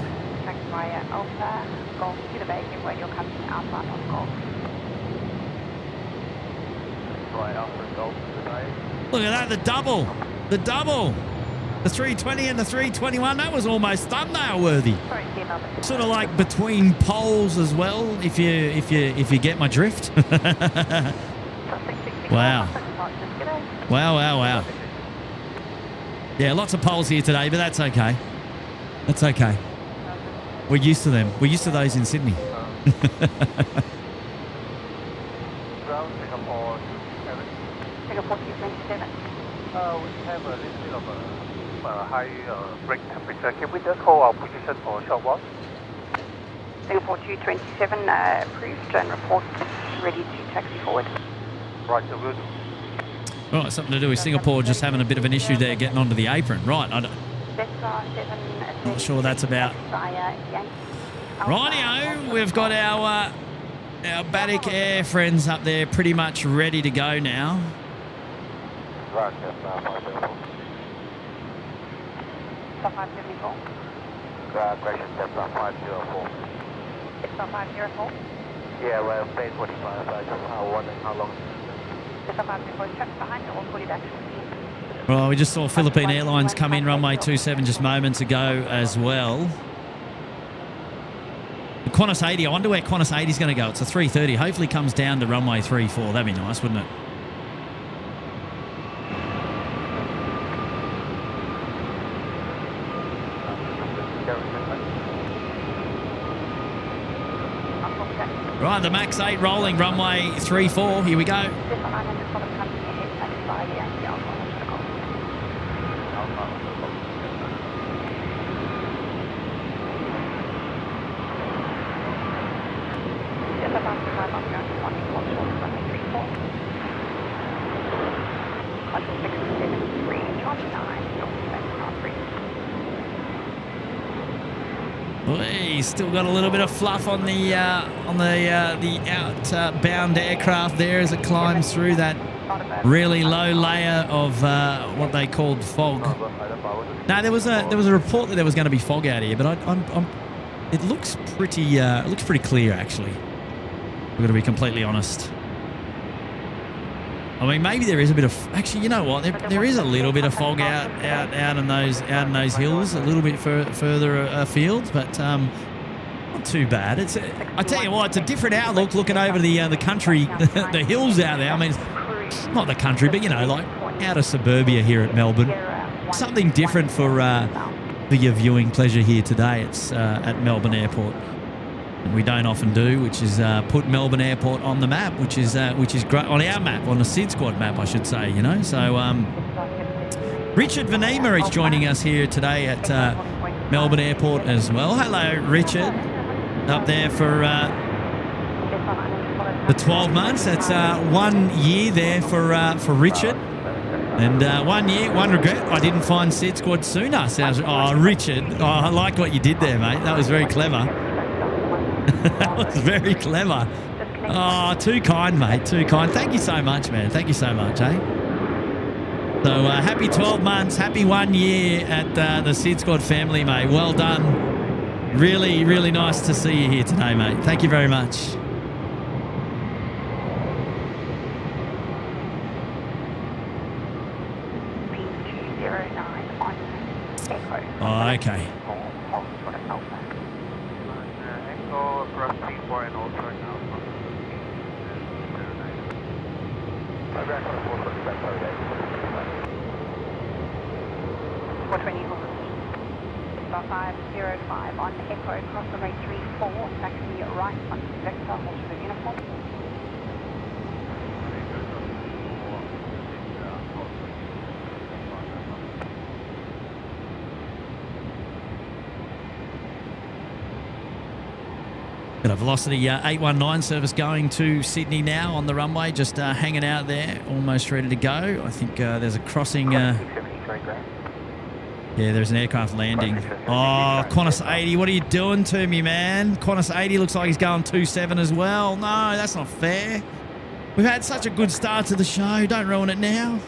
Look at that, the double. The 320 and the 321, that was almost thumbnail worthy. Sort of like between poles as well, if you get my drift. Wow. Yeah, lots of poles here today, but that's okay. That's okay. We're used to them. We're used to those in Sydney. Singapore 227. We have a little bit of a high brake temperature. Can we just hold our position for a short while? Singapore 227 approved and report ready to taxi forward. Right, so we'll do. Right, something to do with Singapore just having a bit of an issue there getting onto the apron. Right, I'm not sure that's about. Rightio, we've got our Batik Air friends up there pretty much ready to go now. Right, that's 504. 574. Correction, that's 504. It's 504? Yeah, well, base 45, I just wondering how long. It's 504, check behind it or fully back. Well, we just saw Philippine Airlines come in runway 27 just moments ago as well. The Qantas 80, I wonder where Qantas 80 is going to go. It's a 330. Hopefully comes down to runway 34. That'd be nice, wouldn't it? Right, the Max 8 rolling, runway 34. Here we go. He's still got a little bit of fluff on the outbound aircraft there as it climbs through that really low layer of what they called fog. Now there was a report that there was going to be fog out here, but it looks pretty clear actually. We're going to be completely honest. I mean, maybe there is a bit of. Actually, you know what? There is a little bit of fog out in those hills, a little bit further afield, but not too bad. I tell you what, it's a different outlook looking over the country, the hills out there. I mean, it's not the country, but you know, like out of suburbia here at Melbourne. Something different for your viewing pleasure here today. It's at Melbourne Airport. We don't often do, which is put Melbourne Airport on the map, which is great, on our map, on the SydSquad map, I should say. You know, so Richard Vanema is joining us here today at Melbourne Airport as well. Hello, Richard, up there for The 12 months, that's 1 year there for Richard. And 1 year, one regret, I didn't find SydSquad sooner. Oh, Richard, I like what you did there, mate. That was very clever. That was very clever. Oh, too kind, mate, too kind. Thank you so much, man. Thank you so much, eh? So happy 12 months, happy 1 year at the SydSquad family, mate. Well done. Really, really nice to see you here today, mate. Thank you very much. Oh, okay. Star 505 on Echo across the runway 34, taxi right on Vector, hold the uniform. Got a Velocity 819 service going to Sydney now on the runway, just hanging out there, almost ready to go. I think there's a crossing. Yeah, there's an aircraft landing. Oh, Qantas 80, what are you doing to me, man? Qantas 80 looks like he's going 27 as well. No, that's not fair. We've had such a good start to the show. Don't ruin it now.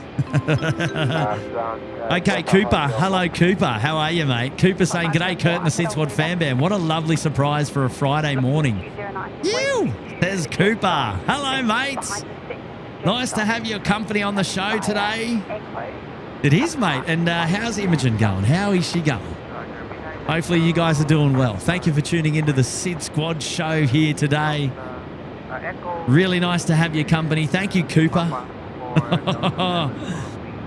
Okay, Cooper. Hello, Cooper. How are you, mate? Cooper saying, g'day, Kurt and the SydSquad fan band. What a lovely surprise for a Friday morning. You! There's Cooper. Hello, mates. Nice to have your company on the show today. It is, mate. And how's Imogen going? How is she going? Hopefully you guys are doing well. Thank you for tuning into the SydSquad show here today. Really nice to have your company. Thank you, Cooper.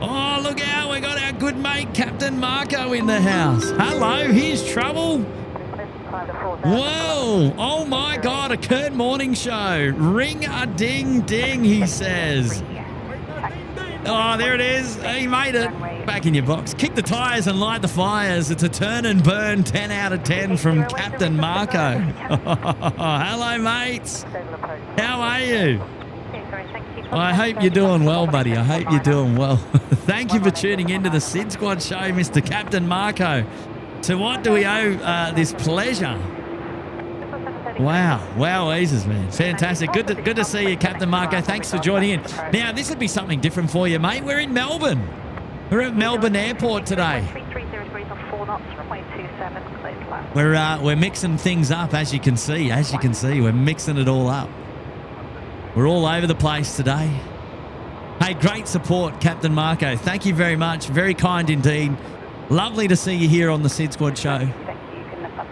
Oh, look out. We got our good mate, Captain Marco, in the house. Hello, here's trouble. Whoa. Oh, my God, a Kurt morning show. Ring a ding ding, he says. Oh, there it is. He made it. Back in your box. Kick the tyres and light the fires. It's a turn and burn 10 out of 10 from Captain Marco. Hello, mates. How are you? I hope you're doing well, buddy. I hope you're doing well. Thank you for tuning into the SydSquad show, Mr. Captain Marco. To what do we owe this pleasure? Wow. Wow, Jesus, man. Fantastic. Good to see you, Captain Marco. Thanks for joining in. Now, this would be something different for you, mate. We're in Melbourne. We're at Melbourne Airport today. We're mixing things up, as you can see. As you can see, we're mixing it all up. We're all over the place today. Hey, great support, Captain Marco. Thank you very much. Very kind indeed. Lovely to see you here on the SydSquad show.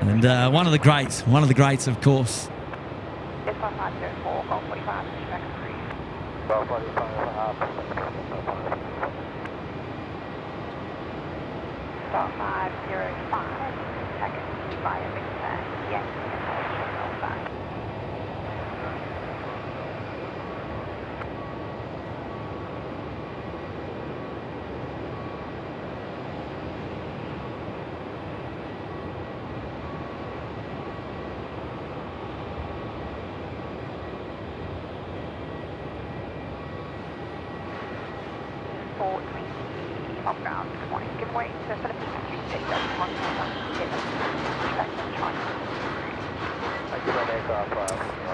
And one of the greats, of course. Star 505, taxi via Victor, yes, hold 5. Ground. Good morning. Give way to Philippines.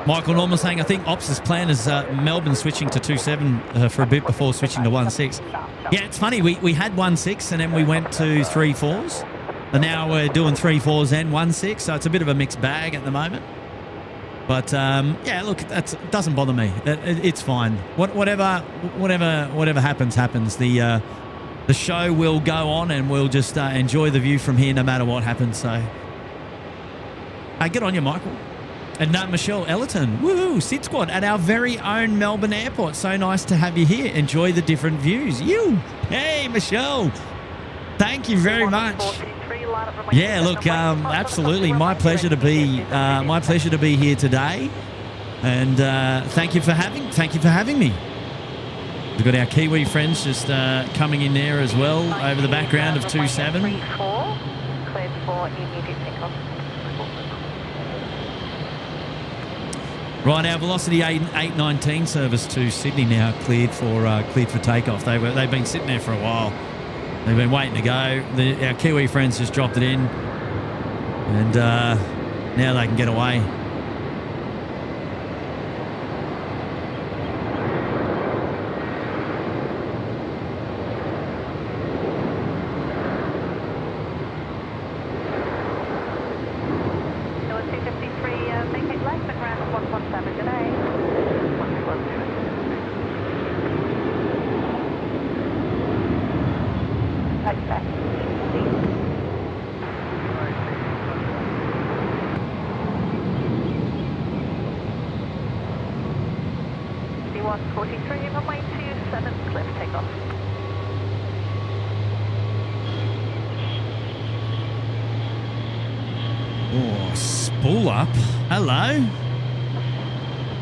Michael Norman saying, I think Ops' plan is Melbourne switching to 27 for a bit before switching to 16. Yeah, it's funny. We had 16 and then we went to 3-4s. And now we're doing 3-4s and 16. So it's a bit of a mixed bag at the moment. But yeah, look, that doesn't bother me. It's fine. Whatever happens, happens. The show will go on and we'll just enjoy the view from here no matter what happens. So, hey, get on you, Michael. And Michelle Ellerton, woohoo, SydSquad at our very own Melbourne Airport. So nice to have you here. Enjoy the different views. Hey, Michelle. Thank you very much. Yeah, look, absolutely, my pleasure to be here today. And thank you for having me. We've got our Kiwi friends just coming in there as well over the background of 27. Cleared for immediate takeoff. Right, our Velocity 819 service to Sydney now cleared for takeoff. They've been sitting there for a while. They've been waiting to go. Our Kiwi friends just dropped it in, and now they can get away. Hello.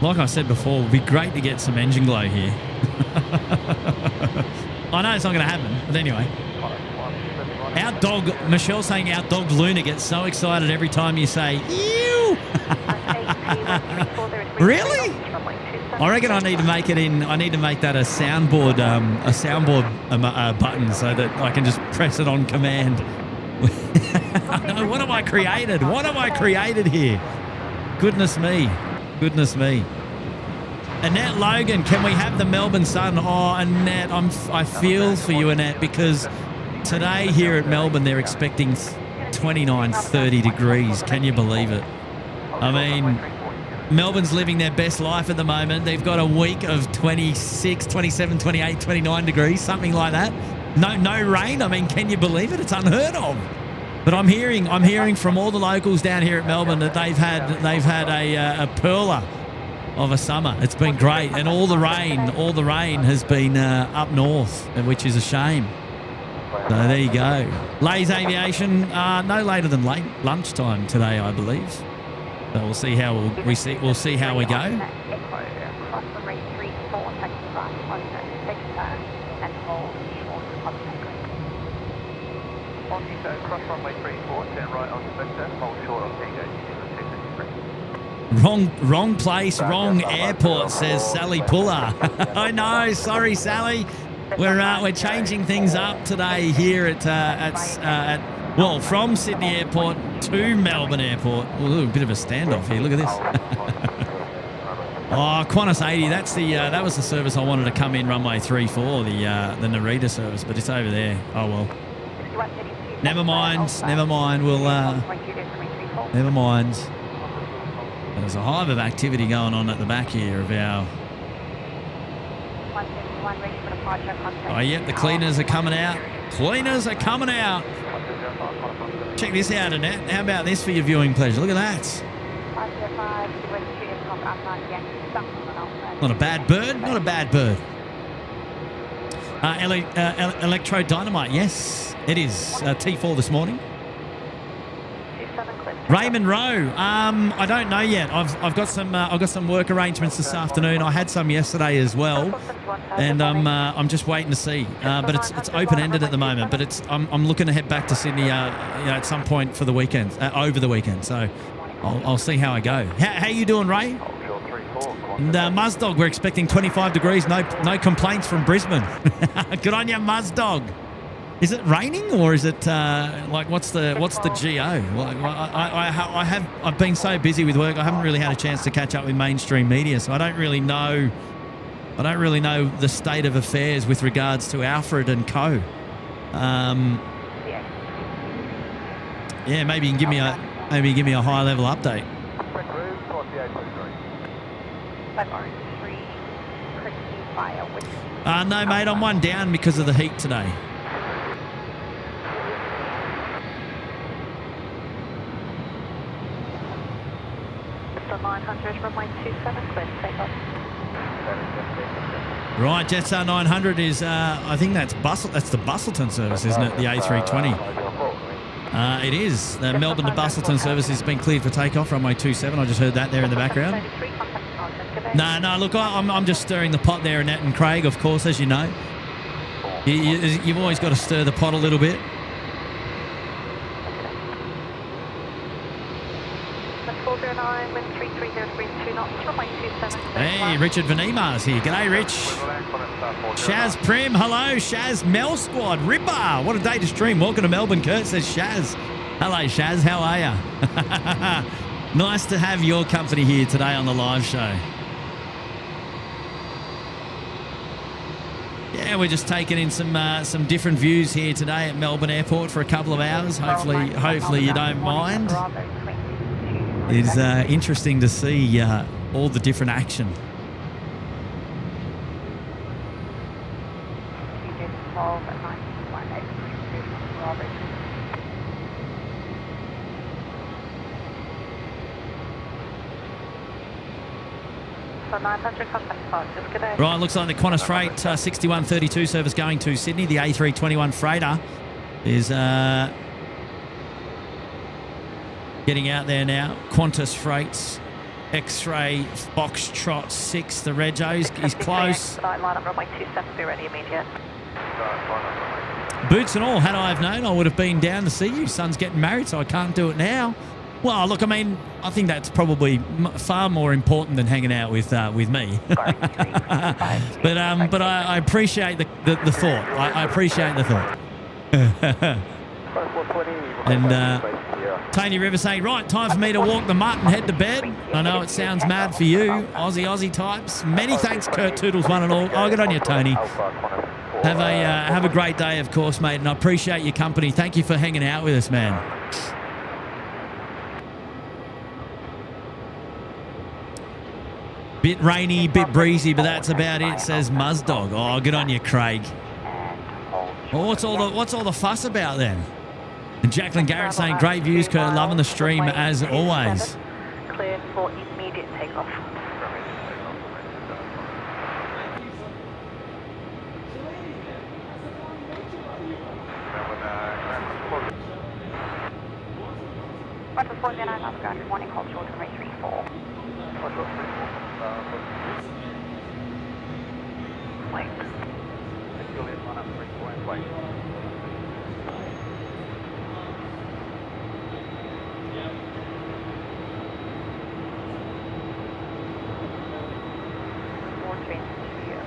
Like I said before, it would be great to get some engine glow here. I know it's not going to happen, but anyway. Our dog, Michelle's saying our dog Luna gets so excited every time you say, ew. Really? I reckon I need to make it in, I need to make that a soundboard button so that I can just press it on command. What have I created? What have I created here? Goodness me. Goodness me. Annette Logan, can we have the Melbourne sun? Oh, Annette, I feel for you, Annette, because today here at Melbourne, they're expecting 29, 30 degrees. Can you believe it? I mean, Melbourne's living their best life at the moment. They've got a week of 26, 27, 28, 29 degrees, something like that. No rain. I mean, can you believe it? It's unheard of. But I'm hearing from all the locals down here at Melbourne that they've had a perler of a summer. It's been great, and all the rain has been up north, which is a shame. So there you go. Lay's Aviation, no later than lunchtime today, I believe. So we'll see how we'll see how we go. Cross runway 34, turn right on Victor, hold short on Tango. Wrong place, wrong airport, says Sally Puller. I know, sorry Sally. We're changing things up today here at from Sydney Airport to Melbourne Airport. Ooh, a bit of a standoff here. Look at this. Oh, Qantas 80. That's that was the service I wanted to come in runway 34, the Narita service, but it's over there. Oh well. Never mind. We'll never mind. There's a hive of activity going on at the back here of our. Oh, yep, the cleaners are coming out. Cleaners are coming out. Check this out, Annette. How about this for your viewing pleasure? Look at that. Not a bad bird. Not a bad bird. Electro Dynamite, yes, it is. T4 this morning. Raymond Rowe, I don't know yet. I've got some work arrangements this afternoon. I had some yesterday as well, and I'm just waiting to see. But it's open ended at the moment. But I'm looking to head back to Sydney at some point for the weekend, over the weekend. So I'll see how I go. How you doing, Ray? And Muzdog, we're expecting 25 degrees. No complaints from Brisbane. Good on you, Muzdog. Is it raining or is it what's the GO? I've been so busy with work. I haven't really had a chance to catch up with mainstream media, so I don't really know the state of affairs with regards to Alfred and Co. Yeah, maybe you can give me a high level update. No, mate, I'm one down because of the heat today. Jetstar 900, runway 27, clear to take off. Right, Jetstar 900 is, I think that's the Bustleton service, isn't it? The A320. It is. The Melbourne to Bustleton service has been cleared for takeoff, runway 27. I just heard that there in the background. No, look, I'm just stirring the pot there, Annette and Craig, of course, as you know. You've always got to stir the pot a little bit. 09, wind 330 knots, runway 27. Hey, Richard Vanima's here. G'day, Rich. Shaz Prim, hello. Shaz Mel Squad, Ripper. What a day to stream. Welcome to Melbourne, Kurt, says Shaz. Hello, Shaz. How are you? Nice to have your company here today on the live show. Yeah, we're just taking in some different views here today at Melbourne Airport for a couple of hours. Hopefully you don't mind. It's interesting to see all the different action. Right, looks like the Qantas Freight 6132 service going to Sydney. The A321 freighter is getting out there now. Qantas Freight's X-Ray Foxtrot 6. The Regos is close. Line up runway 27, be ready immediate. Boots and all, had I have known, I would have been down to see you. Son's getting married, so I can't do it now. Well, look, I mean, I think that's probably far more important than hanging out with me. but I appreciate the thought. I appreciate the thought. And Tony River saying, right, time for me to walk the mutt and head to bed. I know it sounds mad for you, Aussie types. Many thanks, Kurt Toodles, one and all. Oh, good on you, Tony. Have a great day, of course, mate, and I appreciate your company. Thank you for hanging out with us, man. Bit rainy, bit breezy, but that's about it, says Muzdog. Oh, good on you, Craig. Well, what's all the fuss about then? And Jacqueline Garrett saying, great views, Kurt, loving the stream as always. Cleared for immediate takeoff. Qantas 409, I'm going to morning, hold short, runway 34. Wait.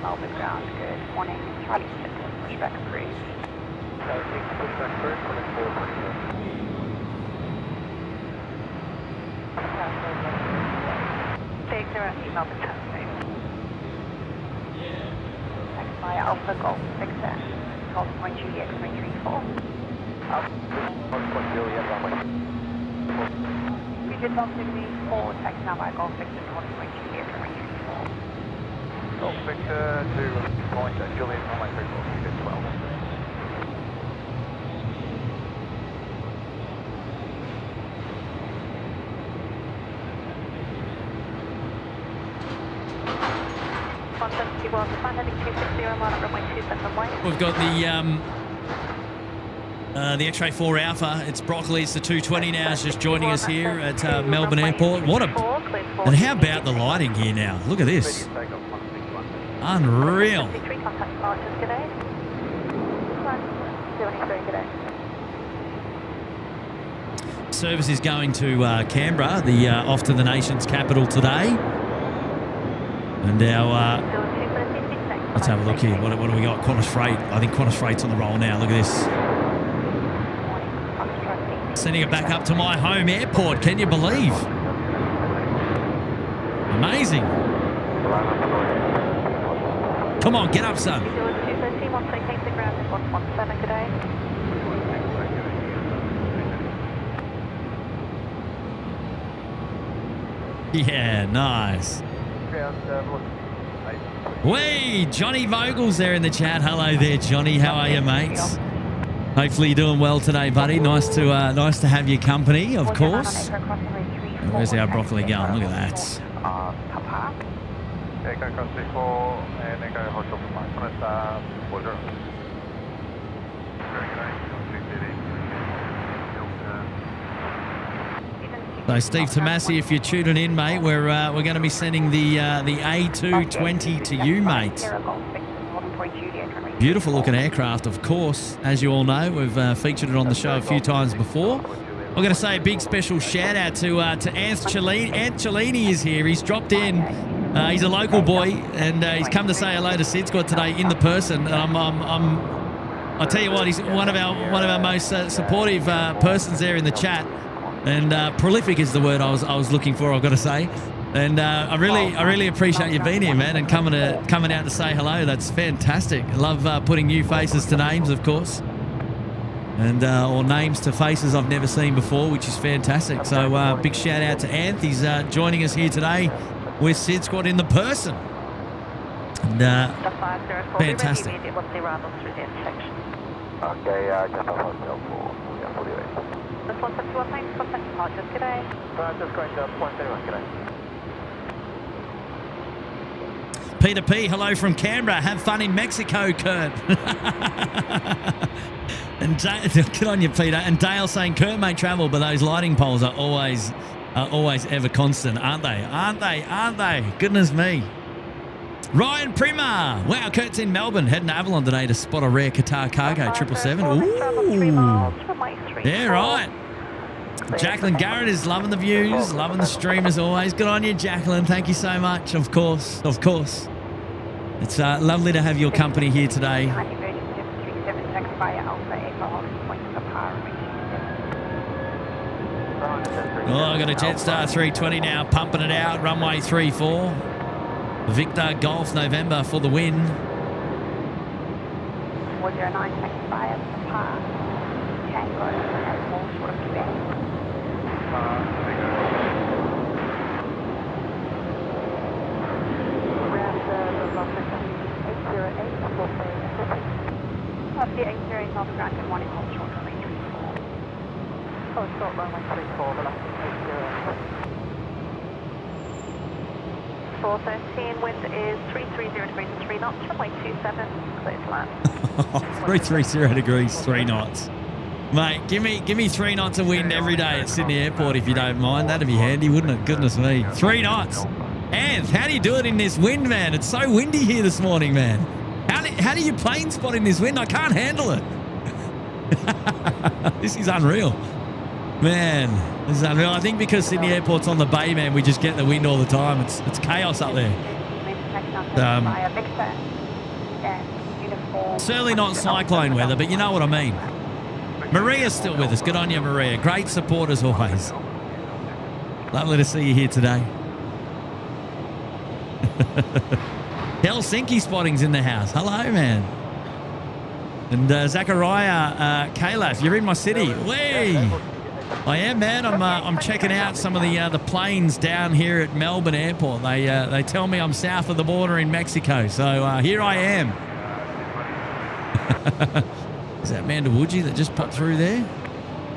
Melbourne ground, good morning. Charlie Center, pushback approved. Pushback first, coming forward. Take 0 Melbourne Taxi. Next by Alpha Golf Victor, Golf Point Juliet 334. Golf Point Juliet, runway. Future Golf 64, taxi now by Golf Victor, Golf Point Juliet 334. Golf Victor to Point Juliet, runway 34, good 12. We've got the X-Ray 4 Alpha. It's Broccoli. It's the 220 now. It's just joining us here at Melbourne Airport. And how about the lighting here now? Look at this. Unreal. Service is going to Canberra, off to the nation's capital today. And our let's have a look here. What do we got? Qantas Freight. I think Qantas Freight's on the roll now. Look at this. Sending it back up to my home airport. Can you believe? Amazing. Come on, get up, son. Yeah, nice. Way, Johnny Vogel's there in the chat. Hello there, Johnny. How are you, mates? Hopefully you're doing well today, buddy. Nice to have your company, of course. Where's our broccoli going? Look at that. So Steve Tomasi, if you're tuning in, mate, we're going to be sending the A220 to you, mate. Beautiful looking aircraft, of course. As you all know, we've featured it on the show a few times before. I'm going to say a big special shout out to Ant Cellini. Ant Cellini is here. He's dropped in. He's a local boy, and he's come to say hello to SydSquad today in the person. And I'll tell you what, he's one of our most supportive persons there in the chat, and prolific is the word I was looking for. I've got to say, and I really appreciate you being here, man, and coming out to say hello. That's fantastic. I love putting new faces to names, of course, and or names to faces I've never seen before, which is fantastic. So big shout out to Anth. He's joining us here today with SydSquad in the person. And, fantastic. Okay, just a hotel for 48. This 151, thanks for sending departures. G'day. Just going to point 31, g'day. Peter P, hello from Canberra. Have fun in Mexico, Kurt. And good on you, Peter. And Dale saying Kurt may travel, but those lighting poles are always ever constant, aren't they? Aren't they? Goodness me. Ryan Prima. Wow, Kurt's in Melbourne. Heading to Avalon today to spot a rare Qatar cargo 777. Ooh. Yeah, right. Jacqueline Garrett is loving the views, loving the stream as always. Good on you, Jacqueline. Thank you so much. Of course. It's lovely to have your company here today. Oh, I got a Jetstar 320 now, pumping it out. Runway 34. Victor Golf November for the win. 409, fire, Papa, Tango, and all short of Quebec. Around the Loftus 808, off the 808 North Ground, good morning, hold short of 834. Oh, short runway 34, velocity 808. 413, wind is 330 degrees and 3 knots, runway 27, clear to land. 330 degrees, 3 knots. Mate, give me 3 knots of wind every day at Sydney Airport if you don't mind. That'd be handy, wouldn't it? Goodness me. 3 knots. Anth, how do you do it in this wind, man? It's so windy here this morning, man. How do you plane spot in this wind? I can't handle it. This is unreal. Man, this is unreal. I think because Sydney Airport's on the bay, man, we just get the wind all the time. It's chaos up there. Certainly not cyclone weather, but you know what I mean. Maria's still with us. Good on you, Maria. Great support as always. Lovely to see you here today. Helsinki Spotting's in the house. Hello, man. And Zachariah Calaf, you're in my city. Whee! I am, man. I'm checking out some of the planes down here at Melbourne Airport. They tell me I'm south of the border in Mexico, so here I am. Is that Mandawuji that just popped through there?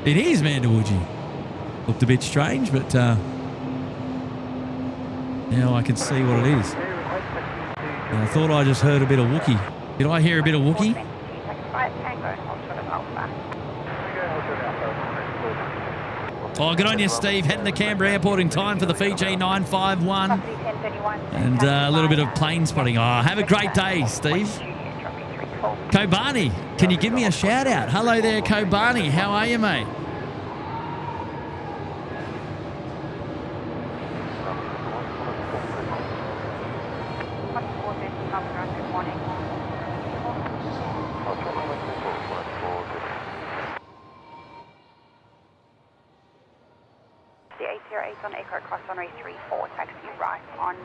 It is Mandawuji. Looked a bit strange, but now I can see what it is. And I thought I just heard a bit of Wookiee. Did I hear a bit of Wookiee? Oh, good on you, Steve. Heading to Canberra Airport in time for the Fiji 951. And a little bit of plane spotting. Oh, have a great day, Steve. Kobani, can you give me a shout out? Hello there, Kobani. How are you, mate?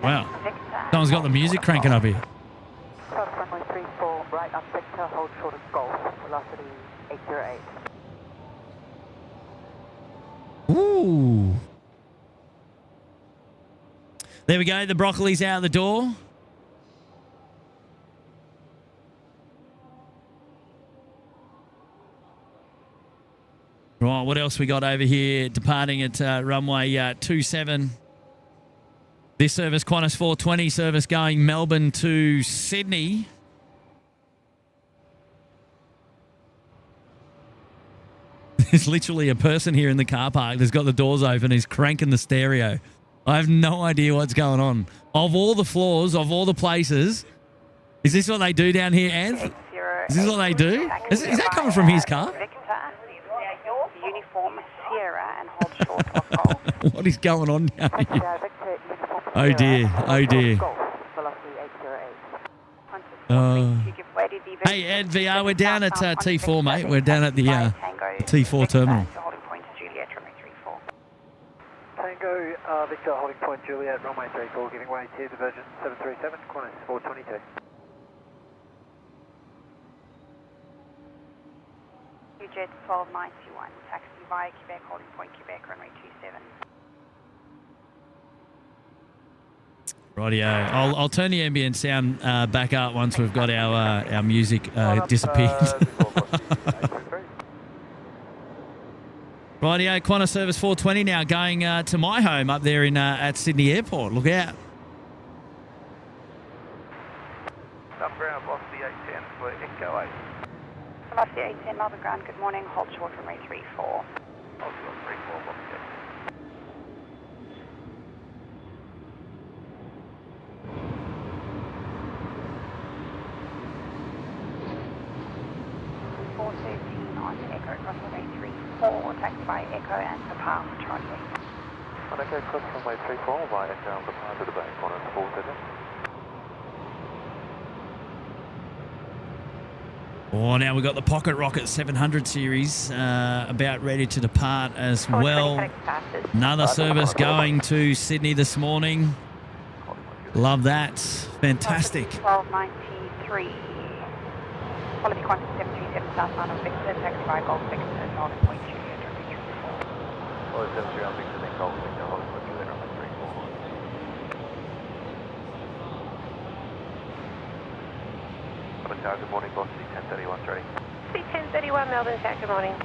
Wow. Someone's got the music cranking up here. Runway 34, right up Victor, hold short of Golf, velocity 808. Ooh. There we go. The broccoli's out the door. Right, what else we got over here? Departing at runway 27. This service, Qantas 420 service going Melbourne to Sydney. There's literally a person here in the car park that's got the doors open. He's cranking the stereo. I have no idea what's going on. Of all the floors, of all the places, is this what they do down here, Anth? Is this what they do? Is that coming from his car? Uniform Sierra What is going on now? Taxi Victor, uniform. Oh dear, oh dear. Golf, velocity 808. Hey Ed, VR, we're down at T4, mate. We're down at the T4 terminal. Holding point Juliet, runway 34. Tango, Victor, holding point Juliet, runway 34, giving way to diversion 737, Qantas 422. Jet 1291, taxi via Quebec, holding point Quebec, runway 27. Rightio. I'll turn the ambient sound back up once we've got our music disappeared. Rightio, Qantas Service 420 now going to my home up there in at Sydney Airport. Look out. Subground, velocity 810 for Echo 8. Velocity 810, Melbourne ground, good morning, hold short, runway 34. Hold short, 34, velocity 810. On Echo, cross runway 34, taxi by Echo and to pass Charlie. On Echo, cross runway 34 by Echo and prepare to the bay, Qantas 470. Oh, now we've got the Pocket Rocket 700 series about ready to depart as well. Another service going to Sydney this morning. Love that. Fantastic. 1293. Quality Qantas 737 southbound of Victor, taxi by Golf Victor, Northern Point Juliet, runway 34. Oh, 73 on Victor, then Golf Victor, Northern Point Juliet, runway 34. Melbourne Tower, good morning, velocity 1031, ready. C1031, Melbourne Tower, good morning.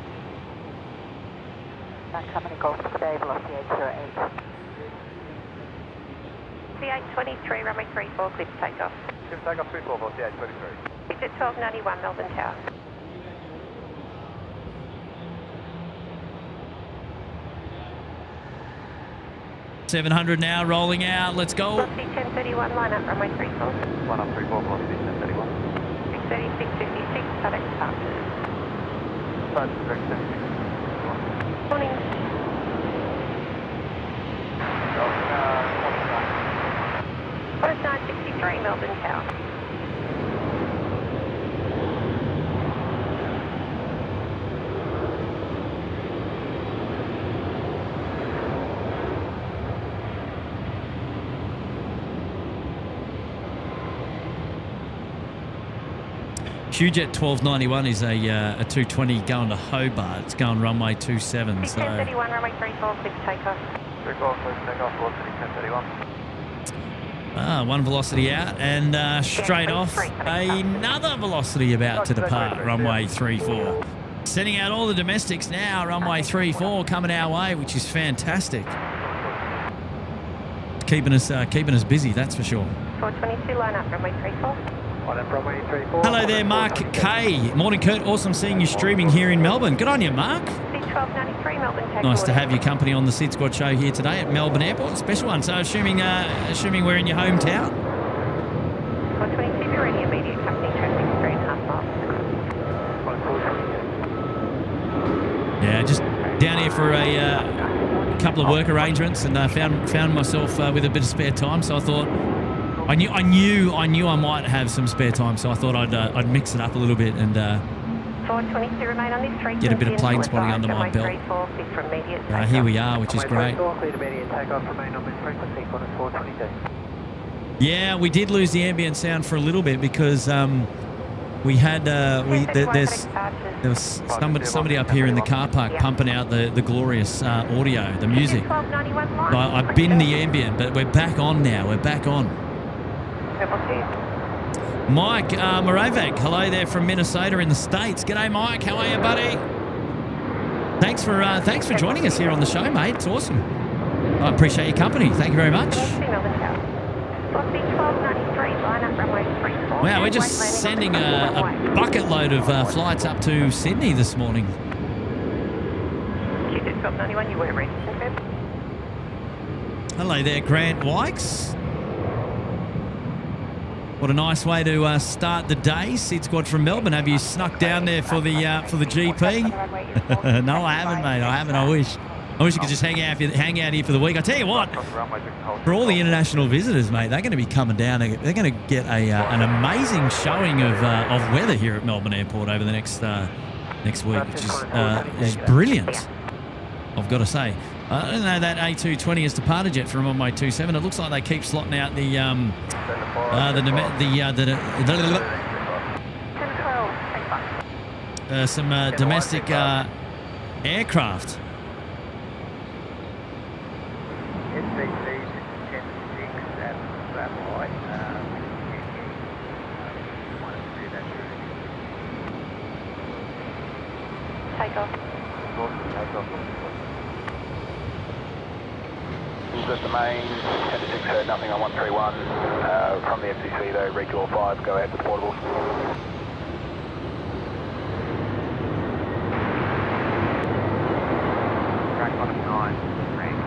Company Golf today, velocity 808. C823, runway 34, clear to take off. Clear to take off 34, velocity 823. Victor 1291, Melbourne Tower. $700 now, rolling out. Let's go. Velocity 1031, line up, runway 34. Line up 34, velocity 1031. 63656, cardiac departure. Start direct 76. Morning. Qantas 963, Melbourne Tower. QJet 1291 is a 220 going to Hobart. It's going runway 27. So 1031, runway 34, clear to take off. 34, clear to take off, velocity 1031. one velocity out and straight off another velocity about to depart, runway 34. Sending out all the domestics now, runway 34 coming our way, which is fantastic. Keeping us busy, that's for sure. 422, line up, runway 34. Hello there, Mark K. Morning, Kurt. Awesome seeing you streaming here in Melbourne. Good on you, Mark. C1293, Melbourne Tower. Nice to have your company on the SydSquad show here today at Melbourne Airport. Special one. So assuming we're in your hometown. 422, you're in your immediate company, traffic 3.5 miles. Yeah, just down here for a couple of work arrangements, and found myself with a bit of spare time. So I thought I knew I might have some spare time. So I thought I'd mix it up a little bit and 422, remain on this frequency. get a bit of plane spotting under my belt. Here we are, which is great. Yeah, we did lose the ambient sound for a little bit because we had there was somebody up here in the car park pumping out the glorious audio, the music. I binned the ambient, but we're back on now. We're back on. Mike Moravec, hello there from Minnesota in the States. G'day, Mike. How are you, buddy? Thanks for joining us here on the show, mate. It's awesome. I appreciate your company. Thank you very much. Wow, we're just sending a bucket load of flights up to Sydney this morning. Hello there, Grant Wykes. What a nice way to start the day. SydSquad from Melbourne. Have you snuck down there for the GP? No, I haven't, mate. I haven't. I wish. I wish you could just hang out here for the week. I tell you what, for all the international visitors, mate, they're going to be coming down. They're going to get an amazing showing of weather here at Melbourne Airport over the next week, which is brilliant. I've got to say. I don't know, that A320 has departed yet from Runway 27. It looks like they keep slotting out some domestic aircraft. Takeoff. We've got the main 10 to 6, nothing on 131. From the FCC though, regular 5, go ahead with the portables. Track on 9, range.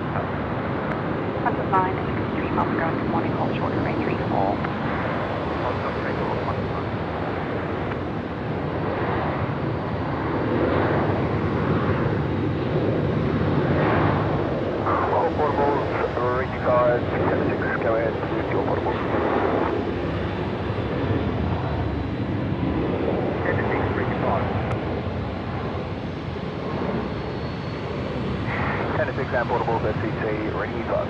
That's a 963 miles per hour, good morning, hold short of range 34. Hold up, regular 1. All portables, reaching guys, 10 to 6, go ahead with your portables. 10 to 6, reaching 5. 10 to 6 and portables, FCC, ready 5.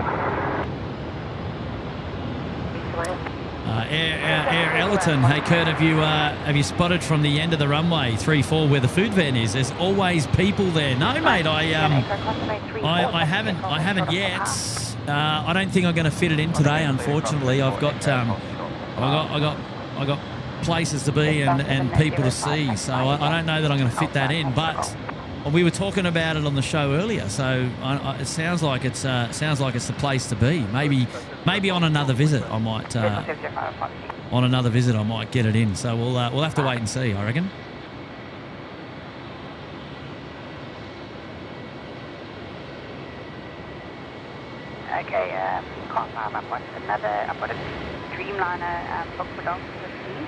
Air Ellerton, hey Kurt, have you spotted from the end of the runway 34 where the food van is? There's always people there. No, mate, I haven't yet. I don't think I'm going to fit it in today. Unfortunately, I've got places to be and people to see, so I don't know that I'm going to fit that in. But we were talking about it on the show earlier, so it sounds like it's the place to be. Maybe on another visit I might get it in. So we'll have to wait and see, I reckon. Okay, confirm. I've got a Dreamliner book for dogs 15.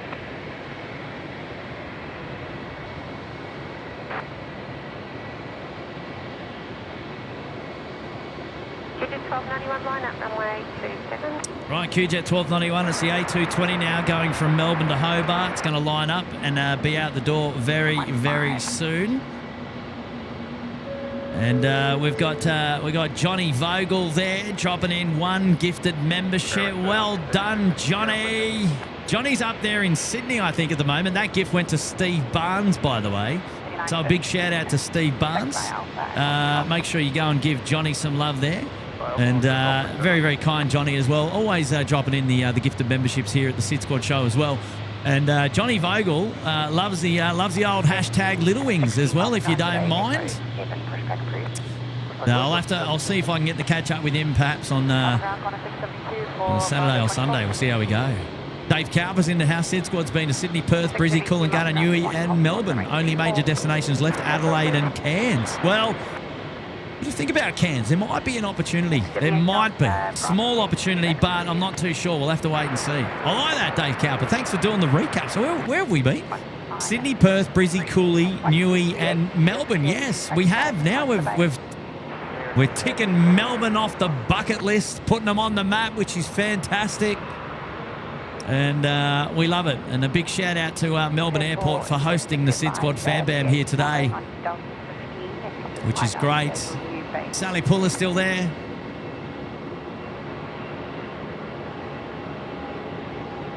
QJ 1291 line up runway 27. Right, QJet 1291. It's the A220 now going from Melbourne to Hobart. It's going to line up and be out the door very, very soon. And we've got Johnny Vogel there dropping in one gifted membership. Well done, Johnny. Johnny's up there in Sydney, I think, at the moment. That gift went to Steve Barnes, by the way. So a big shout out to Steve Barnes. Make sure you go and give Johnny some love there. And very, very kind Johnny as well. Always dropping in the gifted memberships here at the SydSquad show as well. And Johnny Vogel loves the old hashtag Little Wings as well, if you don't mind. Now I'll see if I can get the catch up with him perhaps on Saturday or Sunday. We'll see how we go. Dave Cowper's in the house. SydSquad's been to Sydney, Perth, Brizzy, Coolangatta, Newey and Melbourne. Only major destinations left, Adelaide and Cairns. Well, what do you think about Cairns? There might be an opportunity. There might be. Small opportunity, but I'm not too sure. We'll have to wait and see. I like that, Dave Cowper. Thanks for doing the recap. So where have we been? Sydney, Perth, Brizzy, Cooley, Newey and Melbourne. Yes, we have. Now we're ticking Melbourne off the bucket list, putting them on the map, which is fantastic. And we love it. And a big shout out to Melbourne Airport for hosting the SydSquad Fan Bam here today, which is great. Sally Puller's still there.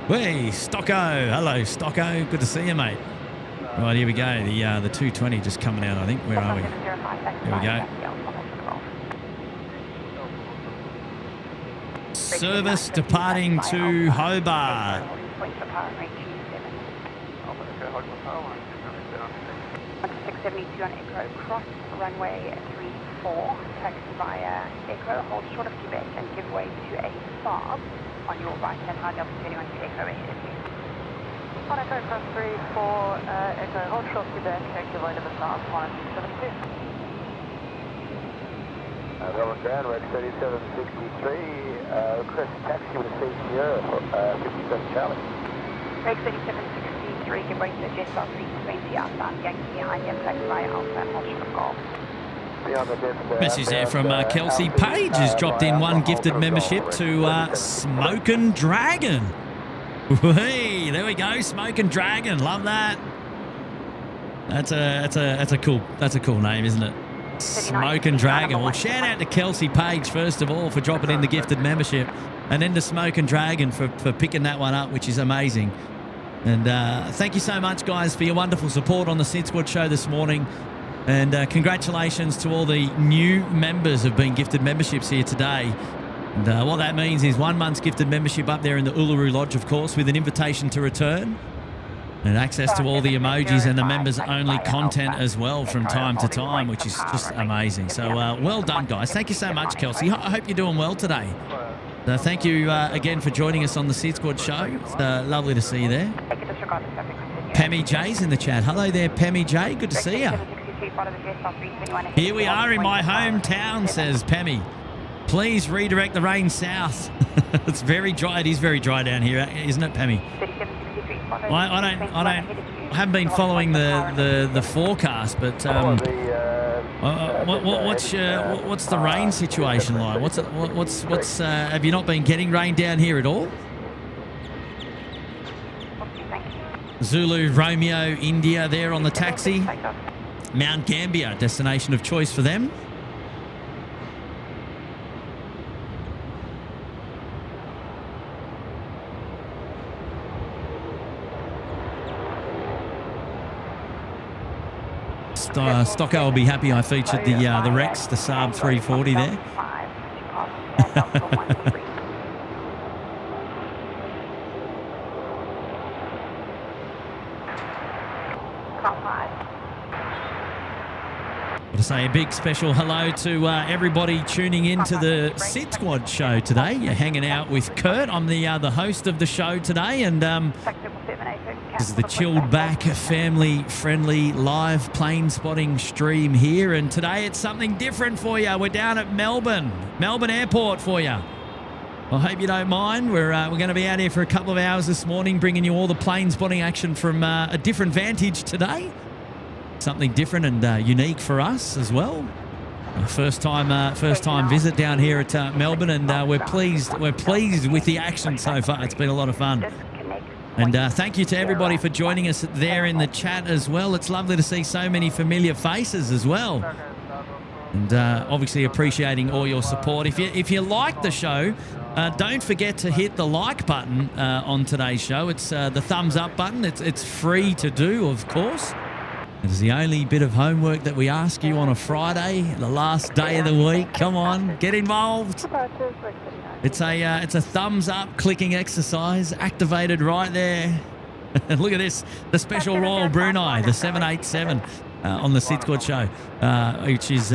Hey, Stocko. Hello, Stocko. Good to see you, mate. Right, here we go. The 220 just coming out, I think. Where are we? Here we go. Service departing to Hobart. 672 on Echo, cross runway 34, taxi via Echo, hold short of Quebec and give way to a fob on your right-hand side, double 21 to Echo ahead of you. On Echo, cross 34, Echo, hold short of Quebec, give way to the fob, 172. Melbourne ground, red 3763, request taxi with a seat here, 57 Charlie. Reg 3763, give way to the Jet 320 outside Yankee behind you, taxi via Alpha and hold short of Golf. Message there from Kelsey Page has dropped in one gifted membership to Smokin' Dragon. Hey, there we go, Smokin' Dragon. Love that. That's a cool name, isn't it? Smokin' Dragon. Well, shout out to Kelsey Page first of all for dropping in the gifted membership, and then to Smokin' Dragon for picking that one up, which is amazing. And thank you so much, guys, for your wonderful support on the SydSquad show this morning. And congratulations to all the new members who've been gifted memberships here today. And what that means is 1 month's gifted membership up there in the Uluru Lodge, of course, with an invitation to return. And access to all the emojis and the members-only content as well from time to time, which is just amazing. So well done, guys. Thank you so much, Kelsey. I hope you're doing well today. Thank you again for joining us on the SydSquad show. It's lovely to see you there. Pemmy J's in the chat. Hello there, Pemmy J. Good to see you. Here we are in my hometown, says Pemmy. Please redirect the rain south. It's very dry. It is very dry down here, isn't it, Pemmy? I haven't been following the forecast, but what's the rain situation like? What's have you not been getting rain down here at all? Zulu Romeo India there on the taxi. Mount Gambier, destination of choice for them. Stocko will be happy I featured the Rex, the Saab 340 there. To say a big special hello to everybody tuning in to the SydSquad show today. You're hanging out with Kurt. I'm the host of the show today, and this is the chilled back, family-friendly live plane spotting stream here. And today it's something different for you. We're down at Melbourne Airport for you. I hope you don't mind. We're going to be out here for a couple of hours this morning, bringing you all the plane spotting action from a different vantage today. Something different and unique for us as well. First time visit down here at Melbourne, and we're pleased with the action so far. It's been a lot of fun. And thank you to everybody for joining us there in the chat as well. It's lovely to see so many familiar faces as well. And obviously appreciating all your support. If you like the show, don't forget to hit the like button on today's show. It's the thumbs up button. It's free to do, of course. It is the only bit of homework that we ask you on a Friday, the last day of the week. Come on, get involved. It's a thumbs up clicking exercise activated right there. Look at this, the special Royal Brunei, the 787 on the SydSquad show, which is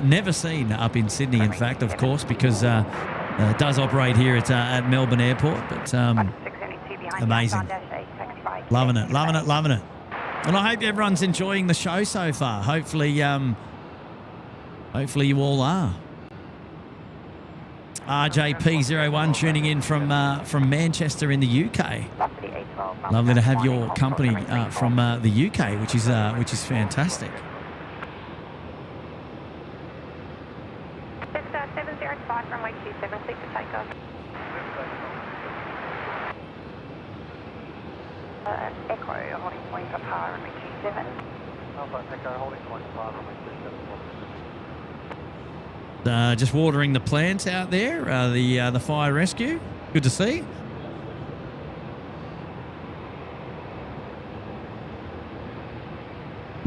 never seen up in Sydney, in fact, of course, because it does operate here at Melbourne Airport. But amazing, loving it. And I hope everyone's enjoying the show so far. Hopefully you all are. RJP01 tuning in from Manchester in the UK. Lovely to have your company from the UK, which is fantastic. It's 705 runway 27, clear for takeoff. Echo holding point for power runway 27. Alpha Echo holding point for power runway 27. Just watering the plants out there, the fire rescue. Good to see.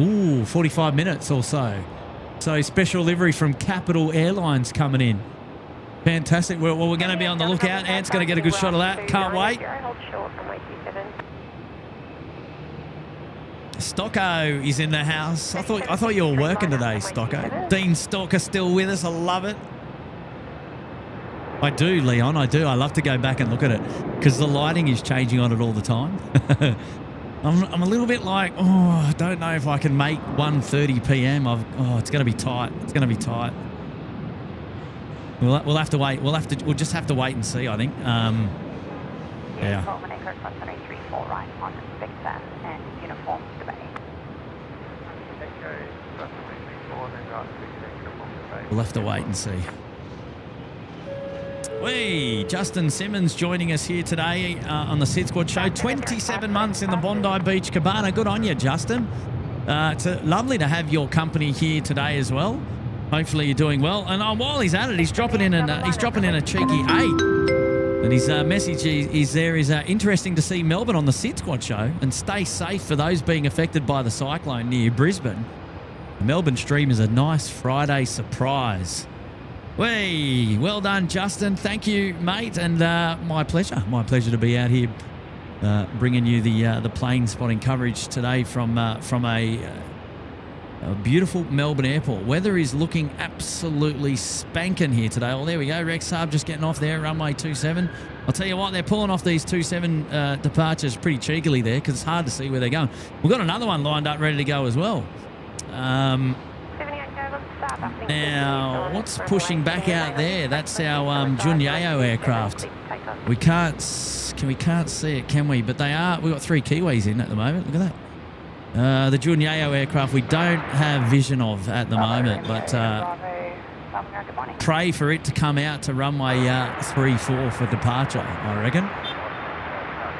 Ooh, 45 minutes or so. So special livery from Capital Airlines coming in. Fantastic. Well, we're going to be on the lookout. Ant's going to get a good shot of that. Can't wait. Stocko is in the house. I thought you were working today, Stocko. Dean Stalker still with us. I love it. I do, Leon. I do. I love to go back and look at it because the lighting is changing on it all the time. I'm a little bit like, I don't know if I can make 1:30 p.m. It's going to be tight. It's going to be tight. We'll have to wait. We'll just have to wait and see, I think. Yeah. Right on Victor and uniform to the bay. We'll have to wait and see. Hey, Justin Simmons joining us here today on the SydSquad show. 27 months in the Bondi Beach Cabana. Good on you, Justin. It's lovely to have your company here today as well. Hopefully you're doing well. And while he's at it, he's dropping in a cheeky 8. And his message is interesting to see Melbourne on the SydSquad show, and stay safe for those being affected by the cyclone near Brisbane. The Melbourne stream is a nice Friday surprise. Way, well done, Justin. Thank you, mate, and my pleasure. My pleasure to be out here bringing you the plane spotting coverage today from a beautiful Melbourne airport. Weather is looking absolutely spanking here today. Oh, there we go. Rex Saab just getting off there, runway 27. I'll tell you what, they're pulling off these 27 departures pretty cheekily there because it's hard to see where they're going. We've got another one lined up ready to go as well. Now, what's pushing back out there? That's our Junyeo aircraft. We can't see it, can we? But they are. We've got 3 Kiwis in at the moment. Look at that. The Junyeo aircraft we don't have vision of at the moment, but pray for it to come out to runway 34 for departure, I reckon.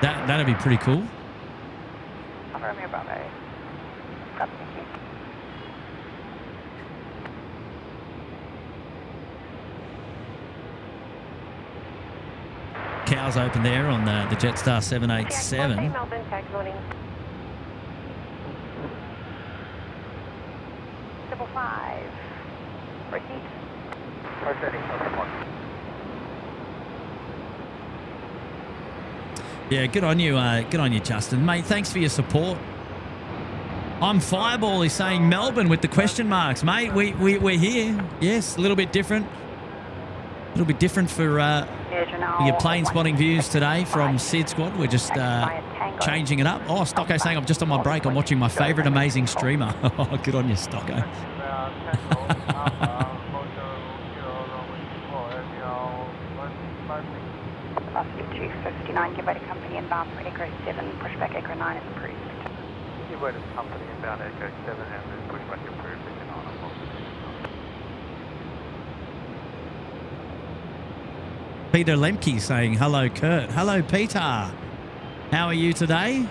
That'd be pretty cool. Cows open there on the Jetstar 787. Melbourne, tag morning. 555. Proceed. Yeah, good on you, Justin, mate. Thanks for your support. I'm Fireball is saying Melbourne with the question marks, mate. We're here. Yes, a little bit different. A little bit different for your plane spotting views today from SydSquad. We're just changing it up. Oh, Stocko saying I'm just on my break. I'm watching my favourite amazing streamer. Oh, good on you, Stocko. 259, give way to company inbound for Echo 7, pushback Echo 9 is approved. Give way to company inbound Echo 7 and pushback approved. Peter Lemke saying, hello, Kurt. Hello, Peter. How are you today?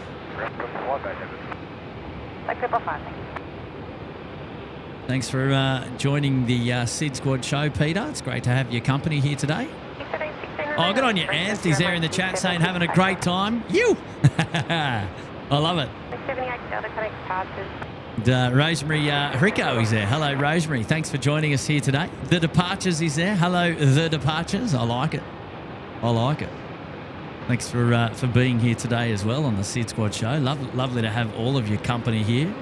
Thanks for joining the SydSquad show, Peter. It's great to have your company here today. Oh, good on you, Anthony's there in the chat saying, having a great time. You! I love it. Rosemary Rico is there. Hello, Rosemary. Thanks for joining us here today. The Departures is there. Hello, The Departures. I like it. I like it. Thanks for being here today as well on the SydSquad show. Lovely to have all of your company here.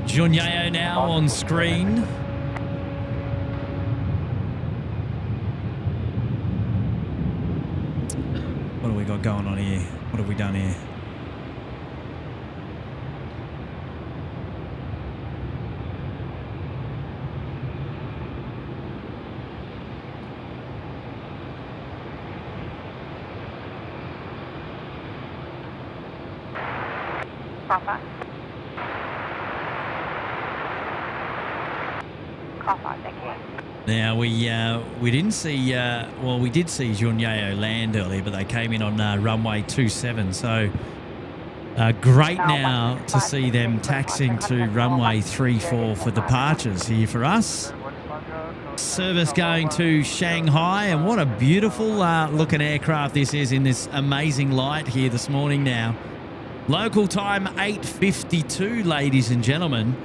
Junyeo now on screen. What have we got going on here? What have we done here? Papa. Now we didn't see well, we did see Junyeo land earlier, but they came in on runway 27. So great now to see them taxiing to runway 34 for departures here for us. Service going to Shanghai, and what a beautiful looking aircraft this is in this amazing light here this morning now. Local time 8:52, ladies and gentlemen.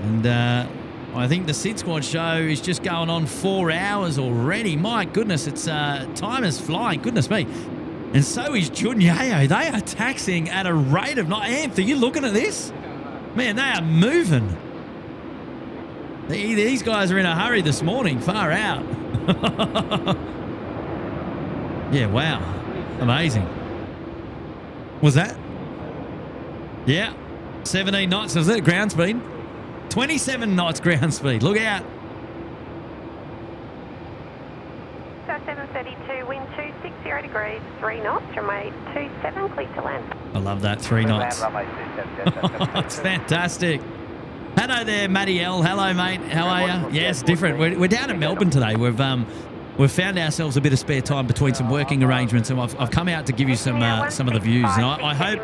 And I think the SydSquad show is just going on 4 hours already. My goodness, it's time is flying. Goodness me. And so is Junyeo. They are taxiing at a rate of not. Anth, are you looking at this? Man, they are moving. These guys are in a hurry this morning. Far out. Yeah, wow. Amazing. Was that? Yeah. 17 knots. Was that ground speed? 27 knots ground speed. Look out. So 732, wind 260 degrees, 3 knots, runway 27, clear to land. I love that. 3 knots. It's fantastic. Hello there, Matty L. Hello, mate. How are you? Yeah, it's different. We're down in Melbourne today. We've found ourselves a bit of spare time between some working arrangements, and I've come out to give you some of the views. And I hope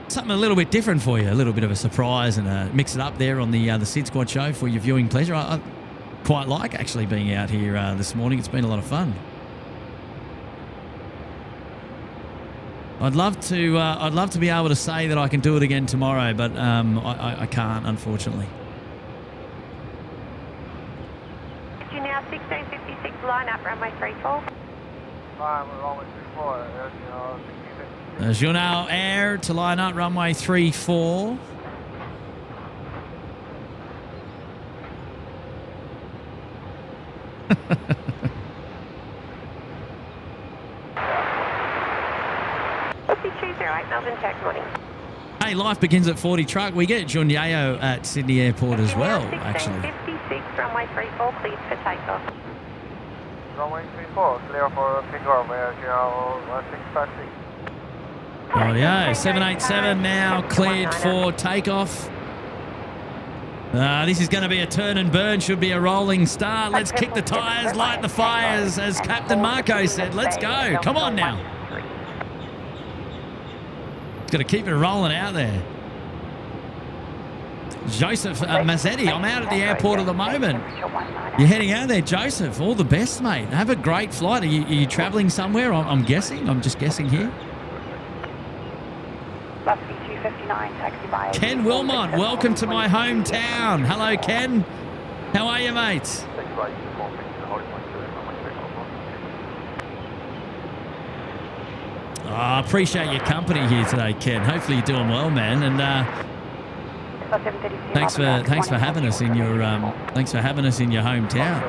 something a little bit different for you, a little bit of a surprise, and mix it up there on the SydSquad show for your viewing pleasure. I quite like actually being out here this morning. It's been a lot of fun. I'd love to be able to say that I can do it again tomorrow, but I can't, unfortunately. You now 1656, line up, runway 34. Runway 34. Junao Air to line up, runway 34. Melbourne Tech, morning. Hey, life begins at 40 truck. We get Junyeo at Sydney Airport as well, actually. 1656, runway 34, cleared for takeoff. Runway 34, clear for takeoff, Junyeo 1656. Rightio, 787 now cleared for takeoff. This is going to be a turn and burn, should be a rolling start. Let's kick the tyres, light the fires, as Captain Marco said. Let's go. Come on now. Got to keep it rolling out there. Joseph Mazzetti, I'm out at the airport at the moment. You're heading out there, Joseph. All the best, mate. Have a great flight. Are you travelling somewhere? I'm guessing. I'm just guessing here. Ken Wilmot, welcome to my hometown. Hello, Ken. How are you, mate? I appreciate your company here today, Ken. Hopefully you're doing well, man. And thanks for having us in your hometown.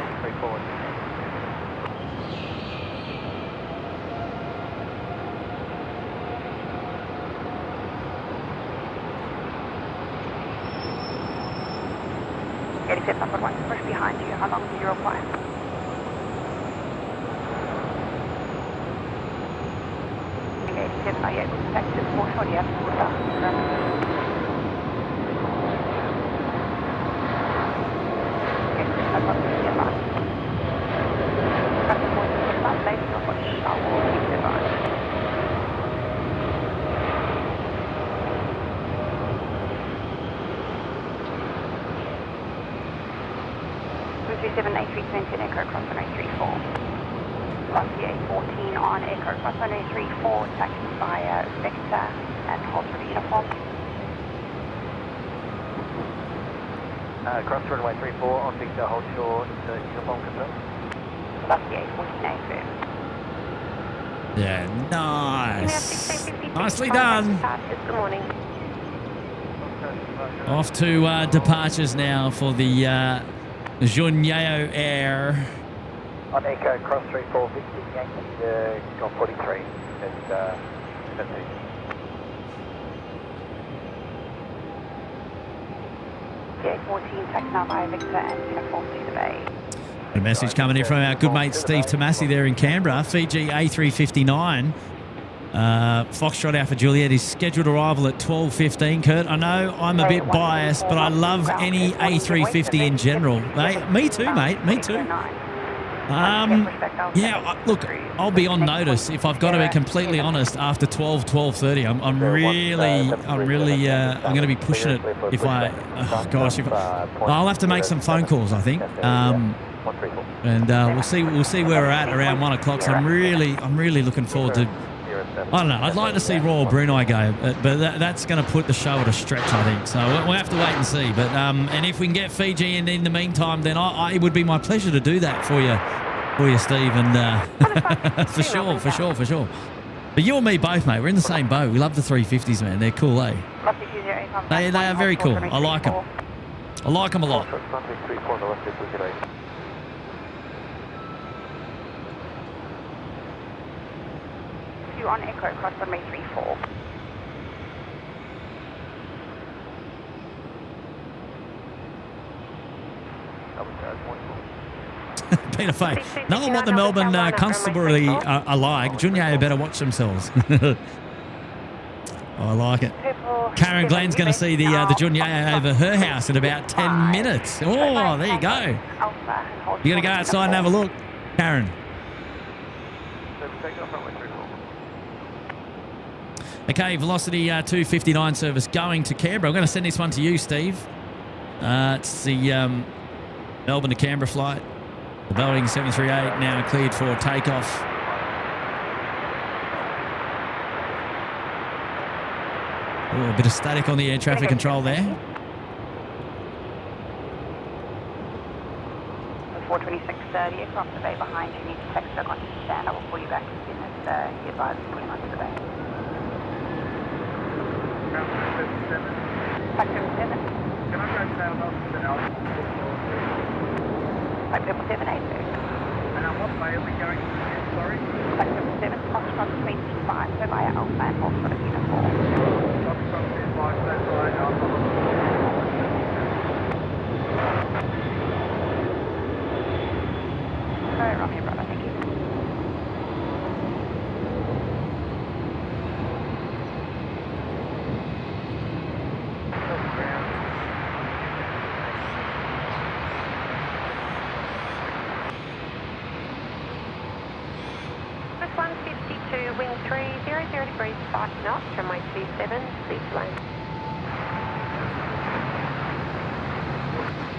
Push behind you. How long do you require? A320 and Echo Cross Runway 34. Lost the A14 on Echo Cross Runway 34, taxi via Vector and hold for the uniform. Cross runway 34 on Victor, hold short, uniform confirmed. Lost the A14 A3. Yeah, nice. Nicely done. Good morning. Off to departures now for the Junyeo Air. On Echo, cross 3450, Yankee, John 43. That's it. The A14, taxi now via Victor and uniform to the bay. A message coming in from our good mate Steve Tomasi there in Canberra. Fiji A359. Foxtrot Alpha Juliet is scheduled arrival at 12:15. Kurt, I know I'm a bit biased, but I love any A350 in general. Me too, mate. Me too. Yeah, look, I'll be on notice if I've got to be completely honest. After 12:30, I'm going to be pushing it. If I'll have to make some phone calls, I think. And we'll see where we're at around 1 o'clock. So I'm really looking forward to I don't know. I'd like to see Royal Brunei go, but that's going to put the show at a stretch, I think. So we'll have to wait and see. But and if we can get Fiji in the meantime, then it would be my pleasure to do that for you, Steve. And for sure. But you and me both, mate. We're in the same boat. We love the 350s, man. They're cool, eh? They are very cool. I like them. I like them a lot. On Echo, cross runway 34. Peter Fay. Nothing what the Melbourne Constabulary are like. Junior better watch themselves. I like it. Karen Glenn's going to see the Junior over her house in about 10 minutes. Oh, there you go. You got to go outside and have a look, Karen. Okay, Velocity 259 service going to Canberra. I'm going to send this one to you, Steve. It's the Melbourne to Canberra flight. The Boeing 738 now cleared for takeoff. Oh, a bit of static on the air traffic control there. 426.30 across the bay behind you. Need to text back on to stand. I will call you back as soon as he advises 20 miles per day. 577. Can I go tail off to the Alpha? 57782. And on what bay are we going to? Sorry? 577 Foxtrot 25, so via Alpha and hold for the uniform. Foxtrot 25, so via Alpha. Sorry, Romeo, brother, thank you. Wing 300 degrees 5 knots, runway 27, lead lane.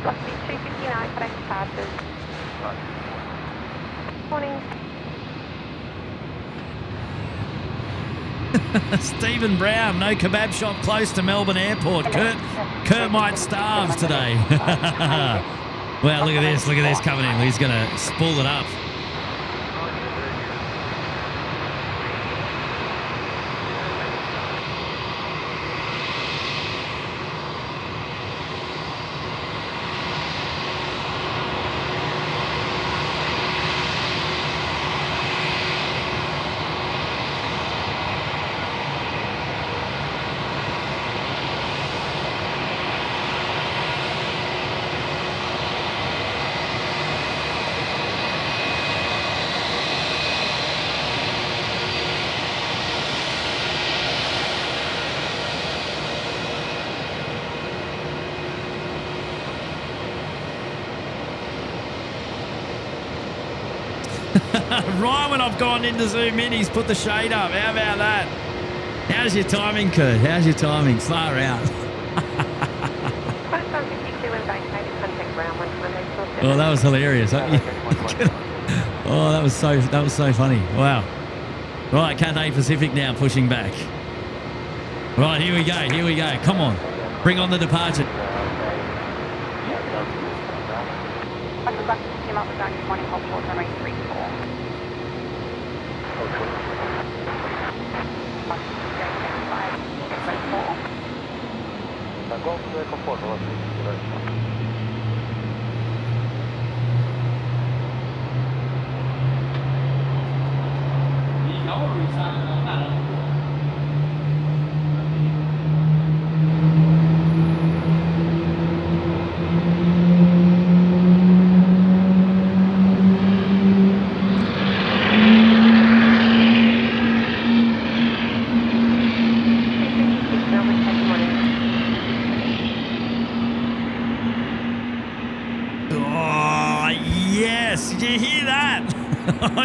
Velocity 259, flight departures. Morning. Stephen Brown, no kebab shop close to Melbourne Airport. Kurt might starve today. Well, look at this coming in. He's going to spool it up. Right when I've gone in to zoom in, he's put the shade up. How about that? How's your timing, Kurt? How's your timing? Far out. Oh, that was hilarious. Oh, that was so funny. Wow. Right, Cathay Pacific now pushing back. Right, here we go. Come on. Bring on the departure.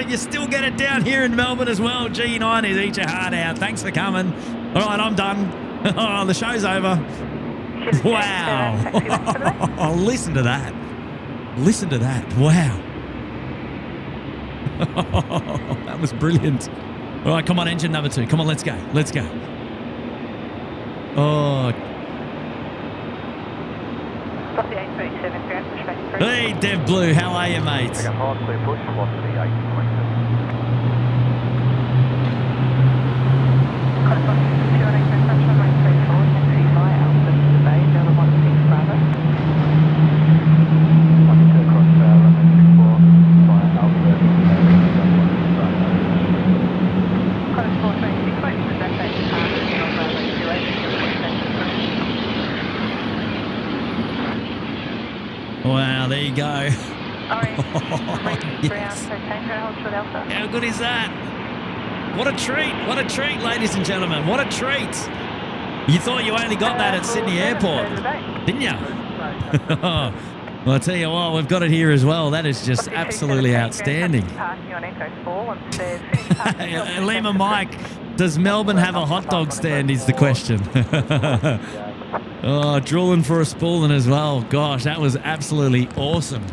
You still get it down here in Melbourne as well. G90s, eat your heart out. Thanks for coming. All right, I'm done. Oh, the show's over. Wow. Oh, listen to that. Listen to that. Wow. That was brilliant. All right, come on, engine number 2. Come on, let's go. Let's go. Oh. Stop the A380, ground pushback 3. Hey, Dev Blue, how are you, mate? Take a hard clear push, watch the 827. Wow, there you go. Yes. How good is that? What a treat. What a treat, ladies and gentlemen. What a treat. You thought you only got that at Sydney Airport, didn't you? Well, I'll tell you what, we've got it here as well. That is just absolutely outstanding. Lima Mike, does Melbourne have a hot dog stand is the question. Oh, drooling for a spooling as well. Gosh, that was absolutely awesome.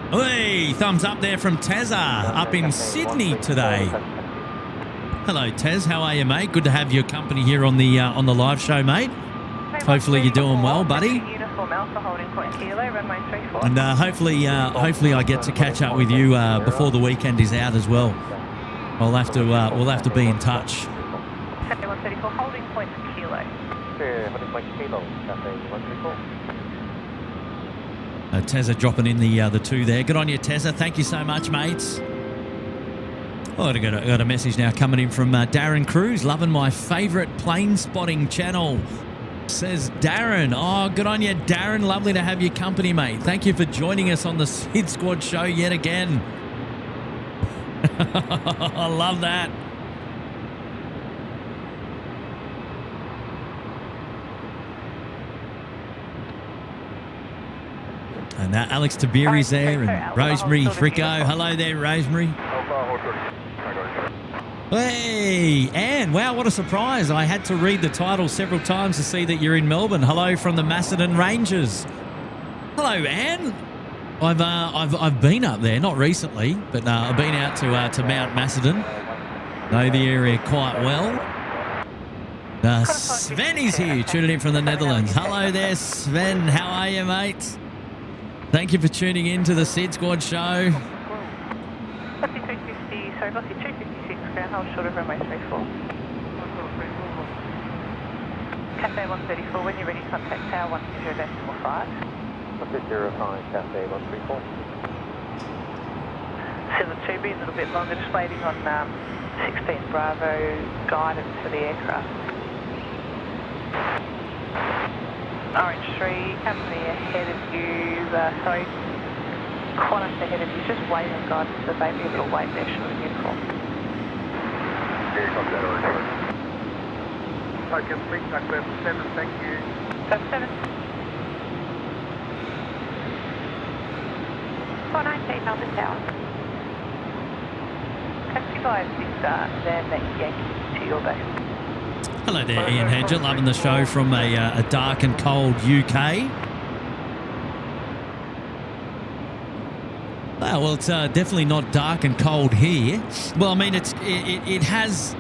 Hey, thumbs up there from Tezza up in Sydney today. Hello, Tez. How are you, mate? Good to have your company here on the live show, mate. Hopefully you're doing well, buddy. And hopefully I get to catch up with you before the weekend is out as well. We'll have to be in touch. Cafe 134, holding point kilo. Holding point kilo, Cafe 134. Tezza dropping in the 2 there. Good on you, Tezza. Thank you so much, mates. Oh, I got a message now coming in from Darren Cruz. Loving my favourite plane spotting channel, says Darren. Oh, good on you, Darren. Lovely to have your company, mate. Thank you for joining us on the SydSquad show yet again. I love that. And Alex Tabiri's there, and Rosemary Fricko. Hello there, Rosemary. Hey, Anne. Wow, what a surprise. I had to read the title several times to see that you're in Melbourne. Hello from the Macedon Rangers. Hello, Anne. I've been up there, not recently, but I've been out to Mount Macedon. Know the area quite well. Sven is here, tuning in from the Netherlands. Hello there, Sven. How are you, mate? Thank you for tuning in to the SydSquad show. Bossy 250, sorry, Bossy 256, ground hold short of runway 34. Cafe 134, when you're ready, contact tower 120.5. 105, Cafe 134. So the 2B is a little bit longer, just waiting on 16 Bravo guidance for the aircraft. Orange 3, company ahead of you, sorry, Qantas ahead of you, just wait on guidance, so maybe a little wait there, short of uniform. Yeah, copy that, Orange 3. Token fleet, duck 7, thank you. Duck 7. 419 Melbourne Tower. Taxi via Victor, then Yankee to your base. Hello there, Ian Hedger. Loving the show from a dark and cold UK. Well, it's definitely not dark and cold here. Well, I mean, it has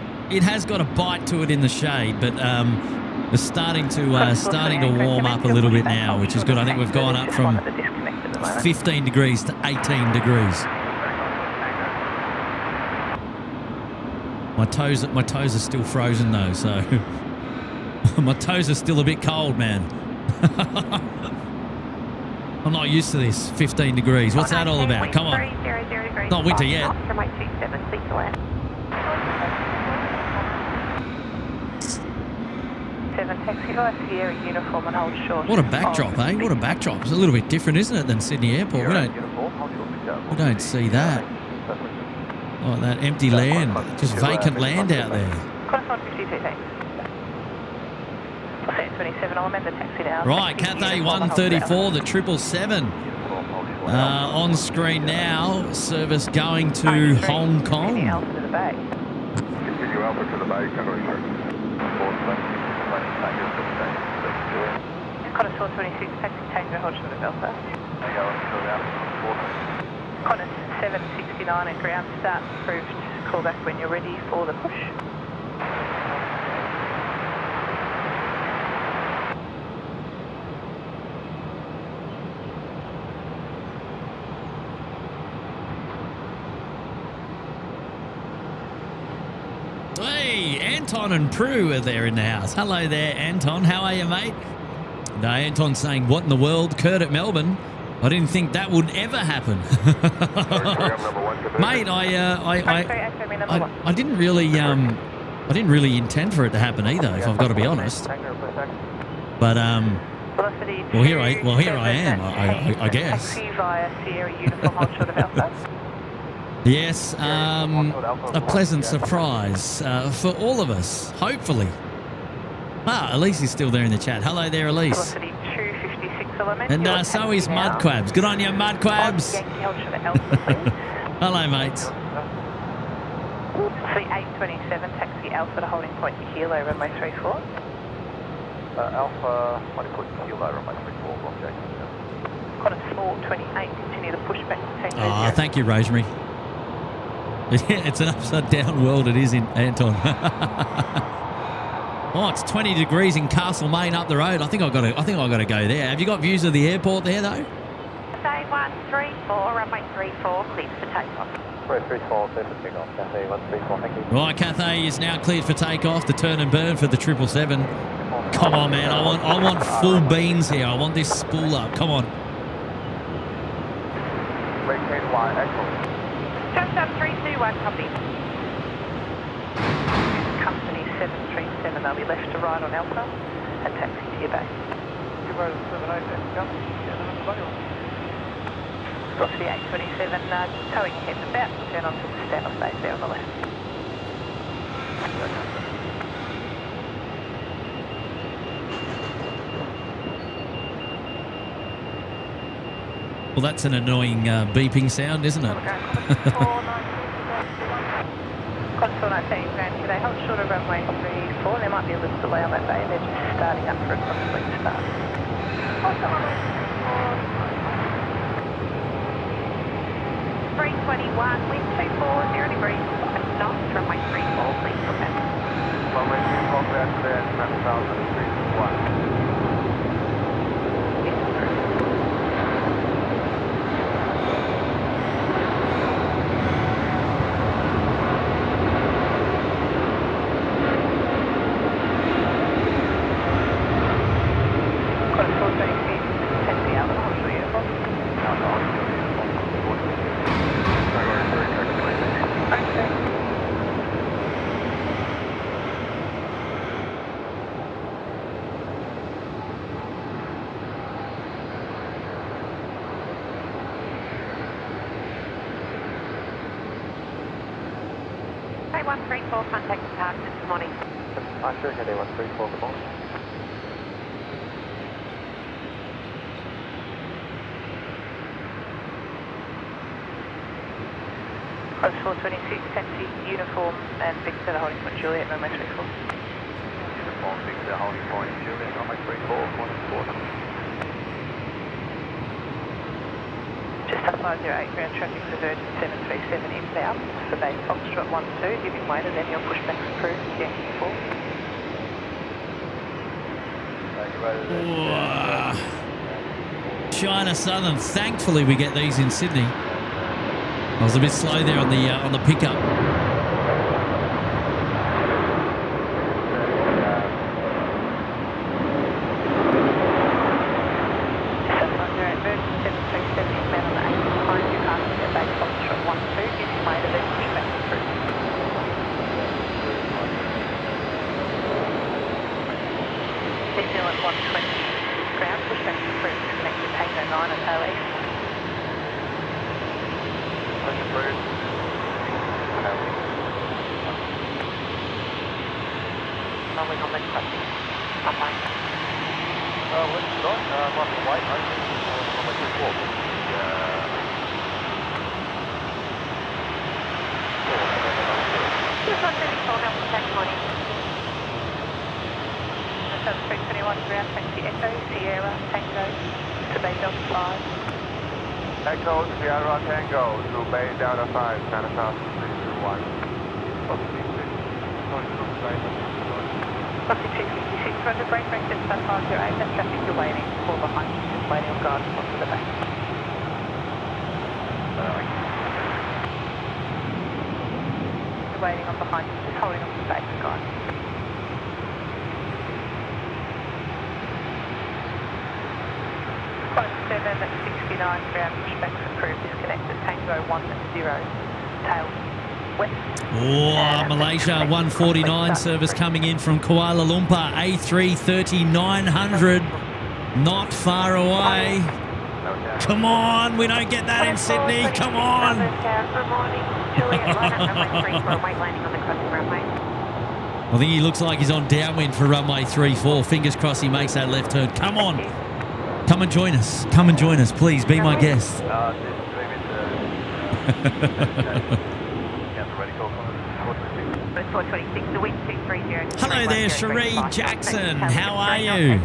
got a bite to it in the shade, but it's starting to warm up a little bit now, which is good. I think we've gone up from 15 degrees to 18 degrees. My toes are still frozen though, so my toes are still a bit cold, man. I'm not used to this. 15 degrees. What's that all about? Come on. It's not winter yet. 27, taxi via Sierra uniform and hold short. What a backdrop, eh? What a backdrop. It's a little bit different, isn't it, than Sydney Airport? We don't see that. Oh, that empty land, just vacant land out there. Qantas 150 TT. 27, I'll amend the taxi now. Right, Cathay 134, the 777. On screen now, service going to Hong Kong. Alpha to the bay. Continue Alpha to the bay, Category 3. Qantas 426, taxi Tango, hold short of Delta. Qantas 769 at ground start, approved. Call back when you're ready for the push. Hey, Anton and Prue are there in the house. Hello there, Anton. How are you, mate? No, Anton's saying, what in the world? Kurt at Melbourne? I didn't think that would ever happen. Mate, I didn't really intend for it to happen either, if I've got to be honest. But well here I am, I guess. Taxi via Sierra uniform, hold short of Alpha. Yes, a pleasant surprise for all of us, hopefully. Ah, Elise is still there in the chat. Hello there, Elise. Velocity 256 element. And so is Mudquabs. Good on you, Mudquabs. Yankee, hold short of Alpha, please. Hello, mates. The 827, taxi Alpha to holding point Kilo, runway 34. Alpha, holding point Kilo, runway 34, Block Jackson. Qantas 428, continue the pushback to Tango. Oh, thank you, Rosemary. It's an upside down world, it is, in Anton. Oh, it's 20 degrees in Castlemaine up the road. I think I've got to go there. Have you got views of the airport there though? Cathay 134, runway 34, cleared for takeoff. Runway 34, clear for takeoff. Cathay 134, thank you. Right, Cathay is now cleared for takeoff. The turn and burn for the 777. Come on, man. I want full beans here. I want this spool up. Come on. Maintain Y, echo. Touchdown 321, copy. Company 737, they'll be left to right on Alpha and taxi to your base. Velocity 827, towing ahead about to turn onto the standoff base there on the left. Well, that's an annoying beeping sound, isn't it? Qantas 419, ground today, hold short of runway 34. There might be a little delay on that bay, they're just starting up for a complete start. 321, wind 240 degrees, and knots, runway 34, please prepare. Runway 34, clear to the 9321. Cathay 134, contact departure this morning. Sure, Cathay 134, good morning. Qantas 426, taxi, uniform and Big Center holding point Juliet, runway 34. Uniform, Big Center holding point Juliet, runway 34, Qantas 426. Just up 508, ground traffic for Virgin 737 inbound for base Foxtrot 12, giving way to then your pushback approved, Yankee 4. China Southern. Thankfully, we get these in Sydney. I was a bit slow there on the pickup. at 120 ground, pushback approved, connect to Tango 9 at tail east. Push approved. Rolling on the crossing. Runway. What's it on? Might be white, I think. On my 2-4. Just 134, Melbourne tax morning. That's 321 ground, 20 Echo, Sierra, Tango, to Bay Delta 5. Echo Sierra Tango to Bay Delta 5, Manifest 321. Crossing 256, roger, break, just about 508, that traffic you're waiting for behind you, just waiting on guard, onto the back. You're waiting on behind you, just holding on to the back, guard. Quite 7 at 69 ground, pushbacks approved, disconnected, Tango 10, tail west. Oh, Malaysia 149 service coming in from Kuala Lumpur, A330 900, not far away. Come on, we don't get that in Sydney, come on. I think he looks like he's on downwind for runway 34. Fingers crossed he makes that left turn. Come on. Come and join us. Come and join us. Please be my guest. Hello there, Cherie Jackson. How are you?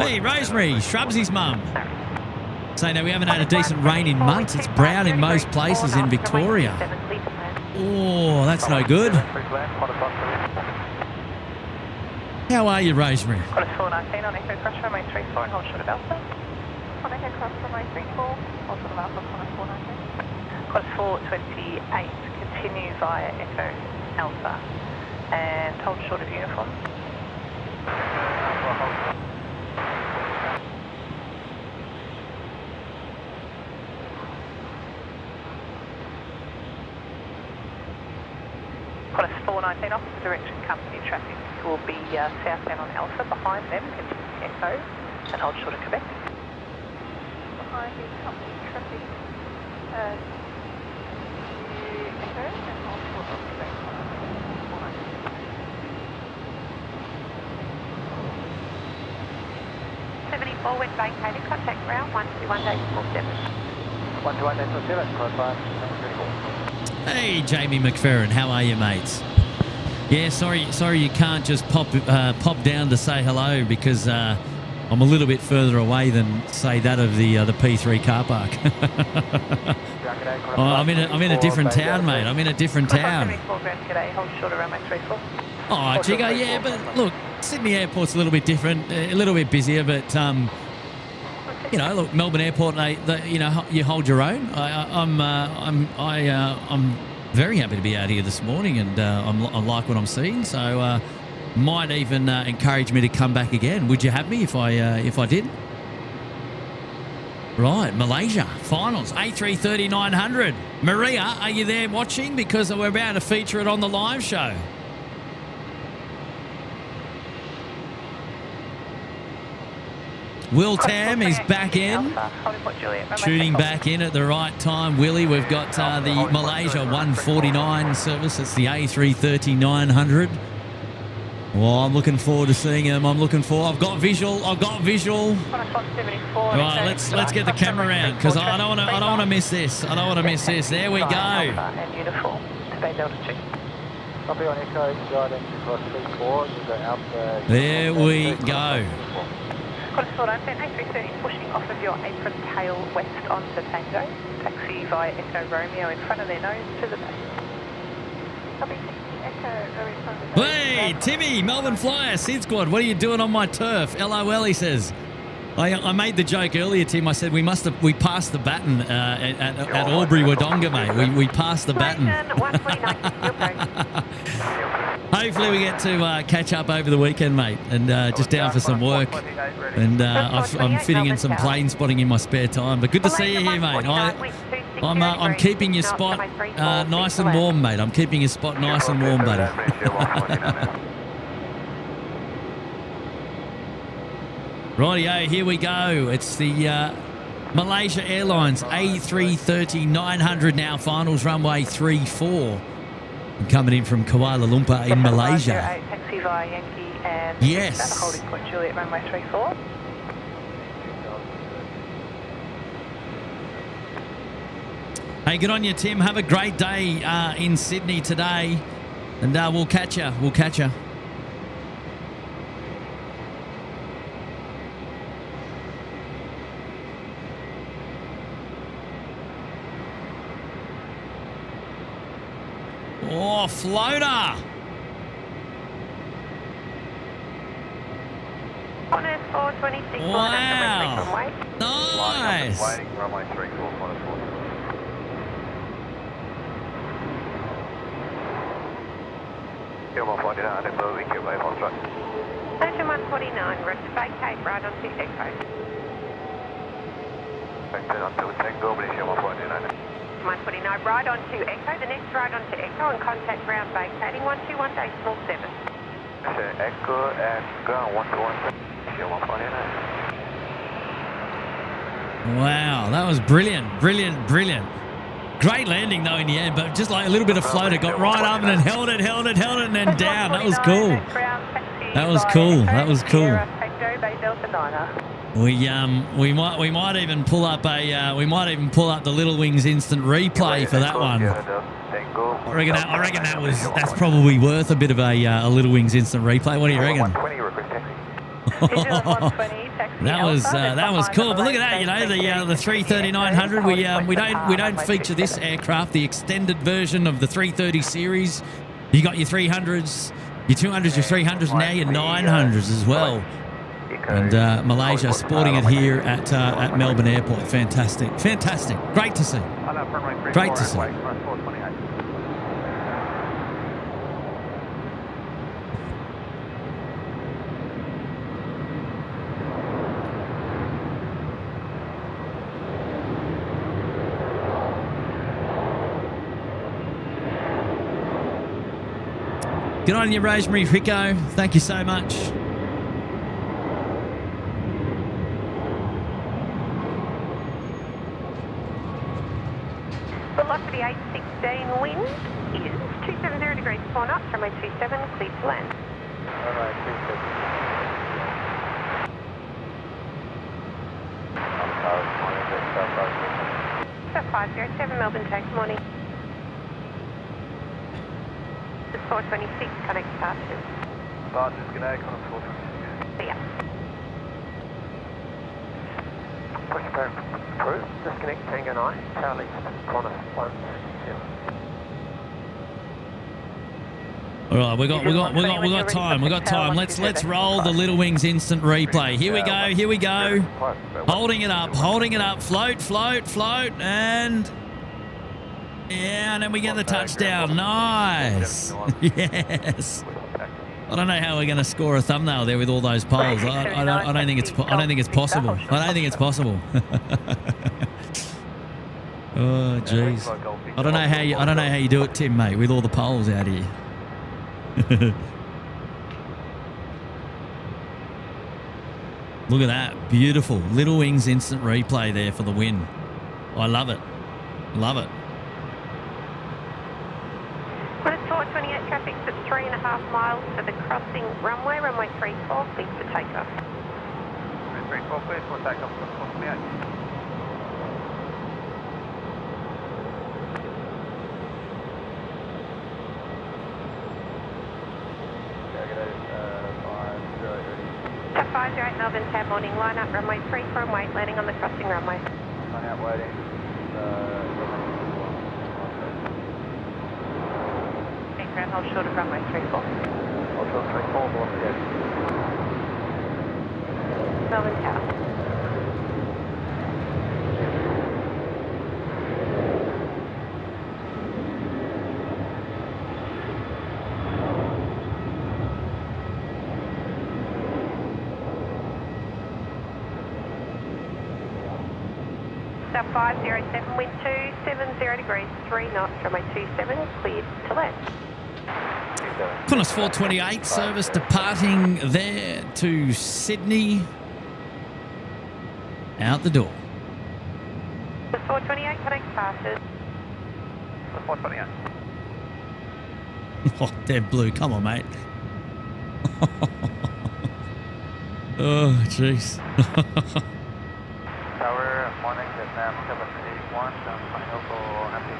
Hey, Rosemary, Shrubsy's mum. So now we haven't had a decent rain in months. It's brown in most places in Victoria. Oh, that's no good. How are you, Rosemary? Got a 419 on Echo Cross runway 34 and hold short of Alpha. On Echo Cross runway 34, hold short of Alpha on a 419. Got a 428, continue via Echo Alpha and hold short of uniform. Got a 419 opposite direction company traffic will be southbound on Alpha. Behind them, continue Echo and hold short of Quebec. Behind the company traffic, Echo and hold short of Quebec. 74 wind vacated, contact ground 121.47. 121.47, close by. Hey, Jamie McFerrin, how are you, mates? Yeah, sorry you can't just pop down to say hello because I'm a little bit further away than, say, that of the P3 car park. Oh, I'm in a different town, mate. I'm in a different town. Oh, Jiggo, yeah, but look, Sydney Airport's a little bit different, a little bit busier, but you know, look, Melbourne Airport, you know, you hold your own. I'm very happy to be out here this morning, and I like what I'm seeing. So might even encourage me to come back again. Would you have me if I did? Right, Malaysia finals A330 900. Maria, are you there watching? Because we're about to feature it on the live show. Will Tam is back in, tuning back in at the right time. Willie, we've got the Malaysia 149 service. It's the A330 900. Well, I'm looking forward to seeing him. I've got visual. Right, let's get the camera around because I don't want to miss this. There we go. There we go. Got a sort of A330 pushing off of your apron tail west onto Tango. Taxi via Echo Romeo in front of their nose to the back. Hey, Timmy, Melbourne Flyer, SydSquad, what are you doing on my turf? LOL, he says. I made the joke earlier, Tim. I said we passed the baton at Albury Wodonga, mate. We passed the baton. Hopefully we get to catch up over the weekend, mate, and just down for some work. And I'm fitting in some plane spotting in my spare time. But good to see you here, mate. I'm keeping your spot nice and warm, mate. I'm keeping your spot nice and warm, buddy. Rightio, here we go. It's the Malaysia Airlines A330 900 now, finals runway 34. Coming in from Kuala Lumpur in Malaysia. Taxi via Yankee and yes. holding point Juliet runway 34. Hey, good on you, Tim. Have a great day in Sydney today, and we'll catch you. We'll catch you. Oh, floater! Honors 426. Wow! Nice! Waiting, runway 34, minus 4. You're finding out and moving, you're wave on track. Station 149, route to vacate right onto Echo. Back then until Tango, but you're finding out. 149, right onto Echo, the next right onto Echo and contact ground vacating 121 dash small 7. Echo and ground 121, you're finding out. Wow, that was brilliant, brilliant, brilliant. Great landing though in the end, but just like a little bit of floater, got right up and then held it, and then down. That was cool. That was cool. That was cool. We might even pull up the Little Wings instant replay for that one. I reckon that's probably worth a bit of a Little Wings instant replay. What do you reckon? That was cool. But look at that, you know, the 330-900. We don't feature this aircraft, the extended version of the 330 series. You got your 300s, your 200s, your 300s, now your 900s as well. And Malaysia sporting it here at Melbourne Airport. Fantastic. Great to see. Great to see. Good on you, Rosemary Rico. Thank you so much. Velocity 816 wind is 270 degrees 4 knots, runway 27, clear to land. Alright, 507 Melbourne, tax morning. 426, connect departures. Departures, good day, Connor 426. See ya. Pushback approved. Disconnect Tango 9. Charlie, Connor 17. All right, we got time. We got time. Let's roll the Little Wings instant replay. Here we go. Holding it up. Float, and yeah, and then we get the touchdown. Nice. Yes. I don't know how we're going to score a thumbnail there with all those poles. I don't think it's possible. Oh, jeez. I don't know how you do it, Tim, mate, with all the poles out here. Look at that. Beautiful. Little Wings instant replay there for the win. I love it. Love it. It's 428 traffic at 3.5 miles to the crossing runway 34, please for takeoff. 34, please for takeoff. Top 508 Melbourne, tab morning, line up runway 34 and wait, landing on the crossing runway. Line out waiting. Ground hold short of runway 34. Hold short 34, velocity 8. Melbourne Tower. South 507, wind 270 degrees, 3 knots, runway 27, cleared to land. Qantas 428 service departing there to Sydney. out the door. 428, connect passes. 428. Oh, dead blue. Come on, mate. Oh, jeez. Tower, morning, Vietnam 781, final for MD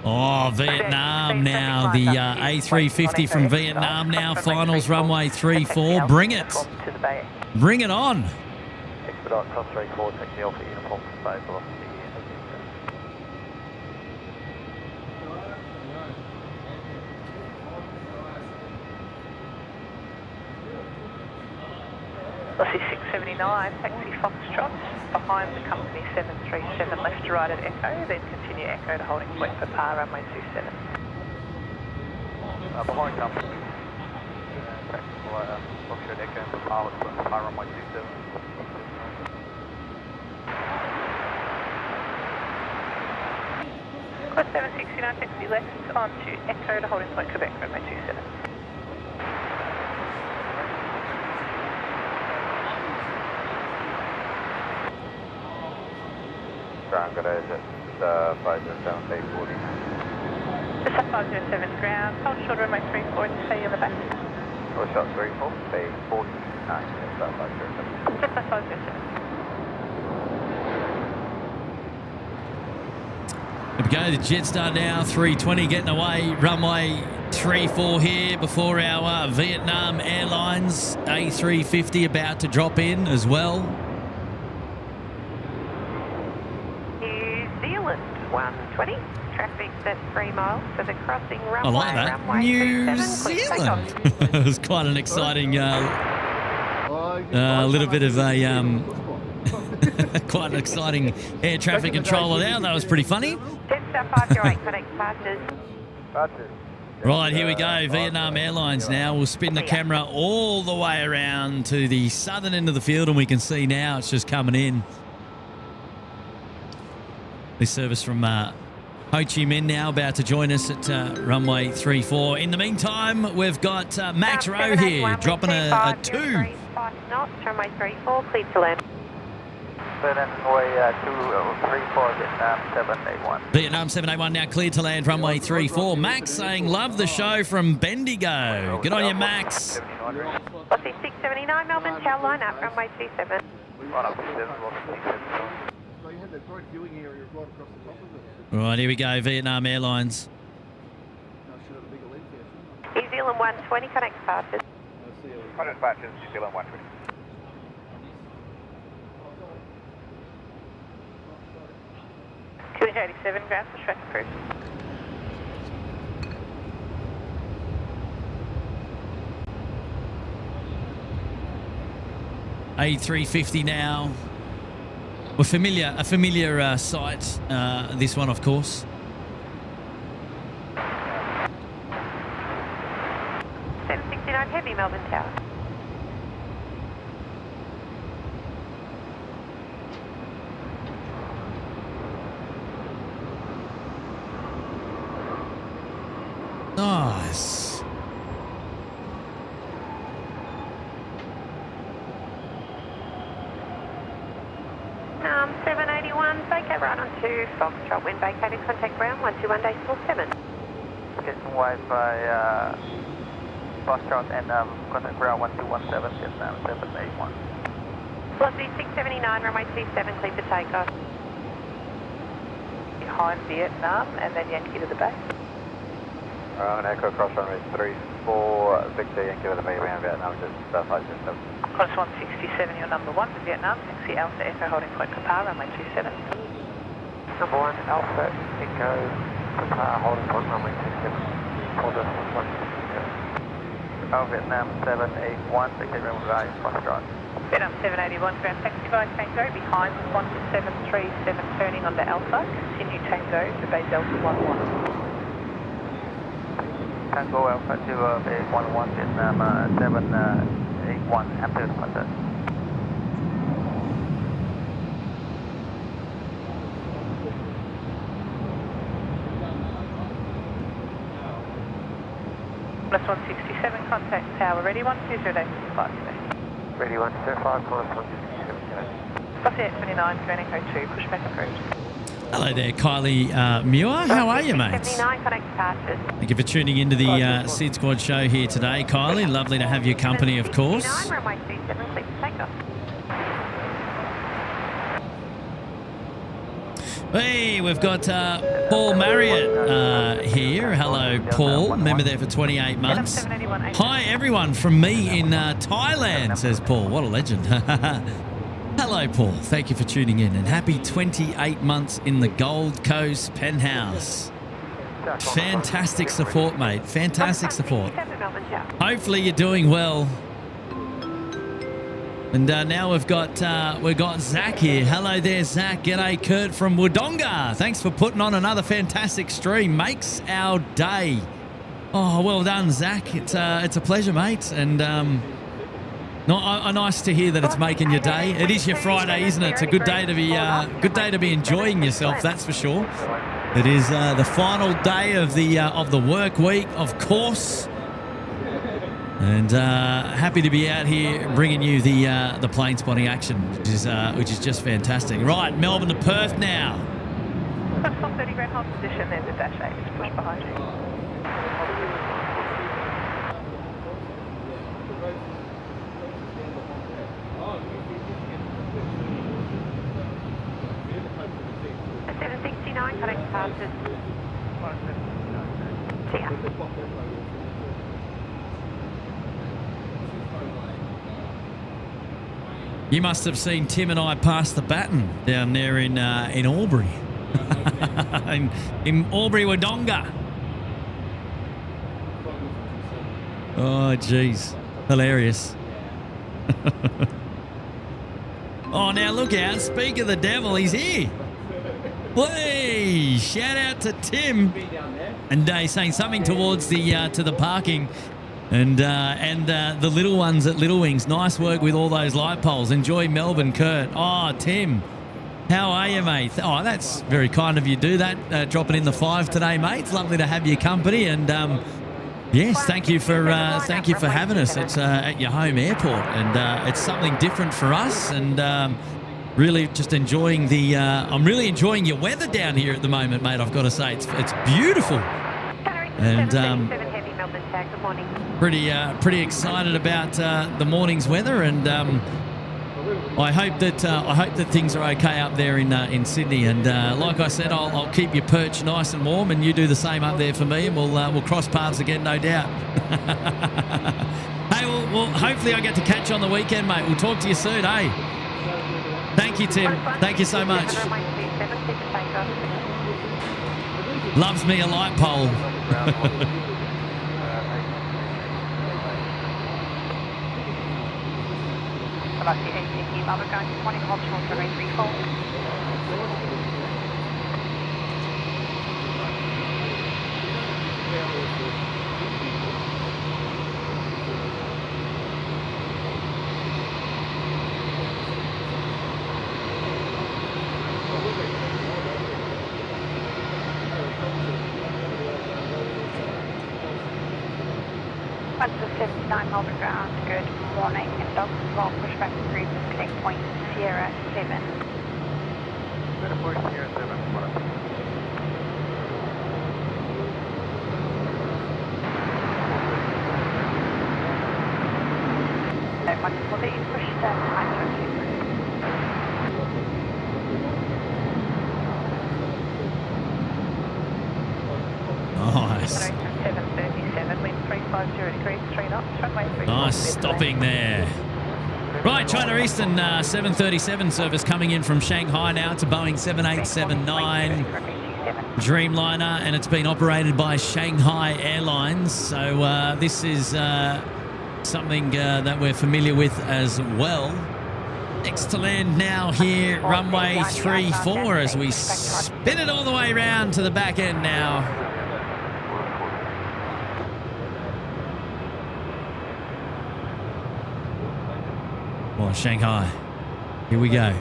134. Oh, Vietnam now. The A350 from Vietnam now. Finals runway 34. Bring it. Bring it on. Expedite cross 34, take the Alpha uniform to space velocity. Velocity 679, taxi Foxtrot, behind the company 737, left to right at Echo, then continue Echo to holding point for PAR runway 27. Behind company, tactical Foxtrot Echo for PAR runway 27. Quad 769, taxi left on to Echo to holding point Quebec runway 27. Ground garage at 507 840. Just at 507 ground, hold short runway 34 and stay on the back. Push shot 34, bay 49, just at 507. Just at 507. There we go. The Jetstar now. 320 getting away. Runway 34 here before our Vietnam Airlines A350 about to drop in as well. New Zealand 120. Traffic's at 3 miles for the crossing runway. I like that. Runway New 37, please take Zealand. off. It was quite an exciting little bit of a quite an exciting air traffic controller there. That was pretty funny. Jetstar 508, connect passes. Right, here we go. Vietnam Airlines now. We'll spin the camera all the way around to the southern end of the field, and we can see now it's just coming in. This service from Ho Chi Minh now about to join us at runway 34. In the meantime, we've got Max Rowe here dropping a 2. 5 knots, runway 34, cleared to land. Runway 234, Vietnam 781. Vietnam 781 now cleared to land runway 34. Max saying love the show from Bendigo. Good on you, Max. Velocity 679, Melbourne, tail line up, runway 27. Right, here we go. Vietnam Airlines. New Zealand 120, connect passes. Connect passes, New Zealand 120. QH 87, ground for track approved. A350 now. A familiar sight, this one, of course. 769 Heavy, Melbourne Tower. Nice. 781, vacate right onto Foxtrot. When vacated, contact ground 121.47. Getting wide by Foxtrot and contact ground 1217, Vietnam 781. Velocity 679, runway 27, clear for takeoff. Behind Vietnam and then Yankee to the back. Echo cross runway 34, Victor Yankee with a mainland Vietnam, just 507. Cross 167, your number 1 to Vietnam, taxi Alpha Echo holding point Kapar, runway 27. Number 1, Alpha Echo, Qatar, holding point runway 27. Hold us, 162. Vietnam 781, Victor Room Rise, Foxtrot. Vietnam 781, ground taxi by Tango, behind Qantas 737, turning onto Alpha, continue Tango to Bay Delta 11. Tango Alpha to Bay 11, Vietnam 781, after contact. Plus 167, contact tower, ready 120 days 5 today. Ready 105, plus 167. Copy 829, Grand Echo 2, pushback approved. Hello there, Kylie Muir. How are you, mate? 79, connect departures. Thank you for tuning into the SydSquad show here today, Kylie. Lovely to have your company, of course. 69, runway 27, clear for takeoff. Hey, we've got Paul Marriott here. Hello, Paul. Member there for 28 months. Hi, everyone, from me in Thailand, says Paul. What a legend. Hello, Paul. Thank you for tuning in, and happy 28 months in the Gold Coast penthouse. Fantastic support, mate. Fantastic support. Hopefully you're doing well. And now we've got Zach here. Hello there, Zach. G'day, Kurt from Wodonga. Thanks for putting on another fantastic stream. Makes our day. Oh, well done, Zach. It's a pleasure, mate. And nice to hear that it's making your day. It is your Friday, isn't it? It's a good day to be enjoying yourself. That's for sure. It is the final day of the work week, of course. And happy to be out here bringing you the plane spotting action, which is just fantastic. Right, Melbourne to Perth now. Plus 130 grand hold position, there's a dash 8, just push behind you. Connect departures. See ya. You must have seen Tim and I pass the baton down there in Albury, in Albury, Wodonga. Oh, jeez, hilarious. Oh, now look out! Speak of the devil, he's here. Hey, shout out to Tim, and he's saying something towards the to the parking, and the little ones at Little Wings. Nice work with all those light poles. Enjoy Melbourne, Kurt. Oh, Tim, how are you, mate? Oh, that's very kind of you to do that. Dropping in the 5 today, mate. It's lovely to have your company, and yes, thank you for having us. It's at your home airport, and it's something different for us, and. Really just enjoying I'm really enjoying your weather down here at the moment, mate. I've got to say, it's beautiful. And pretty excited about the morning's weather, and I hope that things are okay up there in Sydney. And like I said, I'll keep your perch nice and warm, and you do the same up there for me, and we'll cross paths again, no doubt. Hey, well, hopefully I get to catch you on the weekend, mate. We'll talk to you soon, eh? Thank you, Tim. Thank you so much. Loves me a light pole. That's the 79 Melbourne ground. Good morning. And Dogs as well. Pushback approved. Connect point Sierra 7. Connect point Sierra 7. What up? Wonderful that you pushed that time. Nice. 737, wind 350 degrees, 3 knots, runway 34. Nice stopping there. Right, China Eastern 737 service coming in from Shanghai now. It's a Boeing 7879 Dreamliner, and it's been operated by Shanghai Airlines. So this is something that we're familiar with as well. Next to land now here, runway 34, as we spin it all the way around to the back end now. Oh, Shanghai. Here we go.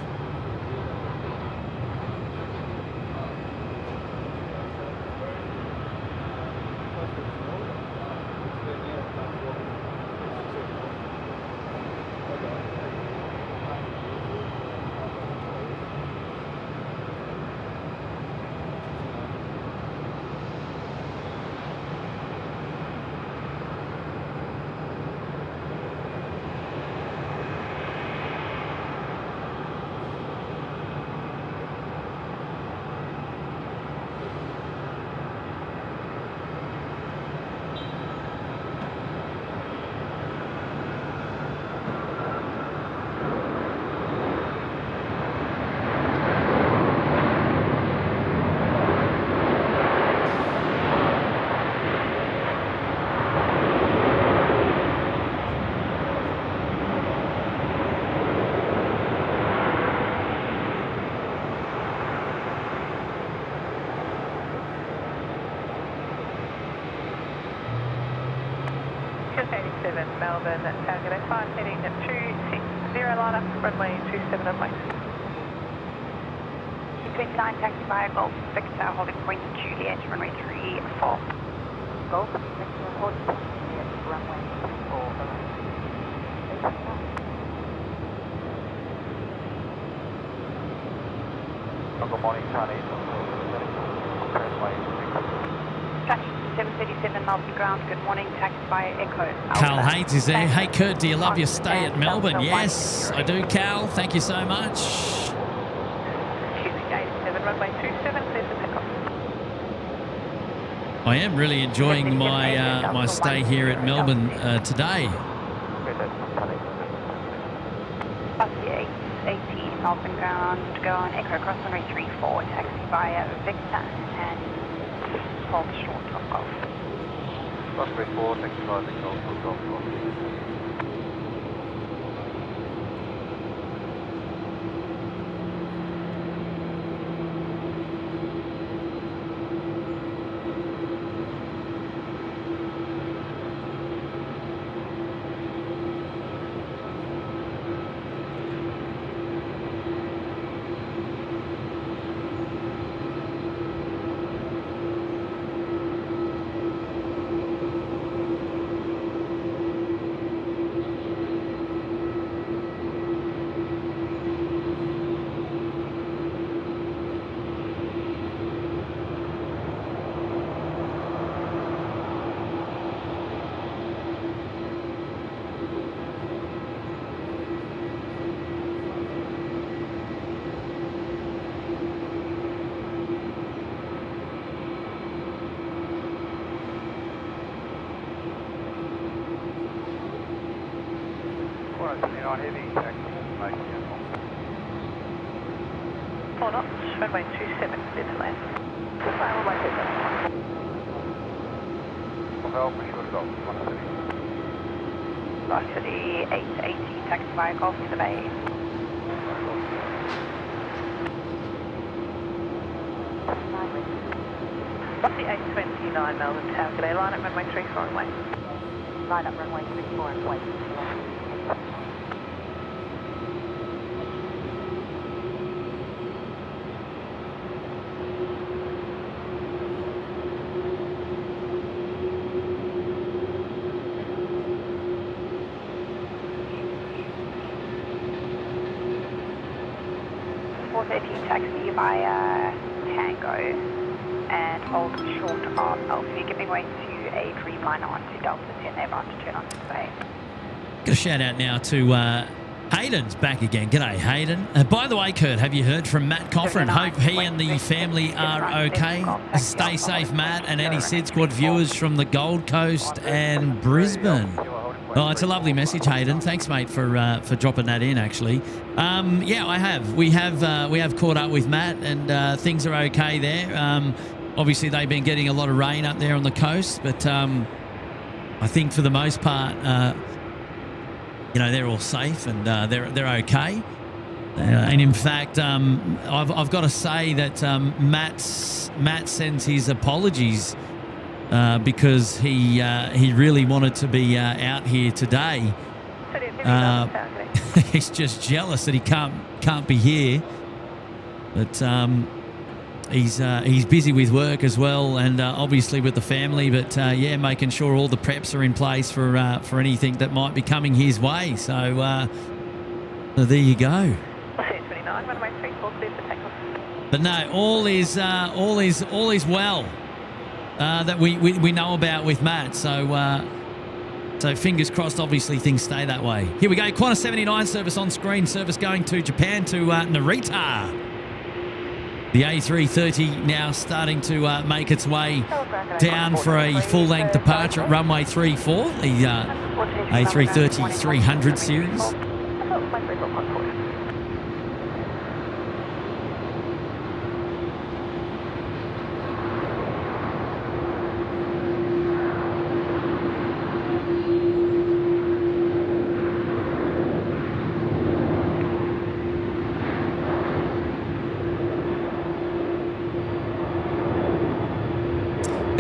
87 Melbourne, target 5 heading 260, line up, runway 27 and late. 29 taxi via Golf Victor, holding point Juliet, runway 34. Golf Victor, holding point Juliet, runway 34. Good morning, Charlie. Touch 737 Melbourne ground, good morning, taxi via Echo. Cal Hayes is there. Hey, Kurt, do you love your stay at Melbourne? Yes, I do, Cal. Thank you so much. QC 87, runway 27, clear for takeoff. I am really enjoying my stay here at Melbourne today. Bus 818 Melbourne ground, go on Echo cross runway 34, taxi via Victor and hold short of Golf. Bus 34, taxi via Victor, Golf. Four knots, runway 27, clear to land. Goodbye, runway 27. Roger the 880, taxi via Golf to the bay. Bus 829 Melbourne, target line up, runway 34 and wait. Line up runway 34 and wait. Taxi via Tango and hold short of Alpha, giving way to a Dreamliner onto Delta 10, they're about to turn onto the bay. Got a shout out now to Hayden's back again. G'day, Hayden. By the way, Kurt, have you heard from Matt Coffrin? Hope he and the family are okay. Stay safe, Matt, and any SydSquad viewers from the Gold Coast and Brisbane. Oh, it's a lovely message, Hayden. Thanks, mate, for dropping that in. Actually, yeah, I have. We have caught up with Matt, and things are okay there. Obviously, they've been getting a lot of rain up there on the coast, but I think for the most part, you know, they're all safe and they're okay. And in fact, I've got to say that Matt sends his apologies. Because he really wanted to be out here today. He's just jealous that he can't be here. But he's busy with work as well, and obviously with the family. But yeah, making sure all the preps are in place for anything that might be coming his way. So there you go. 29, runway 34, clear for takeoff. But no, all is well. That we know about with Matt. So fingers crossed, obviously, things stay that way. Here we go. Qantas 79 service on screen. Service going to Japan to Narita. The A330 now starting to make its way down for a full-length departure at runway 34. The A330 300 series.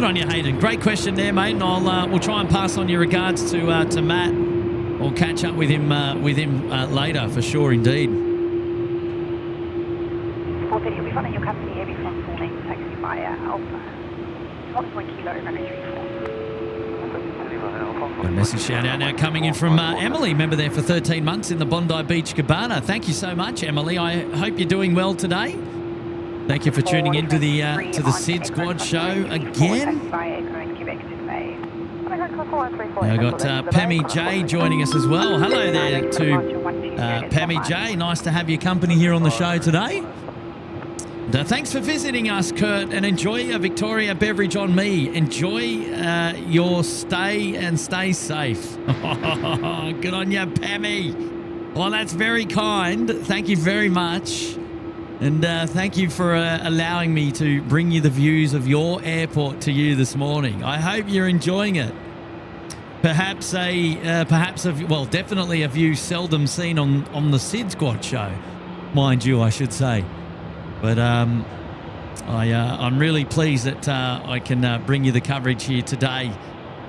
Good on you, Hayden. Great question there, mate. And we'll try and pass on your regards to Matt. We'll catch up with him later for sure, indeed. 430, you'll be following your company heavy from full name taxi via Alpha. 1 kilo, runway 34. A message shout out now coming in from Emily, member there for 13 months in the Bondi Beach Cabana. Thank you so much, Emily. I hope you're doing well today. Thank you for tuning into the SydSquad show again. I got Pammy J joining us as well. Hello there to Pammy J. Nice to have your company here on the show today. And, thanks for visiting us, Kurt, and enjoy a Victoria beverage on me. Enjoy your stay and stay safe. Good on you, Pammy. Well, that's very kind. Thank you very much. And thank you for allowing me to bring you the views of your airport to you this morning. I hope you're enjoying it. Definitely a view seldom seen on the SydSquad show, mind you, I should say. But I'm really pleased that I can bring you the coverage here today,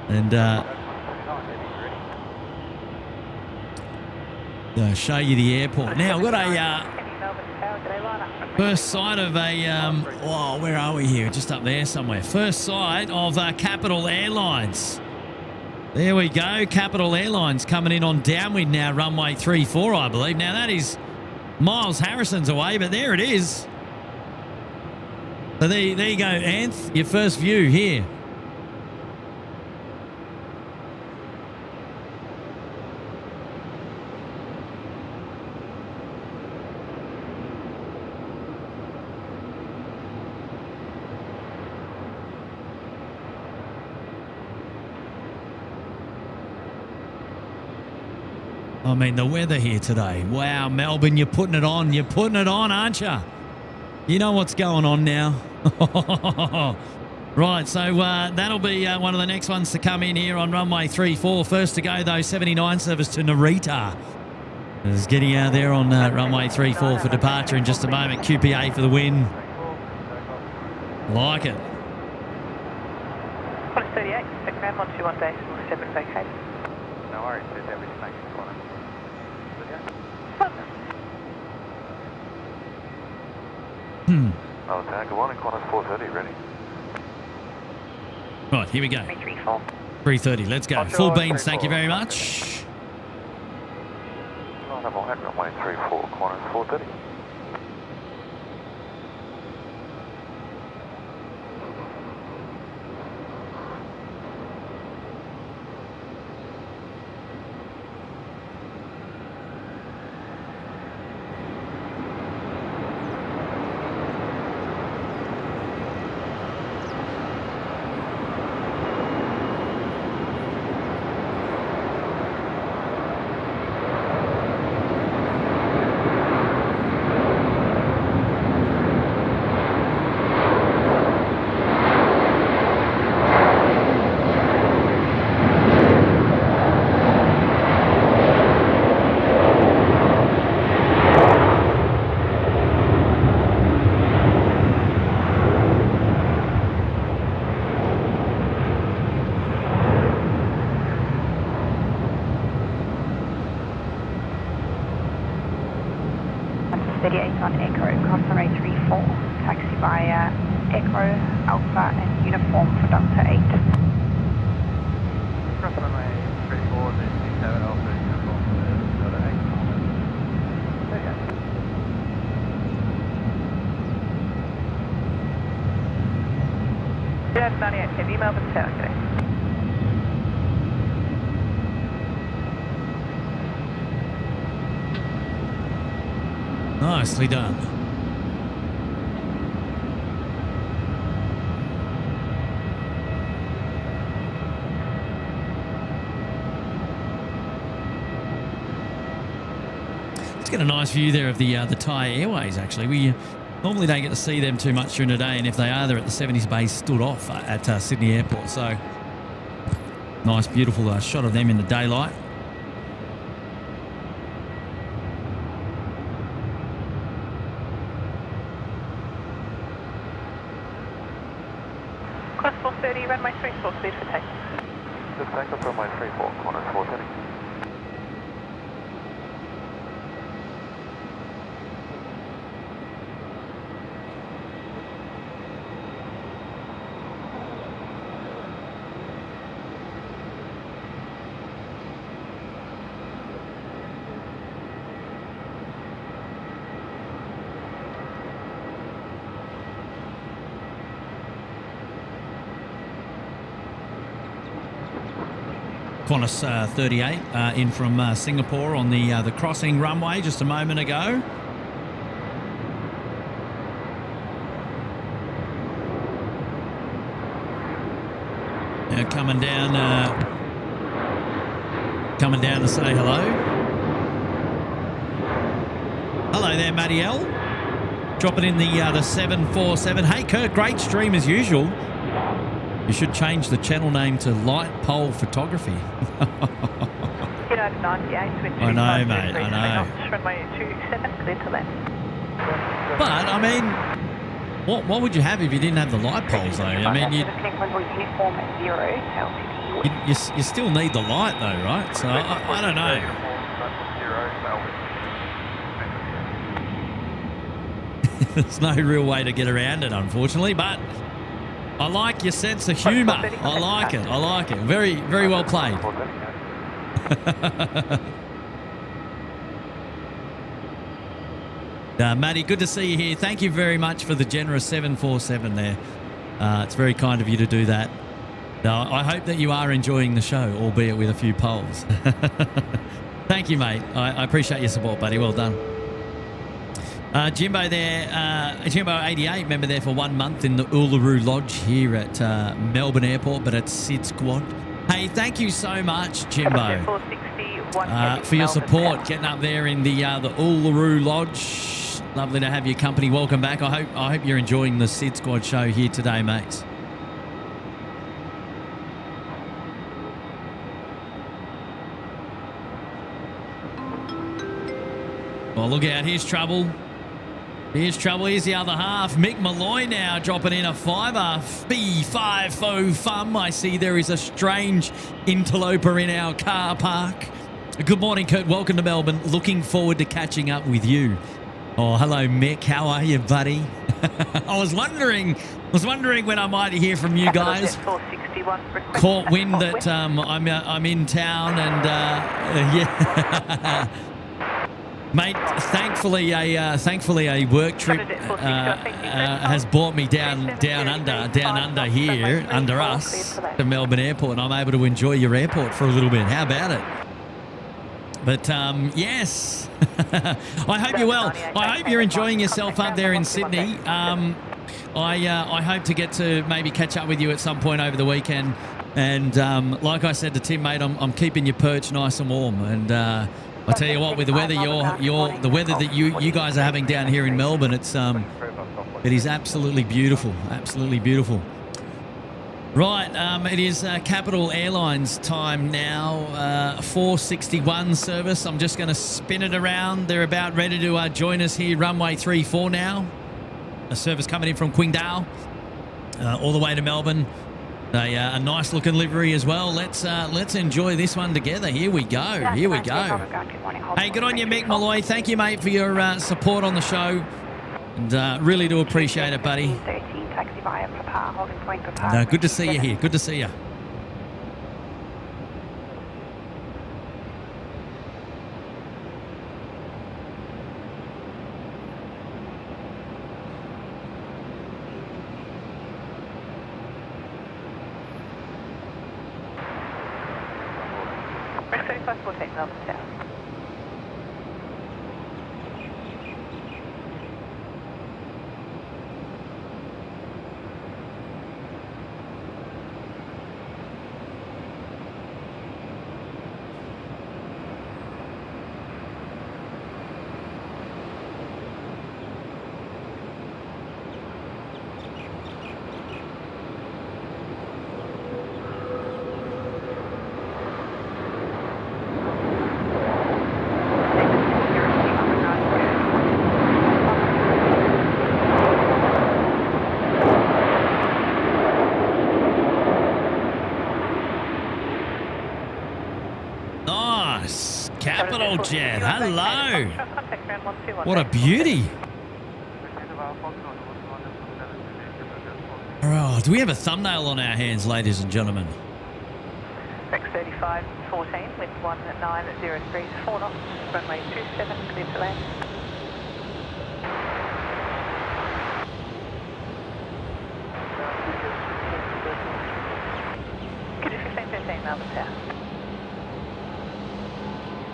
and show you the airport. Now I've got a first sight of where are we here? Just up there somewhere. First sight of Capital Airlines. There we go. Capital Airlines coming in on downwind now, runway 34, I believe. Now that is Miles Harrison's away, but there it is. So there you go, Anth. Your first view here. I mean, the weather here today. Wow, Melbourne, you're putting it on. You're putting it on, aren't you? You know what's going on now. Right, so that'll be one of the next ones to come in here on runway 34. First to go, though, 79 service to Narita. Is getting out there on runway 34 for departure in just a moment. QPA for the win. Like it. 138, background 121.7 vacated. No worries, there's everything makes it fun. Oh, tag 1 and Qantas 430 ready. Right, here we go. 334. 330, let's go. Full beans, thank you very much. Double head runway 34, Qantas 430. Melbourne Tower, okay. Nicely done. Let's get a nice view there of the Thai Airways, actually. We normally don't get to see them too much during the day, and if they are, they're at the 70s base stood off at Sydney Airport. So, nice, beautiful shot of them in the daylight. Qantas 430, 34 cleared for takeoff. Good takeoff runway 34, corner 430. Qantas 38 in from Singapore on the crossing runway just a moment ago. Coming down to say hello. Hello there, Matty L. Dropping in the 747. Hey, Kurt, great stream as usual. You should change the channel name to Light Pole Photography. United 98 with I know, mate, I know. Runway 27, clear to land. But, I mean, what would you have if you didn't have the light poles, though? I mean, you still need the light, though, right? So, I don't know. There's no real way to get around it, unfortunately, but I like your sense of humour. I like it. I like it. Very, very well played. Matty, good to see you here. Thank you very much for the generous 747 there. It's very kind of you to do that. I hope that you are enjoying the show, albeit with a few poles. Thank you, mate. I appreciate your support, buddy. Well done. Jimbo there, Jimbo 88, member there for 1 month in the Uluru Lodge here at Melbourne Airport, but at SydSquad. Hey, thank you so much, Jimbo, for your support, getting up there in the Uluru Lodge. Lovely to have your company. Welcome back. I hope you're enjoying the SydSquad show here today, mates. Well, look out. Here's trouble. Here's trouble. Here's the other half. Mick Malloy now dropping in a fiver. B50 I see there is a strange interloper in our car park. Good morning, Kurt. Welcome to Melbourne. Looking forward to catching up with you. Oh, hello, Mick. How are you, buddy? I was wondering when I might hear from you guys. Caught wind that I'm in town and yeah. Mate, thankfully a work trip has brought me down under here, under us, to Melbourne Airport, and I'm able to enjoy your airport for a little bit. How about it? But yes, I hope you're well. I hope you're enjoying yourself up there in Sydney. I hope to get to maybe catch up with you at some point over the weekend. And like I said to Tim, mate, I'm keeping your perch nice and warm. And I tell you what, with the weather the weather that you guys are having down here in Melbourne, it is absolutely beautiful, absolutely beautiful. Right, it is Capital Airlines time now, 461 service. I'm just going to spin it around. They're about ready to join us here, runway 34 now. A service coming in from Qingdao, all the way to Melbourne. A nice looking livery as well. Let's enjoy this one together. Here we go. Here we go. Hey, good on you, Mick Malloy. Thank you, mate, for your support on the show. And really do appreciate it, buddy. Good to see you here. Good to see you. Nice. Capital Jet. Hello. What a beauty. Oh, do we have a thumbnail on our hands, ladies and gentlemen? X35 14 with 1903 4 knots, runway 27, clear to land. Could you 1515 Melbourne Tower?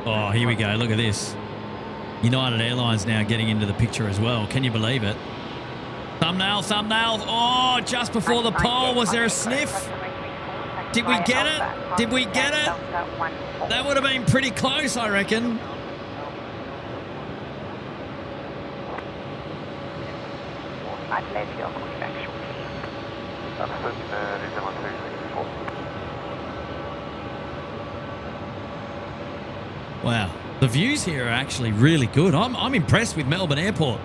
Oh, here we go. Look at this. United Airlines now getting into the picture as well. Can you believe it? Thumbnail, thumbnail. Oh, just before the pole, was there a sniff? Did we get it? Did we get it? That would have been pretty close, I reckon. I'd let you call you back shortly. Wow. The views here are actually really good. I'm impressed with Melbourne Airport.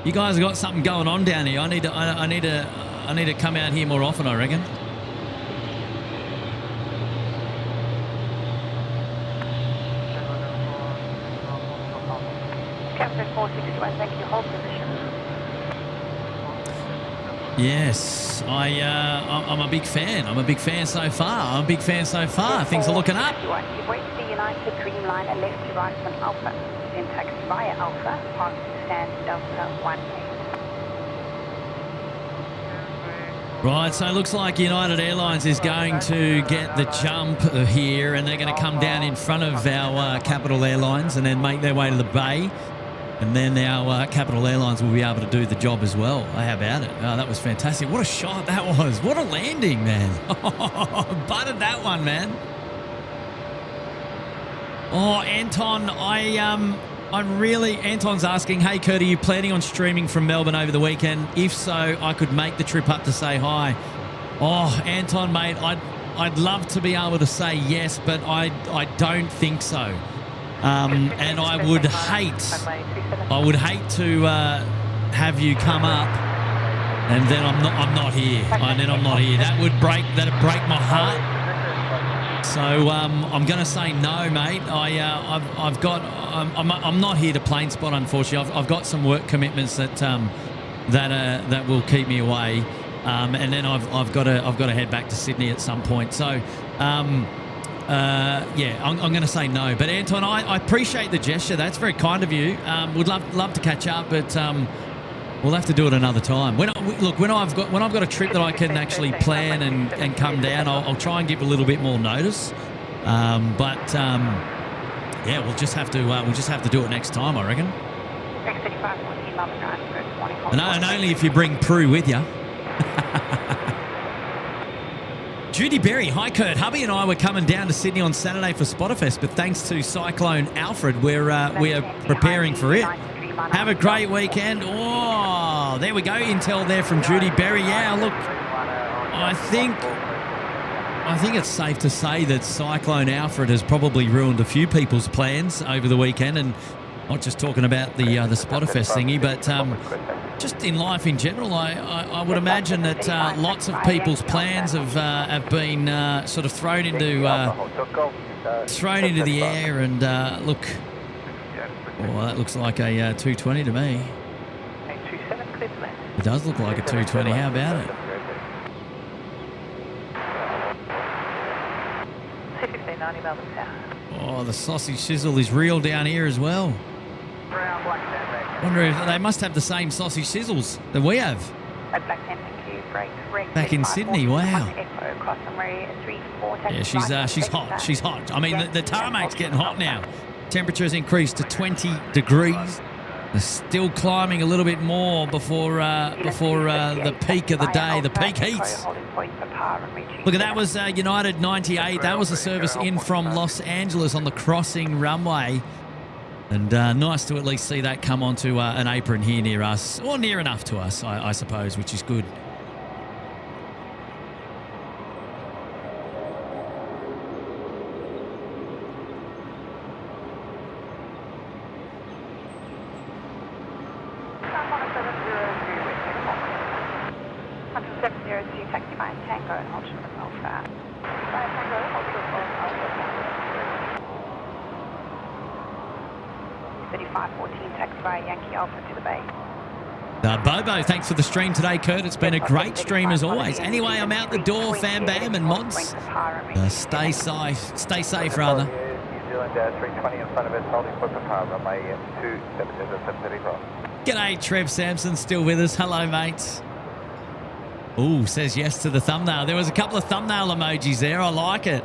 You guys have got something going on down here. I need to come out here more often, I reckon. Captain 461, thank you. Hold position. Yes, I'm a big fan. I'm a big fan so far. I'm a big fan so far. Things are looking up. Give way to the United Dreamliner left to right on Alpha. Then taxi via Alpha, past stand Delta 18. Right, so it looks like United Airlines is going to get the jump here, and they're going to come down in front of our Capital Airlines and then make their way to the bay. And then our Capital Airlines will be able to do the job as well. How about it? Oh, that was fantastic. What a shot that was. What a landing, man. Buttered that one, man. Oh, Anton, Anton's asking, hey, Kurt, are you planning on streaming from Melbourne over the weekend? If so, I could make the trip up to say hi. Oh, Anton, mate, I'd love to be able to say yes, but I don't think so. And I would hate to have you come up and then I'm not here. That'd break my heart. So I'm going to say no, mate. I'm not here to plane spot, unfortunately. I've got some work commitments that will keep me away, and then I've got to head back to Sydney at some point. So. Yeah, I'm going to say no. But Anton, I appreciate the gesture. That's very kind of you. Would love to catch up, but we'll have to do it another time. When I've got a trip that I can actually plan and come down, I'll try and give a little bit more notice. Yeah, we'll just have to do it next time, I reckon. And only if you bring Prue with you. Judy Berry, hi Kurt. Hubby and I were coming down to Sydney on Saturday for Spotterfest, but thanks to Cyclone Alfred, we are preparing for it. Have a great weekend. Oh, there we go. Intel there from Judy Berry. Yeah, look, I think it's safe to say that Cyclone Alfred has probably ruined a few people's plans over the weekend, and not just talking about the Spotterfest thingy, but just in life in general. I would imagine that lots of people's plans have been sort of thrown into the air, and look, oh, that looks like a 220 to me. It does look like a 220. How about it? Oh, the sausage sizzle is real down here as well. Wonder if they must have the same sausage sizzles that we have. Back in Sydney, wow. Yeah, she's hot. She's hot. I mean, the tarmac's getting hot now. Temperature's increased to 20 degrees. They're still climbing a little bit more before the peak of the day, the peak heats. Look, that was United 98. That was a service in from Los Angeles on the crossing runway. And nice to at least see that come onto an apron here near us, or near enough to us, I suppose, which is good. 514, taxi via Yankee Alpha to the bay. Bobo, thanks for the stream today, Kurt. It's been a great stream as always. Anyway, I'm out the door, Fam Bam and Mods. Stay safe, rather. New Zealand 320 in front of us, holding for power, runway 270735. G'day, Trev Sampson, still with us. Hello, mates. Ooh, says yes to the thumbnail. There was a couple of thumbnail emojis there. I like it.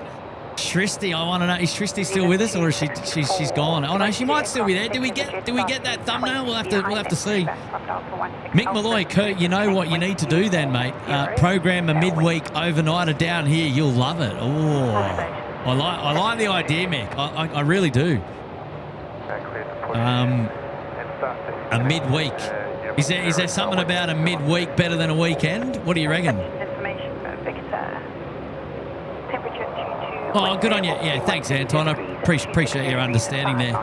Shristi, I want to know, is Shristi still with us, or is she's gone? Oh no, she might still be there. Do we get that thumbnail? We'll have to see. Mick Malloy, Kurt, you know what you need to do then, mate. Program a midweek overnighter down here. You'll love it. Oh, I like the idea, Mick. I really do. A midweek. Is there something about a midweek better than a weekend? What do you reckon? Oh, good on you. Yeah, thanks, Anton. I appreciate your understanding there.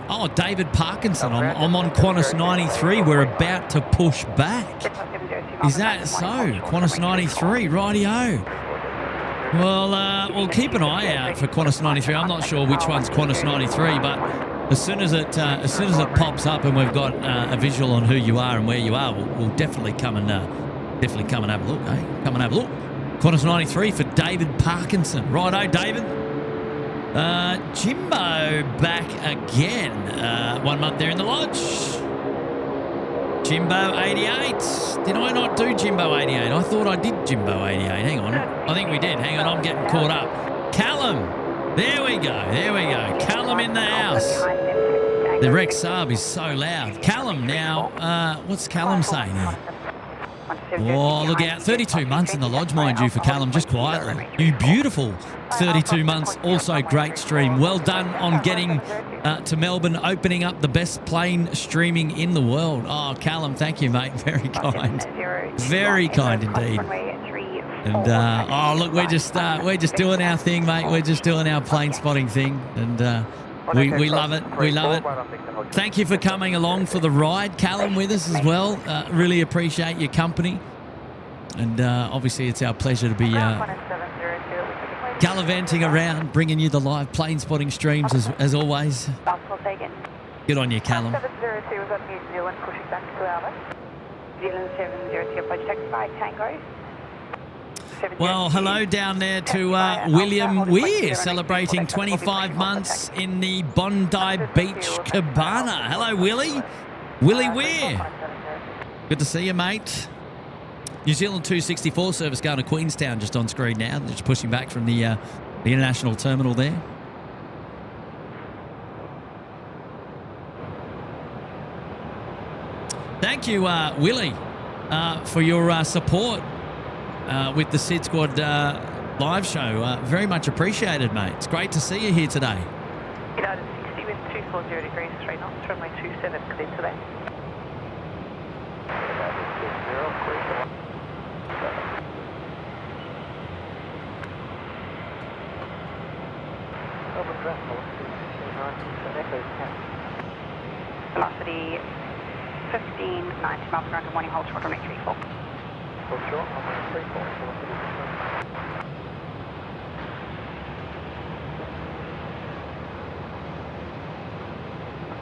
Oh, David Parkinson. I'm on Qantas 93. We're about to push back. Is that so? Qantas 93, rightio. Well, we'll keep an eye out for Qantas 93. I'm not sure which one's Qantas 93, but as soon as it pops up and we've got a visual on who you are and where you are, we'll definitely come and have a look, eh? Come and have a look. Qantas 93 for David Parkinson. Righto, David. Jimbo back again. 1 month there in the lodge. Jimbo 88. Did I not do Jimbo 88? I thought I did Jimbo 88. Hang on. I think we did. Hang on, I'm getting caught up. Callum. There we go. Callum in the house. The Rex sub is so loud. Callum now, what's Callum saying here? Oh, look out. 32 months in the lodge, mind you, for Callum, just quietly. You beautiful 32 months. Also great stream. Well done on getting to Melbourne, opening up the best plane streaming in the world. Oh, Callum, thank you, mate. Very kind. Very kind indeed. And, oh, look, we're just doing our thing, mate. We're just doing our plane spotting thing. And we love it. We love it. Thank you for coming along for the ride, Callum, with us as well. Really appreciate your company. And obviously it's our pleasure to be gallivanting around, bringing you the live plane spotting streams as always. Good on you, Callum. 702, we've got New Zealand pushing back to Alvin. New Zealand 702, approach taxi by Tango. Well, hello down there to William Weir, celebrating 25 months in the Bondi Beach Cabana. Hello, Willie. Willie Weir. Good to see you, mate. New Zealand 264 service going to Queenstown just on screen now. They're just pushing back from the international terminal there. Thank you, Willie, for your support. With the SydSquad live show. Very much appreciated, mate. It's great to see you here today. United 60 with 240 degrees, 3 knots, runway 27, clear today. Velocity 1590 miles per hour, good morning, hold short, runway 34. Short, runway 34.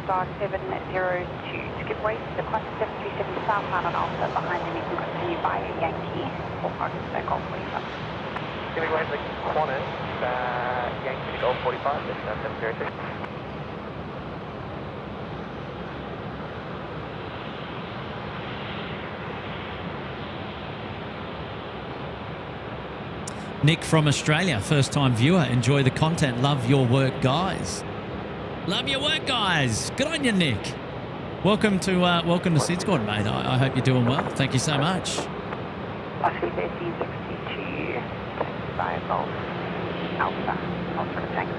Star 702, skip way to the Qantas 737 southbound on Alpha, behind them you can continue via Yankee, or so Golf 45. Giving way to the Qantas, Yankee to Golf 45, this is 702. Nick from Australia, first-time viewer. Enjoy the content. Love your work, guys. Love your work, guys. Good on you, Nick. Welcome to SydSquad, mate. I hope you're doing well. Thank you so much. Oscar 1362, via Golf Alpha, Ultra Tank.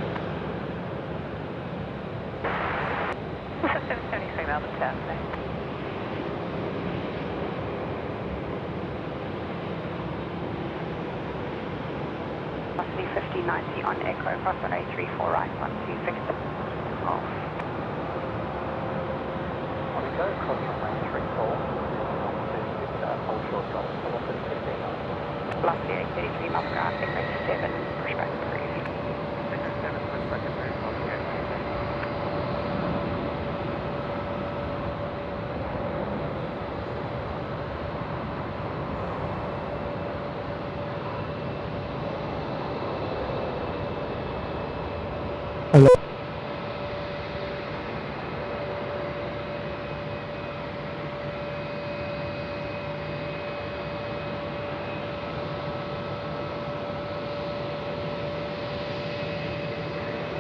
773 Melbourne Town today. Velocity 1590 on Echo, cross on A34 right, 12 fixed. Off. On we go, cross runway 34. Hold short, velocity 15. Velocity 833 miles per hour, Echo 7, pushback 3. Echo 7, pushback Hello.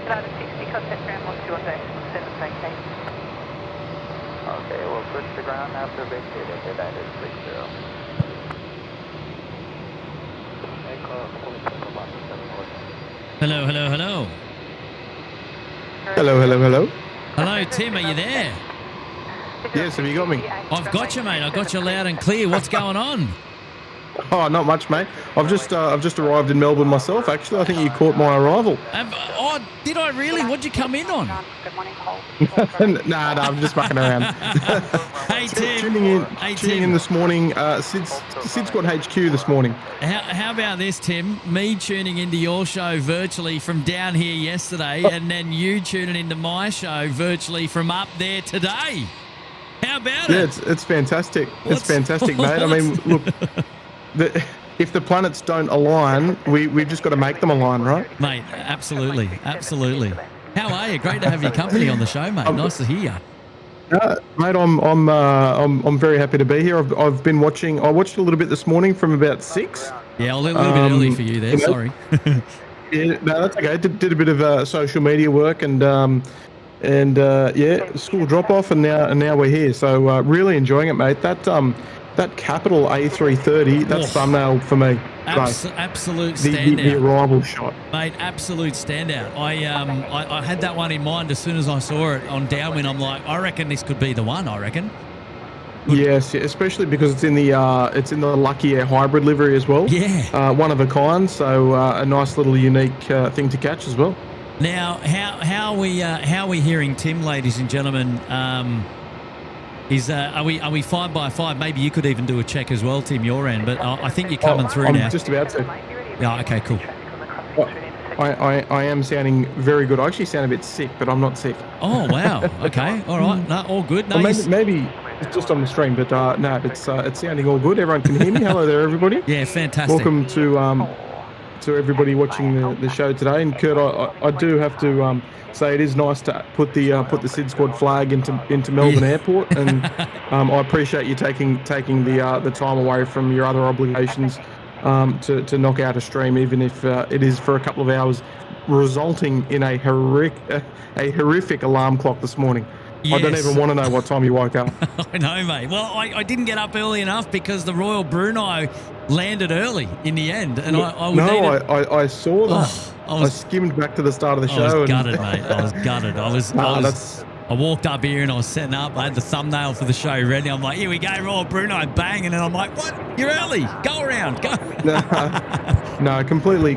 United 60, contact ground 120, 7 vacate. Okay, we'll switch to ground after vacating. United 60. Hello, hello, hello. Hello, hello, hello. Hello, Tim, are you there? Yes, have you got me? I've got you, mate. I've got you loud and clear. What's going on? Oh, not much, mate. I've just arrived in Melbourne myself. Actually, I think you caught my arrival. Oh, did I really? What'd you come in on? Good morning, hold. Nah, I'm just mucking around. Hey, Tim. tuning in this morning. SydSquad HQ this morning. How about this, Tim? Me tuning into your show virtually from down here yesterday, and then you tuning into my show virtually from up there today. How about it? Yeah, it's fantastic. It's fantastic, mate. I mean, look, if the planets don't align, we've just got to make them align, right? Mate, absolutely, absolutely. How are you? Great to have your company on the show, mate. Nice to hear you. Mate, I'm very happy to be here. I've been watching. I watched a little bit this morning from about 6. Yeah, a little bit early for you there. Sorry. Yeah, no, that's okay. Did a bit of social media work and yeah, school drop off, and now we're here. So really enjoying it, mate. That capital A330, that's thumbnail for me. Absolute standout. The arrival shot, mate. Absolute standout. I had that one in mind as soon as I saw it on downwind. I'm like, I reckon this could be the one. I reckon. Yes, especially because it's in the Lucky Air hybrid livery as well. Yeah. One of a kind. So a nice little unique thing to catch as well. Now, how are we hearing Tim, ladies and gentlemen? Are we 5 by 5? Maybe you could even do a check as well, Tim, your end. But I think you're coming through now. I'm just about to. Yeah. Okay. Cool. I am sounding very good. I actually sound a bit sick, but I'm not sick. Oh wow. Okay. All right. No, all good. No, well, maybe it's just on the stream, but no, it's sounding all good. Everyone can hear me. Hello there, everybody. Yeah. Fantastic. Welcome to everybody watching the show today. And Kurt, I do have to say it is nice to put the SydSquad flag into Melbourne Airport, and I appreciate you taking the time away from your other obligations to knock out a stream, even if it is for a couple of hours, resulting in a horrific alarm clock this morning. Yes. I don't even want to know what time you woke up. I know, mate. Well, I didn't get up early enough because the Royal Brunei landed early in the end, and I saw that. I skimmed back to the start of the show. I was gutted, mate. I was gutted. I walked up here and I was setting up. I had the thumbnail for the show ready. I'm like, here we go, Royal Brunei, bang, and then I'm like, what? You're early. Go around. Go. No, completely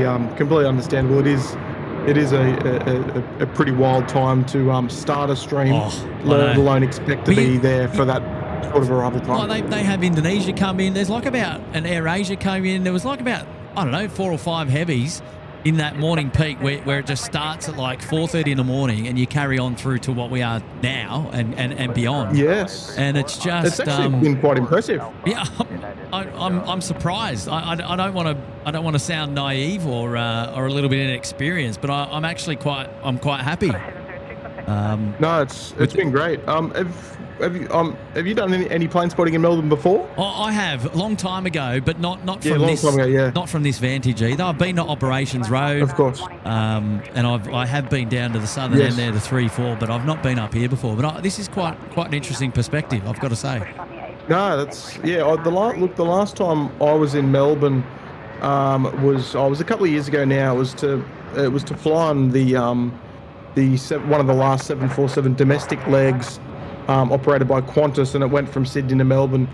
understandable. It is a pretty wild time to start a stream, let alone expect to be there for that sort of arrival time. They have Indonesia come in. There's like about an AirAsia came in. There was like about, I don't know, 4 or 5 heavies in that morning peak where it just starts at like 4:30 in the morning and you carry on through to what we are now and beyond. Yes. And it's actually been quite impressive. Yeah, I'm surprised. I don't want to sound naive or a little bit inexperienced, but I'm actually quite happy. No, it's been great. Have you done any plane spotting in Melbourne before? Oh, I have, a long time ago, but not from not from this vantage either. I've been to Operations Road, of course, and I have been down to the southern end there, the 3-4, but I've not been up here before. But this is quite an interesting perspective, I've got to say. No, the last time I was in Melbourne was a couple of years ago now. It was to fly on one of the last 747 domestic legs. Operated by Qantas, and it went from Sydney to Melbourne.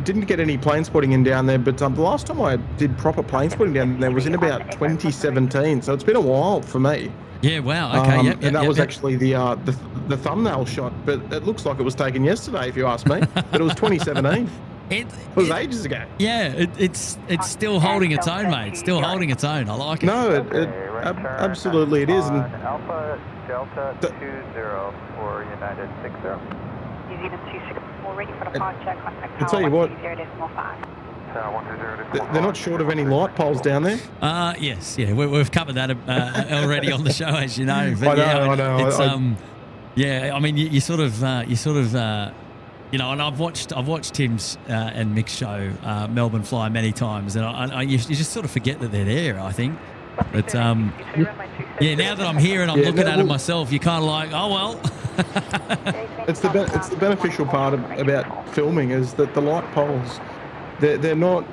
Didn't get any plane spotting in down there, but the last time I did proper plane spotting down there was in about 2017, so it's been a while for me. Yeah, wow, okay, and that was actually the thumbnail shot, but it looks like it was taken yesterday, if you ask me, but it was 2017. It was ages ago. Yeah, it's still holding its own, mate. Still holding its own. I like it. No, absolutely it is. And Alpha Delta 20 for United 60. New Zealand 26, we're ready for departure. Contact I'll tell you what. They're not short of any light poles down there. Yes, yeah, we've covered that already on the show, as you know. But I know. It's, yeah, I mean, you sort of, you know, and I've watched Tim's and Mick's show, Melbourne Fly, many times, and you just sort of forget that they're there, I think. But yeah, now that I'm here and I'm looking at it myself, you're kind of like, oh well. It's the beneficial part about filming is that the light poles, they're not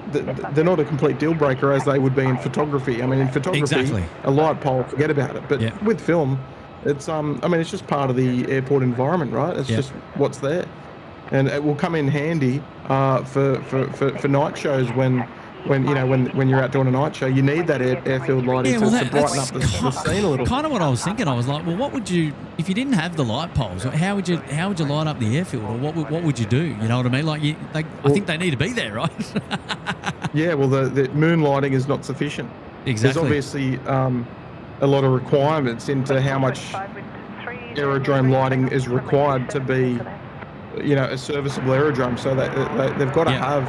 a complete deal breaker as they would be in photography. I mean, in photography, a light pole, forget about it. But with film, it's I mean, it's just part of the airport environment, right? It's just what's there, and it will come in handy for night shows when you're out doing a night show. You need that airfield lighting to brighten up the scene a little. Kind of what I was thinking. I was like, well, what would you, if you didn't have the light poles, how would you light up the airfield, or what would you do? You know what I mean? Like, I think they need to be there, right? Yeah. Well, the moonlighting is not sufficient. Exactly. There's obviously a lot of requirements into how much aerodrome lighting is required to be, a serviceable aerodrome. So they've got to have.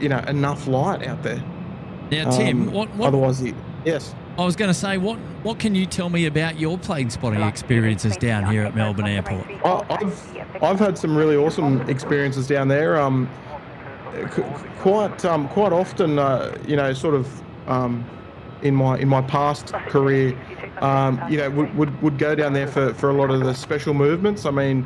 Enough light out there. Now, Tim, what otherwise, yes. I was going to say, what can you tell me about your plane spotting experiences down here at Melbourne Airport? I've had some really awesome experiences down there. Quite often, sort of in my past career, would go down there for a lot of the special movements. I mean,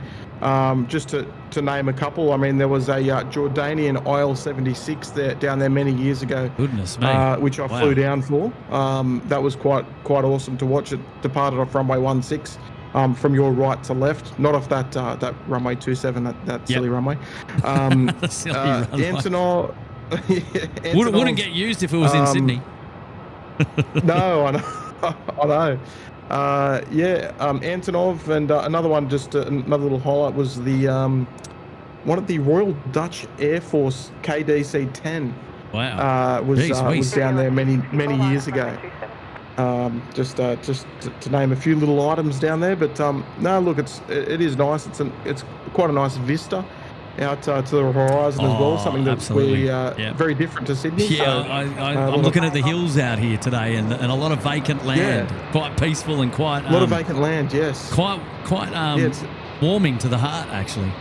just to name a couple, I mean, there was a Jordanian IL-76 down there many years ago. Goodness me. Which I flew down for. That was quite awesome to watch. It departed off runway 16 from your right to left, not off that runway 27, that silly runway. Silly runway. Antonov wouldn't get used if it was in Sydney. No, I know. Antonov, and another one, just another little highlight, was the one of the Royal Dutch Air Force KDC-10. Wow. Was down there many years ago. Just to name a few little items down there, but no, look, it is nice. It's quite a nice vista out to the horizon as well. Something that's very different to Sydney. Yeah, so, I'm looking at the hills out here today, and a lot of vacant land. Yeah. Quite peaceful and quite a lot of vacant land. Yes. Quite warming to the heart, actually.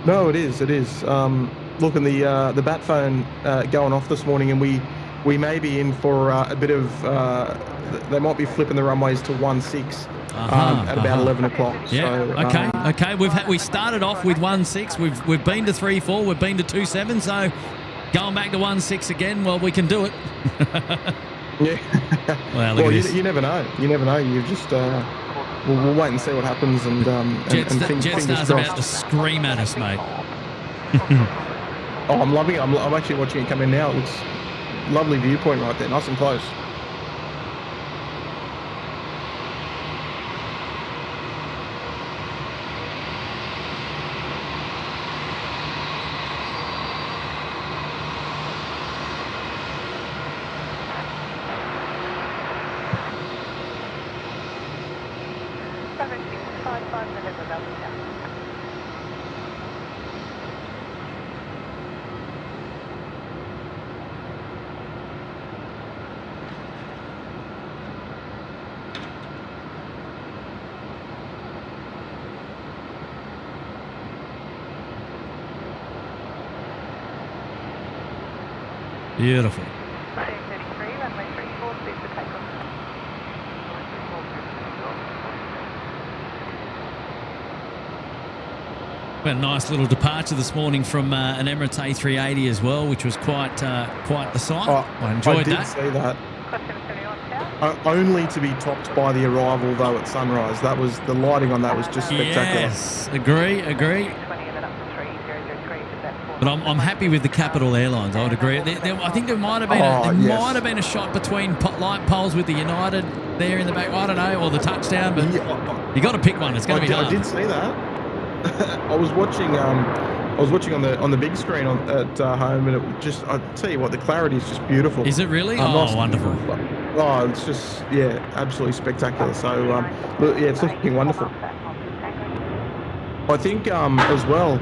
No, it is. Look, and the bat phone going off this morning, and we may be in for a bit of. They might be flipping the runways to 16 at about 11 o'clock. Yeah. So, okay. We started off with 16. We've been to 34. We've been to 27. So going back to 16 again. Well, we can do it. Yeah. Well, you never know. You just we'll wait and see what happens. And Jetstar's about to scream at us, mate. Oh, I'm loving it. I'm actually watching it come in now. It looks lovely viewpoint right there, nice and close. Beautiful. We had a nice little departure this morning from an Emirates A380 as well, which was quite the sight. I enjoyed that. I did see that. Only to be topped by the arrival, though, at sunrise. That was the lighting on that was just spectacular. Yes, agree. But I'm happy with the Capital Airlines. I would agree. I think there might have been might have been a shot between light poles with the United there in the back. I don't know, or the touchdown. But you got to pick one. It's going to be hard. I did see that. I was watching on the big screen at home, and it just, I tell you what, the clarity is just beautiful. Is it really? Wonderful. Oh, it's just absolutely spectacular. So it's looking wonderful. I think as well,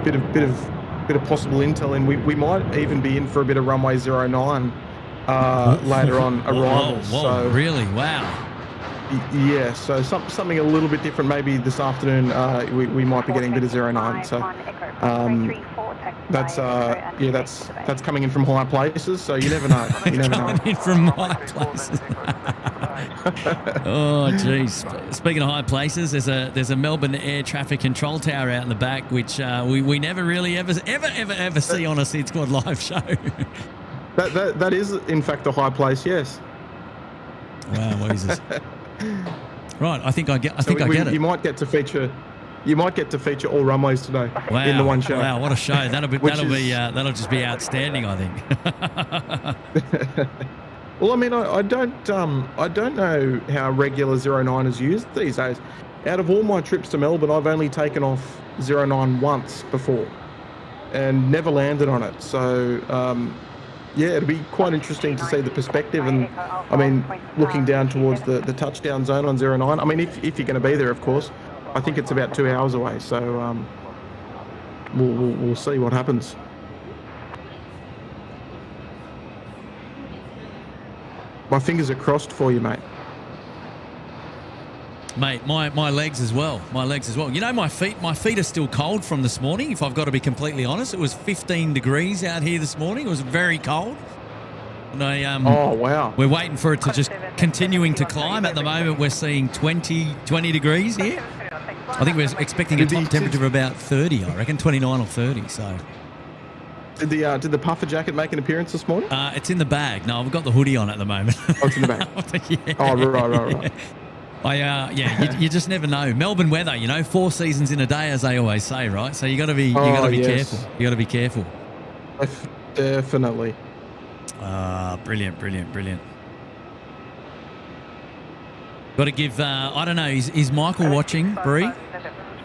bit of bit of possible intel in. We might even be in for a bit of runway 09 later on arrivals. Whoa, so really? Wow. Yeah, so something a little bit different. Maybe this afternoon we might be getting a bit of 09. So that's coming in from higher places. So you never know. You never know. Coming in from high places. Oh, geez. Speaking of high places, there's a Melbourne air traffic control tower out in the back, which we never really ever see on a SydSquad live show. That is in fact a high place. Yes. Wow, Jesus. Right, I think I get it. You might get to feature all runways today in the one show. Wow, what a show! That'll just be outstanding, I think. Well, I mean, I don't know how regular 09 is used these days. Out of all my trips to Melbourne, I've only taken off 09 once before, and never landed on it. So. Yeah, it'll be quite interesting to see the perspective, and I mean, looking down towards the touchdown zone on 09. I mean, if you're going to be there, of course. I think it's about 2 hours away, so we'll see what happens. My fingers are crossed for you, mate. Mate, my legs as well. My legs as well. You know, my feet are still cold from this morning, if I've got to be completely honest. It was 15 degrees out here this morning. It was very cold. And oh, wow. We're waiting for it to just continuing to climb. At the moment, we're seeing 20 degrees here. I think we're expecting a top temperature of about 30, I reckon, 29 or 30, so... Did the puffer jacket make an appearance this morning? It's in the bag. No, I've got the hoodie on at the moment. Oh, it's in the bag. Yeah. Oh, right. You just never know. Melbourne weather, 4 seasons in a day, as they always say, right? So you got to be careful. You got to be careful. Definitely. Brilliant. Got to give. I don't know. Is Michael watching, Bree?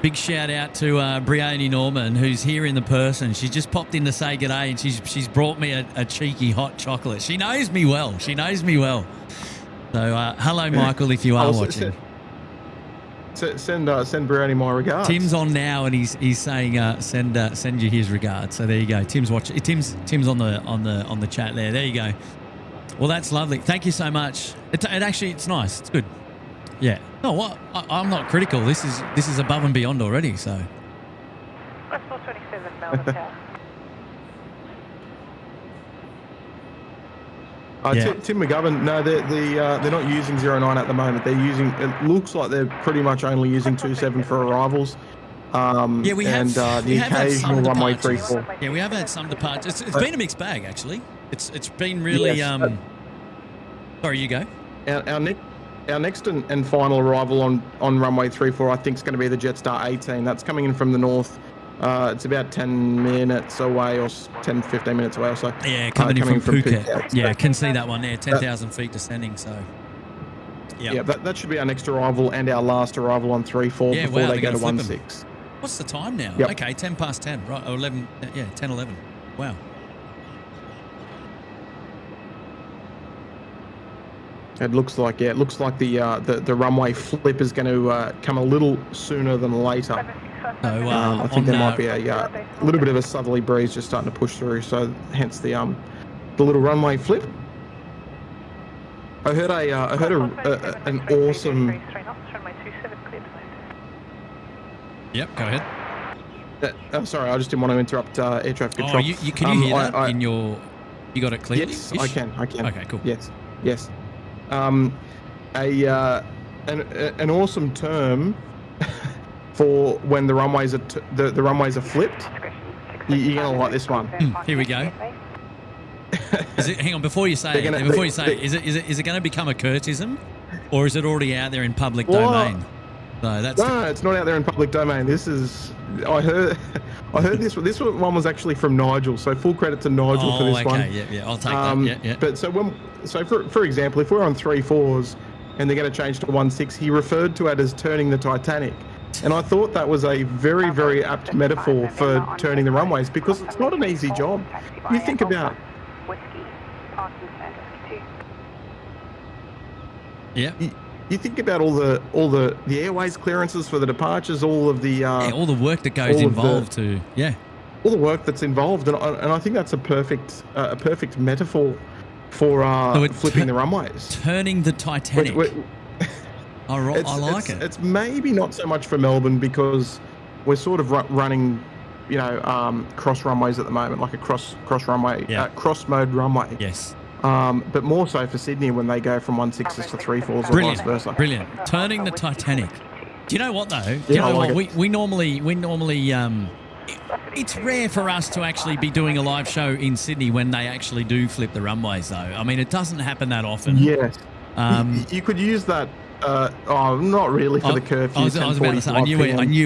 Big shout out to Briony Norman, who's here in the person. She just popped in to say g'day, and she's brought me a cheeky hot chocolate. She knows me well. So, hello, Michael, if you are watching. Send Briony my regards. Tim's on now, and he's saying send you his regards. So there you go. Tim's watching. Tim's on the chat there. There you go. Well, that's lovely. Thank you so much. It's nice. It's good. Yeah. No, what? I'm not critical. This is above and beyond already. So. That's 427 Melbourne Tower. Tim McGovern, no, they're not using 09 at the moment. They're using. It looks like they're pretty much only using 27 for arrivals. We have had some runway departures. 34. Yeah, we have had some departures. It's been a mixed bag, actually. It's been really. Yes, sorry, you go. Our next and final arrival on runway 34, I think, is going to be the Jetstar 18. That's coming in from the north. It's about 10 minutes away, or 10, 15 minutes away or so. Yeah, coming in from Phuket. Yeah, can see that one there, 10,000 feet descending. So, yeah, that should be our next arrival and our last arrival on 34 before they go to 16. What's the time now? Yep. Okay, 10 past 10, right? Or 11. Yeah, 10, 11. Wow. It looks like the runway flip is going to come a little sooner than later. So, I think there might be a little bit of a southerly breeze just starting to push through, so hence the little runway flip. I heard an awesome. Yep, go ahead. I'm sorry, I just didn't want to interrupt air traffic control. Can you hear that in your? You got it clearly? Yes, I can. Okay, cool. Yes. An awesome term for when the runways are the runways are flipped. You're gonna like this one. Here we go. Hang on, before you say is it going to become a Curtism, or is it already out there in public domain? No, it's not out there in public domain. This is I heard this one. This one was actually from Nigel, so full credit to Nigel for this one. Yeah, I'll take that. Yeah. But for example, if we're on 3-4s and they're going to change to 1-6, he referred to it as turning the Titanic. And I thought that was a very, very apt metaphor for turning the runways, because it's not an easy job. You think about. Yeah. You think about all the airways clearances for the departures, all of the all the work that goes involved to all the work that's involved, and I think that's a perfect metaphor for flipping the runways, turning the Titanic. I like it. It's maybe not so much for Melbourne because we're sort of running, cross runways at the moment, like a cross runway, cross mode runway. Yes. But more so for Sydney when they go from 1.6s to 3.4s or vice versa. Brilliant. Turning the Titanic. Do you know what though? Do you Yeah, know I what? like We normally it's rare for us to actually be doing a live show in Sydney when they actually do flip the runways though. I mean, it doesn't happen that often. Yes. You could use that. Not really for the curfew. I was about to say, I knew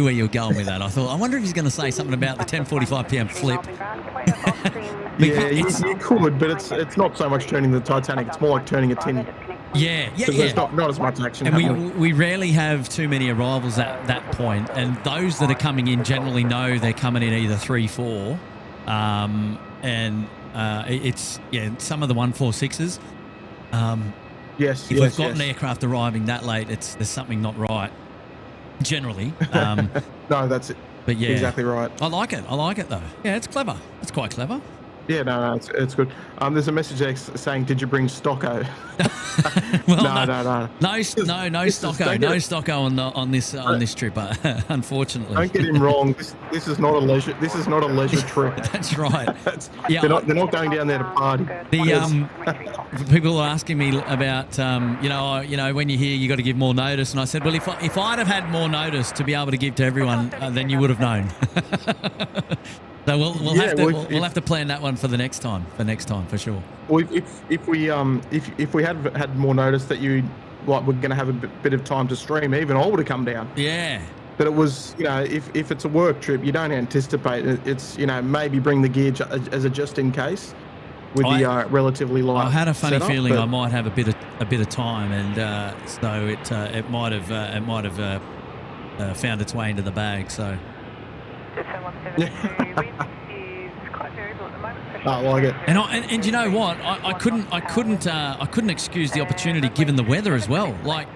where you were going with that. I thought, I wonder if he's going to say something about the 10:45 p.m. flip. Yeah, you could, but it's not so much turning the Titanic. It's more like turning a tin. Yeah. There's not as much action. And we rarely have too many arrivals at that point, and those that are coming in generally know they're coming in either 3-4, and it's some of the 146s. Yes. If we've got an aircraft arriving that late, there's something not right. Generally. No, that's it. But yeah, exactly right. I like it though. Yeah, it's clever. It's quite clever. Yeah, no, it's good. There's a message there saying, "Did you bring Stocko?" Well, no Stocko on this trip, unfortunately. Don't get him wrong. This is not a leisure. This is not a leisure trip. That's right. They're not going down there to party. People are asking me about when you're here, you got to give more notice, and I said, well, if I'd have had more notice to be able to give to everyone, then you would have known. So we'll have to plan that one for next time for sure. Well, if we had more notice that we're going to have a bit of time to stream, even I would have come down. Yeah. But it was, if it's a work trip, you don't anticipate it. It's, maybe bring the gear as a just in case with the relatively light. I had a funny feeling but I might have a bit of time, and so it might have found its way into the bag. So. I like it. And you know what? I couldn't excuse the opportunity given the weather as well. Like,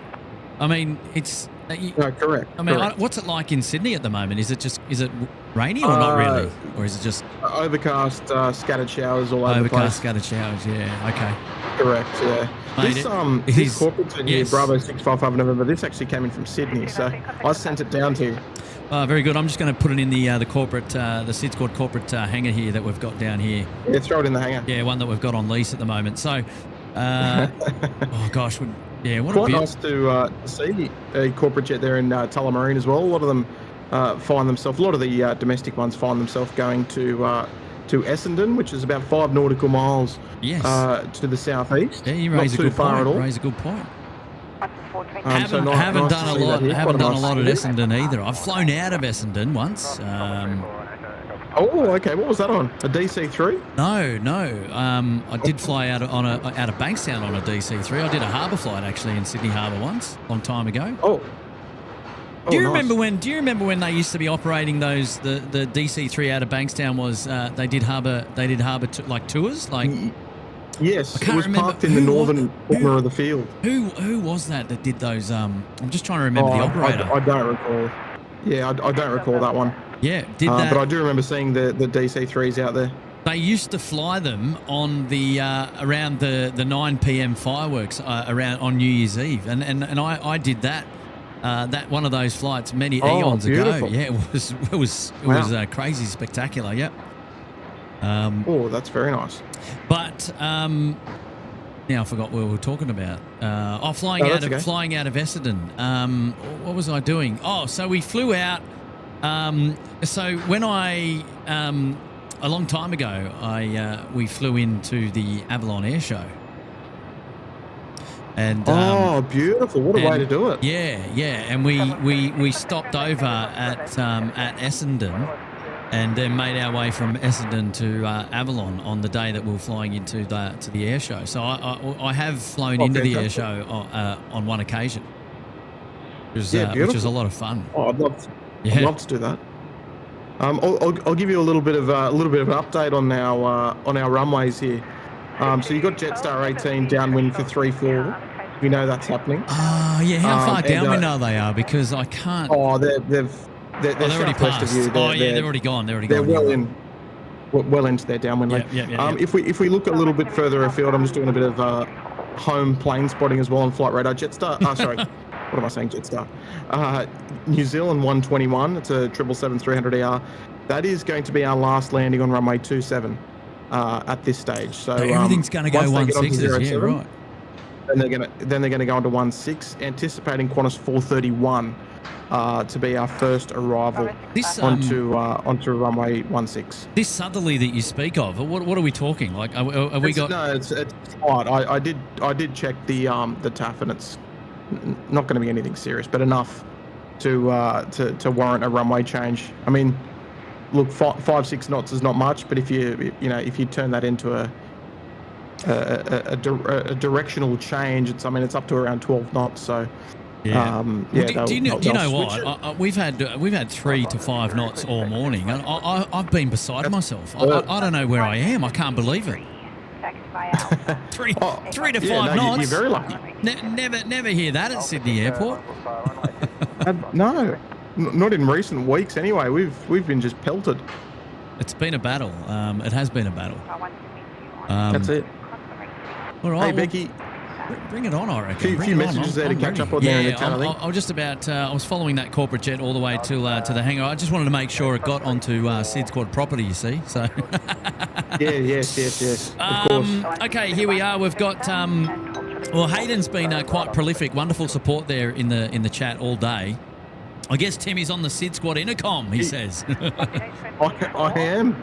I mean, it's correct. I mean, correct. what's it like in Sydney at the moment? Is it rainy or not really, or is it just overcast, scattered showers all over the place? Overcast, scattered showers. Yeah. Okay. Correct. Yeah. Mate, This corporate jet here, Bravo 655 November. This actually came in from Sydney, so I sent it down to you. Very good. I'm just going to put it in the corporate, the SydSquad corporate hangar here that we've got down here. Yeah, throw it in the hangar. Yeah, one that we've got on lease at the moment. So, oh gosh, what quite nice to see a corporate jet there in Tullamarine as well. A lot of them find themselves. A lot of the domestic ones find themselves going to Essendon, which is about 5 nautical miles to the southeast. Yeah, you raise a good point. Raise a good point. Haven't done a lot at Essendon either. I've flown out of Essendon once. Oh, okay. What was that on? A DC-3? No. I did fly out of Bankstown on a DC-3. I did a harbour flight actually in Sydney Harbour once, a long time ago. Oh. Do you remember when they used to be operating those the DC-3 out of Bankstown was they did harbour tours like. Yes, it was parked in the northern corner of the field. Who was that did those? I'm just trying to remember the operator. I don't recall. Yeah, I don't recall that one. Yeah, did that? But I do remember seeing the DC-3s out there. They used to fly them on the around the 9 p.m. fireworks around on New Year's Eve, and I did that. That one of those flights many eons ago. Yeah, it was crazy spectacular. Yep. That's very nice. But now I forgot what we were talking about. Flying out of Essendon. What was I doing? So we flew out. So when I a long time ago, we flew into the Avalon Air Show. And beautiful! What a way to do it. Yeah, and we stopped over at Essendon. And then made our way from Essendon to Avalon on the day that we were flying into the air show. So I have flown into the air show on one occasion, which was a lot of fun. I'd love to do that. I'll give you a little bit of an update on our runways here. So you got Jetstar 18 downwind for 3-4. We know that's happening. How far downwind are they? Because I can't. They're already passed. of you. They're already gone. They're well in. well into their downwind leg. If we look a little bit further afield, I'm just doing a bit of home plane spotting as well on flight radar. Jetstar, sorry, what am I saying? Jetstar. New Zealand 121. It's a 777-300ER. That is going to be our last landing on runway 27 at this stage. So everything's going to go 16s. Yeah, right. Then they're going to go on to 16, anticipating Qantas 431 to be our first arrival onto runway 16. This southerly that you speak of, what are we talking? Like, are we got? No, it's fine. I did check the TAF, and it's not going to be anything serious, but enough to warrant a runway change. I mean, look, 5-6 knots is not much, but if you turn that into a directional change, it's up to around 12 knots. So. Yeah. Do you know what? We've had 3 to 5 knots all morning, and I've been beside myself. I don't know where I am. I can't believe it. 3 to 5 knots. You're very lucky. Never hear that at Sydney Airport. No, not in recent weeks. Anyway, we've been just pelted. It's been a battle. It has been a battle. That's it. All right. Hey, Becky. Bring it on, I reckon. A few messages there to catch up on there in the chat, I think. I was just about, I was following that corporate jet all the way to the hangar. I just wanted to make sure it got onto SydSquad property, you see. So. Yes. Of course. Okay, here we are. We've got, Hayden's been quite prolific. Wonderful support there in the chat all day. I guess Timmy's on the SydSquad intercom, he says. I am.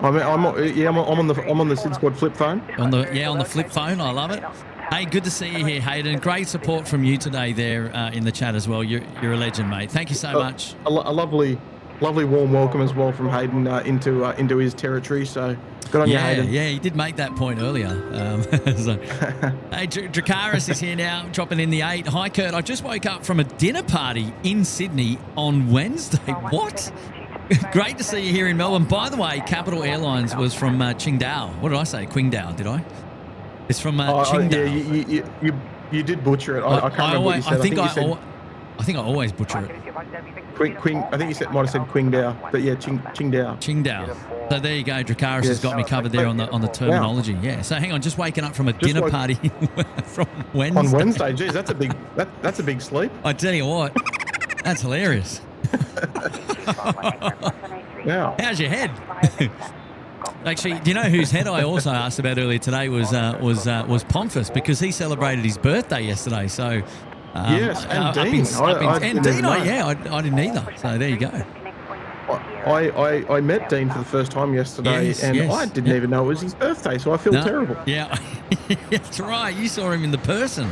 I'm on the SydSquad flip phone. On the flip phone. I love it. Hey, good to see you here, Hayden. Great support from you today there in the chat as well. You're a legend, mate. Thank you so much. A lovely warm welcome as well from Hayden into his territory. So good on you, Hayden. Yeah, he did make that point earlier. Hey, Dracaris is here now, dropping in the 8. Hi, Kurt. I just woke up from a dinner party in Sydney on Wednesday. What? Great to see you here in Melbourne. By the way, Capital Airlines was from Qingdao. What did I say? Qingdao, did I? It's from Qingdao. Yeah, you did butcher it. I can't remember what you said. I think I always butcher it. I think you might have said Qingdao, but yeah, Qingdao. Qingdao. So there you go. Dracaris has got me covered there on the terminology. Wow. Yeah. So hang on, just waking up from a dinner party from Wednesday. On Wednesday, geez, that's a big sleep. I tell you what, that's hilarious. Wow. How's your head? Actually, do you know whose head I also asked about earlier today was Pomphus, because he celebrated his birthday yesterday. So yes, and Dean. I didn't either. So there you go. I met Dean for the first time yesterday, I didn't even know it was his birthday, so I feel terrible. Yeah, that's right. You saw him in the person.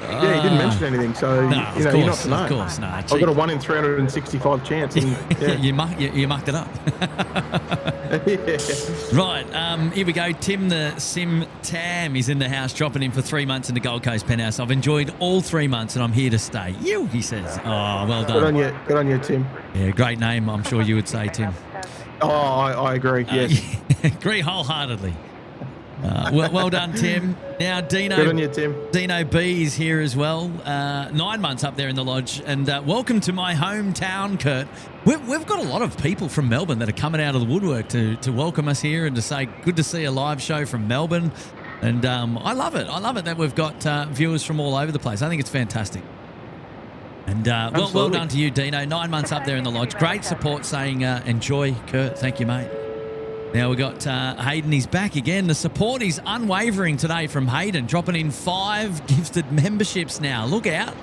Yeah, he didn't mention anything, so you're not to know. Of course, no. I've got a 1 in 365 chance. And, you mucked it up. Right, here we go. Tim the Sim Tam is in the house, dropping in for 3 months in the Gold Coast penthouse. I've enjoyed all 3 months and I'm here to stay. He says. Oh, well done. Good on you, Tim. Yeah, great name, I'm sure you would say, Tim. Oh, I agree, yes. Agree wholeheartedly. Well done, Tim. Now, Dino. Good on you, Tim. Dino B is here as well. 9 months up there in the lodge. And welcome to my hometown, Kurt. We've got a lot of people from Melbourne that are coming out of the woodwork to welcome us here and to say good to see a live show from Melbourne. And I love it. I love it that we've got viewers from all over the place. I think it's fantastic. And well done to you, Dino. 9 months up there in the lodge. Great support saying enjoy, Kurt. Thank you, mate. Now we've got Hayden. He's back again. The support is unwavering today from Hayden, dropping in 5 gifted memberships now. Look out.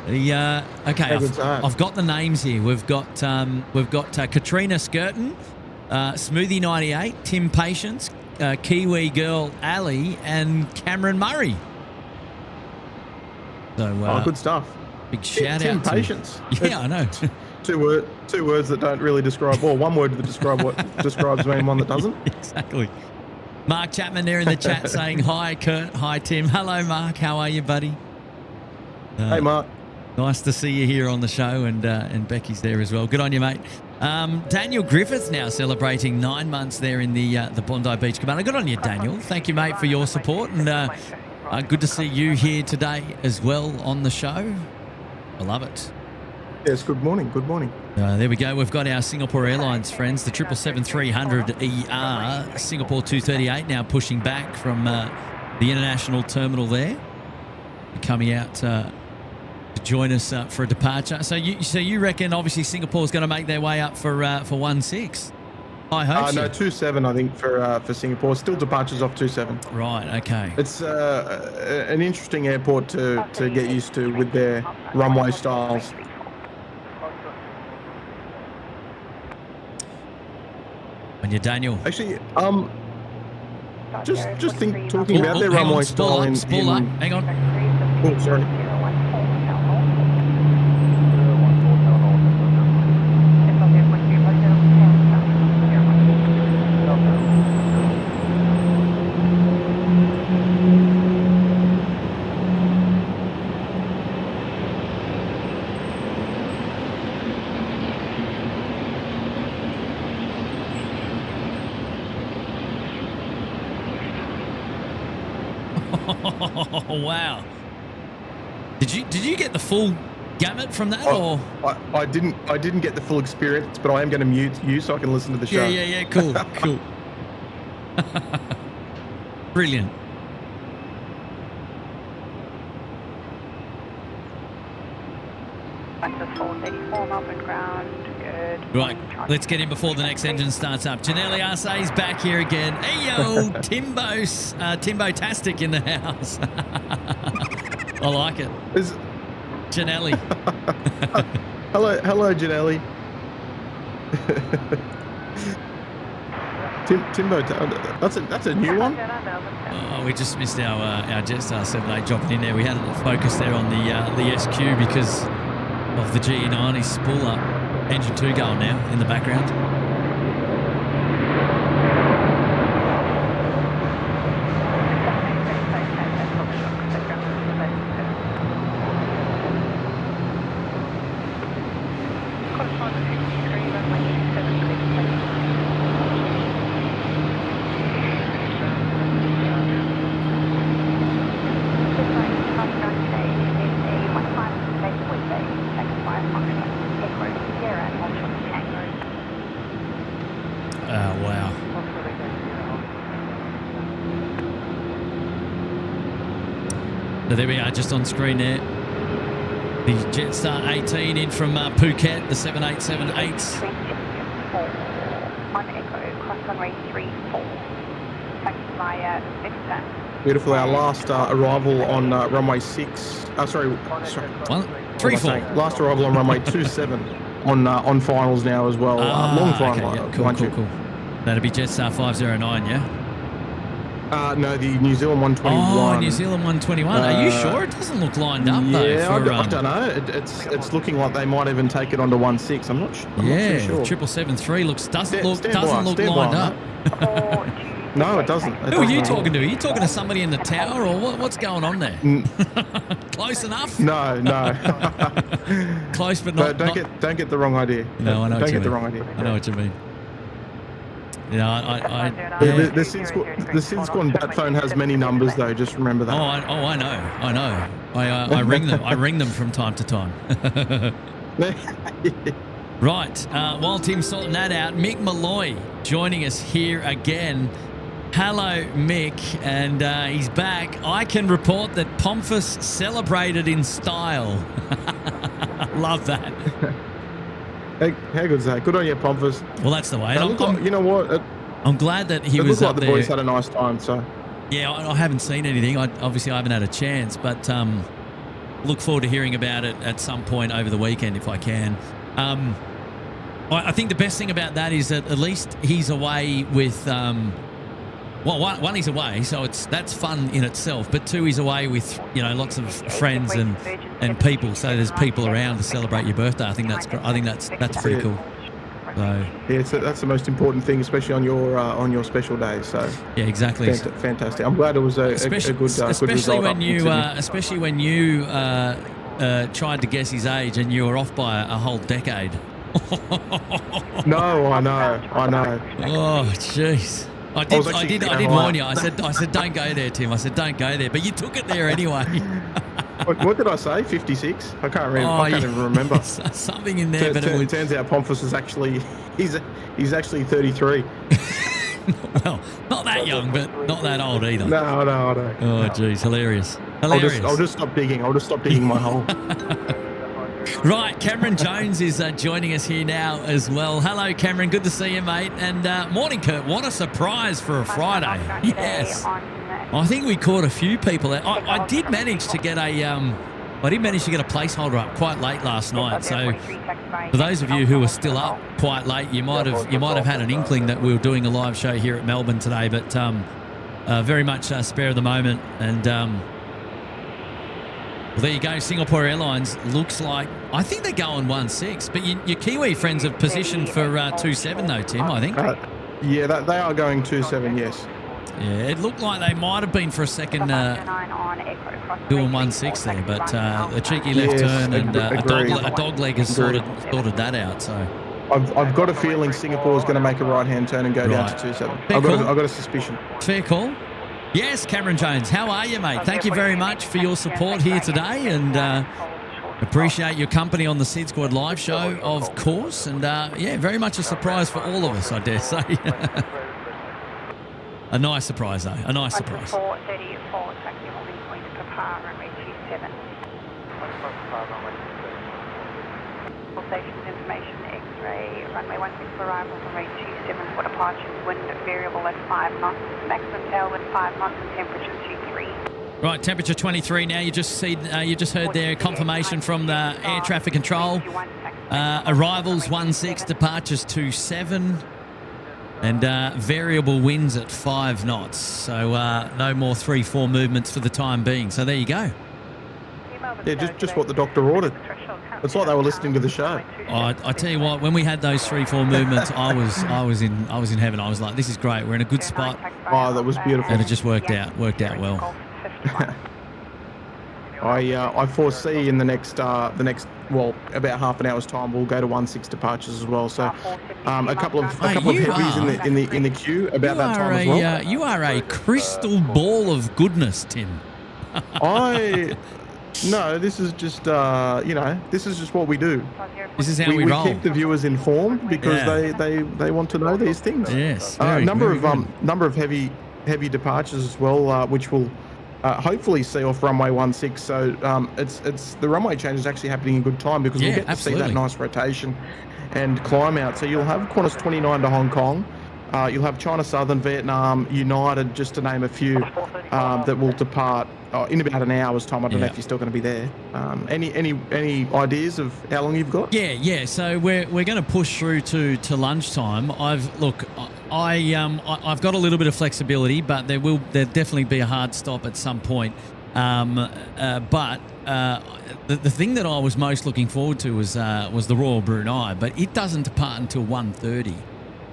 I've got the names here. We've got Katrina Skirton, Smoothie 98, Tim Patience, Kiwi Girl Ali, and Cameron Murray. So good stuff. Big shout Tim out to Patience. Yeah, I know. Two words that don't really describe, or one word that describe what describes me and one that doesn't. Exactly. Mark Chapman there in the chat saying hi, Kurt. Hi, Tim. Hello, Mark. How are you, buddy? Hey, Mark. Nice to see you here on the show, and Becky's there as well. Good on you, mate. Daniel Griffiths now celebrating 9 months there in the Bondi Beach Cabana. Good on you, Daniel. Thank you, mate, for your support, and good to see you here today as well on the show. I love it. Yes, good morning. Good morning. There we go. We've got our Singapore Airlines friends, the 777-300ER, Singapore 238 now pushing back from the international terminal there, coming out to join us for a departure. So you reckon obviously Singapore's going to make their way up for 16? I hope No, 27 I think for Singapore. Still departures off 27. Right, okay. It's an interesting airport to get used to with their runway styles. When you're Daniel. Actually, just talking about their runway style in... Hang on. Oh, sorry. Oh, wow. Did you get the full gamut from that, or I didn't get the full experience, but I am going to mute you so I can listen to the show. Yeah, cool. Brilliant. Melbourne ground, good. Right, let's get in before the next engine starts up. Janelli Arce's back here again. Hey, yo, Timbo-tastic in the house. I like it. Janelli. Hello, Janelli. Timbo, that's a new one? Oh, we just missed our Jetstar 78 dropping in there. We had a focus there on the SQ because of the GE90 spool up. Engine 2 going now in the background. So there we are, just on screen there. The Jetstar 18 in from Phuket, the 787-8s. On Echo, cross runway 34. Thanks via Victor. Beautiful. Our last arrival on runway 6. Sorry. 34. Last arrival on runway 27 on finals now as well. Long final. Okay, yeah, cool. That'll be Jetstar 509, yeah? No, the New Zealand 121. Oh, New Zealand 121. Are you sure? It doesn't look lined up, though. Yeah, I don't know. It's looking like they might even take it onto 16. I'm not sure. Yeah, not too sure. 777-3 doesn't look lined up. No, it doesn't. Who are you talking to? Are you talking to somebody in the tower, or what's going on there? Close enough? No. Close, but not. Don't get the wrong idea. No, I know. Don't get the wrong idea. I know what you mean. The SydSquad bat phone has many numbers though. Just remember that. I know. I ring them. I ring them from time to time. Right. While Tim's sorting that out, Mick Malloy joining us here again. Hello, Mick, and he's back. I can report that Pomfus celebrated in style. Love that. How good is that? Good on you, Pomfus. Well, that's the way. You know what? I'm glad that he was up there. The boys had a nice time. So. Yeah, I haven't seen anything. Obviously, I haven't had a chance, but look forward to hearing about it at some point over the weekend if I can. I think the best thing about that is that at least he's away with. One, he's away, so that's fun in itself. But two, he's away with lots of friends and people, so there's people around to celebrate your birthday. I think that's pretty cool. So yeah, so that's the most important thing, especially on your special day. So yeah, exactly. Fantastic. I'm glad it was a good result. Especially when you tried to guess his age and you were off by a whole decade. No, I know. Oh, jeez. I did warn you. I said, don't go there, Tim. I said, don't go there. But you took it there anyway. What did I say? 56? I can't remember. I can't even remember. Something in there, but it turns out Pomfus is actually he's actually 33. Well, not that young, but not that old either. No. Oh, geez, hilarious. I'll just stop digging. I'll just stop digging my hole. Right, Cameron Jones is joining us here now as well. Hello, Cameron. Good to see you, mate. And morning, Kurt. What a surprise for a Friday. Yes. I think we caught a few people. I did manage to get a placeholder up quite late last night. So for those of you who are still up quite late, you might have had an inkling that we were doing a live show here at Melbourne today. But very much spare of the moment. And well, there you go. Singapore Airlines looks like, I think they're going 1-6. But your Kiwi friends have positioned for 2-7 though, Tim, I think. Yeah, they are going 2-7, yes. Yeah, it looked like they might have been for a second doing 1-6 there, but a cheeky left turn and a dog leg has sorted that out. So I've got a feeling Singapore is going to make a right-hand turn and go down to 2-7. I've got a suspicion. Fair call. Yes, Cameron Jones, how are you, mate? Thank you very much for your support here today, and appreciate your company on the SydSquad live show, of course. And yeah, very much a surprise for all of us, I dare say. A nice surprise, though. A nice surprise. 434, taxi holding point to Papa, runway 27. All stations information, X-ray, runway 16 for arrival, runway 27 for departures, wind variable at 5 knots, maximum tailwind 5 knots, and temperature 23. Right, temperature 23 now. You just heard their confirmation from the air traffic control. Arrivals 16, departures 27. And variable winds at 5 knots. So no more 3-4 movements for the time being. So there you go. Yeah, just what the doctor ordered. It's like they were listening to the show. I tell you what, when we had those 3-4 movements, I was in heaven. I was like, this is great. We're in a good spot. Oh, that was beautiful. And it just worked out well. I foresee in the next well, about half an hour's time we'll go to 16 departures as well. So a couple of heavies in the queue about that time as well. You are a crystal ball of goodness, Tim. No, this is just this is just what we do. This is how we roll. We keep the viewers informed because they want to know these things. Yes. Number of heavy departures as well, which will hopefully see off runway 16. So it's the runway change is actually happening in good time because we'll get to see that nice rotation and climb out. So you'll have Qantas 29 to Hong Kong. You'll have China Southern, Vietnam, United, just to name a few, that will depart in about an hour's time. I don't know if you're still going to be there. Any ideas of how long you've got? Yeah. So we're going to push through to lunchtime. I've got a little bit of flexibility, but there'll definitely be a hard stop at some point. But the thing that I was most looking forward to was the Royal Brunei, but it doesn't depart until 1:30.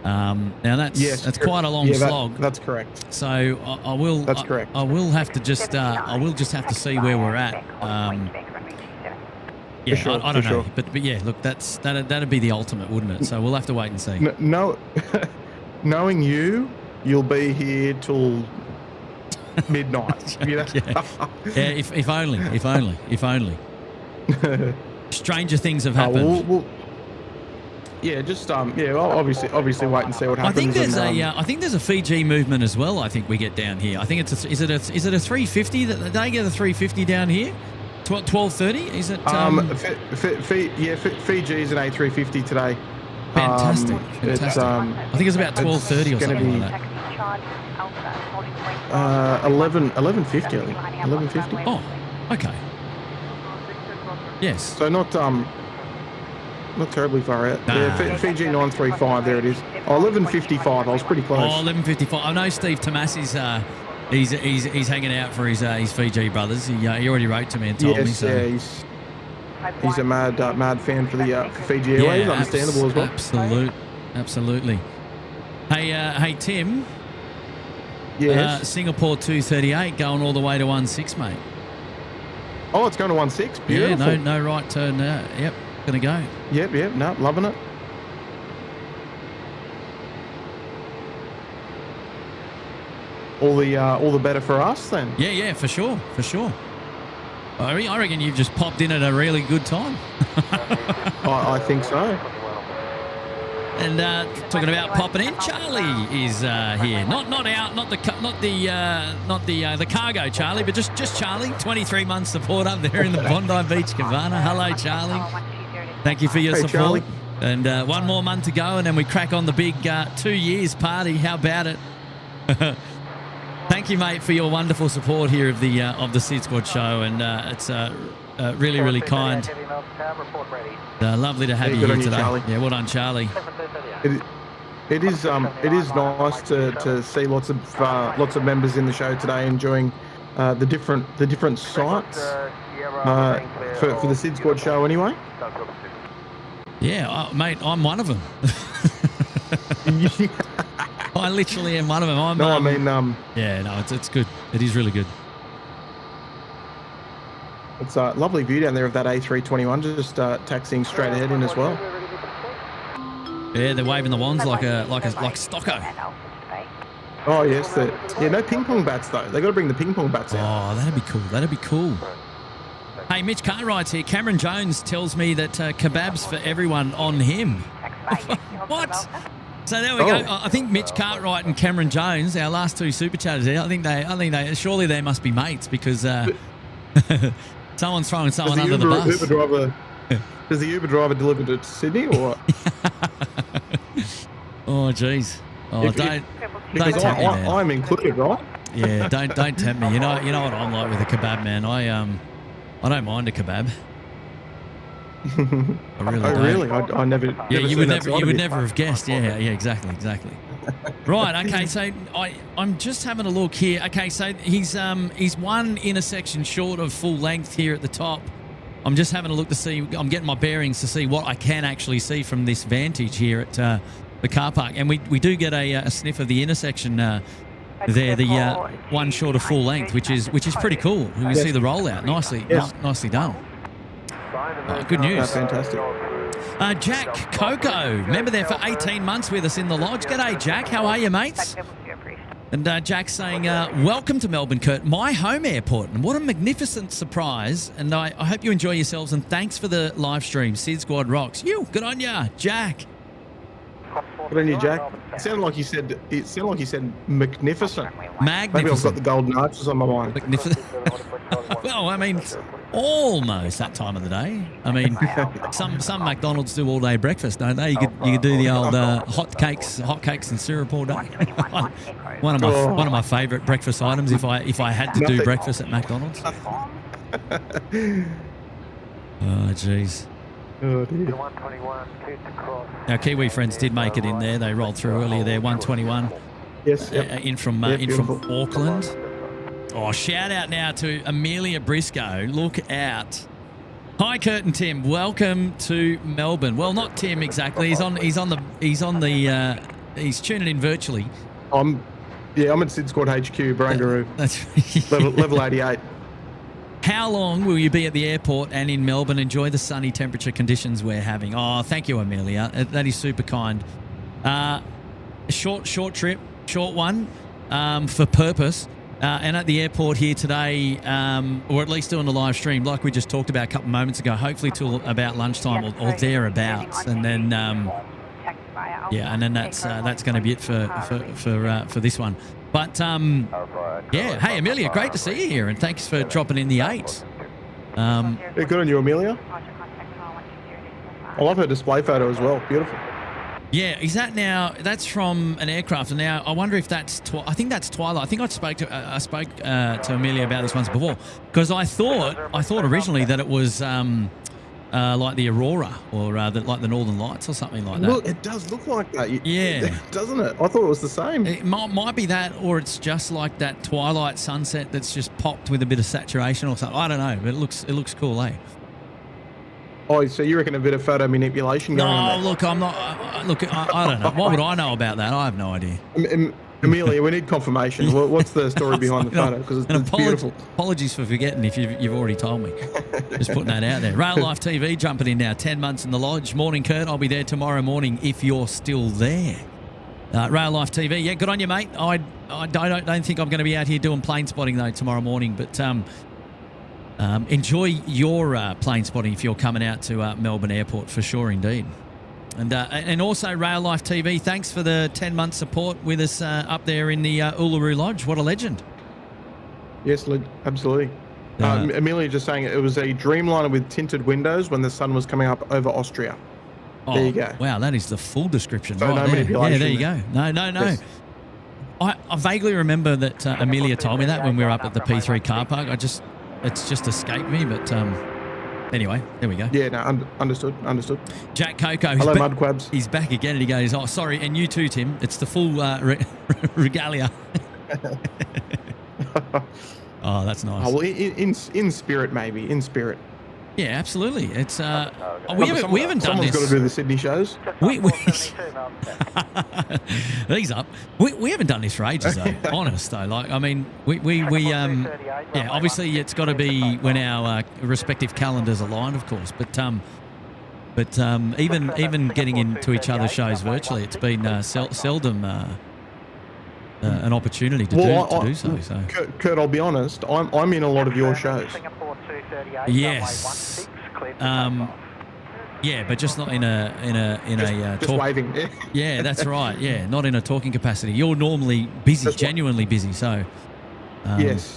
Now that's quite a long slog. That's correct. So I will. That's correct. I will have to just. I will just have to see where we're at. Yeah, sure, I don't know, sure. but yeah, look, that'd be the ultimate, wouldn't it? So we'll have to wait and see. No, knowing you'll be here till midnight. You know? Yeah. If only. Stranger things have happened. Obviously wait and see what happens. I think there's a Fiji movement as well. I think we get down here. I think is it a 350 that they get a 350 down here? 12:30 is it? Fiji's an A350 today. Fantastic. I think it's about 12:30 or something like that. 11:50. 11:50. Oh, okay. Yes. So not terribly far out. Yeah, Fiji 935, there it is. 11:55, I was pretty close. 11:55. I know Steve Tomasi's he's hanging out for his Fiji brothers. He already wrote to me and told me. So. Yeah, he's a mad fan for the for Fiji Airways. Understandable as well. Absolutely. Hey Tim. Yes. Singapore 238 going all the way to 16, mate. Oh, it's going to 16. Beautiful. Yeah, no right turn now. Yep. Gonna go. Yep, no, loving it. All the better for us then. Yeah, for sure. I reckon you've just popped in at a really good time. I think so. And talking about popping in, Charlie is here. Not the cargo Charlie, but just Charlie, 23 months support up there in the Bondi Beach Cabana. Hello, Charlie. Thank you for your support. Charlie. And one more month to go, and then we crack on the big 2 years party. How about it? Thank you, mate, for your wonderful support here of the SydSquad show, and it's really, really kind. Lovely to have you here today. Charlie. Yeah, well done, Charlie. It is nice to see lots of members in the show today enjoying the different sites for the SydSquad show anyway. Yeah, mate, I'm one of them. I literally am one of them. Yeah, no, it's good. It is really good. It's a lovely view down there of that A321 just taxiing straight ahead in as well. Yeah, they're waving the wands like Stocko. Oh yes, no ping pong bats though. They got to bring the ping pong bats out. Oh, that'd be cool. That'd be cool. Hey, Mitch Cartwright's here. Cameron Jones tells me that kebabs for everyone on him. What? So there we go. I think Mitch Cartwright and Cameron Jones, our last two super chatters there. I think they surely they must be mates because someone's throwing someone under the bus. Does the Uber driver deliver to Sydney or what? Oh, jeez. Oh, don't tempt me, man. I'm included, right? Yeah, don't tempt me. You know what I'm like with a kebab, man. I don't mind a kebab. I really don't. Really? I never. Yeah, you would never have guessed. Yeah, exactly. Right. Okay. So I'm just having a look here. Okay. So he's one intersection short of full length here at the top. I'm just having a look to see. I'm getting my bearings to see what I can actually see from this vantage here at the car park, and we do get a sniff of the intersection there. The one short of full length, which is pretty cool. We see the rollout. Nicely done. Good news. Fantastic. Jack Coco, member there for 18 months with us in the lodge. G'day, Jack. How are you, mates? And Jack's saying, welcome to Melbourne, Kurt, my home airport. And what a magnificent surprise. And I hope you enjoy yourselves. And thanks for the live stream. SydSquad rocks. Good on ya, Jack. Good on you, Jack. It sounded like you said magnificent. Magnificent. Maybe I've got the golden arches on my mind. Magnificent. Well, I mean, it's almost that time of the day. I mean, some McDonald's do all day breakfast, don't they? You could do the old hot cakes and syrup all day. one of my favourite breakfast items if I had to do breakfast at McDonald's. Oh, jeez. Oh, dear. Our Kiwi friends did make it in there. They rolled through earlier there. 121. Yes. In from Auckland. Oh, shout out now to Amelia Briscoe. Look out. Hi, Kurt and Tim. Welcome to Melbourne. Well, not Tim exactly. He's tuning in virtually. I'm at SydSquad HQ, Barangaroo. That's level 88. How long will you be at the airport and in Melbourne? Enjoy the sunny temperature conditions we're having. Oh, thank you, Amelia. That is super kind. Short trip, short one for purpose. And at the airport here today, or at least doing the live stream, like we just talked about a couple of moments ago, hopefully till about lunchtime or thereabouts. And then, and then that's going to be it for this one. But yeah, hey Amelia, great to see you here, and thanks for dropping in the 8. Good on you, Amelia. I love her display photo as well. Beautiful. Yeah, is that now? That's from an aircraft, and now I wonder if that's. I think that's Twilight. I think I spoke to Amelia about this once before, because I thought originally that it was like the Aurora or like the Northern Lights or something like that. Look, it does look like that. Yeah, doesn't it? I thought it was the same. It might be that, or it's just like that Twilight sunset that's just popped with a bit of saturation or something. I don't know, but it looks cool, eh? Oh, so you reckon a bit of photo manipulation going on there? No, look, I'm not. I don't know. What would I know about that? I have no idea. Amelia, we need confirmation. What's the story behind the photo? Because it's beautiful. Apologies for forgetting if you've already told me. Just putting that out there. Rail Life TV jumping in now. 10 months in the lodge. Morning, Kurt. I'll be there tomorrow morning if you're still there. Rail Life TV. Yeah, good on you, mate. I don't think I'm going to be out here doing plane spotting though tomorrow morning, but enjoy your plane spotting if you're coming out to Melbourne Airport, for sure indeed. And also Rail Life TV, thanks for the 10-month support with us up there in the Uluru Lodge. What a legend. Yes, absolutely. Amelia just saying it was a Dreamliner with tinted windows when the sun was coming up over Austria. Oh, there you go. Wow, that is the full description. So right no there. manipulation. Yeah, there you go. No. Yes. I vaguely remember that Amelia told me that when we were up at the P3 car park. It's just escaped me, but anyway, there we go. Yeah, no, understood. Jack Coco. Hello, Mudquabs. He's back again, and he goes, "Oh, sorry," and you too, Tim. It's the full regalia. Oh, that's nice. Oh, well, in spirit, maybe. In spirit. Yeah, absolutely. It's we haven't done this. Someone's got to do the Sydney shows. These up. We haven't done this for ages, though. Honest, though. Like, I mean, yeah. Obviously, it's got to be when our respective calendars align, of course. But even getting into each other's shows virtually, it's been seldom an opportunity to do so. So, Kurt, I'll be honest. I'm in a lot of your shows. Yes. Yeah, but just not in a just waving. Yeah, that's right. Yeah, not in a talking capacity. You're normally busy, That's genuinely busy. So. Yes.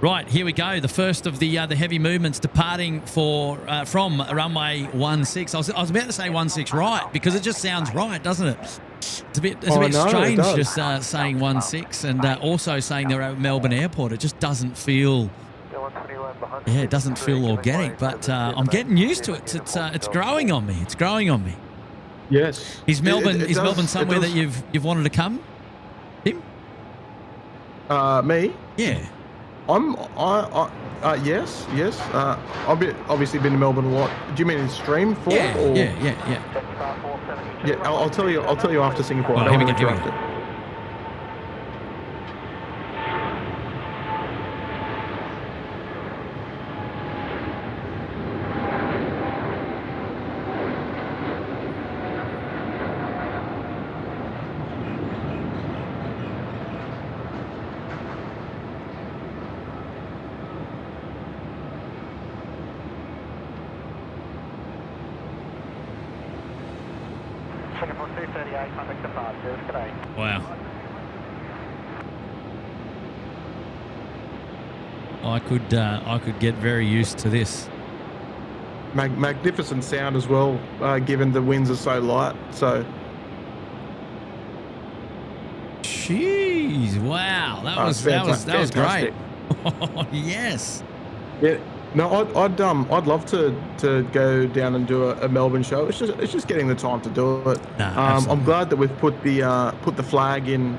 Right, here we go. The first of the heavy movements departing from runway 16. I was about to say 16 right because it just sounds right, doesn't it? It's a bit strange just saying 16 and also saying they're at Melbourne Airport. It just doesn't feel. Yeah, it doesn't feel organic, but I'm getting used to it. It's growing on me. It's growing on me. Yes. Is Melbourne somewhere that you've wanted to come, Tim? Me? Yeah. Yes. I've obviously been to Melbourne a lot. Do you mean in stream form? Yeah. Yeah, I'll tell you after Singapore. Oh, I don't want to here we interrupt go. it. Wow. I could get very used to this. Magnificent sound as well, given the winds are so light. So. Jeez! Wow, that was great. Oh, yes. Yeah. No, I'd love to go down and do a Melbourne show. It's just getting the time to do it. No, I'm glad that we've put the flag in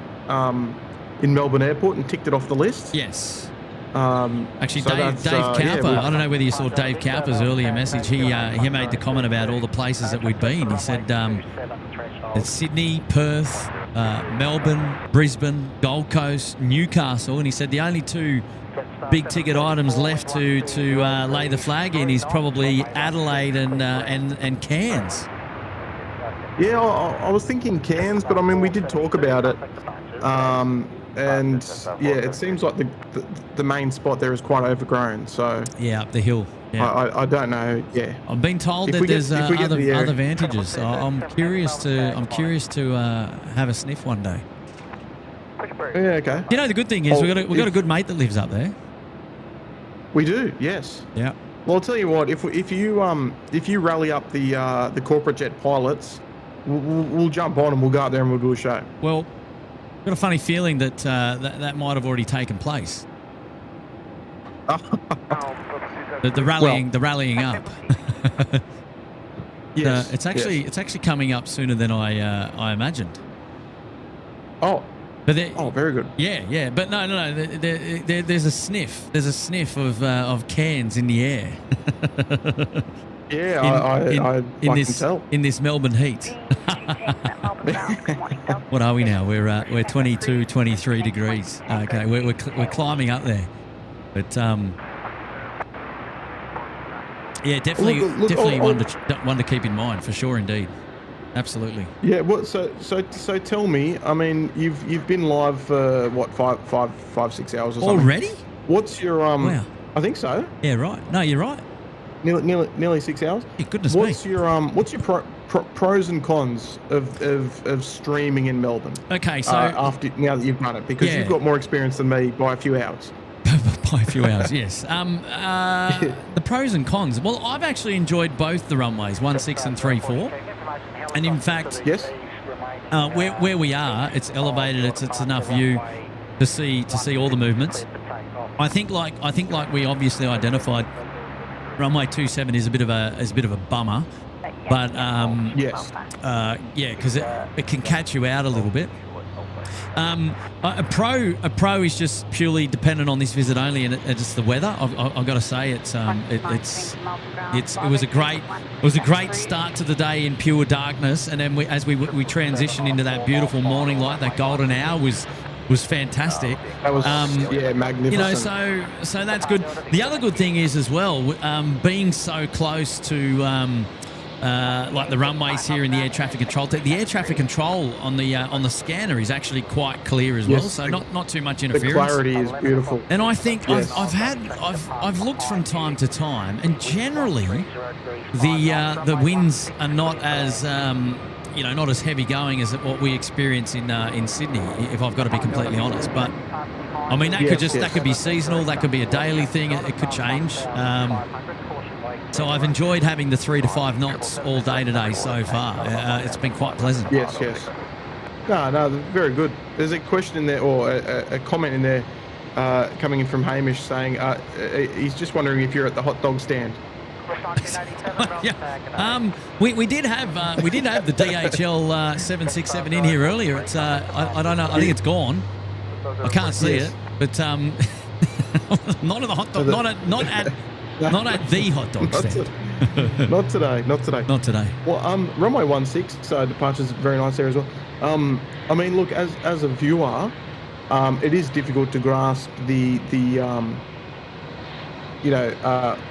Melbourne Airport and ticked it off the list. Yes. Actually, so Dave Cowper. yeah, I don't know whether you saw Dave Cowper's earlier message. He made the comment about all the places that we'd been. He said it's Sydney, Perth, Melbourne, Brisbane, Gold Coast, Newcastle, and he said the only two big ticket items left to lay the flag in is probably Adelaide and Cairns. Yeah, I was thinking Cairns, but I mean we did talk about it, and yeah, it seems like the main spot there is quite overgrown. So yeah, up the hill. Yeah. I don't know. Yeah, I've been told that there's other advantages. So I'm curious to have a sniff one day. Yeah, okay. You know, the good thing is we've got a good mate that lives up there. We do, yes. Yeah. Well, I'll tell you what. If you rally up the corporate jet pilots, we'll jump on and we'll go up there and we'll do a show. Well, I've got a funny feeling that that might have already taken place. the rallying up. Yes. It's actually coming up sooner than I imagined. Oh. But very good. Yeah. But no. There's a sniff. There's a sniff of Cairns in the air. Yeah, I can tell. In this Melbourne heat. What are we now? We're 22, 23 degrees. Okay, we're climbing up there. But yeah, definitely one to keep in mind for sure, indeed. Absolutely. Yeah. Well, so tell me. I mean, you've been live for what 5-6 hours or something already? What's your Wow. I think so. Yeah, right. No, you're right. Nearly 6 hours. Yeah, goodness What's me. your pros and cons of streaming in Melbourne? Okay, so after now that you've done it, because you've got more experience than me by a few hours. by a few hours, yes. The pros and cons. Well, I've actually enjoyed both the runways, 16 and 34, and in fact, Yes. where we are, it's elevated. It's enough view to see all the movements. I think like we obviously identified, runway 27 is a bit of a bummer, but Yes. because it can catch you out a little bit. A pro is just purely dependent on this visit only, and it's the weather. I've got to say it was a great start to the day in pure darkness, and then as we transitioned into that beautiful morning light, that golden hour was fantastic. That was magnificent. You know, so that's good. The other good thing is as well, being so close to like the runways here in the air traffic control. The air traffic control on the scanner is actually quite clear as well, so not too much interference. The clarity is beautiful. And I think I've looked from time to time, and generally the winds are not as not as heavy going as what we experience in Sydney, if I've got to be completely honest. But I mean, that could be seasonal, that could be a daily thing. It could change. So I've enjoyed having the 3 to 5 knots all day today so far. It's been quite pleasant. Yes. No, very good. There's a question in there, or a comment in there, coming in from Hamish saying he's just wondering if you're at the hot dog stand. Yeah. We did have the DHL 767 in here earlier. It's I don't know. I think it's gone. I can't see it, but not at the hot dog. Not at the hot dog stand. Not today. Not today. Well, runway 16, so departure's very nice there as well. I mean, look, as a viewer, it is difficult to grasp the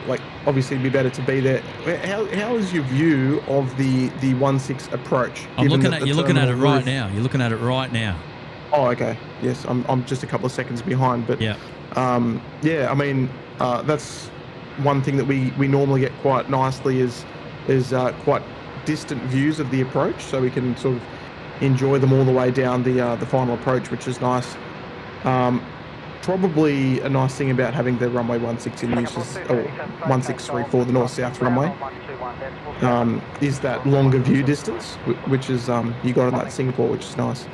like, obviously it'd be better to be there. How is your view of the 16 approach? You're looking at it right now. You're looking at it right now. Oh, okay. Yes, I'm just a couple of seconds behind, but yeah. I mean, that's one thing that we normally get quite nicely is quite distant views of the approach, so we can sort of enjoy them all the way down the final approach, which is nice. Probably a nice thing about having the runway 16 in use, or 1634, the north-south runway, is that longer view distance, which is you got on that Singapore, which is nice.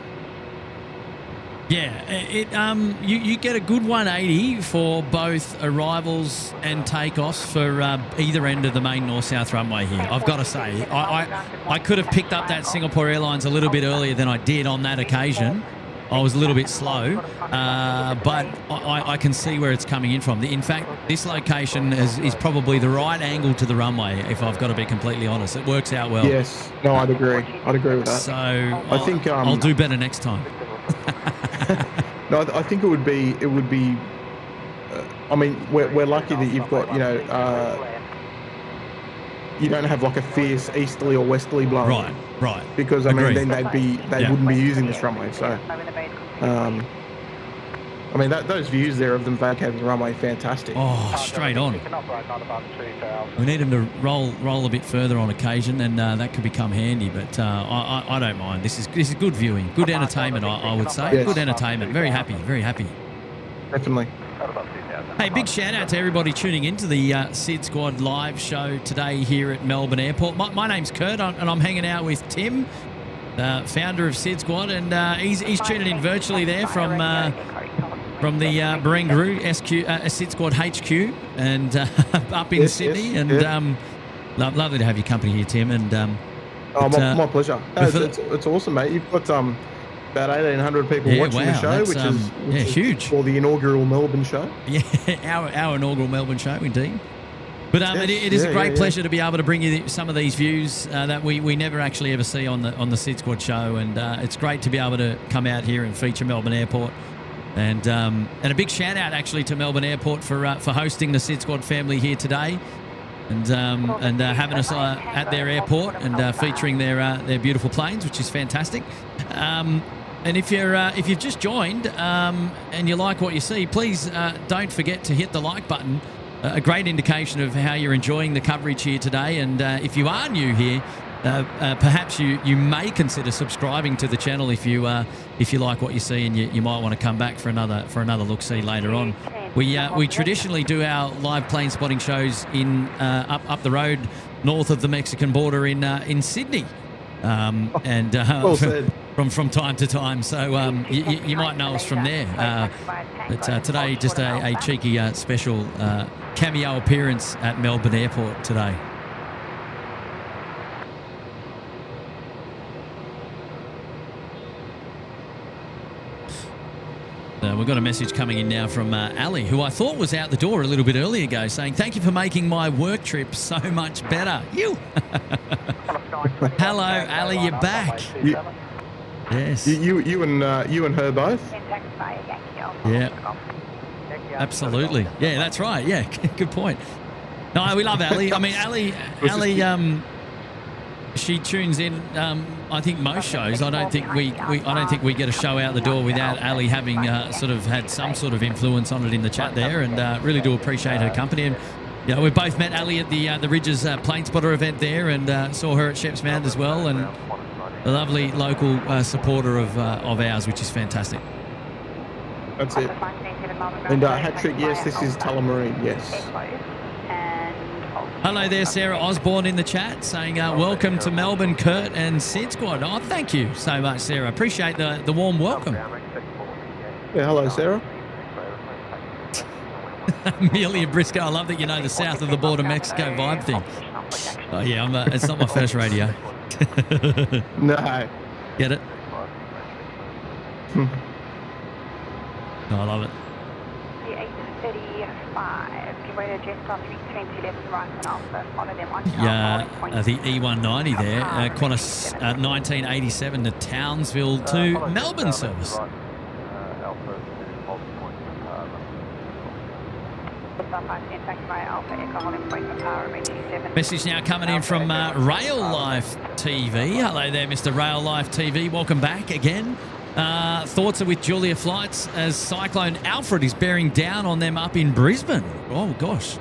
Yeah, you get a good 180 for both arrivals and takeoffs for either end of the main north-south runway here. I've got to say, I could have picked up that Singapore Airlines a little bit earlier than I did on that occasion. I was a little bit slow, but I can see where it's coming in from. In fact, this location is probably the right angle to the runway, if I've got to be completely honest. It works out well. Yes, no, I'd agree with that. So I think I'll do better next time. No, I think it would be. I mean, we're lucky that you've got, you don't have like a fierce easterly or westerly blowing. Right. Because I mean, then they wouldn't be using this runway. So, I mean, those views there of them vacating the runway, fantastic. Oh, straight on. We need them to roll a bit further on occasion, and that could become handy. But I don't mind. This is good viewing, good entertainment. I would say Good entertainment. Very happy. Definitely. Hey, big shout out to everybody tuning into the SydSquad live show today here at Melbourne Airport. My name's Kurt, and I'm hanging out with Tim, founder of SydSquad, and he's tuning in virtually there from the Barangaroo SydSquad HQ, and up in Sydney. Lovely to have your company here, Tim. And my pleasure. It's awesome, mate. You've got about 1,800 people watching the show, which is huge for the inaugural Melbourne show. Yeah, our inaugural Melbourne show, indeed. But it is a great pleasure to be able to bring you some of these views that we never actually ever see on the SydSquad show, and it's great to be able to come out here and feature Melbourne Airport. And a big shout out actually to Melbourne Airport for hosting the SydSquad family here today, and having us at their airport and featuring their beautiful planes, which is fantastic. And if you've just joined and you like what you see, please don't forget to hit the like button. A great indication of how you're enjoying the coverage here today. And if you are new here, perhaps you may consider subscribing to the channel if you like what you see, and you might want to come back for another look see later on. We traditionally do our live plane spotting shows in up the road north of the Mexican border in Sydney, and well said. from time to time. So you might know us from there. But today, just a cheeky special cameo appearance at Melbourne Airport today. We've got a message coming in now from Ali, who I thought was out the door a little bit earlier ago, saying, "Thank you for making my work trip so much better." You. Hello, Ali, you're back. Yes. You and her both. Yeah. Absolutely. Yeah, that's right. Yeah, good point. No, we love Ali. I mean, Ali, she tunes in. I think most shows. I don't think we get a show out the door without Ali having sort of had some sort of influence on it in the chat there, and really do appreciate her company. And you know, we both met Ali at the Ridges Plane Spotter event there, and saw her at Sheps Mound as well, and a lovely local supporter of ours, which is fantastic. That's it. And hat trick, yes, this is Tullamarine, yes. Hello there, Sarah Osborne in the chat saying, welcome to Melbourne, Kurt and SydSquad. Oh, thank you so much, Sarah. Appreciate the warm welcome. Yeah, hello, Sarah. Amelia Briscoe, I love that you know the south of the border Mexico vibe thing. Oh, yeah, it's not my first radio. No. Get it? Oh, I love it. The 835, give way to Jetstar 320 left and right and Alpha, follow them on. Yeah, the E190 there, Qantas 1987 to Townsville to Melbourne service. Message now coming in from Rail Life TV. Hello there, Mr. Rail Life TV. Welcome back again. Thoughts are with Julia Flights as Cyclone Alfred is bearing down on them up in Brisbane. Oh, gosh.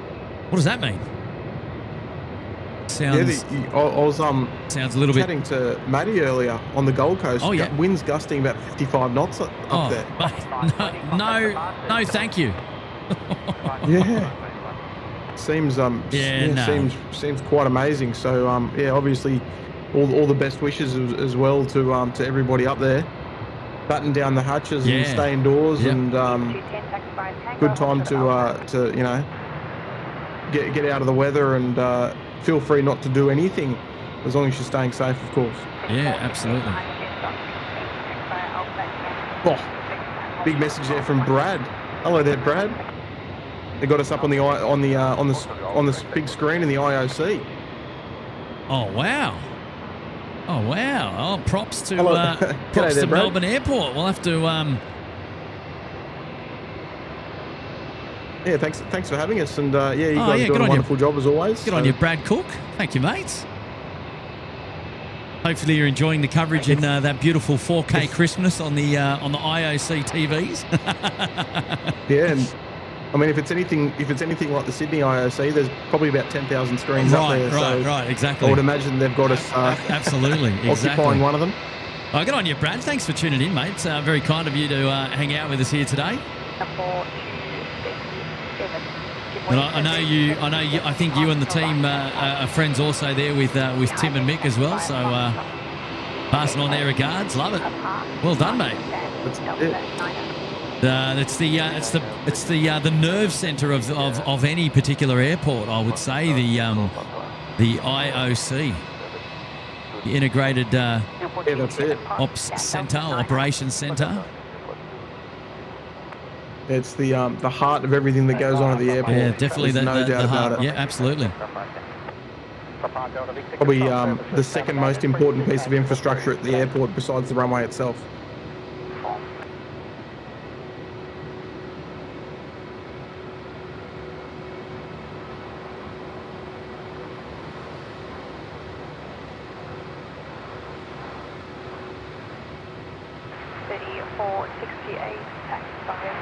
What does that mean? Sounds, I was sounds a little chatting bit... to Matty earlier on the Gold Coast. Oh, yeah. Winds gusting about 55 knots up there. Mate, no, thank you. Yeah. Seems seems quite amazing. So yeah, obviously all the best wishes as well to everybody up there. Batten down the hatches and stay indoors, and good time to you know get out of the weather, and feel free not to do anything as long as you're staying safe, of course. Yeah, absolutely. Oh, big message there from Brad. Hello there, Brad. They got us up on the big screen in the IOC. Oh wow! Oh wow! Oh, props to props to Melbourne Airport. We'll have to. Yeah, thanks for having us, and yeah, you guys are doing a wonderful job as always. Good on you, Brad Cook. Thank you, mates. Hopefully you're enjoying the coverage in that beautiful 4K Christmas on the IOC TVs. Yeah, and I mean, if it's anything like the Sydney IOC, there's probably about 10,000 screens up there. Right, exactly. I would imagine they've got us absolutely occupying one of them. Oh, good on you, Brad. Thanks for tuning in, mate. It's very kind of you to hang out with us here today. And I know you. I think you and the team are friends also there with Tim and Mick as well. So passing on their regards. Love it. Well done, mate. It's the nerve centre of any particular airport. I would say the IOC, the Integrated that's it. Ops Centre, Operations Centre. It's the heart of everything that goes on at the airport. Yeah, definitely. There's no doubt heart. about it. Yeah, absolutely. Probably the second most important piece of infrastructure at the airport besides the runway itself. 468, taxi via.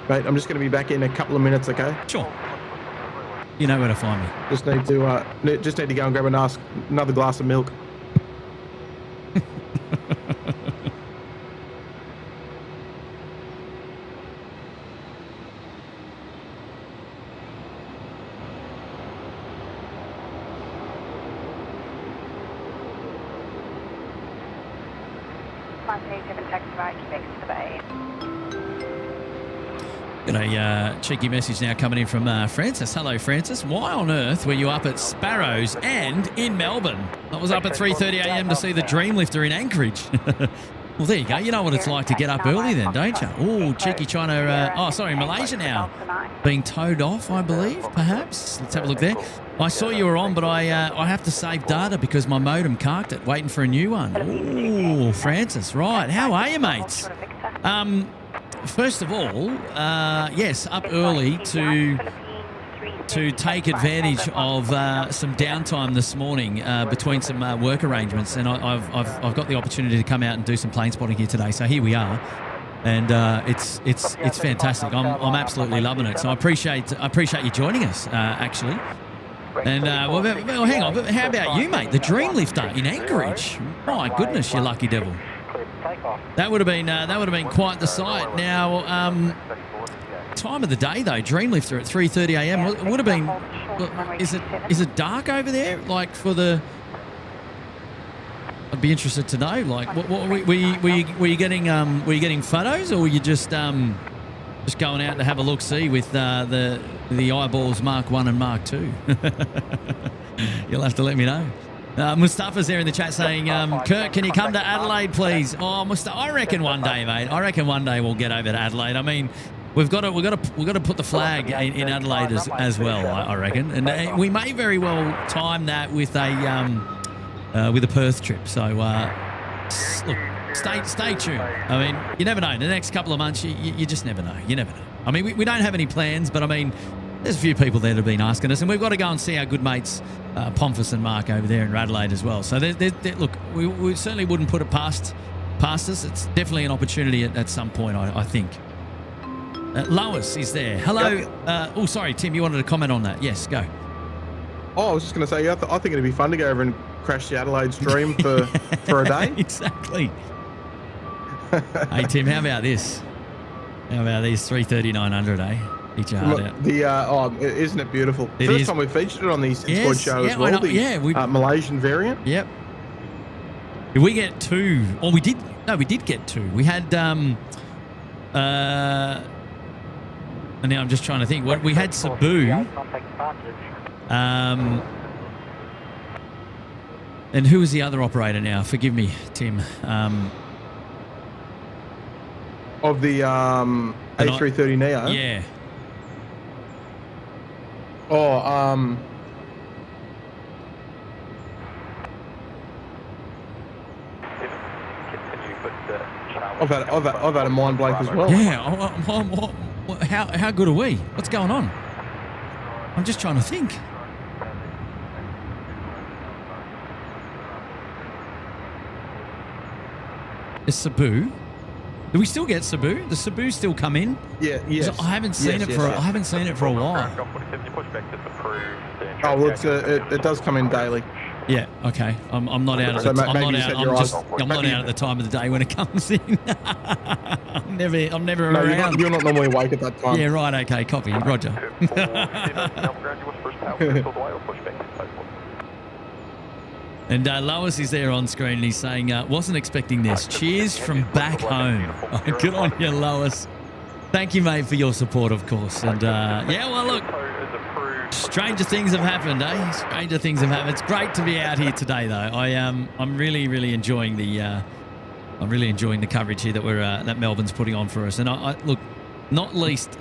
Mate, I'm just going to be back in a couple of minutes, okay? Sure. You know where to find me. Just need to go and grab another glass of milk. Got a cheeky message now coming in from Francis. Hello, Francis. Why on earth were you up at Sparrows and in Melbourne? I was up at 3:30 a.m. to see the Dreamlifter in Anchorage. Well, there you go. You know what it's like to get up early then, don't you? Oh, cheeky trying to... Malaysia now. Being towed off, I believe, perhaps. Let's have a look there. I saw you were on, but I have to save data because my modem carked it, waiting for a new one. Oh, Francis. Right. How are you, mates? First of all, yes, up early to take advantage of some downtime this morning between some work arrangements, and I've got the opportunity to come out and do some plane spotting here today. So here we are, and it's fantastic. I'm absolutely loving it. So I appreciate you joining us, actually. And well, hang on, how about you, mate? The Dreamlifter in Anchorage. My goodness, you lucky devil. That would have been quite the sight. Now, time of the day though, Dreamlifter at 3:30 a.m. It would have been. Is it dark over there? Like for the. I'd be interested to know. Like, what were you getting photos, or were you just going out to have a look see with the eyeballs Mark 1 and Mark 2? You'll have to let me know. Mustafa's there in the chat saying, Kurt, can you come to Adelaide, please? Oh, Mustafa, I reckon one day, mate. I reckon one day we'll get over to Adelaide. I mean, we've got to put the flag in Adelaide as well, I reckon, and we may very well time that with a Perth trip. So look, stay tuned. I mean, you never know. The next couple of months, you just never know. You never know. I mean, we don't have any plans, but I mean, there's a few people there that have been asking us, and we've got to go and see our good mates Pomfus and Mark over there in Adelaide as well. So look, we certainly wouldn't put it past us. It's definitely an opportunity at some point, I think. Lois is there. Hello. Sorry, Tim, you wanted to comment on that? Yes, go. Oh, I was just going to say, I think it'd be fun to go over and crash the Adelaide stream for a day. Exactly. Hey, Tim, how about this? How about these 330-900, eh? Each heart out. Isn't it beautiful? It First is. time we featured it on the SydSquad show as well. The Malaysian variant. Yep. Did we get two? Or we did. No, we did get two. We had. And now I'm just trying to think. What we had Cebu. And who was the other operator now? Forgive me, Tim. Of the A330 Neo. Yeah. Oh, I've had a mind blank as well. Yeah. How good are we? What's going on? I'm just trying to think. Is Cebu? Do we still get Cebu? Does Cebu still come in? Yeah, yes. I haven't seen it for a while. Oh, well, it does come in daily. Yeah. Okay. I'm not out at I'm not out at the time of the day when it comes in. I'm never around. You're not normally awake at that time. Yeah. Right. Okay. Copy. Roger. And Lois is there on screen and he's saying, wasn't expecting this. Cheers from back home. Oh, good on you, Lois. Thank you, mate, for your support, of course. And yeah, well, look, stranger things have happened, eh? Stranger things have happened. It's great to be out here today, though. I'm really enjoying the coverage here that Melbourne's putting on for us. And I look, not least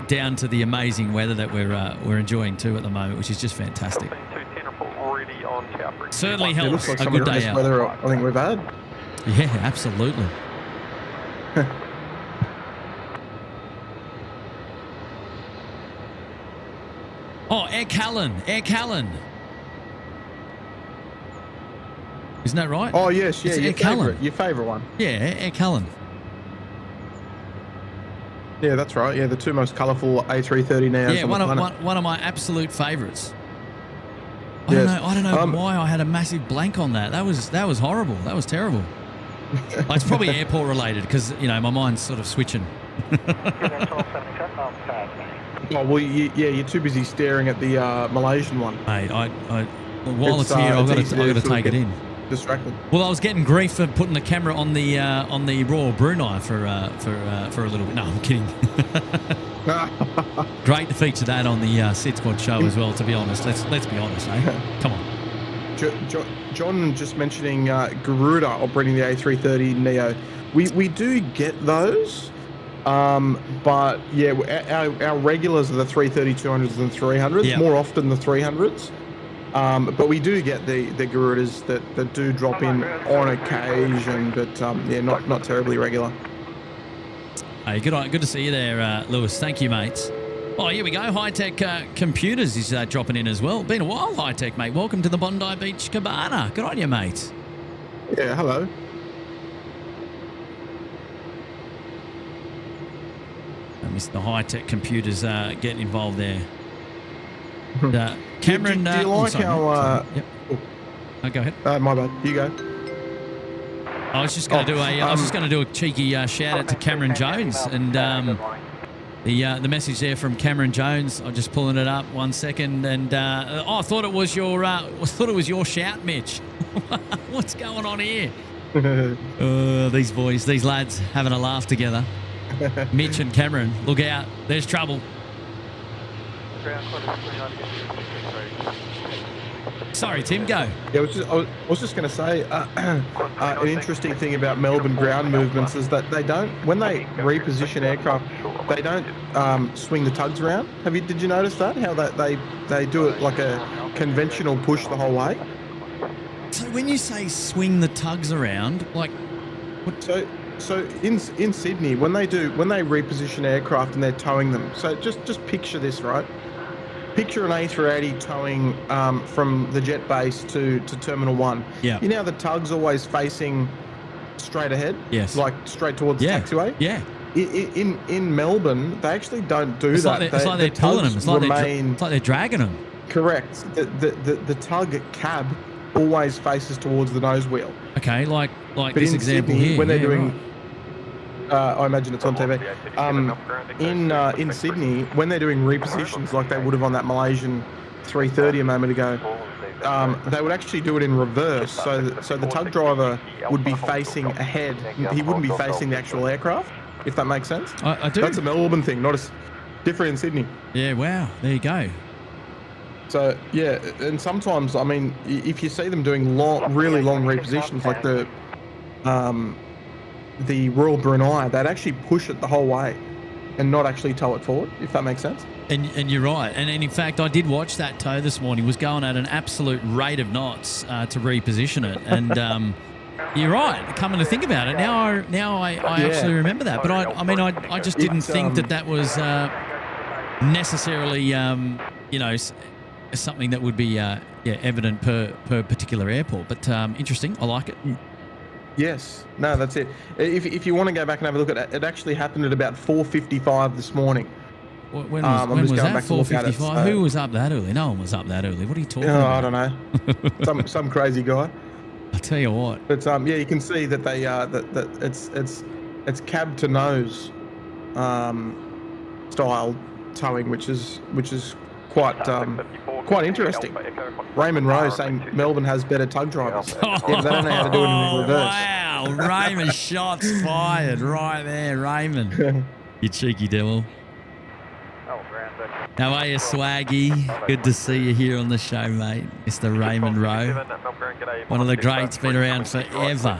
down to the amazing weather that we're enjoying too at the moment, which is just fantastic. Certainly helps like a good day out. Weather I think we've had. Yeah, absolutely. Oh, Air Callan. Isn't that right? Oh yes, yeah, It's your favourite one. Yeah, Air Cullen. Yeah, that's right. Yeah, the two most colourful A330 Neos Yeah, on the planet. one of my absolute favourites. Yes. I don't know why I had a massive blank on that. That was horrible. That was terrible. It's probably airport related because my mind's sort of switching. Oh well, you're too busy staring at the Malaysian one. Mate, while it's here, I've got to take it in. Distracted. Well, I was getting grief for putting the camera on the Royal Brunei for a little bit. No, I'm kidding. Great to feature that on the SydSquad show as well. To be honest, let's be honest, eh? Come on. John just mentioning Garuda operating the A330 Neo. We do get those, but yeah, our regulars are the 330, 200s, and 300s. Yep. More often the 300s. But we do get the Garudas that do drop in on occasion, but not terribly regular. Hey, good to see you there, Lewis. Thank you, mates. Oh, here we go. High-Tech Computers is dropping in as well. Been a while, High-Tech, mate. Welcome to the Bondi Beach Cabana. Good on you, mate. Yeah, hello. Mr. High-Tech Computers getting involved there. Cameron, do you like how? Yep. Oh, go ahead. My bad. You go. I was just going to do a cheeky shout out to Cameron Jones and the message there from Cameron Jones. I'm just pulling it up 1 second, and I thought it was your shout, Mitch. What's going on here? These boys, these lads having a laugh together. Mitch and Cameron, look out! There's trouble. Sorry, Tim, go. Yeah, I was just going to say, an interesting thing about Melbourne ground movements is that they don't, when they reposition aircraft, they don't swing the tugs around. Did you notice that? How they do it like a conventional push the whole way? So when you say swing the tugs around, like what? So in Sydney, when they reposition aircraft and they're towing them, so just picture this, right? Picture an A380 towing from the jet base to Terminal 1. Yeah. You know how the tug's always facing straight ahead? Yes. Like straight towards the taxiway? Yeah. In Melbourne, they actually don't do that. It's like they're pulling them. It's like they're dragging them. Correct. The tug cab always faces towards the nose wheel. Okay, like but this in example Sydney, here. when they're doing... Right. I imagine it's on TV. In Sydney, when they're doing repositions like they would have on that Malaysian 330 a moment ago, they would actually do it in reverse. So the tug driver would be facing ahead. He wouldn't be facing the actual aircraft, if that makes sense. I do. That's a Melbourne thing, not as different in Sydney. Yeah, wow. There you go. So, yeah, and sometimes, I mean, if you see them doing really long repositions like the Royal Brunei, they'd actually push it the whole way and not actually tow it forward, if that makes sense. And you're right. And in fact, I did watch that tow this morning. It was going at an absolute rate of knots to reposition it. And you're right. Coming to think about it, now I actually remember that. But I just didn't think that was necessarily something that would be evident per particular airport. But interesting. I like it. Yes. No, that's it. If you want to go back and have a look at it, it actually happened at about 4:55 this morning. When was that? 4:55? Who was up that early? No one was up that early. What are you talking about? I don't know. some crazy guy. I'll tell you what. But you can see that they that it's cab to nose style towing, which is quite interesting. Raymond Rowe saying Melbourne has better tug drivers. Yeah, but they don't know how to do it in reverse. Wow, Raymond, shots fired right there, Raymond. You cheeky devil. How are you, Swaggy? Good to see you here on the show, mate. Mr. Raymond Rowe. One of the greats, been around forever.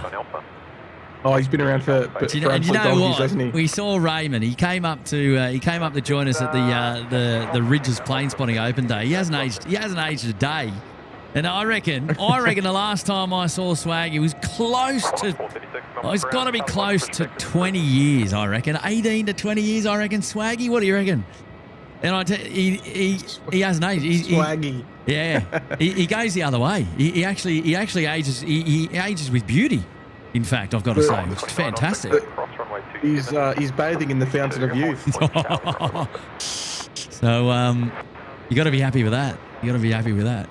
Oh, he's been around for you know donkeys, hasn't he? We saw Raymond. He came up to join us at the Ridges Plane-Spotting Open Day. He hasn't aged a day. And I reckon the last time I saw Swag, he was close to. He's got to be close to 20 years. I reckon 18 to 20 years. I reckon Swaggy. What do you reckon? And he hasn't aged. Swaggy. Yeah, he goes the other way. He actually ages. He ages with beauty. In fact, I've got to say, which is fantastic. He's bathing in the fountain of youth. So you got to be happy with that. You got to be happy with that.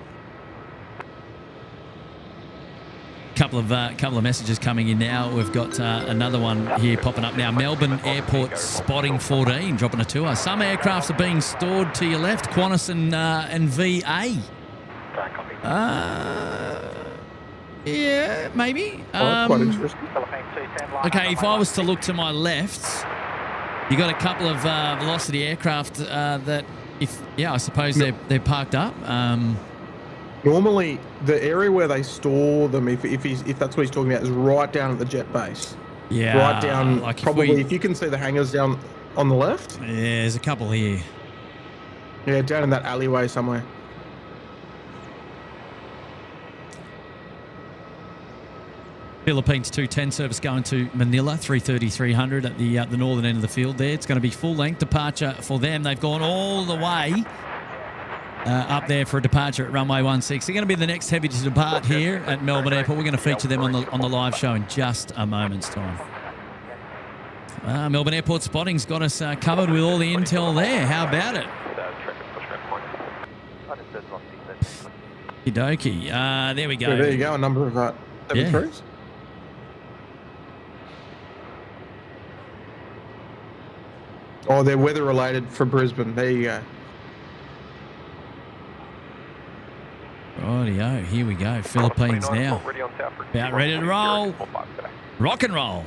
Couple of messages coming in now. We've got another one here popping up now. Melbourne Airport Spotting 14 dropping a tour. Some aircrafts are being stored to your left. Qantas and VA. Yeah, maybe. Quite interesting. Okay, if I was to look to my left, you got a couple of Velocity aircraft that, I suppose they're parked up. Normally, the area where they store them, if that's what he's talking about, is right down at the jet base. Yeah, right down. like probably if you can see the hangars down on the left. Yeah, there's a couple here. Yeah, down in that alleyway somewhere. Philippines 210 service going to Manila, 330-300 at the northern end of the field there. It's going to be full-length departure for them. They've gone all the way up there for a departure at runway 16. They're going to be the next heavy to depart here at Melbourne Airport. We're going to feature them on the live show in just a moment's time. Melbourne Airport Spotting's got us covered with all the intel there. How about it? Okie there we go. So there you go, a number of 7-3s. Oh, they're weather related for Brisbane. There you go. Rightio, here we go. Philippines now. About ready to roll. Rock and roll.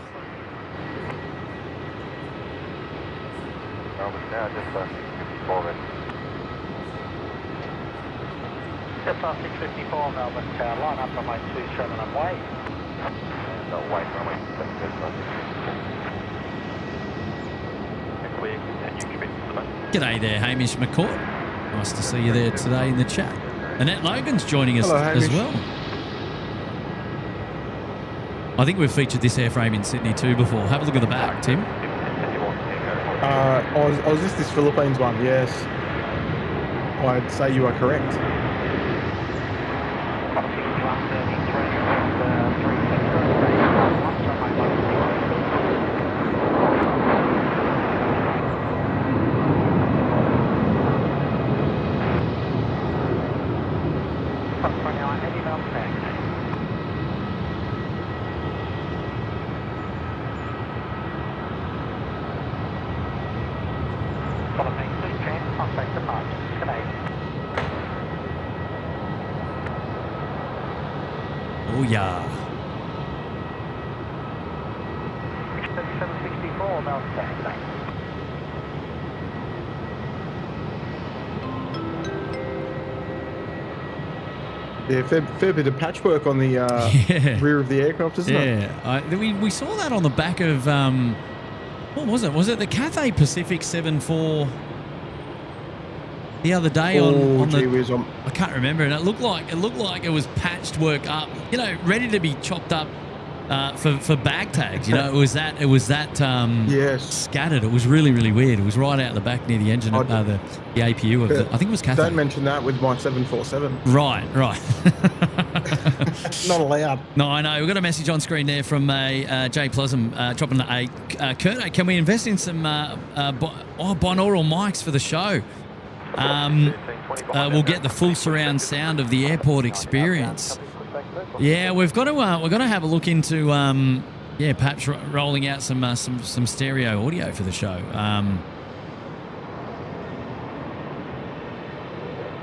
Just 654 Melbourne Tower, line up runway 27 and wait. And wait runway 27. G'day there, Hamish McCourt. Nice to see you there today in the chat. Annette Logan's joining us as well. I think we've featured this airframe in Sydney too before. Have a look at the back, Tim. Is this Philippines one? Yes. I'd say you are correct. Oh yeah. 764 Melbourne Tower. Yeah, fair bit of patchwork on the rear of the aircraft, isn't it? Yeah, we saw that on the back of what was it? Was it the Cathay Pacific 74 the other day on the? I can't remember, and it looked like it was patched work up, ready to be chopped up for bag tags. It was that yes, scattered. It was really, really weird. It was right out the back near the engine of the APU of I think it was Cathay. Don't mention that with my 747. Right. Not allowed. No, I know. We've got a message on screen there from Jay Plusm dropping a Kurt, can we invest in some binaural mics for the show? We'll get the full surround sound of the airport experience. Yeah, we've got to have a look into perhaps rolling out some stereo audio for the show.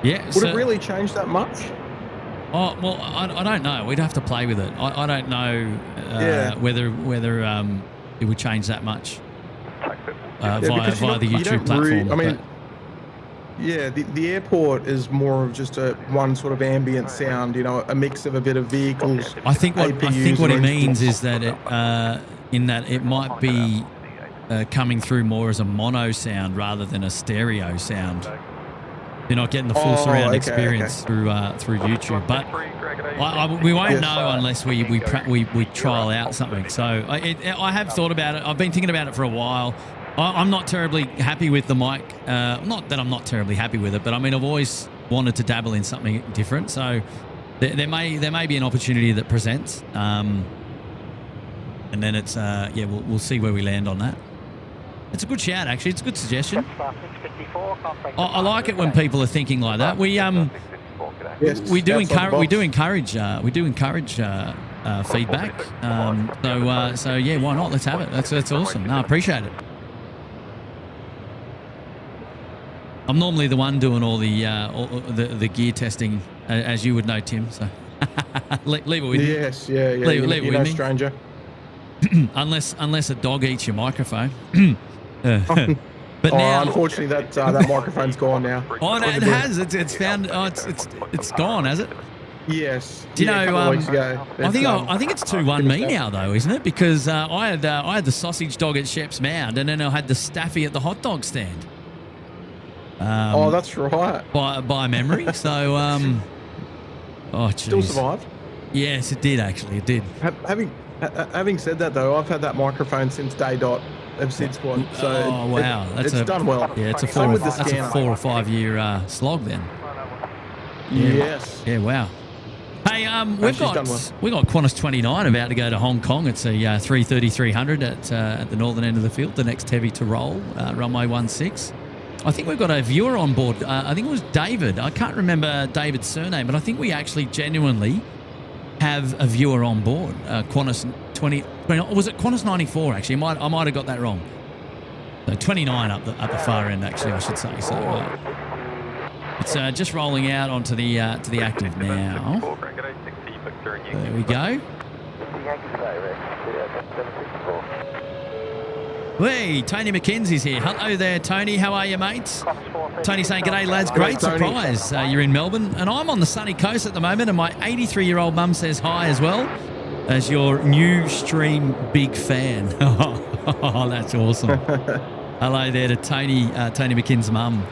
Would it really change that much? Oh well, I don't know. We'd have to play with it. I don't know whether it would change that much via the YouTube platform. The airport is more of just one sort of ambient sound, a mix of a bit of vehicles. I think what he means is that it might be coming through more as a mono sound rather than a stereo sound. You're not getting the full surround experience through YouTube, but we won't know unless we trial out something. So I have thought about it. I've been thinking about it for a while. I'm not terribly happy with the mic. Not that I'm not terribly happy with it, but I mean, I've always wanted to dabble in something different. So there may be an opportunity that presents, and then it's we'll see where we land on that. It's a good shout, actually. It's a good suggestion. I like it when people are thinking like that. We do encourage feedback. So yeah, why not? Let's have it. That's awesome. No, I appreciate it. I'm normally the one doing all the gear testing, as you would know, Tim. So leave it with me. Yes, yeah. Leave it with me, stranger. unless a dog eats your microphone. But now, unfortunately, that microphone's gone now. Oh, no, it has. It's found. Oh, it's gone, has it? Yes. Do you know? A couple of weeks ago. I think it's 2-1 me now, though, isn't it? Because I had the sausage dog at Shep's Mound, and then I had the Staffy at the hot dog stand. That's right. By memory. So, oh, geez. Still survived. Yes, it did actually. It did. Having said that, though, I've had that microphone since day dot of SydSquad. So wow, it's done well. Yeah, it's a 4 or 5 year slog then. Yes. Yeah. Wow. Hey, we've got Qantas 29 about to go to Hong Kong. It's a 330-300 at the northern end of the field. The next heavy to roll, runway 16. I think we've got a viewer on board. I think it was David. I can't remember David's surname, but I think we actually genuinely have a viewer on board. Qantas 20, or was it Qantas 94? Actually, I might have got that wrong. So 29 up the far end, actually, I should say. So it's just rolling out onto the active now. There we go. Hey, Tony McKenzie's here. Hello there, Tony. How are you, mates? Tony saying, g'day, lads. Great surprise. You're in Melbourne. And I'm on the sunny coast at the moment, and my 83-year-old mum says hi as well as your new stream big fan. Oh, that's awesome. Hello there to Tony McKinn's mum.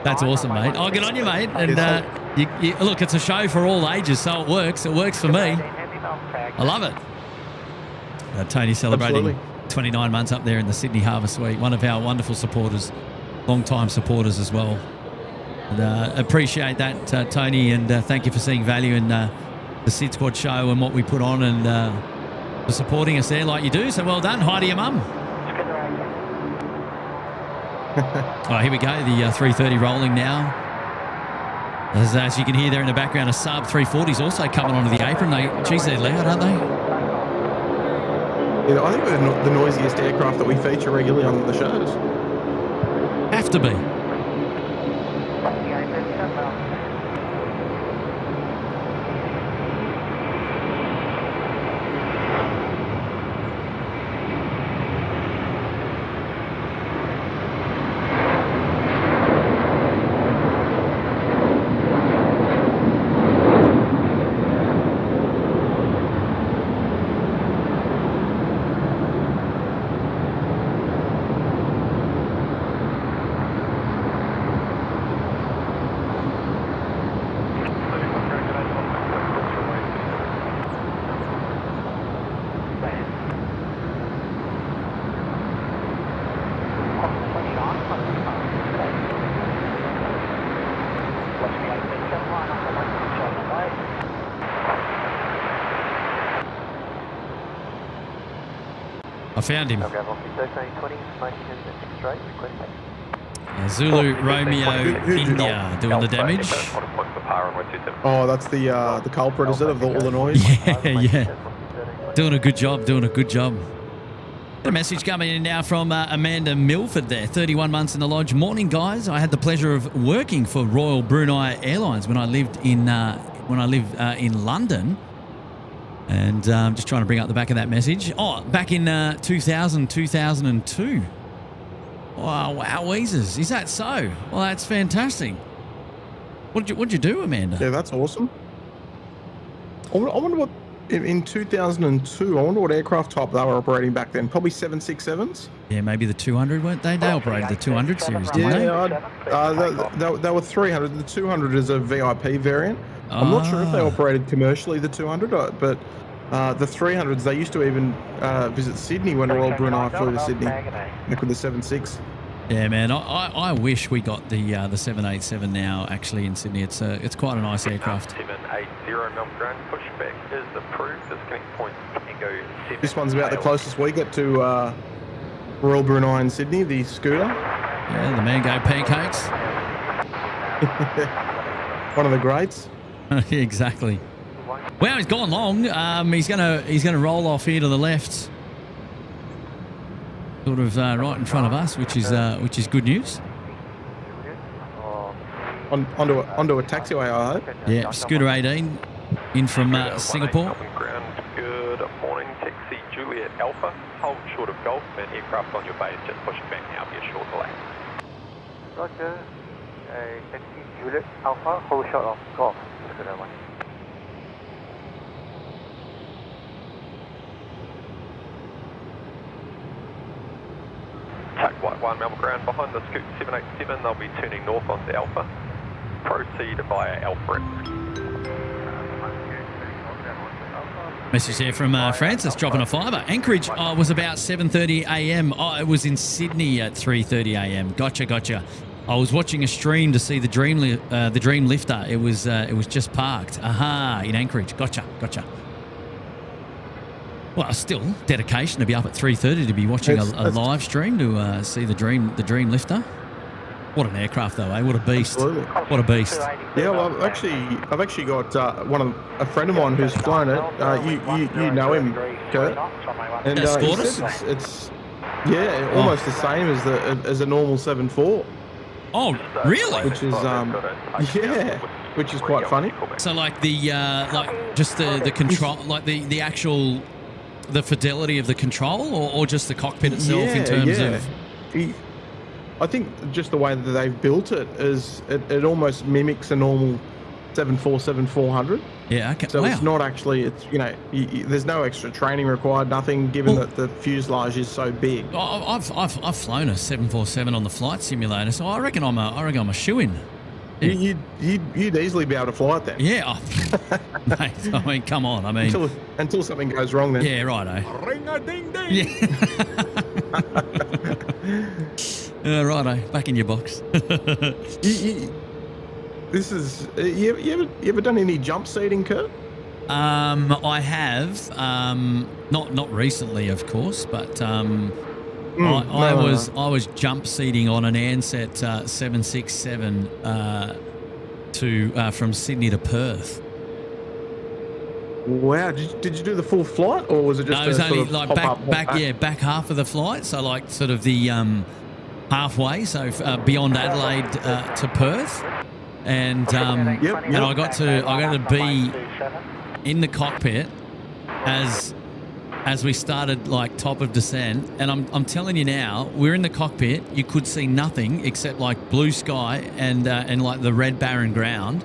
That's awesome, mate. Oh, good on you, mate. And look, it's a show for all ages, so it works. It works for me. I love it. Tony celebrating... Absolutely. 29 months up there in the Sydney Harbour Suite. One of our wonderful supporters, long-time supporters as well. And, appreciate that, Tony, and thank you for seeing value in the SydSquad show and what we put on, and for supporting us there like you do. So well done. Hi to your mum. Oh, here we go. The 330 rolling now. As you can hear there in the background, a Saab 340 is also coming onto the apron. Geez, they're loud, aren't they? Yeah, I think we're the noisiest aircraft that we feature regularly on the shows. Have to be. I found him. Zulu Romeo India doing the damage. Oh, that's the culprit, is it, of all the noise? Yeah. Doing a good job. A message coming in now from Amanda Milford there, 31 months in the lodge. Morning, guys. I had the pleasure of working for Royal Brunei Airlines when I lived in London. And just trying to bring up the back of that message. Oh, back in 2002. Wow, wowzers. Is that so? Well, that's fantastic. What'd you do, Amanda? Yeah, that's awesome. I wonder what, in 2002, I wonder what aircraft type they were operating back then. Probably 767s? Yeah, maybe the 200, weren't they? They operated the 200 series, didn't they? Yeah, they were 300. The 200 is a VIP variant. I'm not sure if they operated commercially, the 200, but the 300s, they used to even visit Sydney when Royal Brunei flew to Sydney with the 76. Yeah, man. I wish we got the 787 now actually in Sydney. It's quite a nice aircraft. 780 Melbourne Ground, pushback is approved. Disconnect point Tango 7. This one's about the closest we get to Royal Brunei in Sydney, the scooter. Yeah, the mango pancakes. One of the greats. Exactly. Well, he's gone long. He's gonna roll off here to the left, sort of right in front of us, which is good news. Onto a taxiway, I hope. Yeah, Scooter 18 in from Singapore. Ground, good morning. Taxi Juliet Alpha, hold short of Golf, and aircraft on your base just pushing back now. Be a short delay. Roger. Taxi Juliet Alpha, hold short of Golf. Scooter 1. Tuck White 1 Melbourne Ground behind the Scoot 787. They'll be turning north onto Alpha. Proceed via Alpha. Message here from Francis dropping a fiver. Anchorage was about 7:30 a.m. It was in Sydney at 3:30 a.m. Gotcha. I was watching a stream to see the Dream Lifter. It was just parked. Aha, in Anchorage. Gotcha. Well, still dedication to be up at 3:30 to be watching a live stream to see the Dream Lifter. What an aircraft, though, eh? What a beast! Absolutely. What a beast! Yeah, well, I've actually got a friend of mine who's flown it. You know him, Kurt, and he said it's almost the same as a normal 7.4. Oh, really? Which is which is quite funny. So like the just the control, like the actual the fidelity of the control, or just the cockpit itself in terms of. I think just the way that they've built it is it almost mimics a normal 747-400. Yeah, okay. So it's not actually, there's no extra training required, nothing, given that the fuselage is so big. I've flown a 747 on the flight simulator, so I reckon I'm a shoo-in. Yeah. You'd easily be able to fly it then. Yeah, mate, I mean, come on. I mean, until something goes wrong, then. Yeah, righto. Ring-a-ding-ding. Yeah. Righto, back in your box. You ever done any jump seating, Kurt? I have, not recently, of course, but I was jump seating on an Ansett 767 from Sydney to Perth. Wow! Did you do the full flight, or was it just? No, it was only like back half of the flight. So like sort of the halfway, so beyond Adelaide to Perth, and and I got to be in the cockpit as we started like top of descent, and I'm telling you now, we're in the cockpit. You could see nothing except like blue sky and like the red barren ground.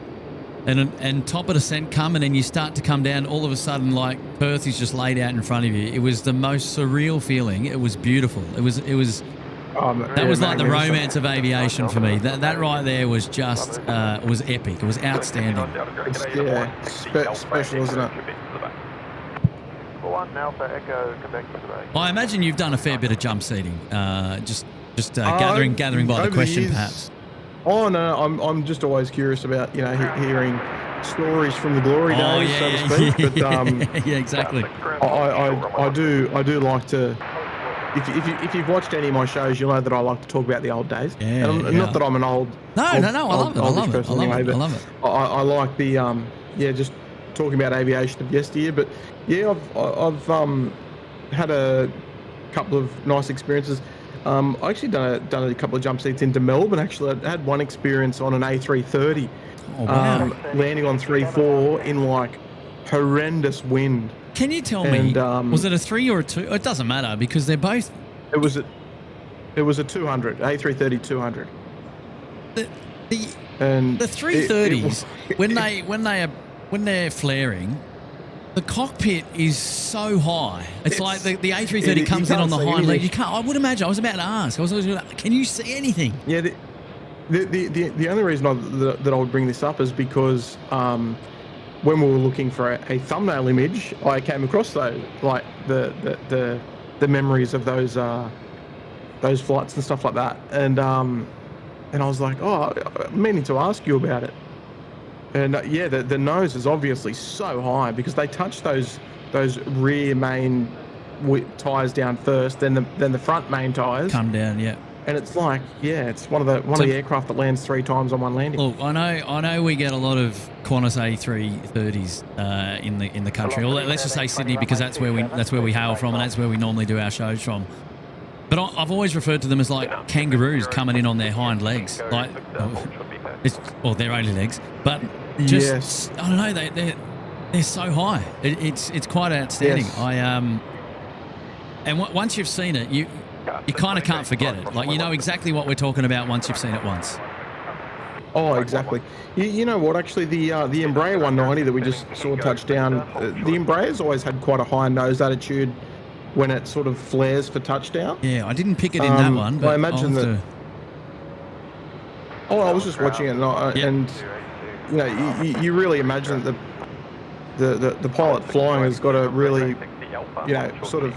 And top of descent come, and then you start to come down. All of a sudden, like Perth is just laid out in front of you. It was the most surreal feeling. It was beautiful. It was. That was like the romance of aviation for me. That right there was just was epic. It was outstanding. It's special, isn't it? I imagine you've done a fair bit of jump seating. Just gathering by the question, perhaps. Oh no, I'm just always curious about hearing stories from the glory days, so to speak. But yeah, exactly. I do like to. If you've watched any of my shows, you'll know that I like to talk about the old days. Yeah, Not that I'm an old. No, I love it. I love it. I like the just talking about aviation of yesteryear. But yeah, I've had a couple of nice experiences. I actually done a couple of jump seats into Melbourne. Actually, I had one experience on an A330, landing on 3-4 in like horrendous wind. Can you tell me, was it a 3 or a 2? It doesn't matter because they're both. It was a 200, A330 200. The 330s when they're flaring. The cockpit is so high. It's like the A330 comes in on the hind leg. You can't. I would imagine. I was about to ask. Can you see anything? Yeah. The only reason that I would bring this up is because when we were looking for a thumbnail image, I came across those, like the memories of those those flights and stuff like that. And I was like, oh, I'm meaning to ask you about it. And yeah, the nose is obviously so high because they touch those rear main tires down first, then the front main tires come down. Yeah. And it's like, yeah, it's one of the aircraft that lands 3 times on one landing. Look, I know we get a lot of Qantas A330s in the country. Or let's just say Sydney, because that's where we hail from, and that's where we normally do our shows from. But I've always referred to them as like kangaroos coming in on their hind legs, like their only legs. But just I don't know, they're so high. It's quite outstanding. Yes. And once you've seen it, you kind of can't forget it. Like, you know exactly what we're talking about once you've seen it once. Oh, exactly. You know what? Actually, the Embraer 190 that we just saw touch down, the Embraer's always had quite a high nose attitude when it sort of flares for touchdown. Yeah, I didn't pick it in that one, but I imagine that. Oh, I was just watching it, and you know, you really imagine that the pilot flying has got to really, you know, sort of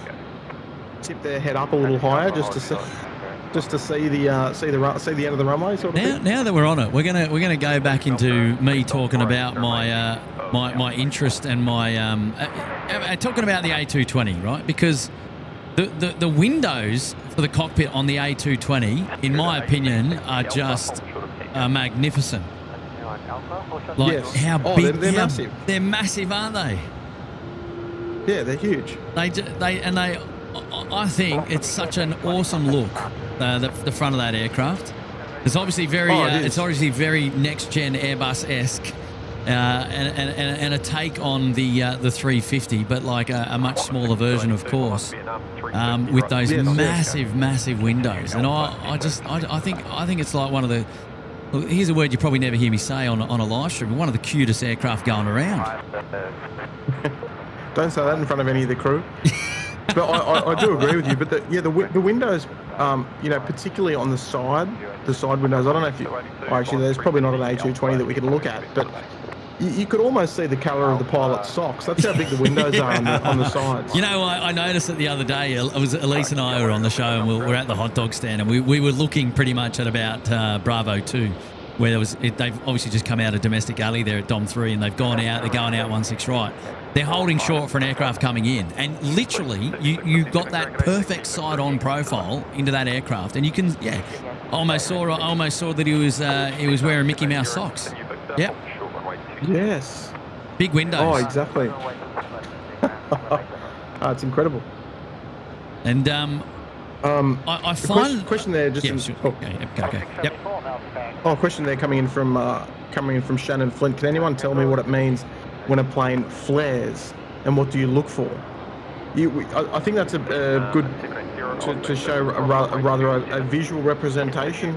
tip their head up a little higher just to see the end of the runway sort of thing. Now that we're on it, we're gonna go back into me talking about my interest and my talking about the A220, right? Because the windows for the cockpit on the A220, in my opinion, are just magnificent. Like, how big? They're massive. They're massive, aren't they? Yeah, they're huge. I think it's such an awesome look, the front of that aircraft. It's obviously very next gen Airbus-esque, and a take on the 350, but like a much smaller version, of course, with those massive windows. And I think it's like one of the. Here's a word you probably never hear me say on a live stream. One of the cutest aircraft going around. Don't say that in front of any of the crew. But I do agree with you. But the windows, you know, particularly on the side windows. I don't know if actually there's probably not an A220 that we can look at, but you could almost see the colour of the pilot's socks. That's how big the windows are on the sides. You know, I noticed it the other day. It was Elise and I were on the show, and we're at the hot dog stand, and we were looking pretty much at about Bravo 2, where they've obviously just come out of domestic alley there at Dom 3, and they're going out 16 right. They're holding short for an aircraft coming in, and literally you got that perfect side-on profile into that aircraft, and you can I almost saw that he was wearing Mickey Mouse socks. Yep. Yes. Big windows. Oh, exactly. It's incredible. And I find question there just okay. Yep. Oh, question there coming in from Shannon Flint. Can anyone tell me what it means when a plane flares, and what do you look for? I think that's a good to show a visual representation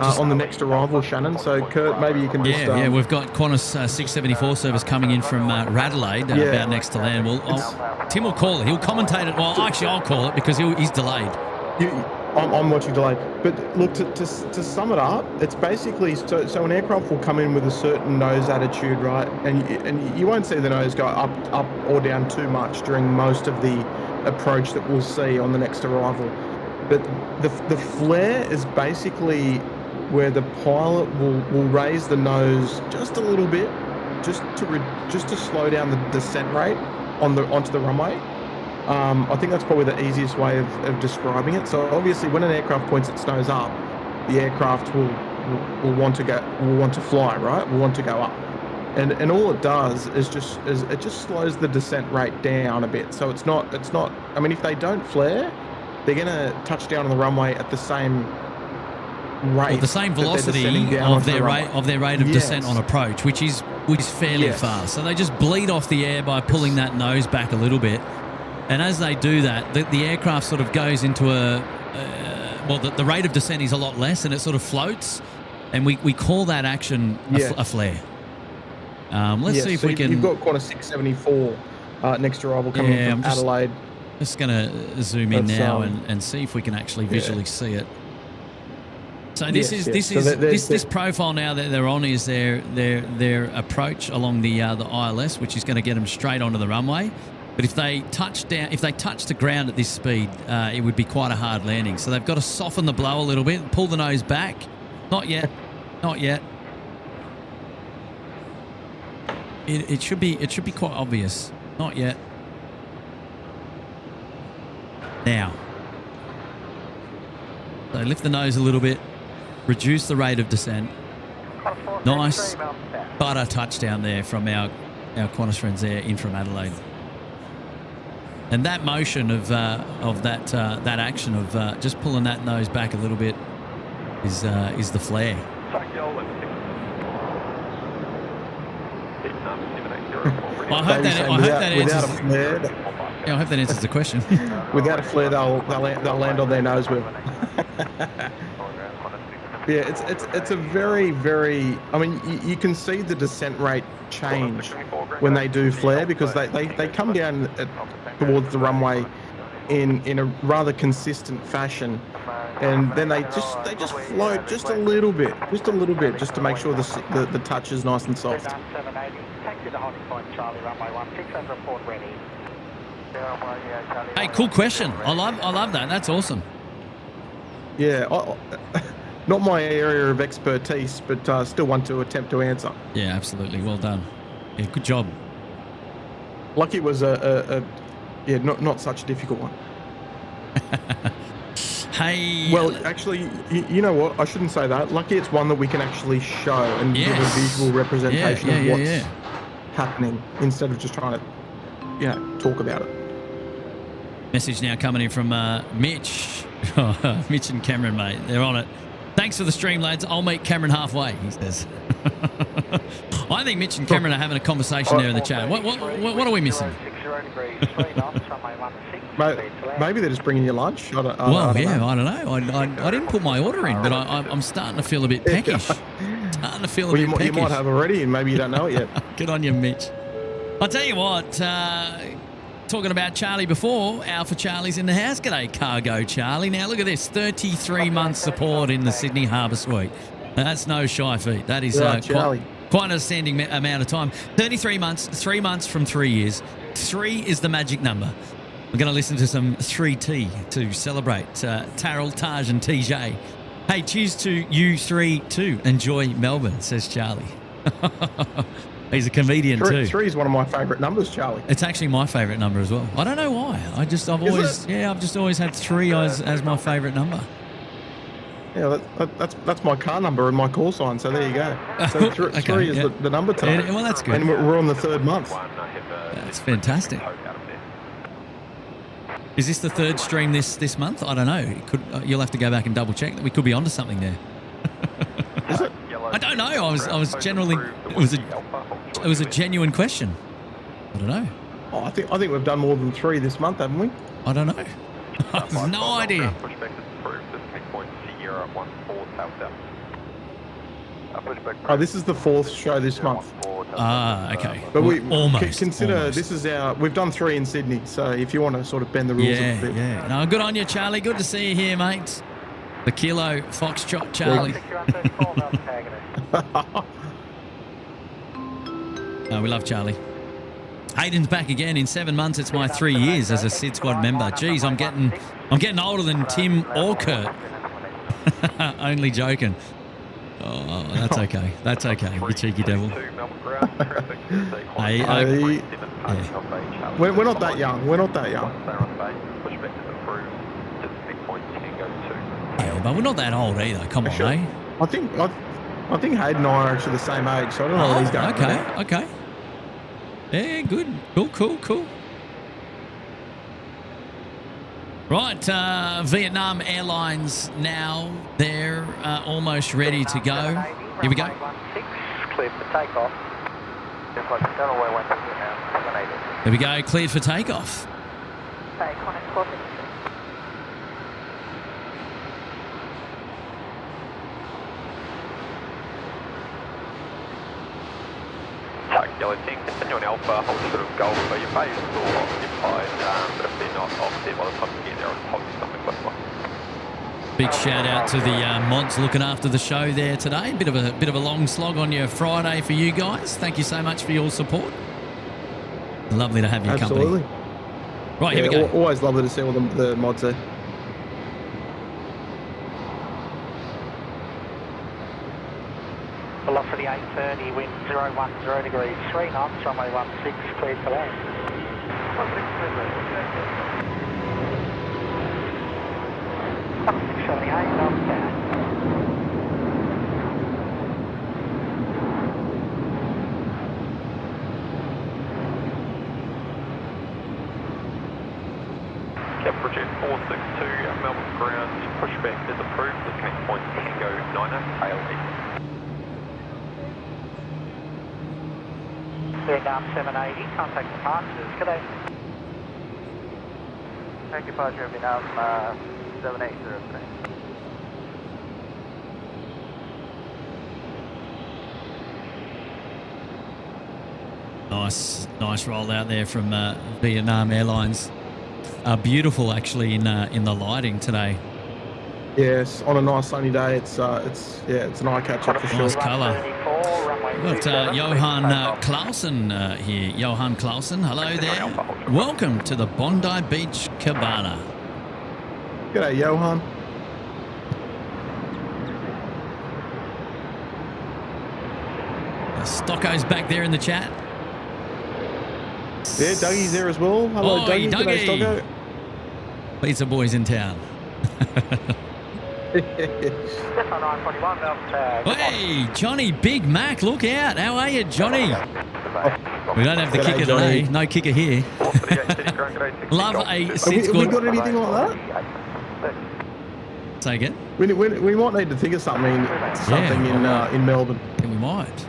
on the next arrival, Shannon. So, Kurt, maybe you can just... we've got Qantas 674 service coming in from Radelaide, about next to land. Well, Tim will call it. He'll commentate it. Well, actually, I'll call it because he's delayed. I'm watching delayed. But look, to sum it up, it's basically so an aircraft will come in with a certain nose attitude, right? And you won't see the nose go up or down too much during most of the approach that we'll see on the next arrival. But the flare is basically where the pilot will raise the nose just a little bit, just to slow down the descent rate onto the runway. I think that's probably the easiest way of describing it. So obviously, when an aircraft points its nose up, the aircraft will want to fly, right? Will want to go up, and all it does is it just slows the descent rate down a bit. So it's not. I mean, if they don't flare, they're going to touch down on the runway at the same rate, the same velocity of their rate of descent on approach, which is fairly fast. So they just bleed off the air by pulling that nose back a little bit. And as they do that, the aircraft sort of goes into the rate of descent is a lot less, and it sort of floats, and we call that action a flare. Let's see if we can... You've got Qantas 674 next arrival coming in from Adelaide. Just going to zoom in now and see if we can actually visually see it. So this profile now that they're on is their approach along the ILS, which is going to get them straight onto the runway. But if they touch the ground at this speed, it would be quite a hard landing. So they've got to soften the blow a little bit and pull the nose back. Not yet. Not yet. It should be quite obvious. Not yet. Now. So lift the nose a little bit. Reduce the rate of descent. Nice butter touchdown there from our Qantas friends there in from Adelaide. And that motion of that action of just pulling that nose back a little bit is the flair. Well, I hope that answers the question. Without a flare, they'll land on their nose wheel. Yeah, it's a very, very. I mean, you can see the descent rate change when they do flare because they come down towards the runway in a rather consistent fashion, and then they just float just a little bit, just to make sure the touch is nice and soft. Hey, cool question. I love that. That's awesome. Yeah, not my area of expertise, but still want to attempt to answer. Yeah, absolutely. Well done. Yeah, good job. Lucky it was not such a difficult one. Hey. Well, actually, you know what? I shouldn't say that. Lucky it's one that we can actually show and give a visual representation of what's happening instead of just trying to, talk about it. Message now coming in from Mitch. Mitch and Cameron, mate. They're on it. Thanks for the stream, lads. I'll meet Cameron halfway, he says. I think Mitch and Cameron are having a conversation there in the chat. What are we missing? Maybe they're just bringing you lunch. I don't know. I didn't put my order in, but I'm starting to feel a bit peckish. Starting to feel a bit peckish. You might have already, and maybe you don't know it yet. Good on you, Mitch. I'll tell you what, talking about Charlie before, Alpha Charlie's in the house. G'day, Cargo Charlie. Now, look at this, 33 months support in the Sydney Harbour Suite. That's no shy feat. That is quite an outstanding amount of time. 33 months, 3 months from 3 years. 3 is the magic number. We're going to listen to some 3T to celebrate. Tarrell, Taj and TJ. Hey, cheers to you 3 too. Enjoy Melbourne, says Charlie. He's a comedian too. 3 is one of my favourite numbers, Charlie. It's actually my favourite number as well. I don't know why. I've just always had 3 as my favourite number. Yeah, that's my car number and my call sign. So there you go. So 3 is the number type. Yeah, well, that's good. And we're on the 3rd month. That's fantastic. Is this the 3rd stream this month? I don't know. You'll have to go back and double check. We could be onto something there. Is it? I don't know. I was generally. It was a genuine question. I don't know. Oh, I think we've done more than 3 this month, haven't we? I don't know. I have no idea. Oh, this is the 4th show this month. Ah, okay. But we almost consider this is we've done 3 in Sydney, so if you want to sort of bend the rules a bit. Yeah. No, good on you, Charlie. Good to see you here, mate. The Kilo Foxtrot, Charlie. No, we love Charlie. Hayden's back again. In 7 months, it's my 3 years as a SydSquad member. Geez, I'm getting older than Tim or Kurt. Only joking. Oh, that's okay. That's okay, you cheeky devil. Hey, we're not that young. We're not that young. Yeah, but we're not that old either. Come on, eh? I think Hayden and I are actually the same age, so I don't know what he's going. Okay. Yeah, good. Cool. Right, Vietnam Airlines now. They're almost ready to go. Here we go. Cleared for takeoff. There we go, cleared for takeoff. Yellow Team, continue on Alpha, hold sort of Golf, so your bay is still occupied, but if they're not offset by the time you get there, I'll hold something close by. Big shout out to the mods looking after the show there today. Bit of a long slog on your Friday for you guys. Thank you so much for your support. Lovely to have your company. Right, here we go. Always lovely to see all the mods there. Velocity 830, wind 010 degrees, 3 knots, runway 16, cleared for land. 1678, knots down. Project 462, Melbourne ground, pushback is approved, looking at point Tango 90, tail east. Vietnam 780, contact departures, good day. Thank you, departure Vietnam 780, okay. Nice roll out there from Vietnam Airlines. Beautiful, actually, in the lighting today. Yes, on a nice sunny day, it's an eye catcher for sure. Nice colour. We've got Johan Clausen here. Johan Clausen, hello there. Welcome to the Bondi Beach Cabana. G'day, Johan. Stocko's back there in the chat. Yeah, Dougie's there as well. Hello, Dougie. G'day, Stocko. Pizza boys in town. Hey, Johnny Big Mac, look out. How are you, Johnny? We don't have the kicker today. No kicker here. Love a SydSquad. Have we got anything like that? Say again? We might need to think of something in Melbourne. We might.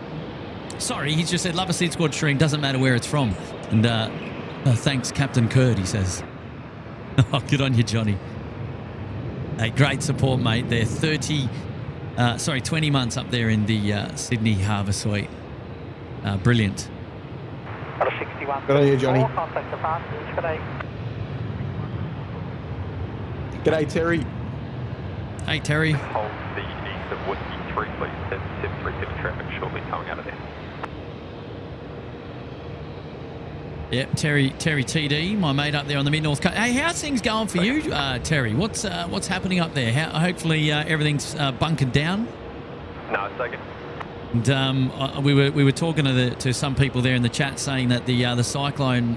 Sorry, he's just said, love a SydSquad stream, doesn't matter where it's from. And thanks, Captain Kurd, he says. Oh, good on you, Johnny. Hey, great support, mate. They're 20 months up there in the Sydney Harbour Suite. Brilliant. Good on you, Johnny. G'day, Terry. Hey, Terry. Hold the east of Whiskey 3, please. 73 heavy traffic shortly coming out of there. Yep, Terry TD, my mate up there on the mid-north coast. Hey, how's things going for you, Terry? What's happening up there? Hopefully everything's bunkered down. No, it's okay. And we were talking to some people there in the chat saying that the cyclone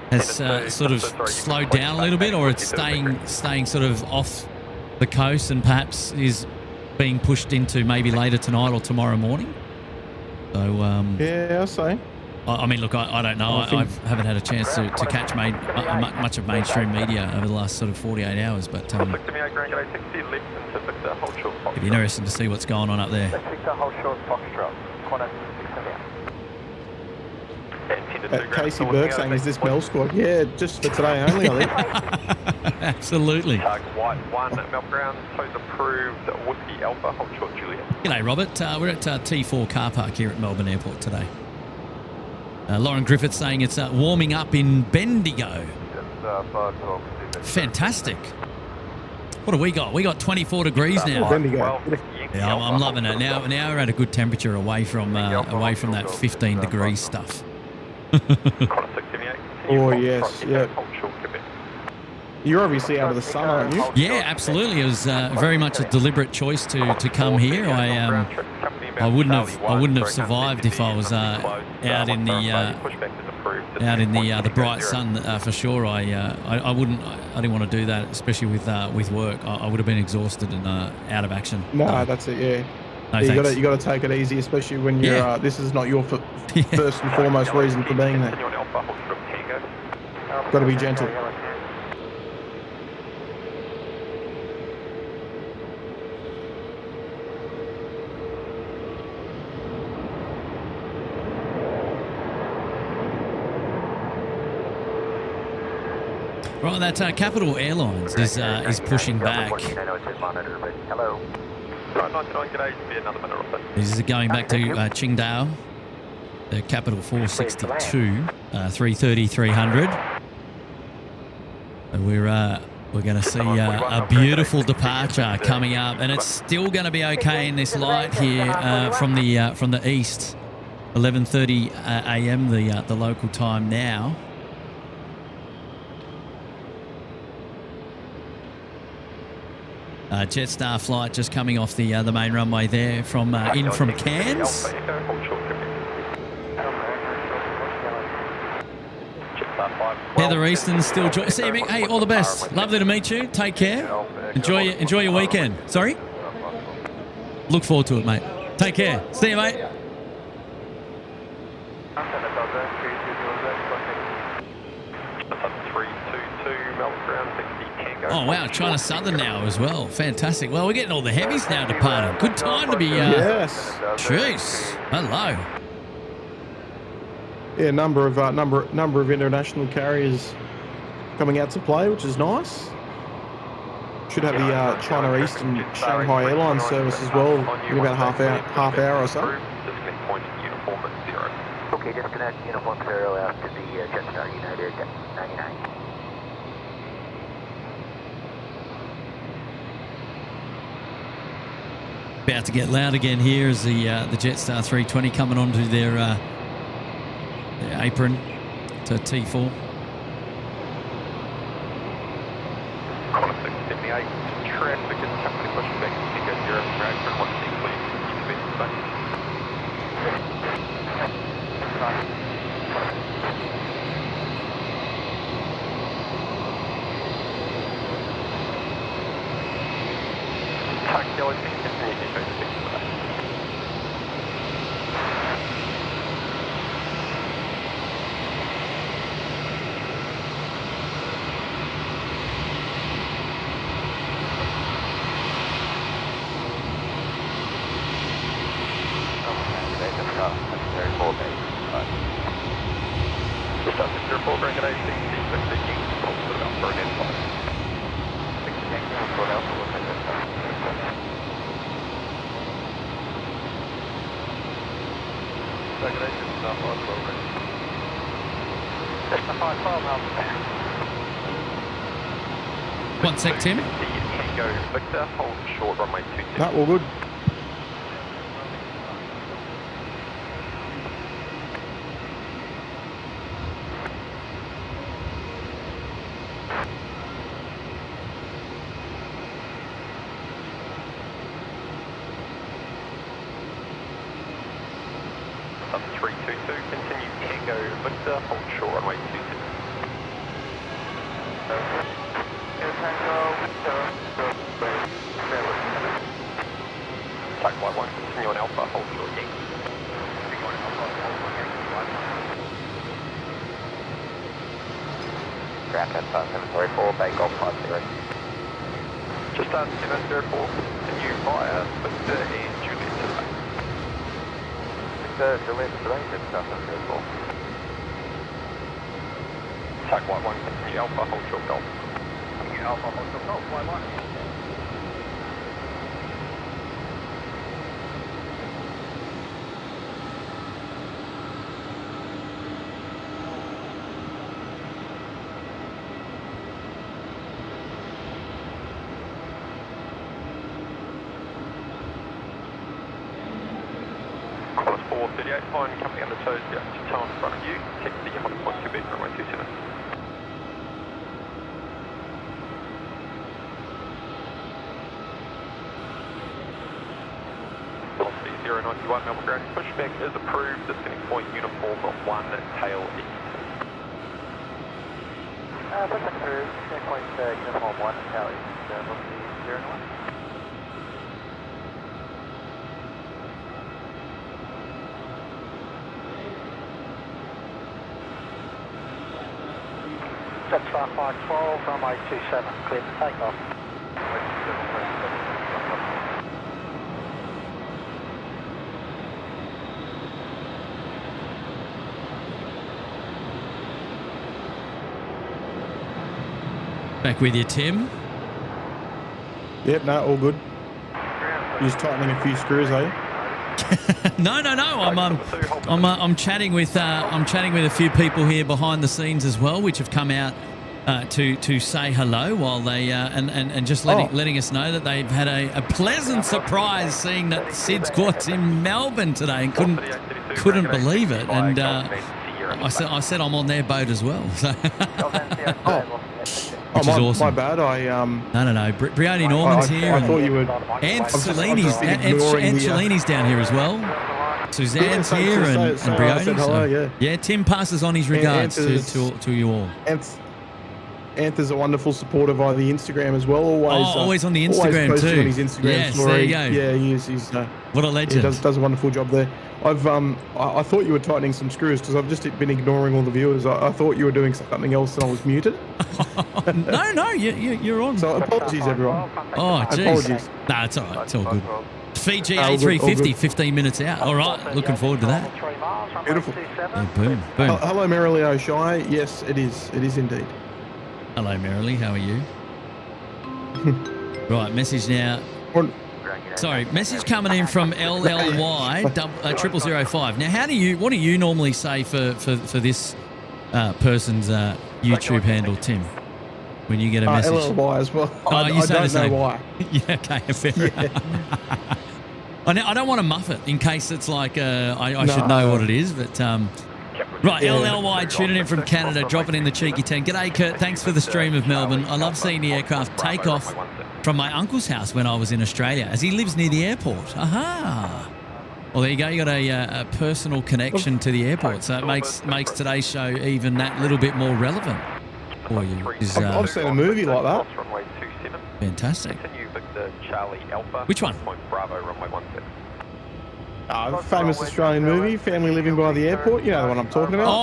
has sort of slowed down a little bit, or it's staying sort of off the coast and perhaps is being pushed into maybe later tonight or tomorrow morning. So yeah, I'll say. I mean, look, I don't know. I haven't had a chance to catch much of mainstream media over the last sort of 48 hours, but it'd be interesting to see what's going on up there. Casey Burke saying, is this Mel Squad? Yeah, just for today only, I think. Absolutely. White 1, Melbourne ground, toes approved, Whiskey Alpha, hold short Juliet. G'day, Robert. We're at T4 car park here at Melbourne Airport today. Lauren Griffith saying it's warming up in Bendigo. Fantastic. What do we got? We got 24 degrees now. Bendigo. Yeah, I'm loving it. Now we're at a good temperature away from that 15 degrees stuff. Oh, yes. Yeah. You're obviously out of the sun, aren't you? Yeah, absolutely. It was very much a deliberate choice to come here. I wouldn't have survived if I was out in the bright sun for sure. I didn't want to do that, especially with work. I would have been exhausted and out of action. No, that's it. Yeah. No, you got to take it easy, especially when you're. This is not your first and foremost reason for being there. Got to be gentle. Right, that Capital Airlines is pushing back. Hello. This is going back to Qingdao, the Capital 462, 330-300. And we're going to see a beautiful departure coming up, and it's still going to be okay in this light here from the east, 11:30 a.m. the local time now. Jetstar flight just coming off the main runway there from in from Cairns. Heather Easton still joining. See you, mate. Hey, all the best. Lovely to meet you. Take care. Enjoy your weekend. Sorry? Look forward to it, mate. Take care. See you, mate. Oh, wow. China Southern now as well. Fantastic. Well, we're getting all the heavies now departing. Good time to be... yes. Jeez. Hello. Yeah, number of international carriers coming out to play, which is nice. Should have the China Eastern Shanghai Airlines service as well in about half hour or so. Okay, disconnect uniform 0 out to the Jetstar United 99. About to get loud again here as the Jetstar 320 coming onto their apron to T4. Traffic is company pushback. You go 0 for apron, 1 C please. Taxi, always One sec, Tim. Tango Victor, hold short runway 26. That all good. Sub 322, continue Tango Victor, hold short runway 26. Type 11, continue on Alpha, hold short Yankee. Ground 734, Bay Golf 50. Just 704, continue via Victor and Juliet today. Victor, Juliet today, Jetstar 734. Type 11, continue Alpha, hold short Golf. Continue Alpha, hold short Golf, fly line. Quad 438, fine, coming on the toes, yeah, to toe in front of you, take the 100 point Quebec, runway 27. Velocity 091, Melbourne ground pushback is approved, descending point uniform 1, tail east. Pushback approved, descending point uniform 1, tail east, velocity 091. Jetstar 512, runway 27, clear to take off. Back with you, Tim. Yep, no, all good. You're just tightening a few screws, are you? No. I'm chatting with a few people here behind the scenes as well, which have come out to say hello while they and just letting us know that they've had a pleasant surprise seeing that SydSquad's in Melbourne today and couldn't believe it. And I said I'm on their boat as well. So. which is awesome. My bad. No. Brioni Norman's here. I thought you were. Aunt Cellini's down here as well. Suzanne's here and Brioni. Hello, yeah, Tim passes on his regards to you all. Anth's a wonderful supporter via the Instagram as well. Always on the Instagram always too. On his Instagram yes, story. there you go. Yeah, he is. He's what a legend. He does a wonderful job there. I thought you were tightening some screws because I've just been ignoring all the viewers. I thought you were doing something else and I was muted. No, you're on. So apologies, everyone. Oh, jeez. Apologies. No, it's all right. It's all good. Fiji A350, 15 minutes out. All right, looking forward to that. Beautiful. Yeah, boom. Hello, Merrily O'Shea. Yes, it is. It is indeed. Hello, Merrily. How are you? Right, message now. Sorry, message coming in from LLY 0005. Now, what do you normally say for this person's YouTube handle, Tim? When you get a message, LLY as well. You say I the same. don't know why. Yeah, okay, fair enough. I don't want to muff it in case it's like I should know what it is, but right, LLY tuning in from Canada, dropping in the cheeky 10. G'day, Kurt. Thanks for the stream of Melbourne. I love seeing the aircraft take off from my uncle's house when I was in Australia, as he lives near the airport. Aha. Well, there you go. You got a personal connection to the airport, so it makes today's show even that little bit more relevant for you. I've seen a movie like that. Fantastic. Which one? Famous Australian movie, Family Living by the Airport. You know the one I'm talking about?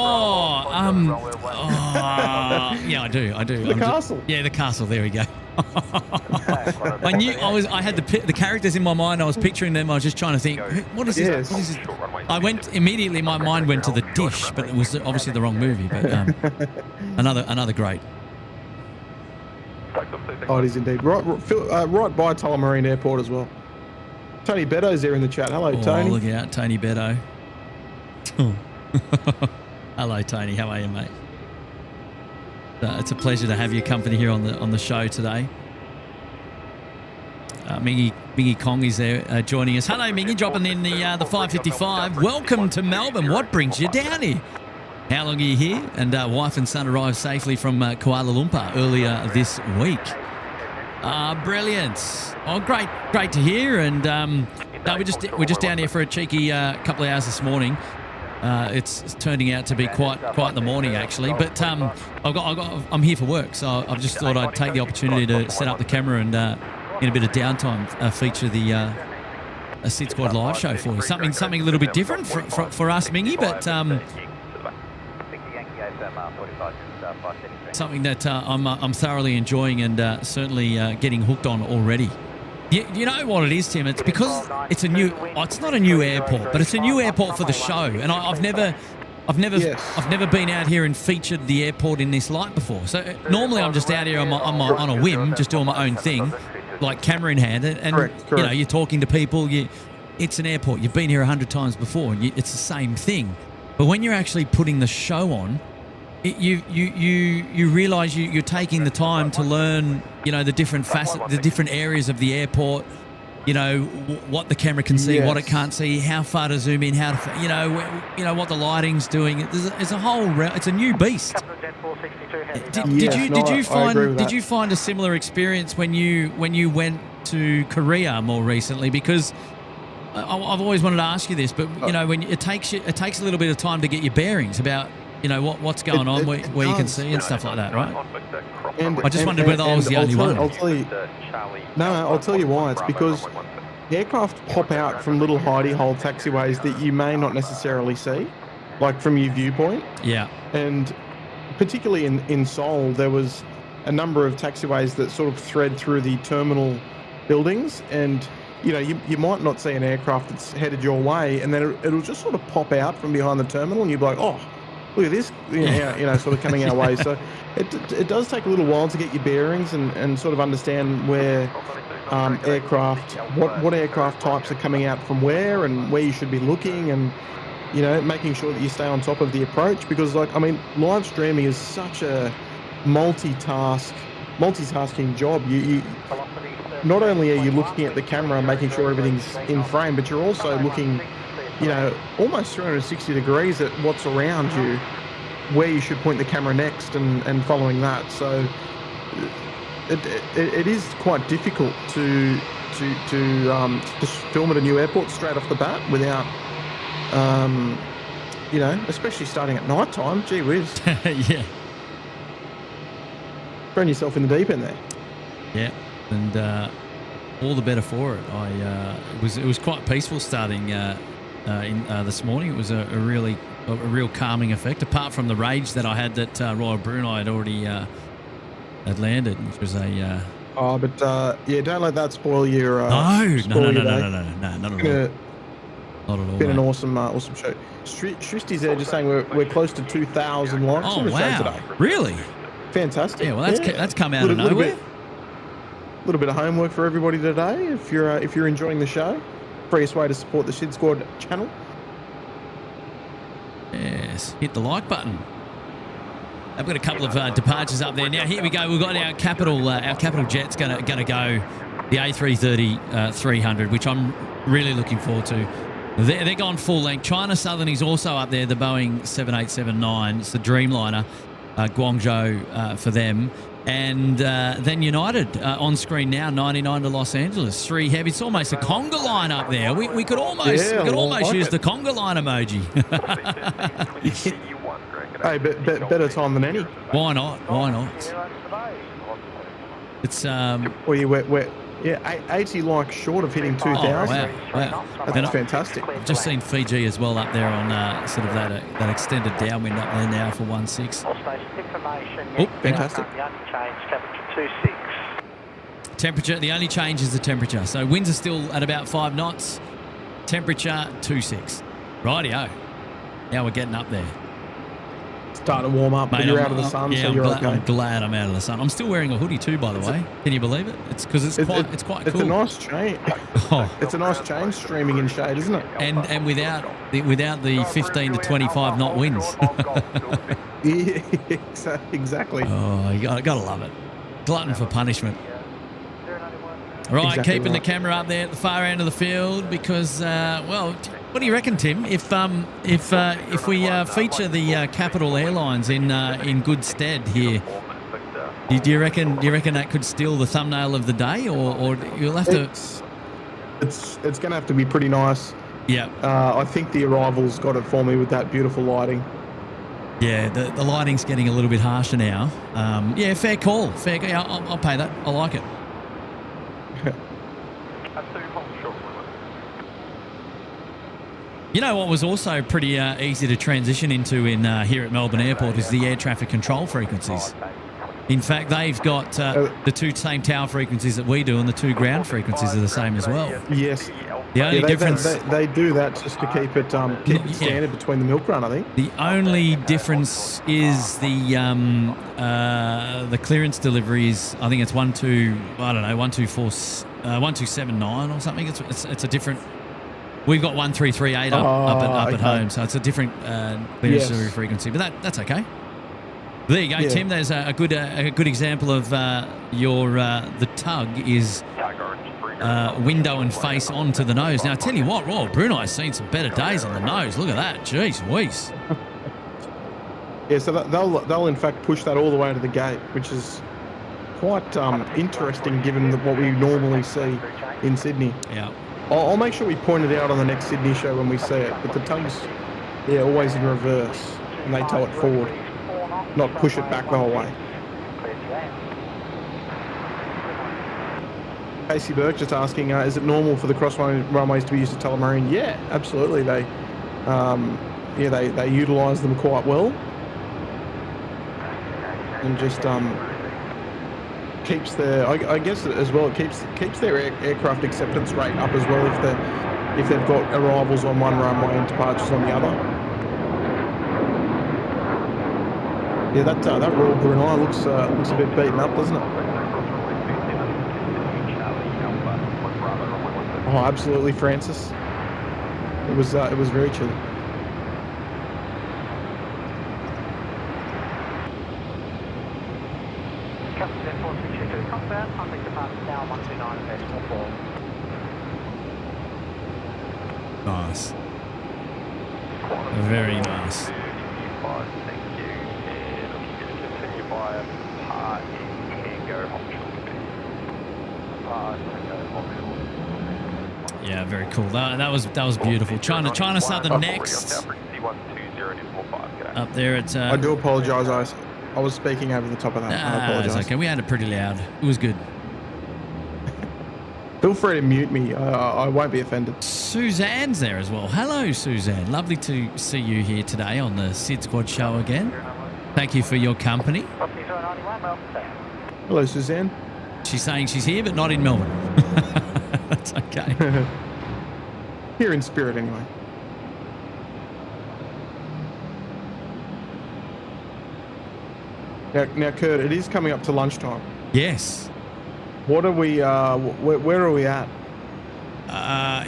Yeah, I do. The Castle. The Castle. There we go. I had the characters in my mind. I was picturing them. I was just trying to think, what is this? What is this? I went immediately. My mind went to The Dish, but it was obviously the wrong movie. But another great. Oh, it is indeed. Right by Tullamarine Airport as well. Tony Beddo's there in the chat. Hello, Tony. Look out, Tony Beddo. Hello, Tony. How are you, mate? It's a pleasure to have your company here on the show today. Mingy Kong is there joining us. Hello, Mingy, dropping in the 555. Welcome to Melbourne. What brings you down here? How long are you here? And wife and son arrived safely from Kuala Lumpur earlier this week. Brilliant. Oh, great to hear. And we're just down here for a cheeky couple of hours this morning. It's turning out to be quite the morning actually. But I'm here for work, so I've just thought I'd take the opportunity to set up the camera and in a bit of downtime feature the a SydSquad live show for you. Something a little bit different for us, Mingy, but something that I'm thoroughly enjoying and certainly getting hooked on already. You know what it is, Tim? It's because it's not a new airport, but it's a new airport for the show. And I've never been out here and featured the airport in this light before. So normally I'm just out here on a whim, just doing my own thing, like camera in hand. And correct. You know, you're talking to people. It's an airport. You've been here 100 times before. It's the same thing. But when you're actually putting the show on, you realise you're taking the time to learn, you know, the different facets, the different areas of the airport, you know, what the camera can see, what it can't see, how far to zoom in, how to, you know what the lighting's doing. There's a whole, it's a new beast. Did you find a similar experience when you went to Korea more recently? Because I've always wanted to ask you this, but you know, when it takes a little bit of time to get your bearings about, you know, what's going on, where you can see and stuff like that, right? I just wondered whether I was the only one. I'll tell you why. It's because aircraft pop out from little hidey hole taxiways that you may not necessarily see, like from your viewpoint. Yeah. And particularly in Seoul, there was a number of taxiways that sort of thread through the terminal buildings, and you know, you might not see an aircraft that's headed your way, and then it'll just sort of pop out from behind the terminal, and you'll be like, oh, look at this, you know, sort of coming our way. So it does take a little while to get your bearings and sort of understand where aircraft, what aircraft types are coming out from where and where you should be looking, and, you know, making sure that you stay on top of the approach, because, like, I mean, live streaming is such a multitasking job. You not only are you looking at the camera and making sure everything's in frame, but you're also looking, you know, almost 360 degrees at what's around you, where you should point the camera next, and following that. So it is quite difficult to film at a new airport straight off the bat without, you know, especially starting at night time. Gee whiz. Yeah. Thrown yourself in the deep end there. Yeah, and all the better for it. It was quite peaceful starting this morning. It was a real calming effect, apart from the rage that I had that Royal Brunei had already had landed, which was a. Oh, but yeah, don't let that spoil your. No, not at all. Not at all. Been an awesome show. Shristy's there just saying we're close to 2,000 likes on the show today. Really? Fantastic. Yeah, well, that's come out of nowhere. A little bit of homework for everybody today. If you're enjoying the show, freest way to support the SydSquad channel. Yes, hit the like button. I've got a couple of departures up there. Now here we go. We've got our capital jet's going to go the A330 300, which I'm really looking forward to. They're going full length. China Southern is also up there. The Boeing 787-9. It's the Dreamliner, Guangzhou for them. And then United on screen now, 99 to Los Angeles. 3 heavy. It's almost a conga line up there. We could almost use the conga line emoji. Hey, better time than any. Why not? It's we're 80 likes short of hitting 2,000. Wow. That's fantastic. I've just seen Fiji as well up there on sort of that extended downwind up there now for 1.6. Oh, fantastic. The only change, temperature 2.6. Temperature, the only change is the temperature. So winds are still at about 5 knots. Temperature 2.6. Rightio. Now we're getting up there. Starting to warm up, but you're out of the sun, so you're okay. I'm glad I'm out of the sun. I'm still wearing a hoodie too, by the way. Can you believe it? It's because it's quite cool. It's a nice change. It's a nice change streaming in shade, isn't it? And without the 15 to 25 knot winds. Yeah, exactly. Oh, you gotta love it. Glutton for punishment. Right, Exactly keeping right. the camera up there at the far end of the field because, well, what do you reckon, Tim? If we feature the capital airlines in good stead here, do you reckon that could steal the thumbnail of the day, or you'll have to? It's going to have to be pretty nice. Yeah. I think the arrival's got it for me with that beautiful lighting. Yeah, the lighting's getting a little bit harsher now. Yeah, fair call. Yeah, I'll pay that. I like it. You know what was also pretty easy to transition into in here at Melbourne Airport is the air traffic control frequencies. In fact, they've got the two same tower frequencies that we do, and the two ground frequencies are the same as well. Yes. The only difference they do that just to keep it standard between the milk run, I think. The only difference is the clearance deliveries. I think it's 1279 or something. It's a different. We've got 1338 up at home, so it's a different clearance delivery frequency. But that's okay. There you go, Yeah. Tim. There's a good example of the tug is window and face onto the nose. Now I tell you what, Royal Brunei's seen some better days on the nose. Look at that, jeez, whiz. Yeah, so they'll in fact push that all the way to the gate, which is quite interesting given what we normally see in Sydney. Yeah. I'll make sure we point it out on the next Sydney show when we see it. But the tug's, always in reverse, and they tow it forward, not push it back the whole way. Casey Burke just asking, is it normal for the cross runways to be used to telemarine? Yeah, absolutely. They utilise them quite well, and just keeps their, I guess as well, it keeps their aircraft acceptance rate up as well if they've got arrivals on one runway and departures on the other. Yeah, that Royal Brunei looks a bit beaten up, doesn't it? Oh, absolutely, Francis. It was very chilly. Nice. Very nice. Thank you. And if you could continue via parking and go Echo, hold short Echo, hold short. Yeah, very cool. That was beautiful. China Southern next. Up there at... I do apologise. I was speaking over the top of that. I apologise. It's okay. We had it pretty loud. It was good. Feel free to mute me. I won't be offended. Suzanne's there as well. Hello, Suzanne. Lovely to see you here today on the SydSquad show again. Thank you for your company. Hello, Suzanne. She's saying she's here, but not in Melbourne. That's okay. Here in spirit, anyway. Now, Kurt, it is coming up to lunchtime. Yes. What are we? Where are we at?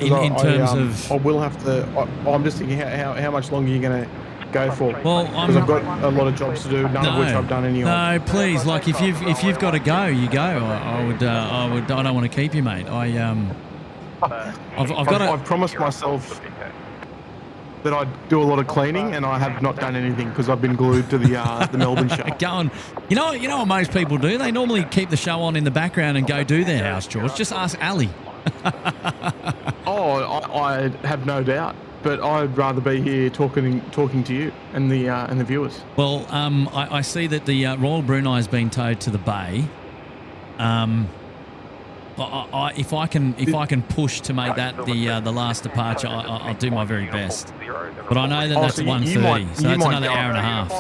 In terms of, I will have to. I'm just thinking how much longer you're going to go for. Well, because I've got a lot of jobs to do, none of which I've done any of. No, please. Like if you've got to go, you go. I don't want to keep you, mate. I've promised myself that I'd do a lot of cleaning, and I have not done anything because I've been glued to the Melbourne show. Go on. You know what most people do? They normally keep the show on in the background and go do their house chores. Just ask Ali. I have no doubt, but I'd rather be here talking to you and the viewers. Well, I see that the Royal Brunei has been towed to the bay. If I can push to make that the last departure, I'll do my very best. But I know that's 1:30, so that's another hour and a half.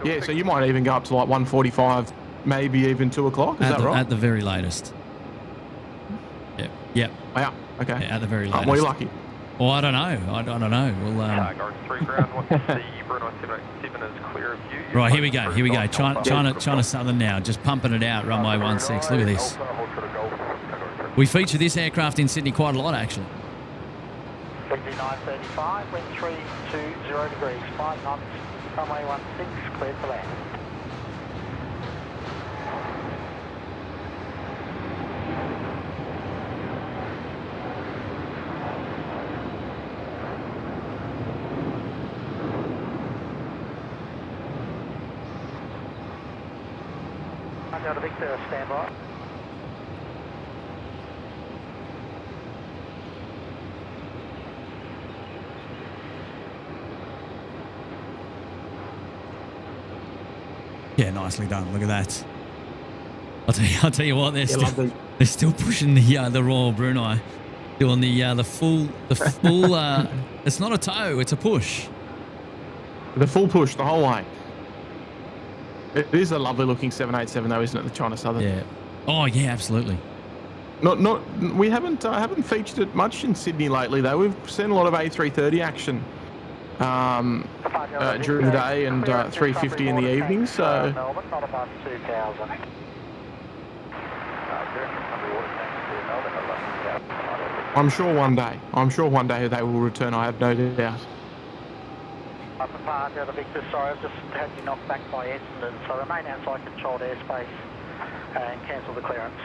Yeah, so you might even go up to like 1:45, maybe even 2 o'clock. Is that right? At the very latest. Yep. Wow. Okay. Yeah, at the very latest. Well, you're lucky. Well, I don't know. I don't know. Well, right, here we go. China Southern now, just pumping it out. Runway 16. Look at this. We feature this aircraft in Sydney quite a lot, actually. 5935, wind 320 degrees, 5 knots, runway 16, cleared for land. Delta Victor, stand by. Yeah, nicely done. Look at that. I'll tell you what, they're still pushing the Royal Brunei, doing the full. It's not a tow, it's a push. The full push the whole way. It is a lovely looking 787 though, isn't it? The China Southern. Yeah. Oh yeah, absolutely. We haven't featured it much in Sydney lately though. We've seen a lot of A330 action during the day and 350 in the evening. So I'm sure one day they will return. I have no doubt. Delta Victor, sorry, I've just had you knocked back by Essendon, so remain outside controlled airspace and cancel the clearance.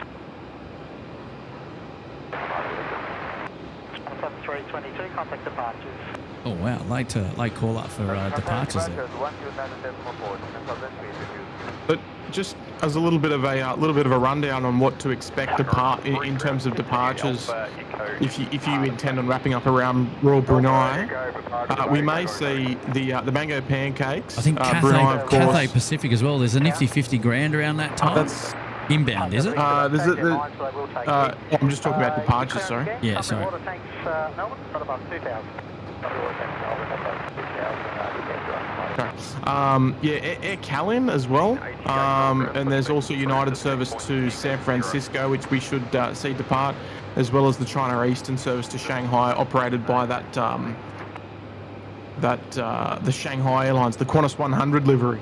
7322, contact departures. Oh wow, late call up for departures there. But just as a little bit of a rundown on what to expect in terms of departures, if you intend on wrapping up around Royal Brunei, we may see the mango pancakes. I think Cathay Pacific as well. There's a nifty 50 grand around that time. That's inbound, is it? I'm just talking about departures. Sorry. Yeah, sorry. Air Calin as well, and there's also United service to San Francisco, which we should see depart, as well as the China Eastern service to Shanghai, operated by the Shanghai Airlines, the Qantas 100 livery.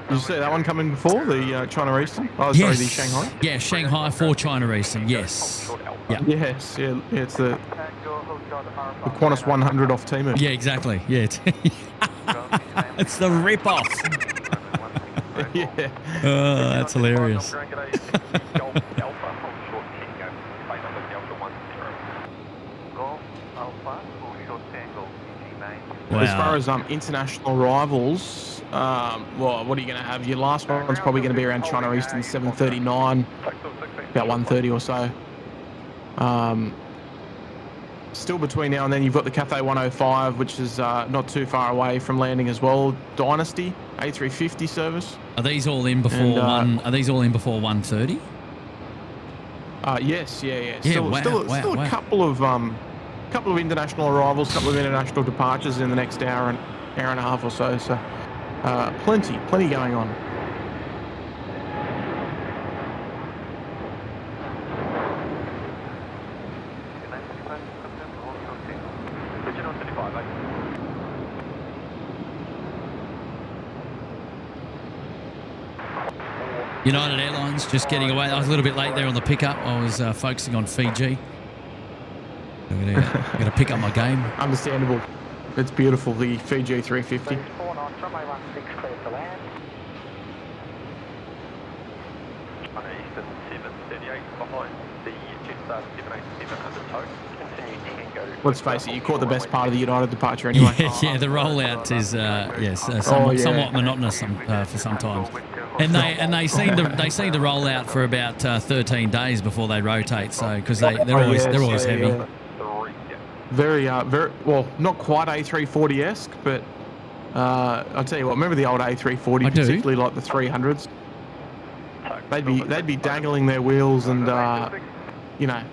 Did you see that one coming before, the China Eastern? Oh, yes. Sorry, the Shanghai? Yeah, Shanghai for China Eastern, yes. Yeah. Yes, yeah, it's the Qantas 100 off Timu. Yeah, exactly. Yeah, it's the rip-off. Yeah. Oh, that's hilarious. As far as international rivals, well, what are you going to have? Your last one's probably going to be around China Eastern 739, about 130 or so. Still between now and then, you've got the Cathay 105, which is not too far away from landing as well. Dynasty A350 service. Are these all in before Are these all in before 1:30? Yes, yeah. Still A couple of international arrivals, couple of international departures in the next hour and a half or so. So plenty going on. United Airlines just getting away. I was a little bit late there on the pickup. I was focusing on Fiji. I'm going to pick up my game. Understandable. It's beautiful, the Fiji 350. Let's face it, you caught the best part of the United departure anyway. Yeah, the rollout is somewhat monotonous for sometimes. And they seem to roll out for about 13 days before they rotate. So because they're always heavy. Yeah. Very well, not quite A340-esque, but I'll tell you what. Remember the old A340, particularly like the 300s. They'd be dangling their wheels, and you know.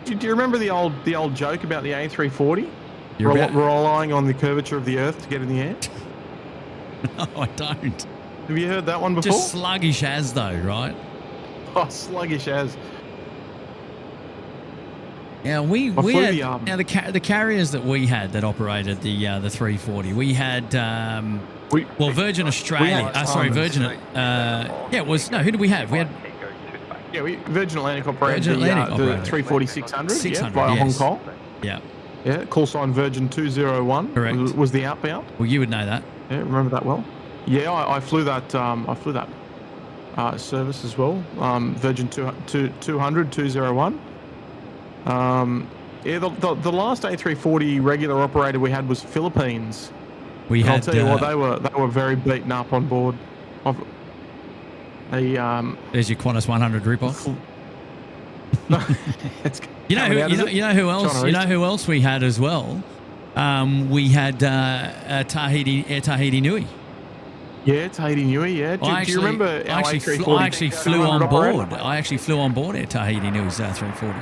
Do you remember the old joke about the A340? Relying on the curvature of the Earth to get in the air? No, I don't. Have you heard that one before? Just sluggish as though, right? Oh, sluggish as. Yeah, we had now the carriers that we had that operated the 340. We had Virgin Australia. Virgin. Who did we have? We had. Yeah, Virgin Atlantic operated the 340-600 via Hong Kong. Yeah. Yeah, call sign Virgin 201. Correct. Was the outbound. Well, you would know that. Yeah, remember that well. Yeah, I flew that. Service as well. Virgin 201. The last A340 regular operator we had was Philippines. I'll tell you what, they were very beaten up on board. There's your Qantas 100 ripoff. You know who else? You know who else we had as well? We had Air Tahiti Nui. Yeah, Tahiti Nui. Yeah. Do you remember? I actually flew on board. I actually flew on board Air Tahiti Nui's 340.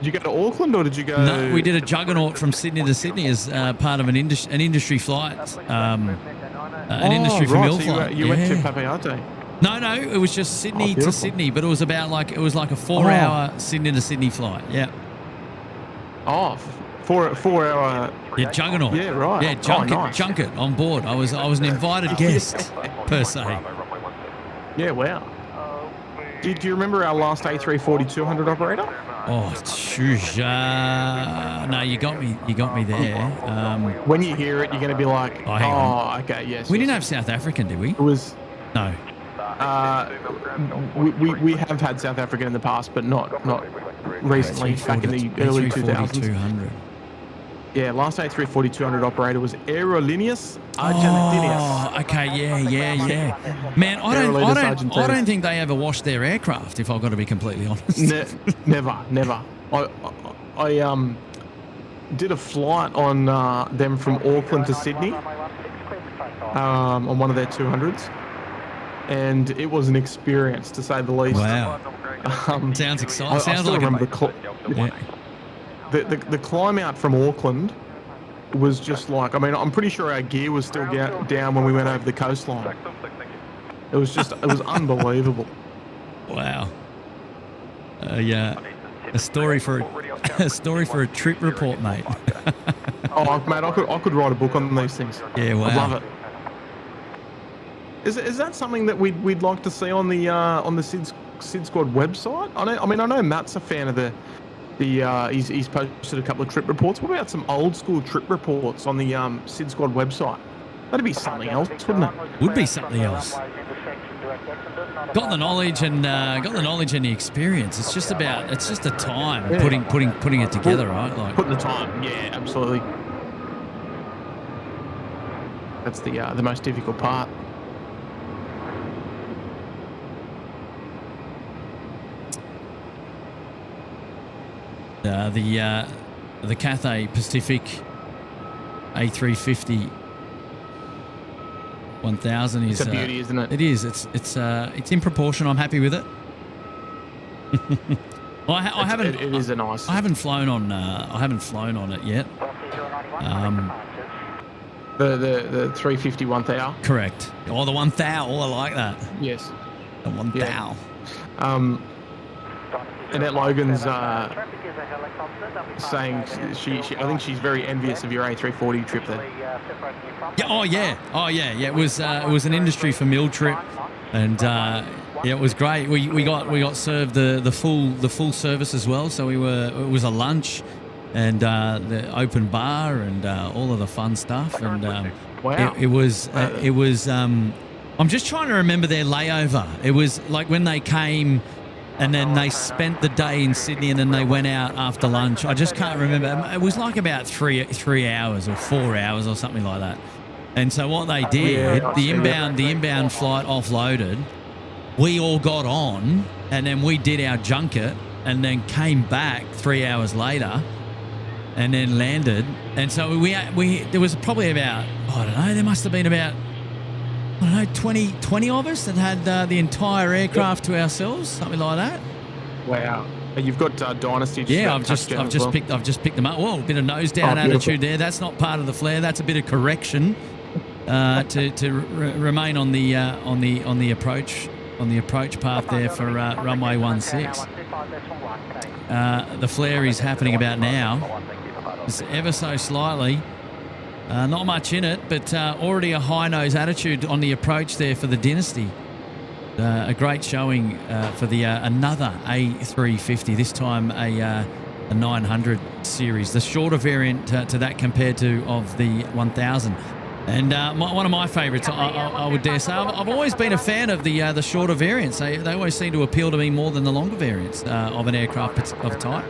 Did you go to Auckland or did you go? No, we did a juggernaut from Sydney to Sydney as part of an industry flight. An industry from Mill flight. So you went to Papeete. No, it was just Sydney to Sydney, but it was about like a 4-hour Sydney to Sydney flight. Yeah. Oh, 4-hour. Yeah, juggernaut. Yeah, right. Yeah, junket on board. I was an invited guest per se. Yeah, wow. Do you remember our last A340-200 operator? Oh, shush. No, you got me there. When you hear it, you're going to be like, okay, yes. We didn't have South African, did we? It was... No. We have had South African in the past, but not recently, back in the early 2000s. Yeah, last A340-200 operator was Aerolíneas Argentinas. Oh, okay, yeah. Man, I don't think they ever washed their aircraft, if I've got to be completely honest. Never. I did a flight on them from Auckland to Sydney on one of their 200s. And it was an experience, to say the least. Wow. Sounds exciting. Sounds like the climb out from Auckland was just like, I mean, I'm pretty sure our gear was still down when we went over the coastline. It was unbelievable. Wow. Yeah. A story for a trip report, mate. Oh, mate, I could write a book on these things. Yeah, wow. I love it. Is that something that we'd like to see on the SydSquad website? I know Matt's a fan of he's posted a couple of trip reports. What about some old school trip reports on the SydSquad website? That'd be something else, wouldn't it? Would be something else. Got the knowledge and the experience. It's just the time putting it together, right? Like putting the time. Yeah, absolutely. That's the most difficult part. The Cathay Pacific A350 1000 is it's a beauty, isn't it? It is. It's in proportion. I'm happy with it. Well, I haven't. It is a nice. I haven't flown on. I haven't flown on it yet. The 350 1000. Correct. Oh, the 1000. Oh, I like that. Yes. The 1000. Yeah. Annette Logan's saying I think she's very envious of your A340 trip then. Yeah. Oh yeah. It was an industry for meal trip, and it was great. We got served the full service as well. So it was a lunch, and the open bar, and all of the fun stuff. And wow. It was. I'm just trying to remember their layover. It was like when they came. And then they spent the day in Sydney, and then they went out after lunch. I just can't remember. It was like about 3 hours or 4 hours or something like that. And so what they did, the inbound flight offloaded. We all got on, and then we did our junket, and then came back 3 hours later, and then landed. And so we there was probably about, I don't know, there must have been about, I don't know, 20 of us that had the entire aircraft to ourselves, something like that. Wow. And you've got Dynasty. Yeah, I've just picked them up. Whoa, a bit of nose down attitude there. That's not part of the flare. That's a bit of correction to remain on the approach path there for runway 16. The flare is happening about now. It's ever so slightly. Not much in it, but already a high nose attitude on the approach there for the Dynasty. A great showing for the another A350, this time a 900 series, the shorter variant to that compared to of the 1000. And one of my favourites, I would dare say, I've always been a fan of the shorter variants. They always seem to appeal to me more than the longer variants of an aircraft of type.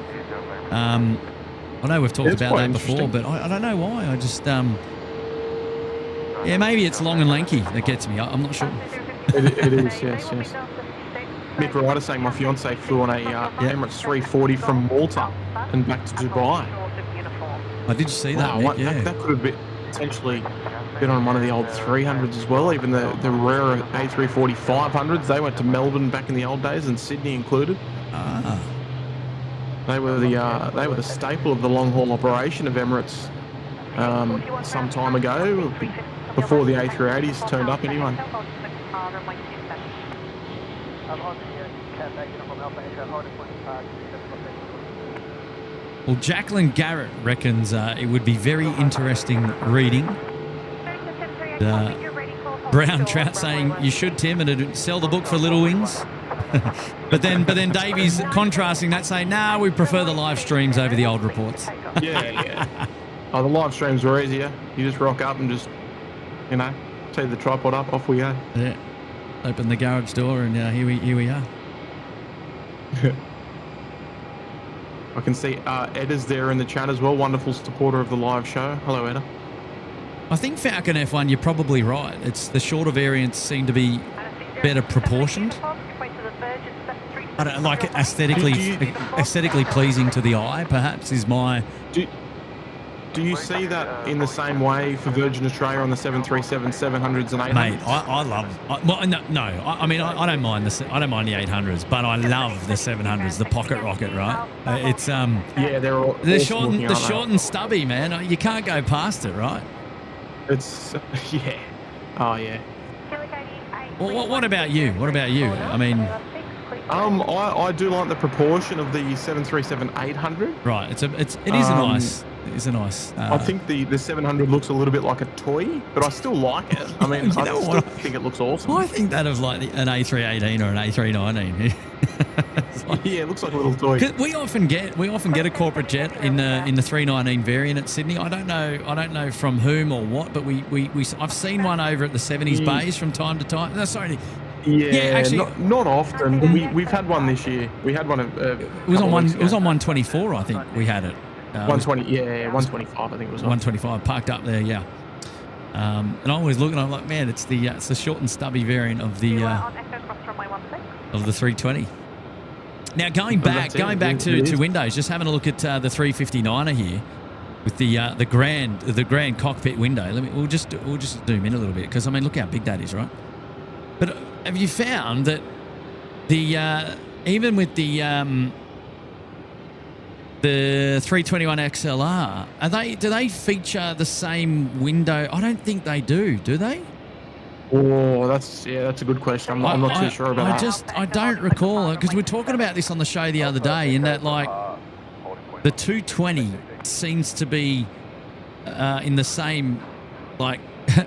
I know we've talked about that before, but I don't know why. I just, yeah, maybe it's long and lanky that gets me. I'm not sure. It is, yes. Mick Ryder saying my fiance flew on a Emirates 340 from Malta and back to Dubai. I did see that. Wow, Mick, yeah. that could have potentially been on one of the old 300s as well. Even the rarer A340 500s, they went to Melbourne back in the old days, and Sydney included. Ah. They were the staple of the long haul operation of Emirates some time ago, before the A380s turned up anyway. Well, Jacqueline Garrett reckons it would be very interesting reading. Brown Trout saying you should, Tim, and it'd sell the book for Little Wings. but then Davies contrasting that, saying, "Nah, we prefer the live streams over the old reports." Yeah. Oh, the live streams were easier. You just rock up and just, tee the tripod up, off we go. Yeah. Open the garage door, and here we are. I can see Edda's there in the chat as well. Wonderful supporter of the live show. Hello, Edda. I think Falcon F1, you're probably right. It's the shorter variants seem to be better proportioned. I don't like it aesthetically pleasing to the eye, perhaps, is my... Do you see that in the same way for Virgin Australia on the 737, 700s and 800s? Mate, I love... I don't mind the 800s, but I love the 700s, the pocket rocket, right? It's... yeah, they're short and stubby, man. You can't go past it, right? It's... yeah. Oh, yeah. Well, what about you? I mean... I do like the proportion of the 737-800. Right, it is nice. It is a nice. I think the 700 looks a little bit like a toy, but I still like it. I mean, I still think it looks awesome. I think that of like an A380 or an A390. Yeah, it looks like a little toy. We often get a corporate jet in the 319 variant at Sydney. I don't know from whom or what, but I've seen one over at the 70s bays from time to time. No, sorry. Yeah, actually, not often. We've had one this year. We had one. It was on 124, I think we had it. 120. Yeah, 125. I think it was. 125 parked up there. Yeah. And I always look and I'm like, man, it's the short and stubby variant of the on Echo Cross Runway 16. of the 320. Now going back to windows, just having a look at the 359er here with the grand cockpit window. We'll just zoom in a little bit because I mean look how big that is, right? But have you found that the even with the 321 XLR, do they feature the same window? I don't think they do they? Oh, that's a good question. I'm not too sure about that. I don't recall it because we were talking about this on the show the other day, in that like the 220 seems to be in the same like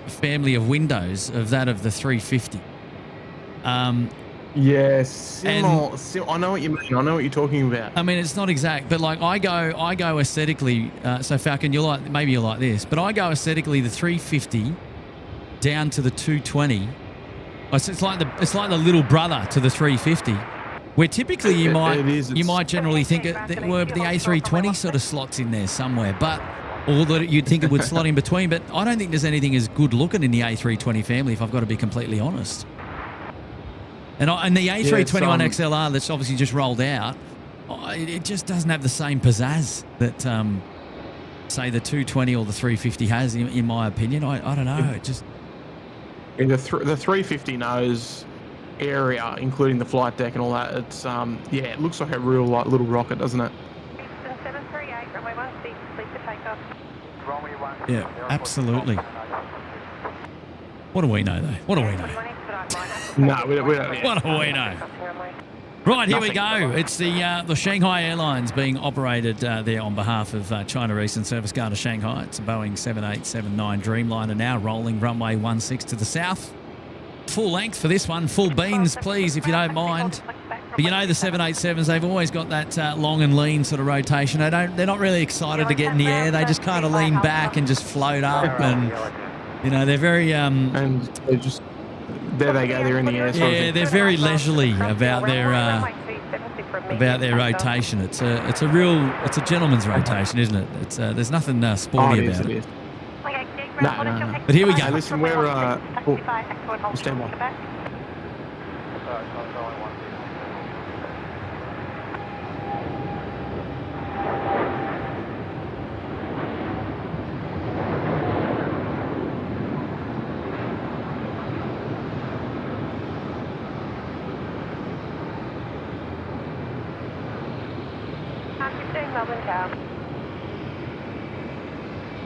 family of windows of that of the 350. Yes, I know what you mean. I know what you're talking about. I mean, it's not exact, but like I go aesthetically. So Falcon, maybe you're like this, but I go aesthetically the 350 down to the 220. It's like the little brother to the 350, where typically you might generally think the A320 sort of slots in there somewhere, or that you'd think it would slot in between. But I don't think there's anything as good looking in the A320 family, if I've got to be completely honest. And the A321 XLR that's obviously just rolled out, it just doesn't have the same pizzazz that, say, the 220 or the 350 has, in my opinion. I don't know. It just... The 350 nose area, including the flight deck and all that, it's, it looks like a real little rocket, doesn't it? Houston 738, runway 16, please for takeoff. Yeah, absolutely. What do we know, though? What do we know? No, we don't. Yeah. What do we know? Right, here we go. It's the Shanghai Airlines being operated there on behalf of China Eastern Service Guard of Shanghai. It's a Boeing 7879 Dreamliner now rolling runway 16 to the south. Full length for this one. Full beans, please, if you don't mind. But you know the 787s, they've always got that long and lean sort of rotation. They're not really excited to get in the air. They just kind of lean back and just float up, and you know they're very and they just. There they go. They're in the air. Yeah, they're very leisurely about their rotation. It's a gentleman's rotation, isn't it? It's there's nothing sporty about it. No. But here we go. Hey, listen, we're stand by.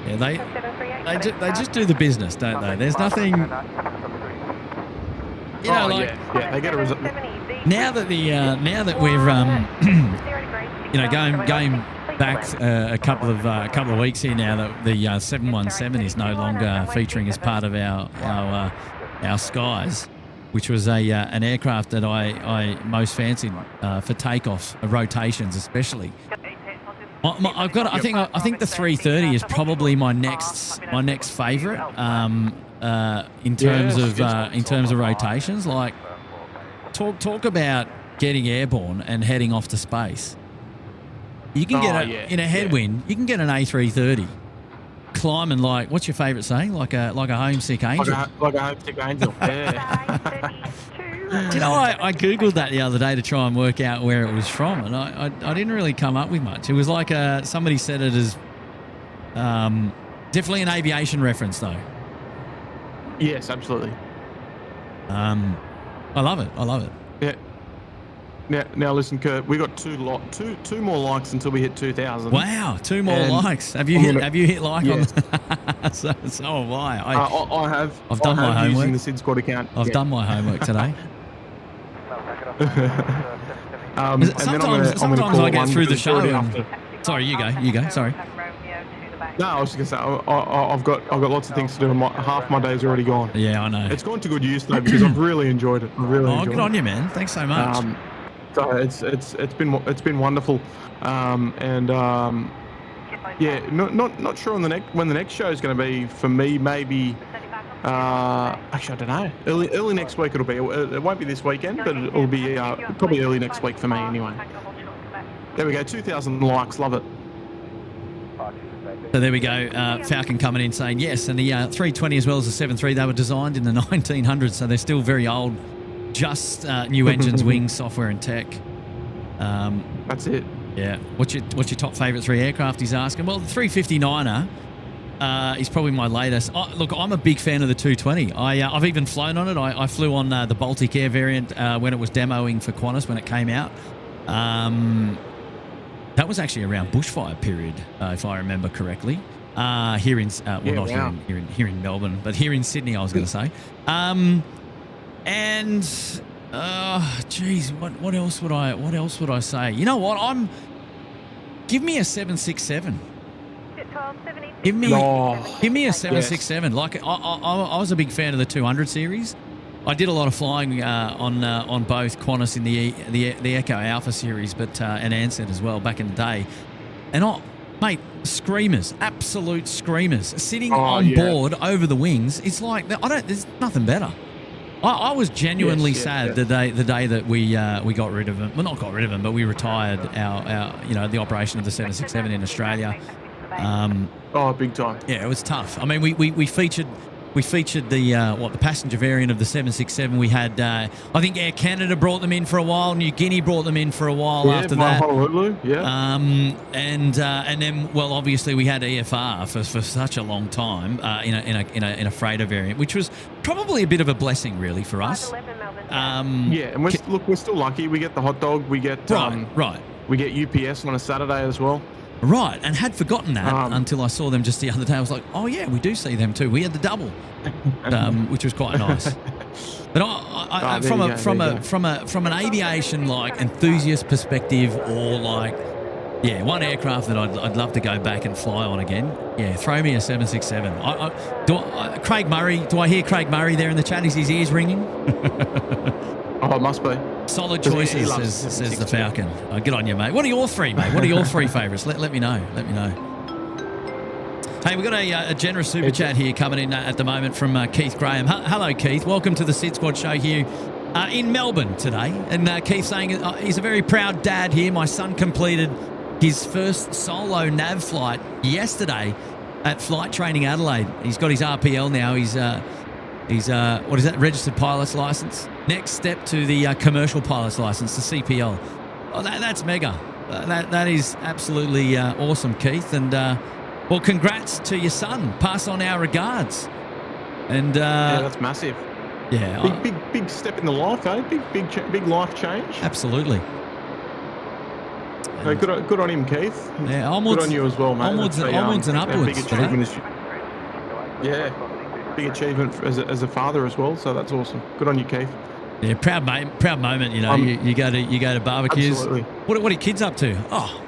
Yeah, they just do the business, don't they? There's nothing, you know, like they get a result. Now that we're going back a couple of weeks here now that the 717 is no longer featuring as part of our skies, which was an aircraft that I most fancied for takeoffs, rotations especially. I think the 330 is probably my next favourite in terms of rotations. Like talk about getting airborne and heading off to space. You can get in a headwind. You can get an A330 climbing like, what's your favourite saying? Like a homesick angel. Like a homesick angel. Yeah. You know, I googled that the other day to try and work out where it was from, and I didn't really come up with much. It was like somebody said it as definitely an aviation reference though. Yes, absolutely. I love it. Yeah. Now listen, Kurt. We got two more likes until we hit 2,000. Wow, 2 more likes. Have you hit like yes. on? so have I. I have. I've done my homework. Using the SydSquad account. I've done my homework today. Sometimes I get through the show. Sorry, you go. Sorry. No, I was just gonna say I've got lots of things to do. Half my day's already gone. Yeah, I know. It's gone to good use though because I've really enjoyed it. Good on you, man. Thanks so much. So it's been wonderful, yeah, not sure on when the next show is going to be for me. Maybe actually I don't know. Early next week it'll be. It won't be this weekend, but it'll be probably early next week for me anyway. There we go. 2,000 likes. Love it. So there we go. Falcon coming in saying yes. And the 320 as well as the 73, they were designed in the 1900s, so they're still very old. Just new engines, wings, software and tech. That's it. Yeah. What's your top favourite 3 aircraft, he's asking? Well, the 350-9er is probably my latest. Look, I'm a big fan of the 220. I've even flown on it. I flew on the Baltic Air variant when it was demoing for Qantas when it came out. That was actually around bushfire period, if I remember correctly. Here in here in Melbourne, but here in Sydney, I was going to say. Geez, what else would I say? You know what? Give me a 767. Give me a 767. Like I was a big fan of the 200 series. I did a lot of flying on both Qantas in the Echo Alpha series, but and Ansett as well back in the day. And mate, screamers, absolute screamers, sitting on board over the wings. It's like there's nothing better. I was genuinely sad the day that we got rid of them. Well, not got rid of them, but we retired our the operation of the 767 in Australia. Big time. Yeah, it was tough. I mean, we featured the passenger variant of the 767. We had I think Air Canada brought them in for a while. New Guinea brought them in for a while after that. Honolulu, and then obviously we had EFR for such a long time in a freighter variant, which was probably a bit of a blessing really for us. And we're still lucky. We get the hot dog. We get right. We get UPS on a Saturday as well. Right, and had forgotten that until I saw them just the other day. I was like, oh yeah, we do see them too. We had the double, which was quite nice. But from an aviation like enthusiast perspective, or like one aircraft that I'd love to go back and fly on again. Yeah, throw me a 767. Craig Murray. Do I hear Craig Murray there in the chat? Is his ears ringing? Oh, it must be. Solid choices, says the Falcon. Good on you, mate. What are your three, mate? What are your three favourites? Let me know. Let me know. Hey, we've got a generous super chat here coming in at the moment from Keith Graham. Hello, Keith. Welcome to the SydSquad show here in Melbourne today. And Keith saying he's a very proud dad here. My son completed his first solo nav flight yesterday at Flight Training Adelaide. He's got his RPL now. He's what is that? Registered pilot's license. Next step to the commercial pilot's license, the CPL. Oh, that's mega. That is absolutely awesome, Keith. And congrats to your son. Pass on our regards. And that's massive. Yeah, big step in the life, eh? Big life change. Absolutely. Good on him, Keith. Yeah, onwards, good on you as well, mate. Onwards and upwards. Big achievement. Big achievement as a father as well. So that's awesome. Good on you, Keith. Yeah, proud moment. You know, you go to barbecues. Absolutely. What are your kids up to? Oh,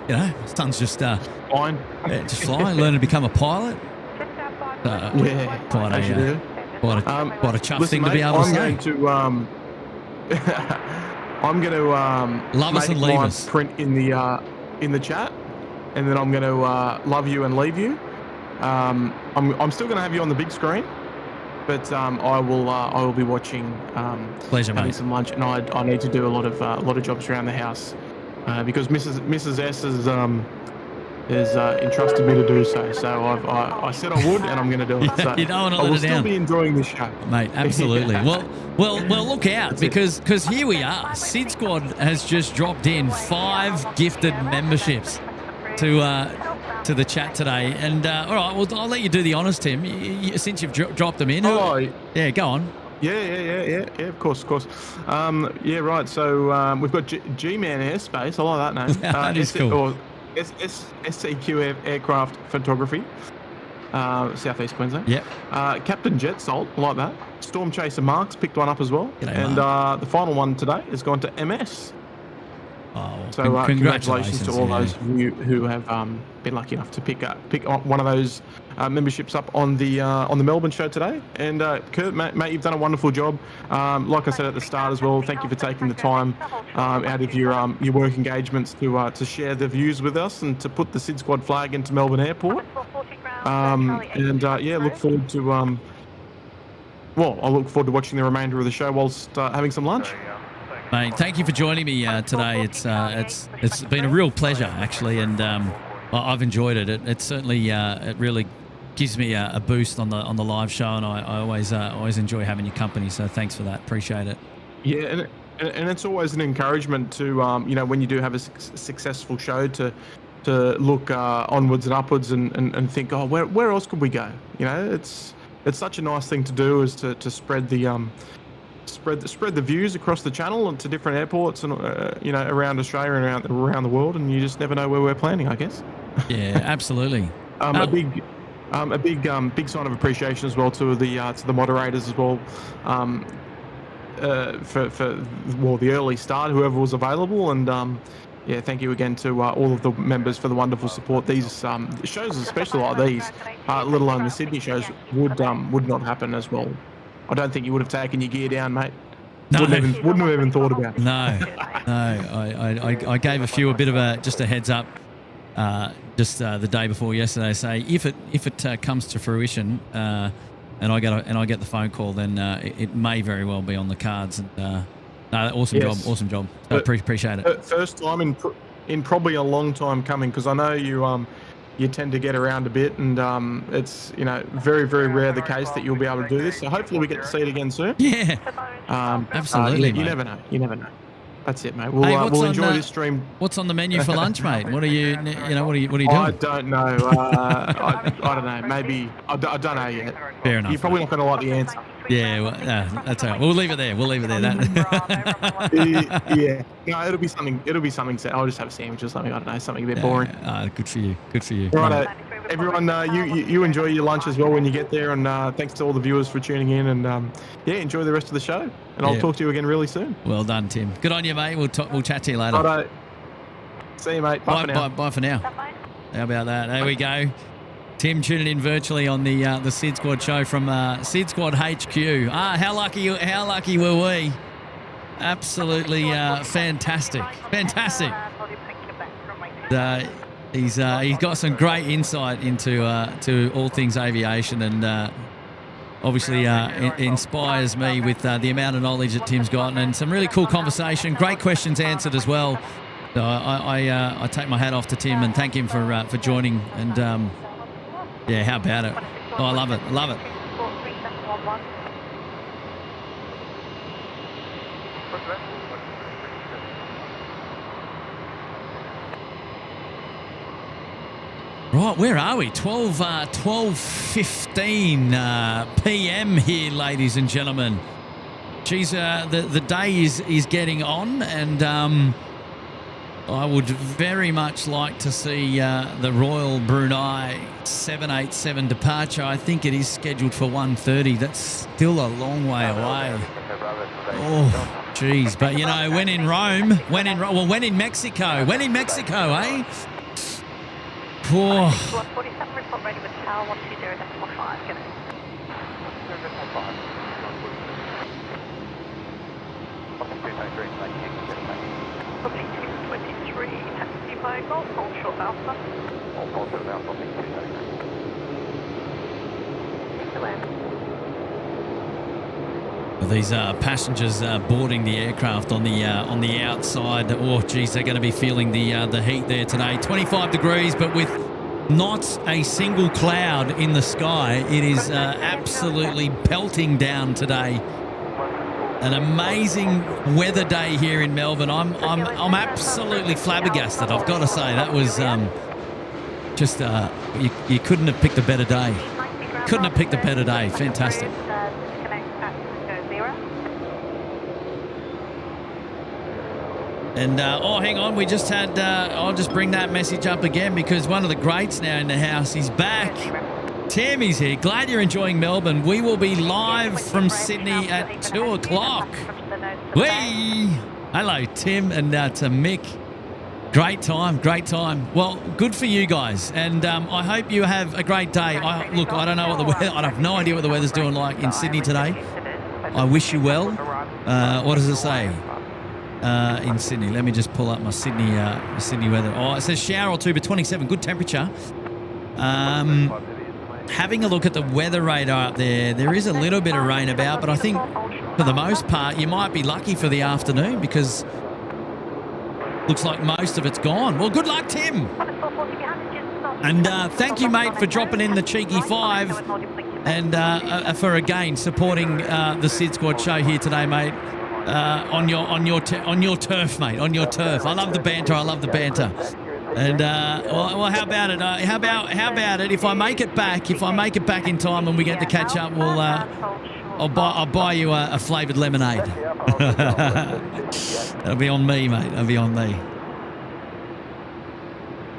son's just flying. Yeah, just flying, learning to become a pilot. Quite a chuff thing to be able to say. I'm going to love us and leave us. Print in the chat, and then I'm going to love you and leave you. I'm still going to have you on the big screen, but I will be watching. Pleasure, having mate. some lunch, and I need to do a lot of jobs around the house because Mrs. S has entrusted me to do so. So I said I would, and I'm going to do it. So you don't want to I let will it still down. be enjoying this show, mate. Absolutely. Well, look out because here we are. SydSquad has just dropped in 5 gifted memberships to the chat today. And all right, well, I'll let you do the honours, Tim. Since you've dropped them in. Yeah, go on. Yeah, of course. Right. So we've got G-Man Airspace. I like that name. That is cool. Or SCQ Aircraft Photography, Southeast Queensland. Yep. Captain Jet Salt, I like that. Storm Chaser Marks picked one up as well. G'day, and the final one today has gone to MS. Oh, so congratulations to all those of you who have been lucky enough to pick one of those memberships up on the Melbourne show today. And Kurt, mate, you've done a wonderful job. Like I said at the start as well, thank you for taking the time out of your work engagements to share the views with us and to put the SydSquad flag into Melbourne Airport. Look forward to I look forward to watching the remainder of the show whilst having some lunch. Mate, thank you for joining me today. It's been a real pleasure actually, and Well, I've enjoyed it. It certainly it really gives me a boost on the live show, and I always enjoy having your company. So thanks for that. Appreciate it. Yeah, and it's always an encouragement to you know, when you do have a successful show to look onwards and upwards and think, oh, where else could we go? You know, it's such a nice thing to do, is to spread the spread the views across the channel and to different airports and you know, around Australia and around the world, and you just never know where we're planning, I guess. Yeah, absolutely. A big sign of appreciation as well to the moderators as well, for the early start, whoever was available, and yeah, thank you again to all of the members for the wonderful support. These shows, especially like these, let alone the Sydney shows, would not happen as well. I don't think you would have taken your gear down, mate. No. Wouldn't have even thought about it. No. I gave a few a bit of a heads up just the day before yesterday. Say if it comes to fruition and I get the phone call, then it may very well be on the cards. And no, awesome job. So appreciate it. First time in probably a long time coming, because I know you tend to get around a bit, and it's, you know, very, very rare the case that you'll be able to do this. So hopefully we get to see it again soon. Yeah, absolutely. You never know. You never know. That's it, mate. We'll enjoy this stream. What's on the menu for lunch, mate? What are you doing? I don't know. I don't know. Maybe I don't know yet. Fair enough. You're probably not going to like the answer. Yeah, well, that's all right. We'll leave it there. Yeah. No, it'll be something. I'll just have a sandwich or something. I don't know. Something a bit boring. Good for you. Right, everyone. You enjoy your lunch as well when you get there, and thanks to all the viewers for tuning in. And yeah, enjoy the rest of the show. And I'll talk to you again really soon. Well done, Tim. Good on you, mate. We'll chat to you later. Right, see you, mate. Bye for now. Bye for now. How about that? There we go. Tim tuning in virtually on the SydSquad show from SydSquad HQ. How lucky were we? Absolutely fantastic. He's got some great insight into all things aviation, and obviously inspires me with the amount of knowledge that Tim's got, and some really cool conversation. Great questions answered as well. So I take my hat off to Tim and thank him for joining. And yeah, how about it? Oh, I love it. Right, where are we? 12:15 p.m. here, ladies and gentlemen. Geez, the day is getting on, and I would very much like to see the Royal Brunei 787 departure. I think it is scheduled for 1:30. That's still a long way away. Oh, geez. But, you know, when in Mexico, eh? Oh. These passengers boarding the aircraft on the outside. Oh, geez, they're going to be feeling the heat there today. 25 degrees, but with not a single cloud in the sky. It is absolutely pelting down today. An amazing weather day here in Melbourne. I'm absolutely flabbergasted. I've got to say, that was just you couldn't have picked a better day. Fantastic. And hang on, we just had. I'll just bring that message up again, because one of the greats now in the house is back. Tim is here. Glad you're enjoying Melbourne. We will be live from Sydney at 2 o'clock. Whee! Hello, Tim, and to Mick. Great time. Well, good for you guys, and I hope you have a great day. Look, I don't know what the weather. I have no idea what the weather's doing like in Sydney today. I wish you well. What does it say? In Sydney. Let me just pull up my Sydney weather. Oh, it says shower or two, but 27, good temperature. Having a look at the weather radar up there, there is a little bit of rain about, but I think for the most part you might be lucky for the afternoon, because looks like most of it's gone. Well, good luck, Tim. And thank you, mate, for dropping in the cheeky 5 and for again supporting the Sid Squad show here today, mate. On your turf, mate. On your turf. I love the banter. I love the banter. And well, how about it? How about it? If I make it back, in time and we get to catch up, we'll I'll buy you a flavoured lemonade. That'll be on me, mate. That'll be on me.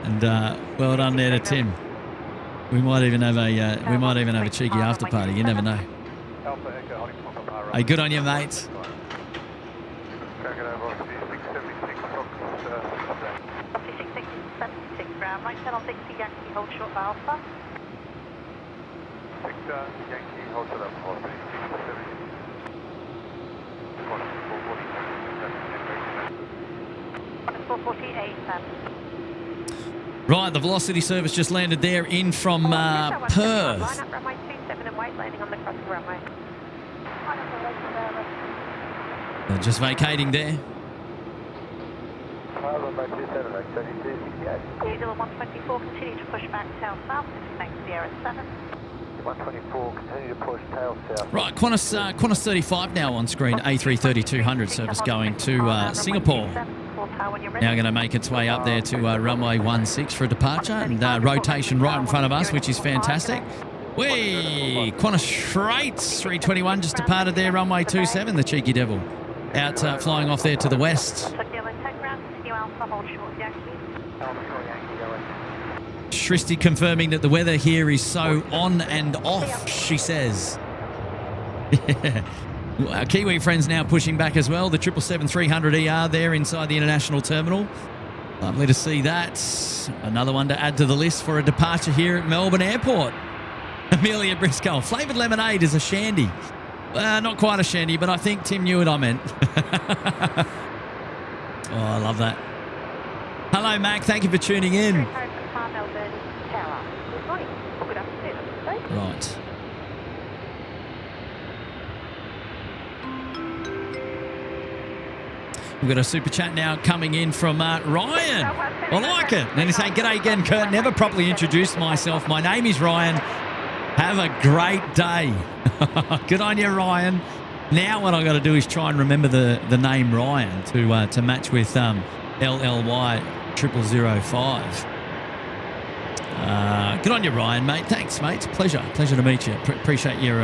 And well done there to Tim. We might even have a cheeky after party. You never know. Hey, good on you, mate. Right, 10 on 60 Yankee, hold short for Alpha. 6 Yankee, hold short for 448, Right, the Velocity service just landed there in from Perth. Line up runway 27 and wait, landing on the crossing runway. They're just vacating there. Runway 27, 3268. Diesel 124, continue to push back tail south, next Sierra 7. 124, continue to push tail south. Right, Qantas 35 now on screen. A330-200 service going to Singapore. Now going to make its way up there to runway 16 for a departure, and rotation right in front of us, which is fantastic. Whee! Qantas Straits 321 just departed there, runway 27, the cheeky devil. Out flying off there to the west. Shristi confirming that the weather here is so on and off, she says. Our Kiwi friends now pushing back as well. The 777-300ER there inside the international terminal. Lovely to see that. Another one to add to the list for a departure here at Melbourne Airport. Amelia Briscoe. Flavoured lemonade is a shandy. Not quite a shandy, but I think Tim knew what I meant. Oh, I love that. Hello, Mac. Thank you for tuning in. Right. We've got a super chat now coming in from Ryan. I like it. And then he's saying, g'day again, Kurt. Never properly introduced myself. My name is Ryan. Have a great day. Good on you, Ryan. Now what I've got to do is try and remember the name Ryan to match with LLY 0005. Good on you, Ryan, mate. Thanks, mate. It's a pleasure. Pleasure to meet you. Appreciate your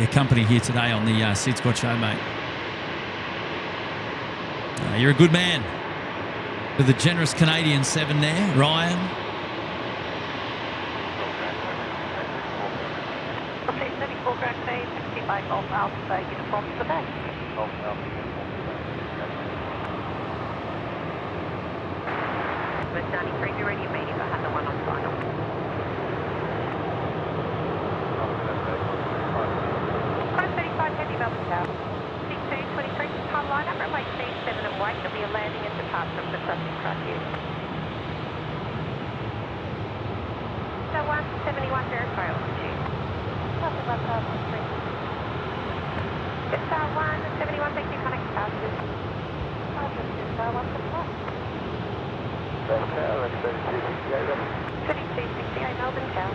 company here today on the Sid Squad show, mate. You're a good man. With the generous Canadian 7 there, Ryan. Okay, 34 Grand Bay, 65 Golf Alpha, uniform for the day. With 93, be ready immediately, I had the one on final. Cross 35, heavy Melbourne Tower. 6223, time line up, runway C7 and wait, there'll be a landing and departure from the crossing criteria. So 171, verify altitude. Nothing but 171, thank you, connect passengers. Star 1 for the 3268 Melbourne Tower.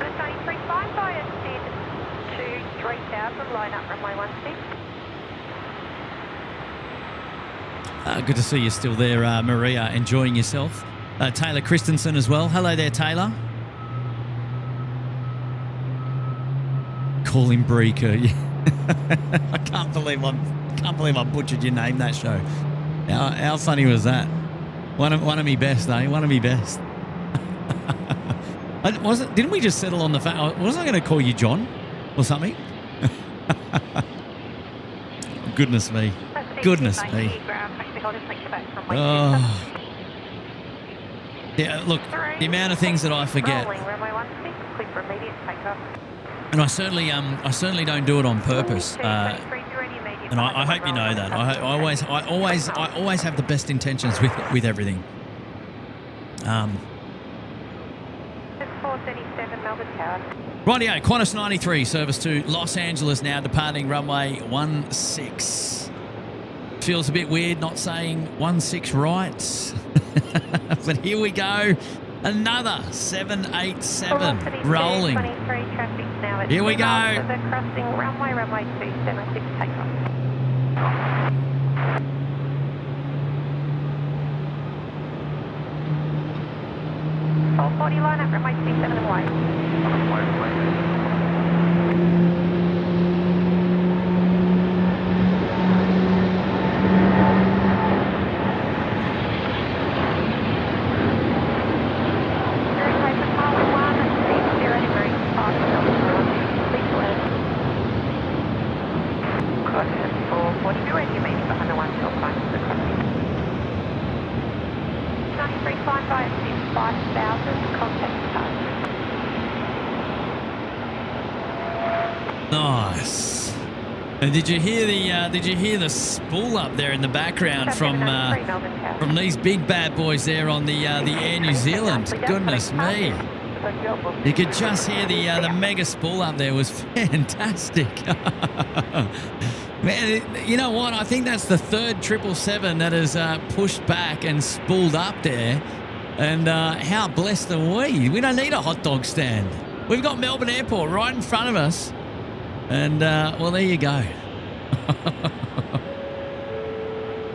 It's 93.5 via SID to 3000, line up runway 16. Good to see you still there, Maria, enjoying yourself. Taylor Christensen as well. Hello there, Taylor. Call him Breaker. I can't believe I butchered your name that show. How funny was that? One of me best, eh? One of me best. Didn't we just settle on the fact? Wasn't I going to call you John or something? Goodness me. Goodness me. Oh. Yeah, look, the amount of things that I forget. And I certainly don't do it on purpose. And I hope you know that. I always have the best intentions with everything. 437 Melbourne Tower. Rightio, Qantas 93 service to Los Angeles now, departing runway 16. feels a bit weird not saying 16 right. But here we go. Another 787 rolling. Here we go. Crossing runway 276 takeoff. 440 line up, runway 27 and wide. Nice. And did you hear the spool up there in the background from these big bad boys there on the Air New Zealand? Goodness me. You could just hear the mega spool up there. It was fantastic. Man, you know what? I think that's the third 777 that has pushed back and spooled up there. And how blessed are we? We don't need a hot dog stand. We've got Melbourne Airport right in front of us. And, well, there you go.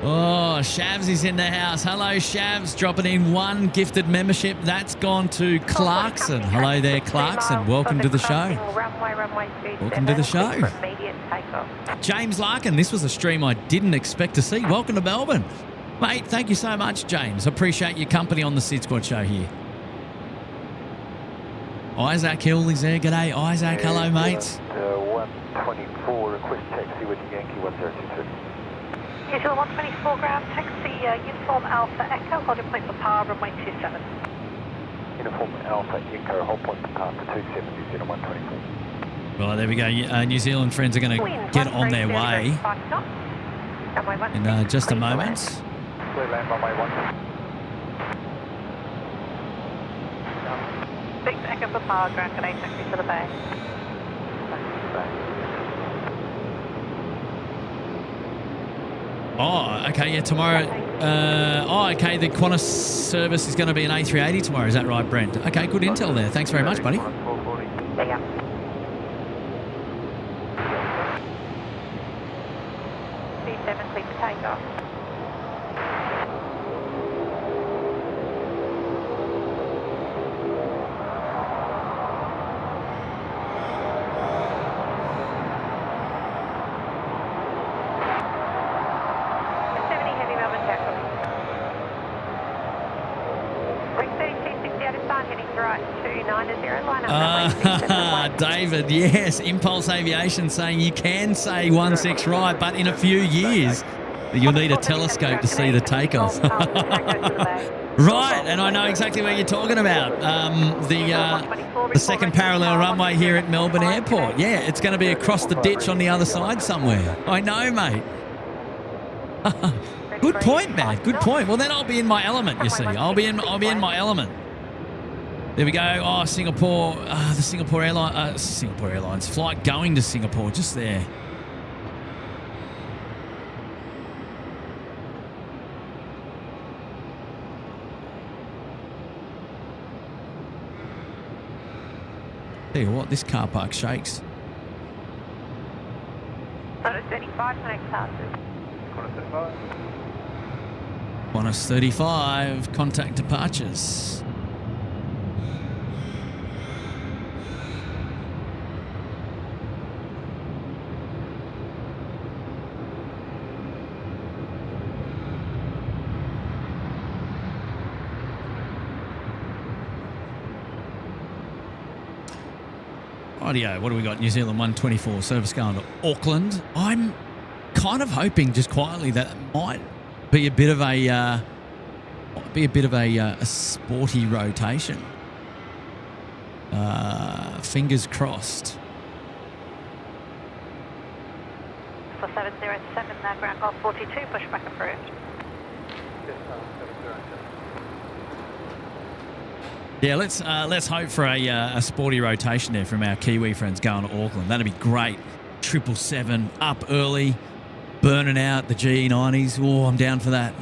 Oh, Shavs is in the house. Hello, Shavs. Dropping in one gifted membership. That's gone to Clarkson. Hello there, Clarkson. Welcome to the show. Welcome to the show. James Larkin, this was a stream I didn't expect to see. Welcome to Melbourne. Mate, thank you so much, James. Appreciate your company on the SydSquad show here. Isaac Hill is there. G'day, Isaac. Hello, mate. 124, request taxi with Yankee 1023. Usual 124 ground taxi, uniform Alpha Echo, hold your point for power, runway 27. Uniform Alpha Echo, hold point for power for 270, 124. Right, there we go. New Zealand friends are going to get on their way in just a moment. Clear land runway 1. Big Echo for power, ground connection taxi to the bay. Oh, okay, yeah, tomorrow. Okay, the Qantas service is going to be an A380 tomorrow. Is that right, Brent? Okay, good intel there. Thanks very much, buddy. Yeah. B7, clear for takeoff. David, yes, Impulse Aviation saying you can say 16 right, but in a few years you'll need a telescope to see the takeoff. Right, and I know exactly what you're talking about. The second parallel runway here at Melbourne Airport. Yeah, it's going to be across the ditch on the other side somewhere. I know, mate. Good point, man. Good point. Well, then I'll be in my element, you see. I'll be in my element. There we go. Oh, Singapore. The Singapore Airlines flight going to Singapore, just there. Tell you what, this car park shakes. Qantas 35, connect passes. Qantas 35, contact departures. Rightio, what do we got? New Zealand 124 service going to Auckland. I'm kind of hoping, just quietly, that it might be a bit of a sporty rotation. Fingers crossed. For 707, ground golf 42, pushback approved. Yeah, let's hope for a sporty rotation there from our Kiwi friends going to Auckland. That'd be great. 777 up early, burning out the GE90s. Oh, I'm down for that.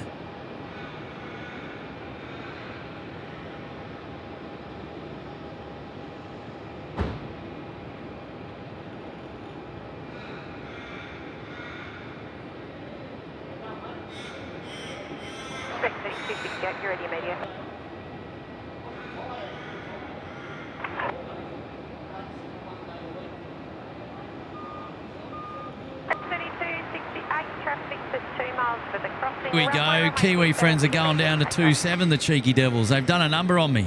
You're ready, immediate. Here we go. Kiwi friends are going down to 2.7, the cheeky devils. They've done a number on me.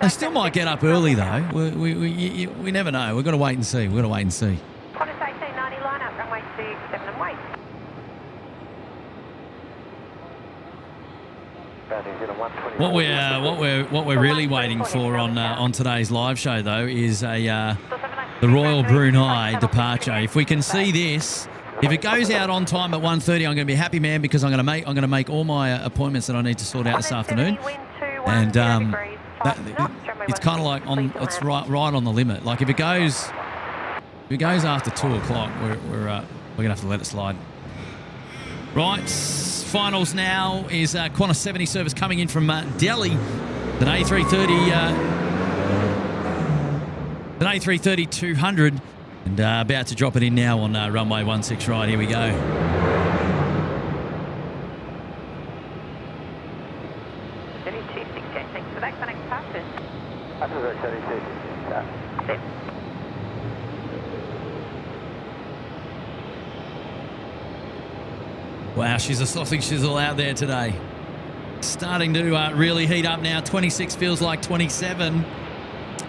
They still might get up early, though. We never know. We've got to wait and see. We've got to wait and see. Qantas A380 line up, runway 27 and wait. What we're really waiting for on today's live show, though, is the Royal Brunei departure. If we can see this, if it goes out on time at 1:30, I'm going to be a happy man, because I'm going to make all my appointments that I need to sort out this afternoon. And it's kind of like it's right on the limit. Like if it goes after 2 o'clock, we're gonna have to let it slide. Right, finals now is Qantas 70 service coming in from Delhi. An A330-200, and about to drop it in now on runway 16 right. Here we go. Thanks for that. Connect passes. Wow, she's a sausage sizzle out there today. Starting to really heat up now. 26 feels like 27.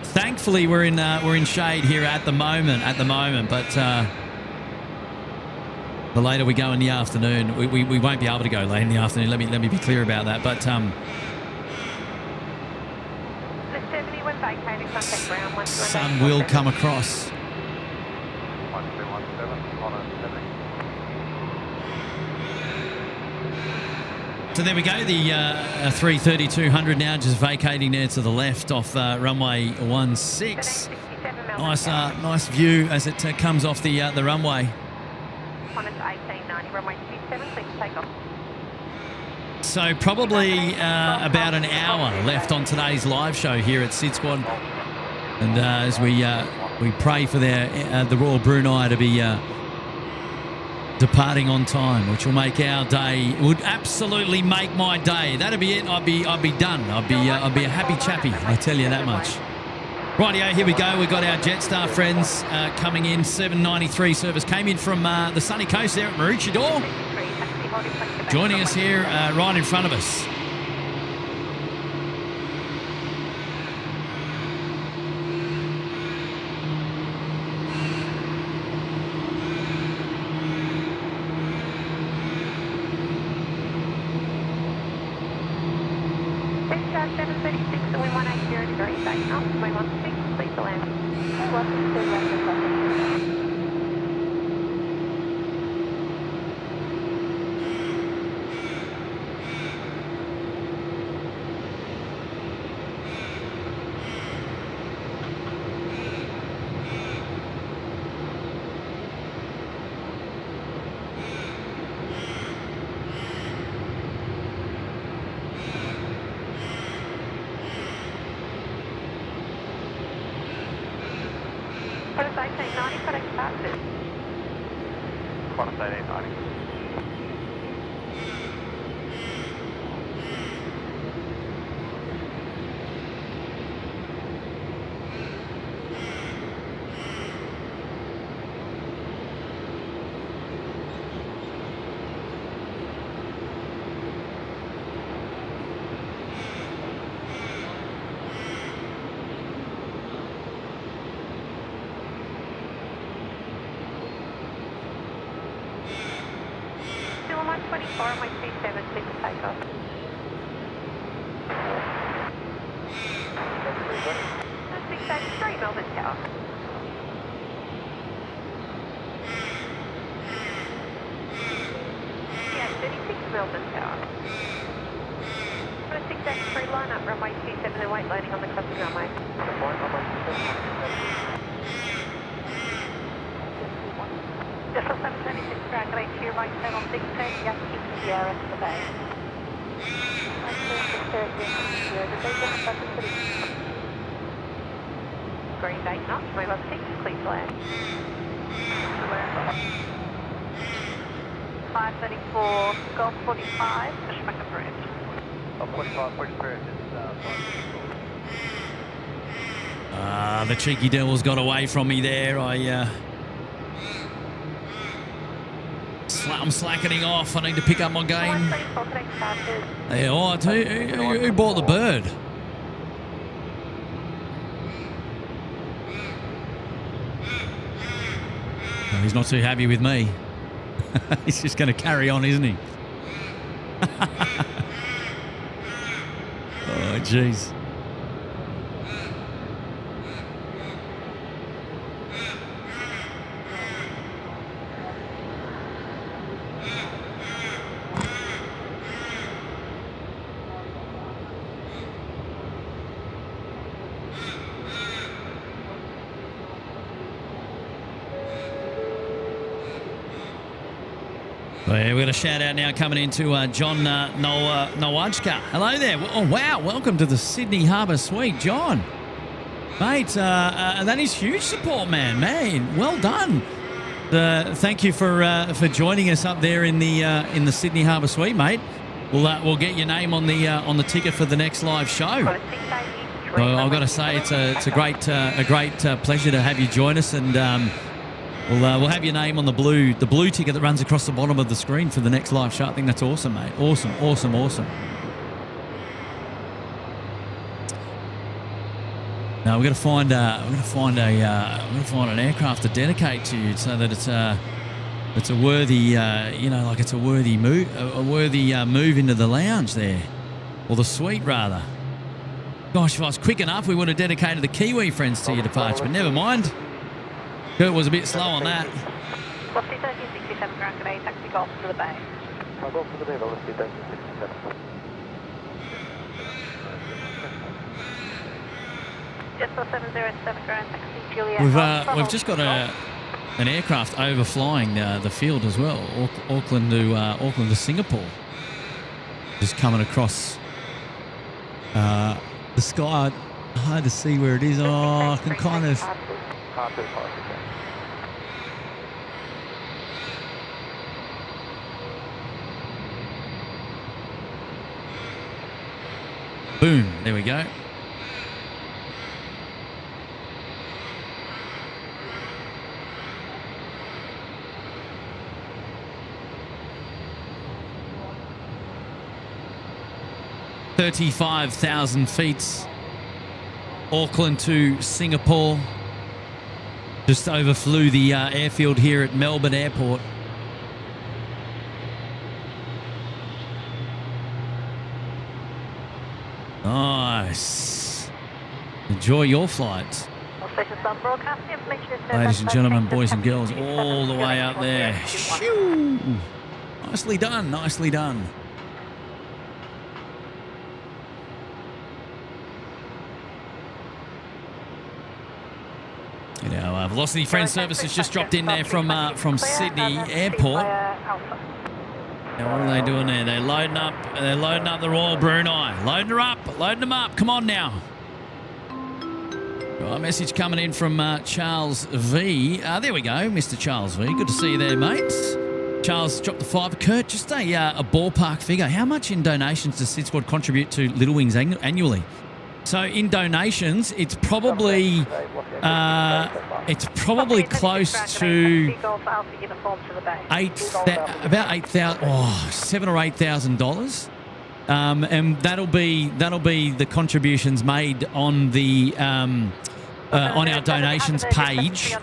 Thankfully, we're in shade here at the moment. But the later we go in the afternoon, we won't be able to go late in the afternoon. Let me be clear about that. But sun will come across. So there we go, the 330-200 now just vacating there to the left off runway 16. Nice view as it comes off the runway. So probably about an hour left on today's live show here at SydSquad, and as we pray for the Royal Brunei to be departing on time, which will make our day. It would absolutely make my day. That'd be it. I'd be done. I'd be a happy chappy. I tell you that much. Rightio, here we go. We've got our Jetstar friends coming in. 793 service came in from the sunny coast there at Maroochydore. Joining us here right in front of us. Just 736. Ground Gate 2, right turn on 16, Yankee Sierra to the bay. Green 8 knots, 316, please land. 534, Golf 45, pushback approved. Golf 45, push approved. The cheeky devil's got away from me there. I'm slackening off. I need to pick up my game. Yeah, all right, who bought the bird? Oh, he's not too happy with me. He's just going to carry on, isn't he? Oh, jeez. We've got a shout out now coming into John Nowajka. Hello there. Oh, wow. Welcome to the Sydney Harbour Suite, John. Mate, that is huge support, man. Man, well done. Thank you for joining us up there in the Sydney Harbour Suite, mate. We'll get your name on the ticket for the next live show. Well, I've got to say it's a great pleasure to have you join us, and we'll have your name on the blue ticket that runs across the bottom of the screen for the next live show. I think that's awesome, mate. Awesome. Now we're going to find an aircraft to dedicate to you, so that it's a worthy it's a worthy move into the lounge there, or the suite rather. Gosh, if I was quick enough, we would have dedicated the Kiwi friends to your departure, but never mind. Kurt was a bit slow on that. Velocity 1367, ground gate, taxi Golf to the bay. Golf to the bay, velocity 1367. Just 707, ground taxi Juliet. We've just got an aircraft overflying the field as well, Auckland to Singapore. Just coming across the sky. Hard to see where it is. Oh, I can kind of. Boom, there we go. $35,000 feet. Auckland to Singapore. Just overflew the airfield here at Melbourne Airport. Nice. Enjoy your flight. Ladies and gentlemen, boys and girls, all the way up there. Shoo. Nicely done, nicely done. You know, Velocity Friend Service has just dropped in there from Sydney Airport. Now, what are they doing there? They're loading up the Royal Brunei. Loading them up. Come on now. Got a message coming in from Charles V. There we go, Mr. Charles V. Good to see you there, mates. Charles dropped the $5. Kurt, just a ballpark figure. How much in donations does SydSquad contribute to Little Wings annually? So in donations, it's probably close to about $7,000 or $8,000, and that'll be the contributions made on the on our donations page.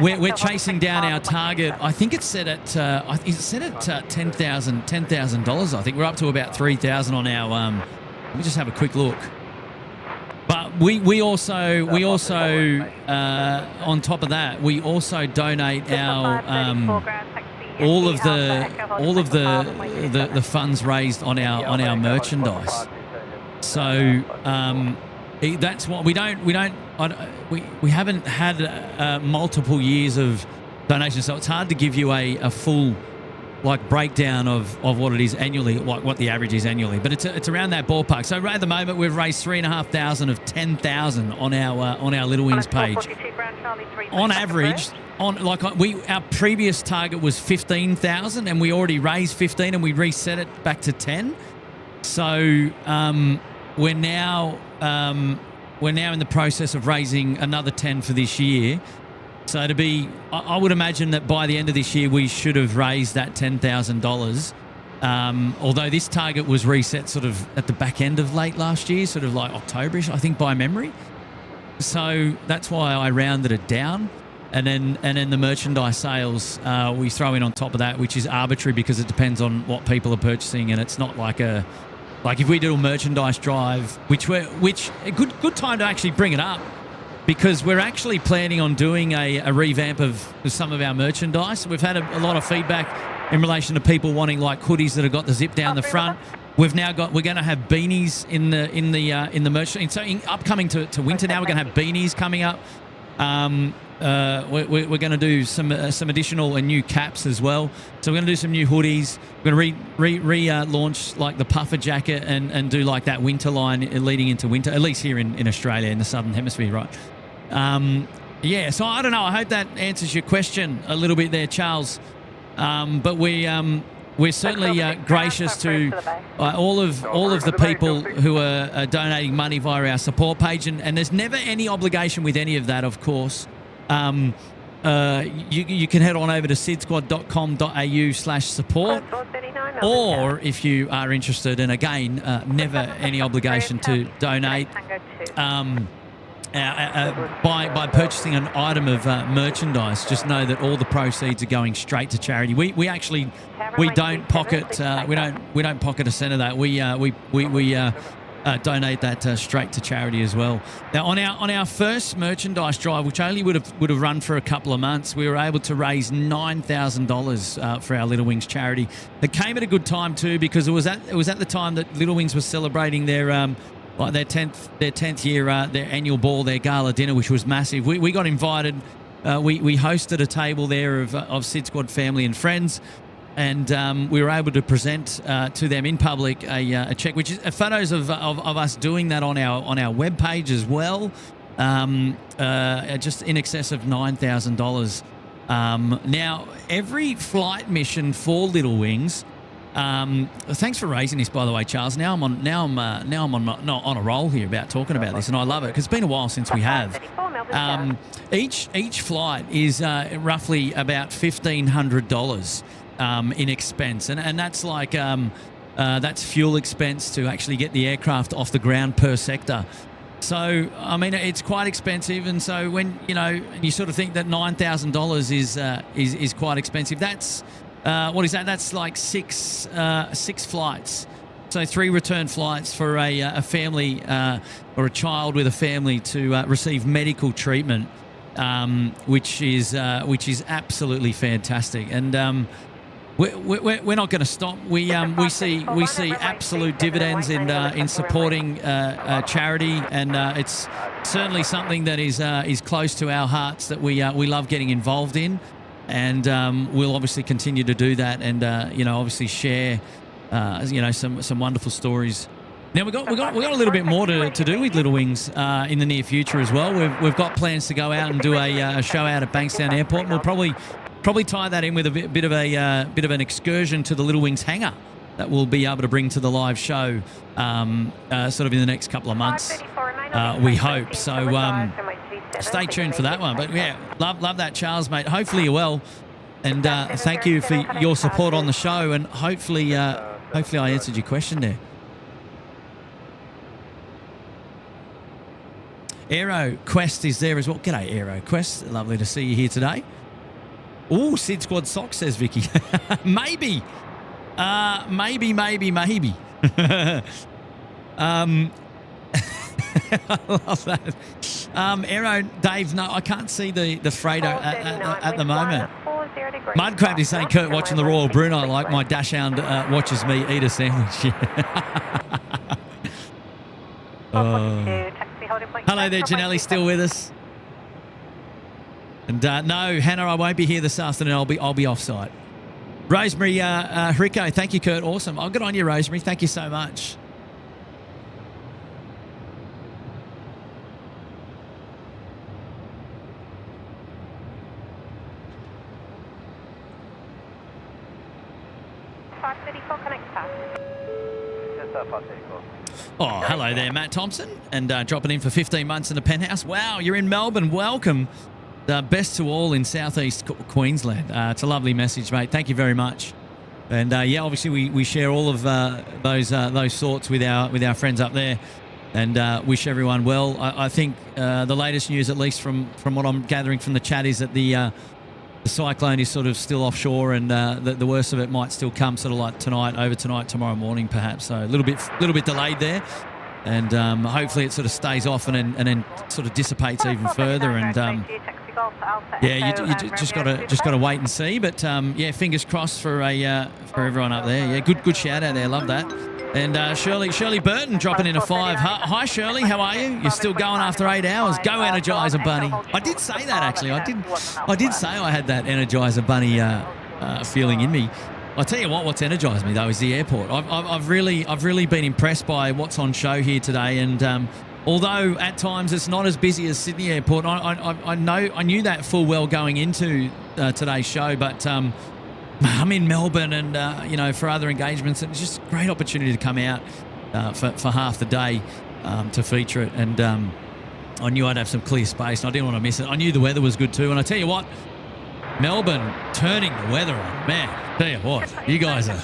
We're chasing down our target. I think it's set at $10,000. I think we're up to about $3,000 on our. Let me just have a quick look. But we also on top of that, we also donate our all of the funds raised on our merchandise. So that's what we haven't had multiple years of donations. So it's hard to give you a full breakdown of what it is annually, what the average is annually. But it's around that ballpark. So right at the moment we've raised 3,500 of 10,000 on our Little Wings page. On average, our previous target was 15,000, and we already raised 15, and we reset it back to 10. So we're now in the process of raising another 10 for this year. So I would imagine that by the end of this year we should have raised that $10,000. Although this target was reset sort of at the back end of late last year, sort of like October-ish, I think, by memory. So that's why I rounded it down. And then the merchandise sales we throw in on top of that, which is arbitrary because it depends on what people are purchasing, and it's not like if we do a merchandise drive, which a good time to actually bring it up, because we're actually planning on doing a revamp of some of our merchandise. We've had a lot of feedback in relation to people wanting hoodies that have got the zip down the front. We're going to have beanies in the merch. So upcoming to winter now, we're going to have beanies coming up. We're going to do some additional and new caps as well. So we're going to do some new hoodies. We're going to relaunch the puffer jacket and do that winter line leading into winter, at least here in Australia, in the Southern Hemisphere, right? So I don't know. I hope that answers your question a little bit there, Charles. But we're certainly gracious to all of the people who are donating money via our support page, and there's never any obligation with any of that, of course. You can head on over to sydsquad.com.au/support, or if you are interested, and again, never any obligation to donate, by purchasing an item of merchandise, just know that all the proceeds are going straight to charity. We don't pocket we don't pocket a cent of that. We donate that straight to charity as well. Now, on our first merchandise drive, which only would have run for a couple of months, we were able to raise $9,000 for our Little Wings charity. It came at a good time too, because it was at the time that Little Wings was celebrating their 10th year, their annual ball, their gala dinner, which was massive. We got invited. We hosted a table there of SydSquad family and friends. And we were able to present to them in public a check, which is photos of us doing that on our webpage as well, just in excess of $9,000. Now, every flight mission for Little Wings. Thanks for raising this, by the way, Charles. Now I'm on a roll here about talking about this, and I love it because it's been a while since we have. Each flight is roughly about $1,500. In expense, and that's that's fuel expense to actually get the aircraft off the ground per sector. So I mean, it's quite expensive, and so when you sort of think that $9,000 is quite expensive, that's what is that? That's like six flights. So 3 return flights for a family or a child with a family to receive medical treatment, which is absolutely fantastic. And we're not going to stop. We see absolute dividends in supporting charity, and it's certainly something that is close to our hearts, that we love getting involved in, and we'll obviously continue to do that, and obviously share some wonderful stories. Now we've got a little bit more to do with Little Wings in the near future as well. We've got plans to go out and do a show out at Bankstown Airport, and we'll probably tie that in with a bit of an excursion to the Little Wings hangar that we'll be able to bring to the live show sort of in the next couple of months, we hope. So stay tuned for that one. But yeah, love that, Charles, mate. Hopefully you're well, and thank you for your support on the show, and hopefully I answered your question there. Aero Quest is there as well. G'day, Aero Quest. Lovely to see you here today. Oh, SydSquad socks, says Vicky. Maybe. Maybe. I love that. Aero, Dave, no, I can't see the freighter at the moment. Mudcrab is saying, Kurt, watching the Royal Brunei like my dashhound watches me eat a sandwich. Hello there, Janelle, still with us? And no, Hannah, I won't be here this afternoon. I'll be off site. Rosemary Rico, thank you, Kurt. Awesome. I'll get on you, Rosemary. Thank you so much. Oh, hello there, Matt Thompson, and dropping in for 15 months in the penthouse. Wow, you're in Melbourne. Welcome. Best to all in southeast Queensland. It's a lovely message, mate. Thank you very much. And yeah, obviously we share all of those thoughts with our friends up there, and wish everyone well. I think the latest news, at least from what I'm gathering from the chat, is that the cyclone is sort of still offshore, and the worst of it might still come sort of like tonight, tomorrow morning perhaps. So a little bit delayed there, and hopefully it sort of stays off and then sort of dissipates even further. And yeah, you just gotta wait and see. But yeah, fingers crossed for everyone up there. Yeah, good shout out there. Love that. And Shirley Burton dropping in a 5. Hi, Shirley. How are you? You're still going after 8 hours. Go Energizer Bunny. I did say that, actually. I did say I had that Energizer Bunny feeling in me. I tell you what's energized me, though, is the airport. I've really been impressed by what's on show here today. And although at times it's not as busy as Sydney Airport, I knew that full well going into today's show. But I'm in Melbourne, and for other engagements, it's just a great opportunity to come out for half the day to feature it. And I knew I'd have some clear space, and I didn't want to miss it. I knew the weather was good too, and I tell you what, Melbourne turning the weather on, man. Tell you what, you guys are.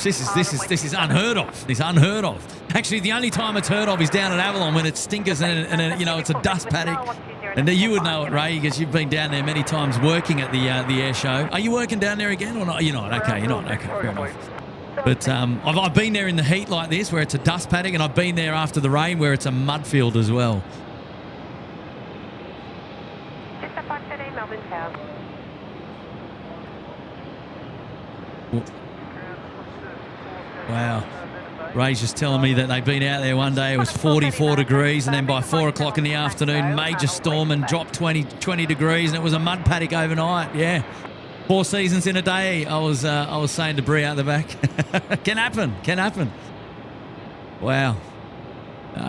This is unheard of. It's unheard of. Actually, the only time it's heard of is down at Avalon when it stinkers and it's a dust paddock. And you would know it, Ray, because you've been down there many times working at the air show. Are you working down there again or not? You're not. Okay, you're not. Okay, fair enough. But I've been there in the heat like this where it's a dust paddock, and I've been there after the rain where it's a mud field as well. Wow. Ray's just telling me that they've been out there one day, it was 44 degrees, and then by 4 o'clock in the afternoon, major storm and dropped 20 degrees, and it was a mud paddock overnight. Yeah. 4 seasons in a day, I was saying to Bree out the back. Can happen. Wow.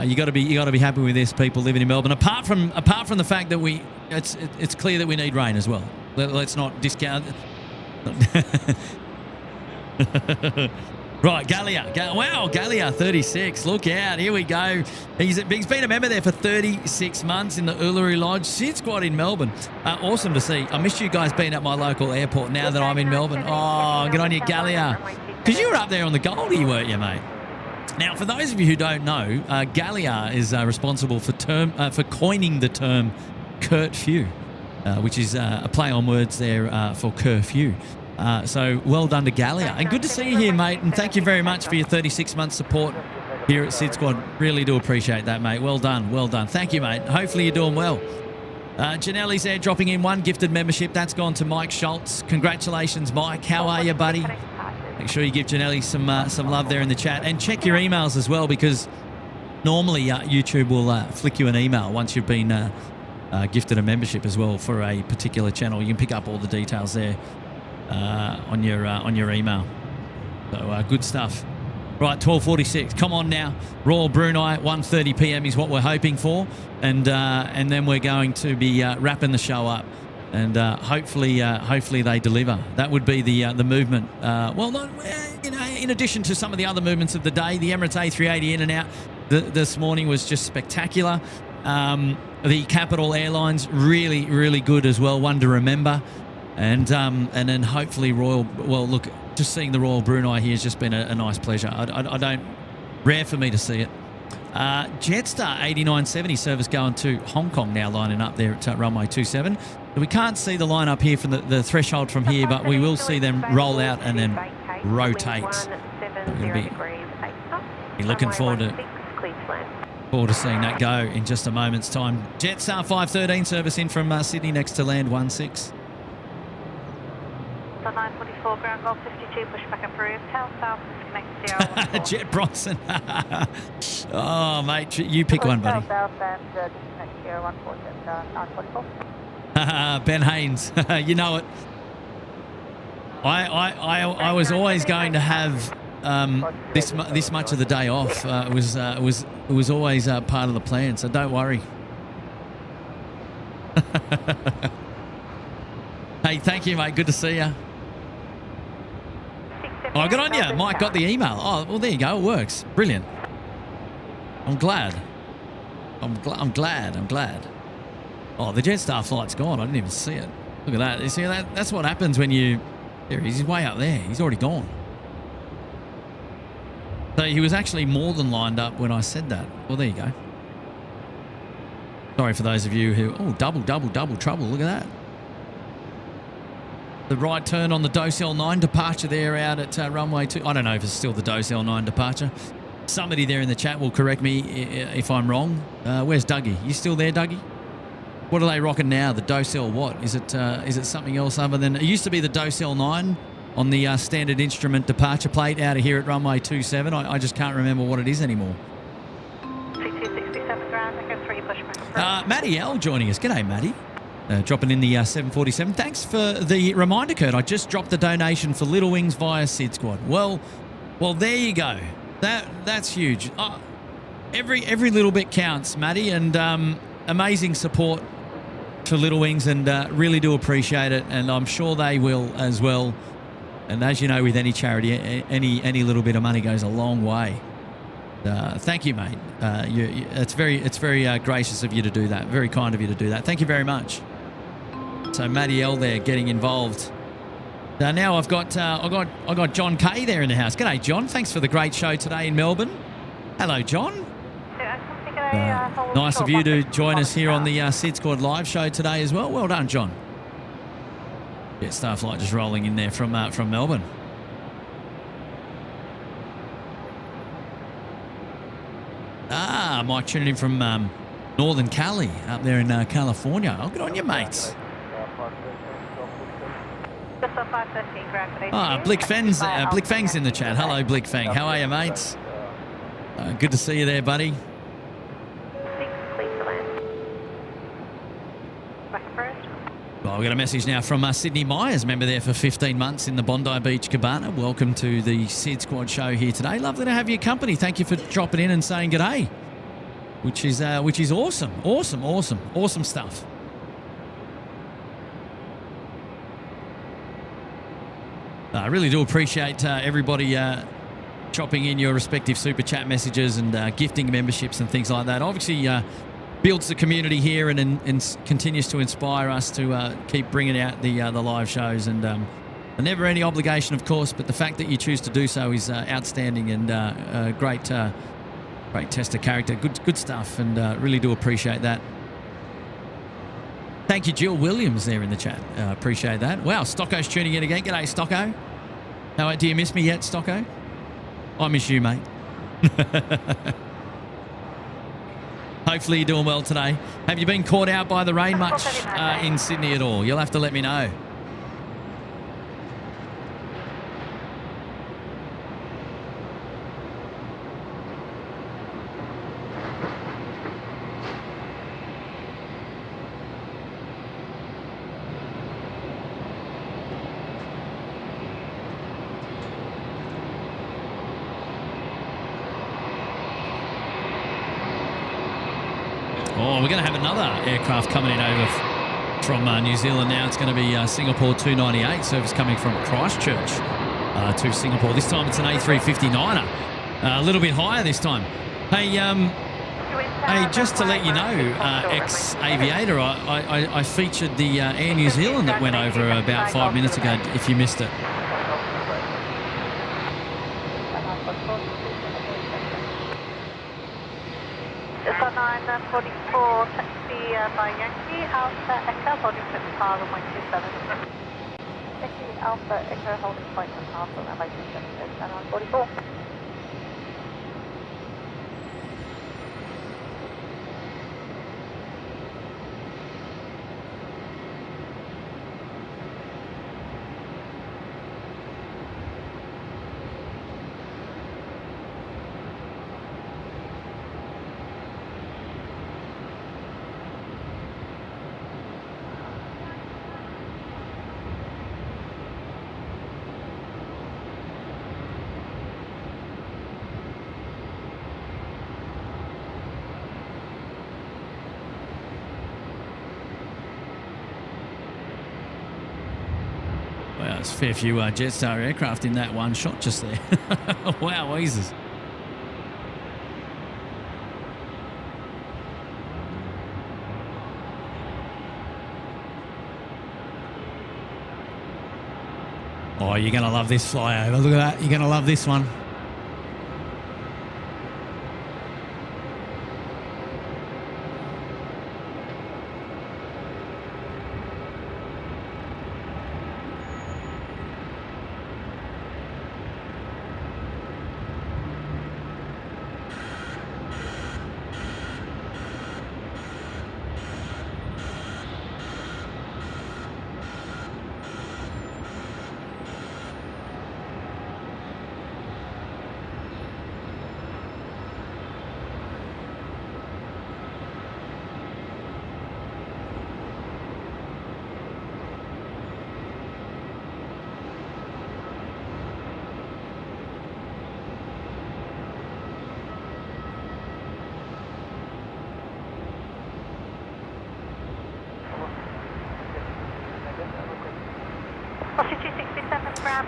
You got to be happy with this, people living in Melbourne. Apart from the fact that it's clear that we need rain as well. Let's not discount it. Right, Gallia. Wow, Gallia, 36. Look out. Here we go. He's been a member there for 36 months in the Uluru Lodge. SydSquad in Melbourne. Awesome to see. I missed you guys being at my local airport now that I'm in Melbourne. Oh, get on you, Gallia. Because you were up there on the Goldie, weren't you, mate? Now, for those of you who don't know, Gallia is responsible for coining the term curfew, which is a play on words there for curfew. So well done to Gallia. And good to see you here, mate. And thank you very much for your 36-month support here at SydSquad. Really do appreciate that, mate. Well done. Well done. Thank you, mate. Hopefully you're doing well. Janelle's there dropping in 1 gifted membership. That's gone to Mike Schultz. Congratulations, Mike. How are you, buddy? Make sure you give Janelle some love there in the chat. And check your emails as well, because normally YouTube will flick you an email once you've been gifted a membership as well for a particular channel. You can pick up all the details there on your email. So good stuff. Right, 12:46. Come on now. Royal Brunei, 1:30 p.m. is what we're hoping for, and then we're going to be wrapping the show up, and hopefully they deliver. That would be the movement. In addition to some of the other movements of the day, the Emirates A380 in and out this morning was just spectacular. The Capital Airlines really, really good as well. One to remember. And then hopefully look, just seeing the Royal Brunei here has just been a nice pleasure. Rare for me to see it. Jetstar 8970 service going to Hong Kong now, lining up there at runway 27. We can't see the line up here from the threshold from here, but we will see them roll out and then rotate. So we'll be looking forward to seeing that go in just a moment's time. Jetstar 513 service in from Sydney next to land 16. 944 ground golf 52 pushback approved. Tail south disconnect 0. Jet Bronson. Oh, mate, you pick one, buddy. South and disconnect 014 944. Ben Haynes, you know it. I was always going to have this much of the day off. It was always part of the plan, so don't worry. Hey, thank you, mate. Good to see you. Oh, good on you. Mike got the email. Oh, well, there you go. It works. Brilliant. I'm glad. I'm glad. Oh, the Jetstar flight's gone. I didn't even see it. Look at that. You see that? That's what happens when you... There he is. He's way up there. He's already gone. So he was actually more than lined up when I said that. Well, there you go. Sorry for those of you who... Oh, double trouble. Look at that. The right turn on the Docel 9 departure there out at runway 2. I don't know if it's still the Docel 9 departure. Somebody there in the chat will correct me if I'm wrong. Where's Dougie? You still there, Dougie? What are they rocking now? The Docel what? Is it something else other than... It used to be the Docel 9 on the standard instrument departure plate out of here at runway 27. I just can't remember what it is anymore. 6267 ground, Echo 3, pushback. Matty L joining us. G'day, Matty. Dropping in the 747. Thanks for the reminder, Kurt. I just dropped the donation for Little Wings via SydSquad. Well, there you go. That's huge. Every little bit counts, Matty, and amazing support for Little Wings, and really do appreciate it, and I'm sure they will as well. And as you know, with any charity, any little bit of money goes a long way. Thank you, mate. It's very gracious of you to do that. Very kind of you to do that. Thank you very much. So Matty L there getting involved. Now I've got John K there in the house. G'day, John. Thanks for the great show today in Melbourne. Hello, John. Nice of you to join us here on the SydSquad live show today as well. Well done, John. Yeah, Starflight just rolling in there from Melbourne. Mike tuning in from Northern Cali up there in California. Oh, good on you, mates. Blick Fang's in the chat. Hello, Blick Fang. How are you, mates? Good to see you there, buddy. Well, we've got a message now from Sydney Myers, member there for 15 months in the Bondi Beach Cabana. Welcome to the SydSquad show here today. Lovely to have your company. Thank you for dropping in and saying g'day, which is awesome. Awesome stuff. I really do appreciate everybody chopping in your respective super chat messages and gifting memberships and things like that. Obviously, builds the community here and continues to inspire us to keep bringing out the live shows. And never any obligation, of course, but the fact that you choose to do so is outstanding and great test of character. Good stuff, and really do appreciate that. Thank you, Jill Williams, there in the chat. Appreciate that. Wow, Stocko's tuning in again. G'day, Stocko. Do you miss me yet, Stocko? I miss you, mate. Hopefully you're doing well today. Have you been caught out by the rain much in Sydney at all? You'll have to let me know. Oh, we're going to have another aircraft coming in over from New Zealand now. It's going to be Singapore 298 service coming from Christchurch to Singapore. This time it's an A350-9er. A little bit higher this time. Hey, just to let you know, ex-aviator, I featured the Air New Zealand that went over about 5 minutes ago, if you missed it. Delta 944, taxi by Yankee, Alpha Echo, holding point Papa, runway 27. Taxi Alpha Echo, holding point Papa, runway 27, Delta 944. there's a fair few Jetstar aircraft in that one shot just there. Wow, Weezers. Oh, you're going to love this flyover. Look at that. You're going to love this one.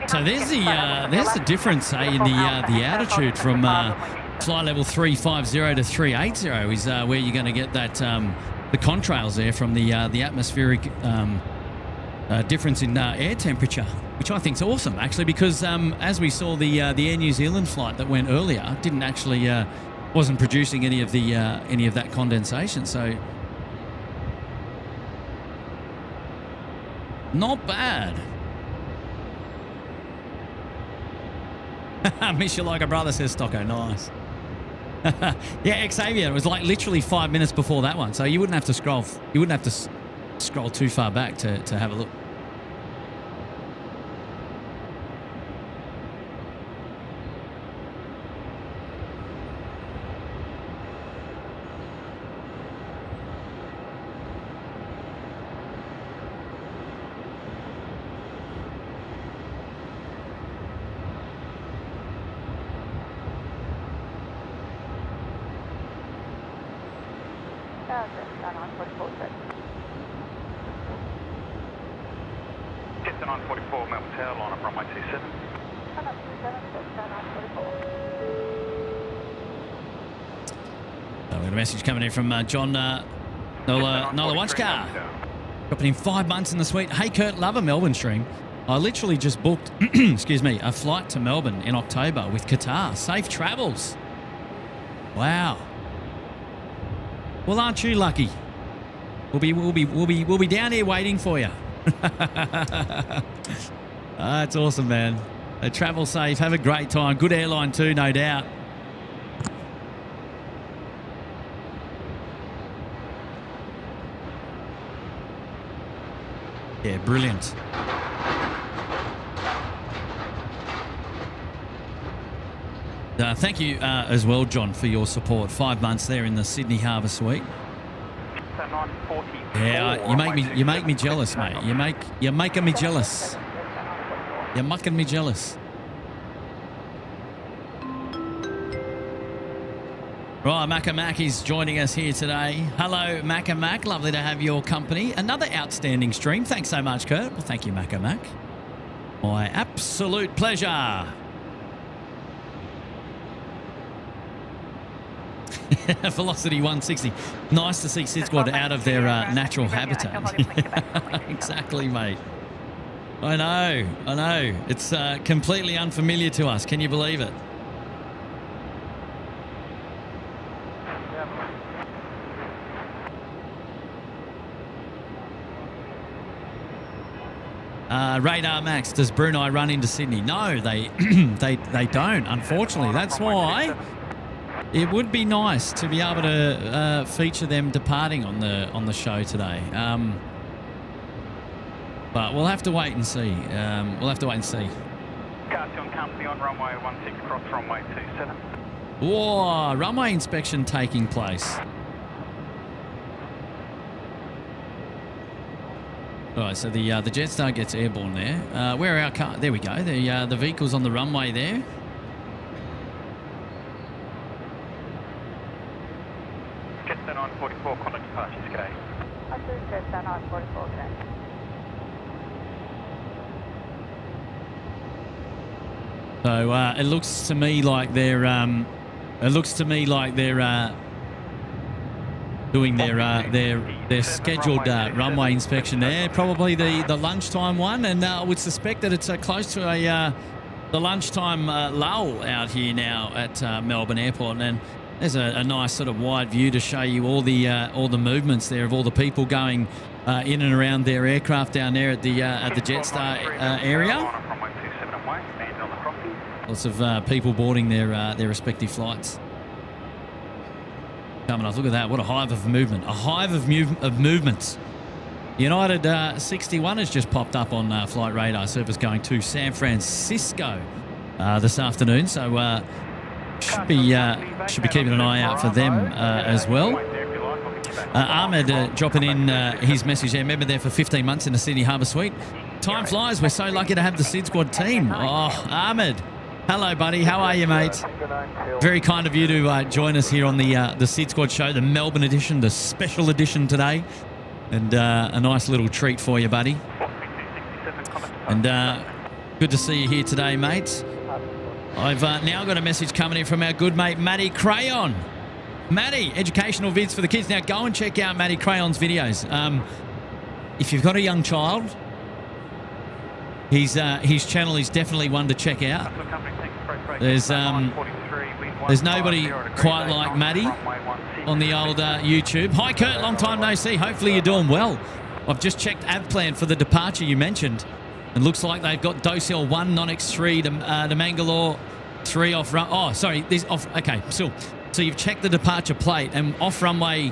So there's the difference, in the altitude from flight level 350 to 380 is where you're going to get that the contrails there from the atmospheric difference in air temperature, which I think is awesome actually, because as we saw the Air New Zealand flight that went earlier didn't actually wasn't producing any of that condensation, so not bad. Miss you like a brother, says Stocko. Nice. Yeah, Xavier, it was like literally 5 minutes before that one, so you wouldn't have to scroll. You wouldn't have to scroll too far back to have a look. Message coming in from John Nolawatchka. Dropping in 5 months in the suite. Hey, Kurt, love a Melbourne stream. I literally just booked, excuse me, a flight to Melbourne in October with Qatar. Safe travels. Wow. Well, aren't you lucky? We'll be down here waiting for you. That's awesome, man. Travel safe. Have a great time. Good airline too, no doubt. Yeah, brilliant. Thank you as well, John, for your support. 5 months there in the Sydney Harbour Suite. Yeah, you make me jealous, mate. You're making me jealous. You're mucking me jealous. Right, Macca is joining us here today. Hello, Macca. Lovely to have your company. Another outstanding stream. Thanks so much, Kurt. Well, thank you, Macca. My absolute pleasure. Velocity 160. Nice to see SydSquad out of their natural habitat. Exactly, mate. I know. It's completely unfamiliar to us. Can you believe it? Radar Max, does Brunei run into Sydney? No, they they don't, unfortunately. That's why it would be nice to be able to feature them departing on the show today. But we'll have to wait and see. Cartion company on runway 16 cross runway 27. Whoa, runway inspection taking place. All right, so the Jetstar gets airborne there. Where are our car? There we go. The vehicle's on the runway there. Jetstar 944, contact departure, today. I do Jetstar 944, today. So it looks to me like they're doing their scheduled runway inspection there. Probably the lunchtime one, and I would suspect that it's close to the lunchtime lull out here now at Melbourne Airport. And there's a nice sort of wide view to show you all the movements there of all the people going in and around their aircraft down there at the Jetstar area. Lots of people boarding their respective flights. Coming off, look at that! What a hive of movement! A hive of movements. United 61 has just popped up on flight radar. Service going to San Francisco this afternoon. So should be keeping an eye out for them as well. Ahmed dropping in his message there. Remember there for 15 months in the Sydney Harbour Suite. Time flies. We're so lucky to have the SydSquad team. Oh, Ahmed. Hello, buddy. How are you, mate? Very kind of you to join us here on the SydSquad show, the Melbourne edition, the special edition today. And a nice little treat for you, buddy. And good to see you here today, mate. I've now got a message coming in from our good mate, Matty Crayon. Matty, educational vids for the kids. Now, go and check out Matty Crayon's videos. If you've got a young child, his channel is definitely one to check out. There's nobody quite like Matty on the old YouTube. Hi, Kurt. Long time no see. Hopefully you're doing well. I've just checked AvPlan for the departure you mentioned. It looks like they've got Docel 1, Non-X3 to Mangalore 3 off run. Oh, sorry. This off. Okay, so you've checked the departure plate and off runway.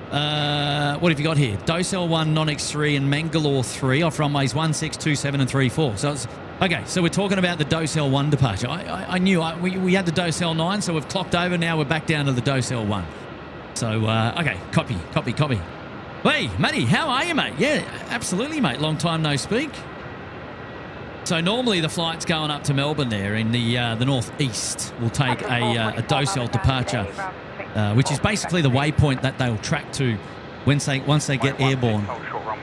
What have you got here? Docel 1, Non-X3 and Mangalore 3 off runways 16, 27 and 34. So it's okay. So we're talking about the Docel 1 departure. I knew we had the Docel 9, so we've clocked over. Now we're back down to the Docel 1. So okay, copy. Hey, Matty, how are you, mate? Yeah, absolutely, mate. Long time no speak. So normally the flights going up to Melbourne there in the northeast will take a Docel departure, which is basically the waypoint that they'll track to once they get airborne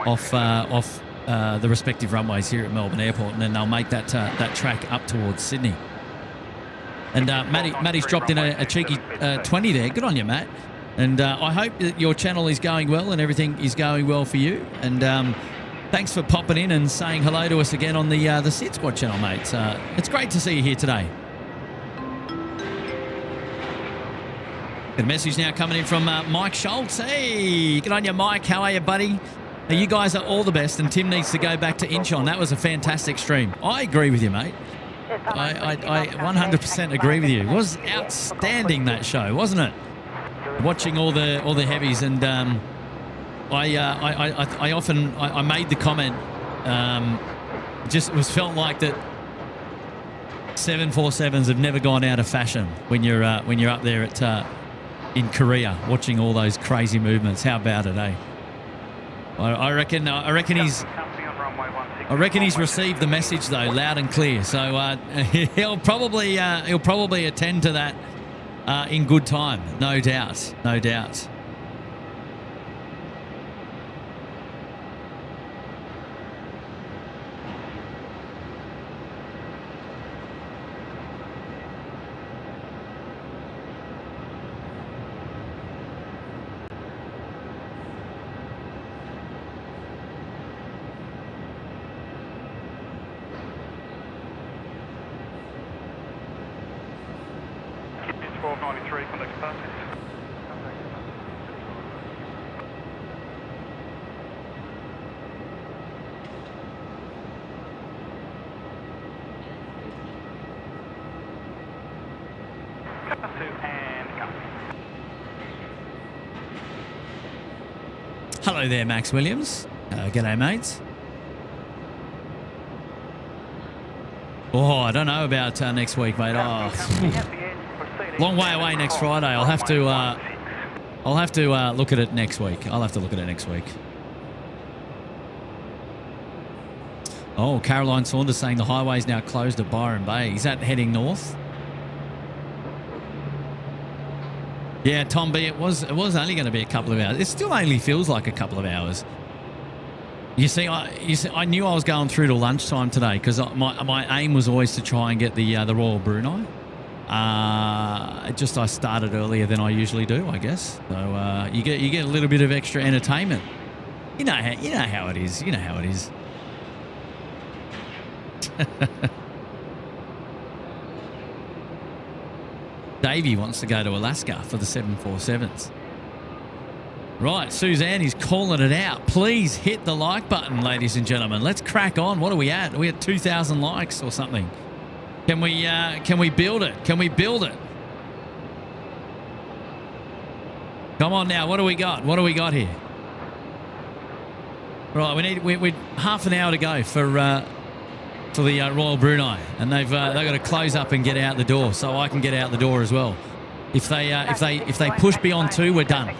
off the respective runways here at Melbourne Airport, and then they'll make that track up towards Sydney. And Matty's dropped in a cheeky 20 there. Good on you, Matt. And I hope that your channel is going well and everything is going well for you. And thanks for popping in and saying hello to us again on the SydSquad channel, mate. It's great to see you here today. Got a message now coming in from Mike Schultz. Hey, good on you, Mike. How are you, buddy? Now, you guys are all the best, and Tim needs to go back to Incheon. That was a fantastic stream. I agree with you, mate. I 100% agree with you. It was outstanding, that show, wasn't it? Watching all the heavies, and I often made the comment. It was felt like that 747s have never gone out of fashion when you're up there in Korea watching all those crazy movements. How about it, eh? I reckon he's received the message though, loud and clear. So he'll probably attend to that in good time, no doubt, no doubt. Hello there, Max Williams. G'day, mates. Oh, I don't know about next week, mate. Oh, long way away next Friday. I'll have to look at it next week. Oh, Caroline Saunders saying the highway's now closed at Byron Bay. Is that heading north? Yeah, Tom B, it was only going to be a couple of hours. It still only feels like a couple of hours. You see, I knew I was going through to lunchtime today because my aim was always to try and get the Royal Brunei. Just I started earlier than I usually do, I guess. So you get a little bit of extra entertainment. You know how it is. You know how it is. Davey wants to go to Alaska for the 747s. Right, Suzanne is calling it out. Please hit the like button, ladies and gentlemen. Let's crack on. What are we at? Are we at 2,000 likes or something? Can we build it? Can we build it? Come on now. What do we got? What do we got here? Right, we're half an hour to go for the Royal Brunei, and they've got to close up and get out the door, so I can get out the door as well. If they push beyond 2, we're done.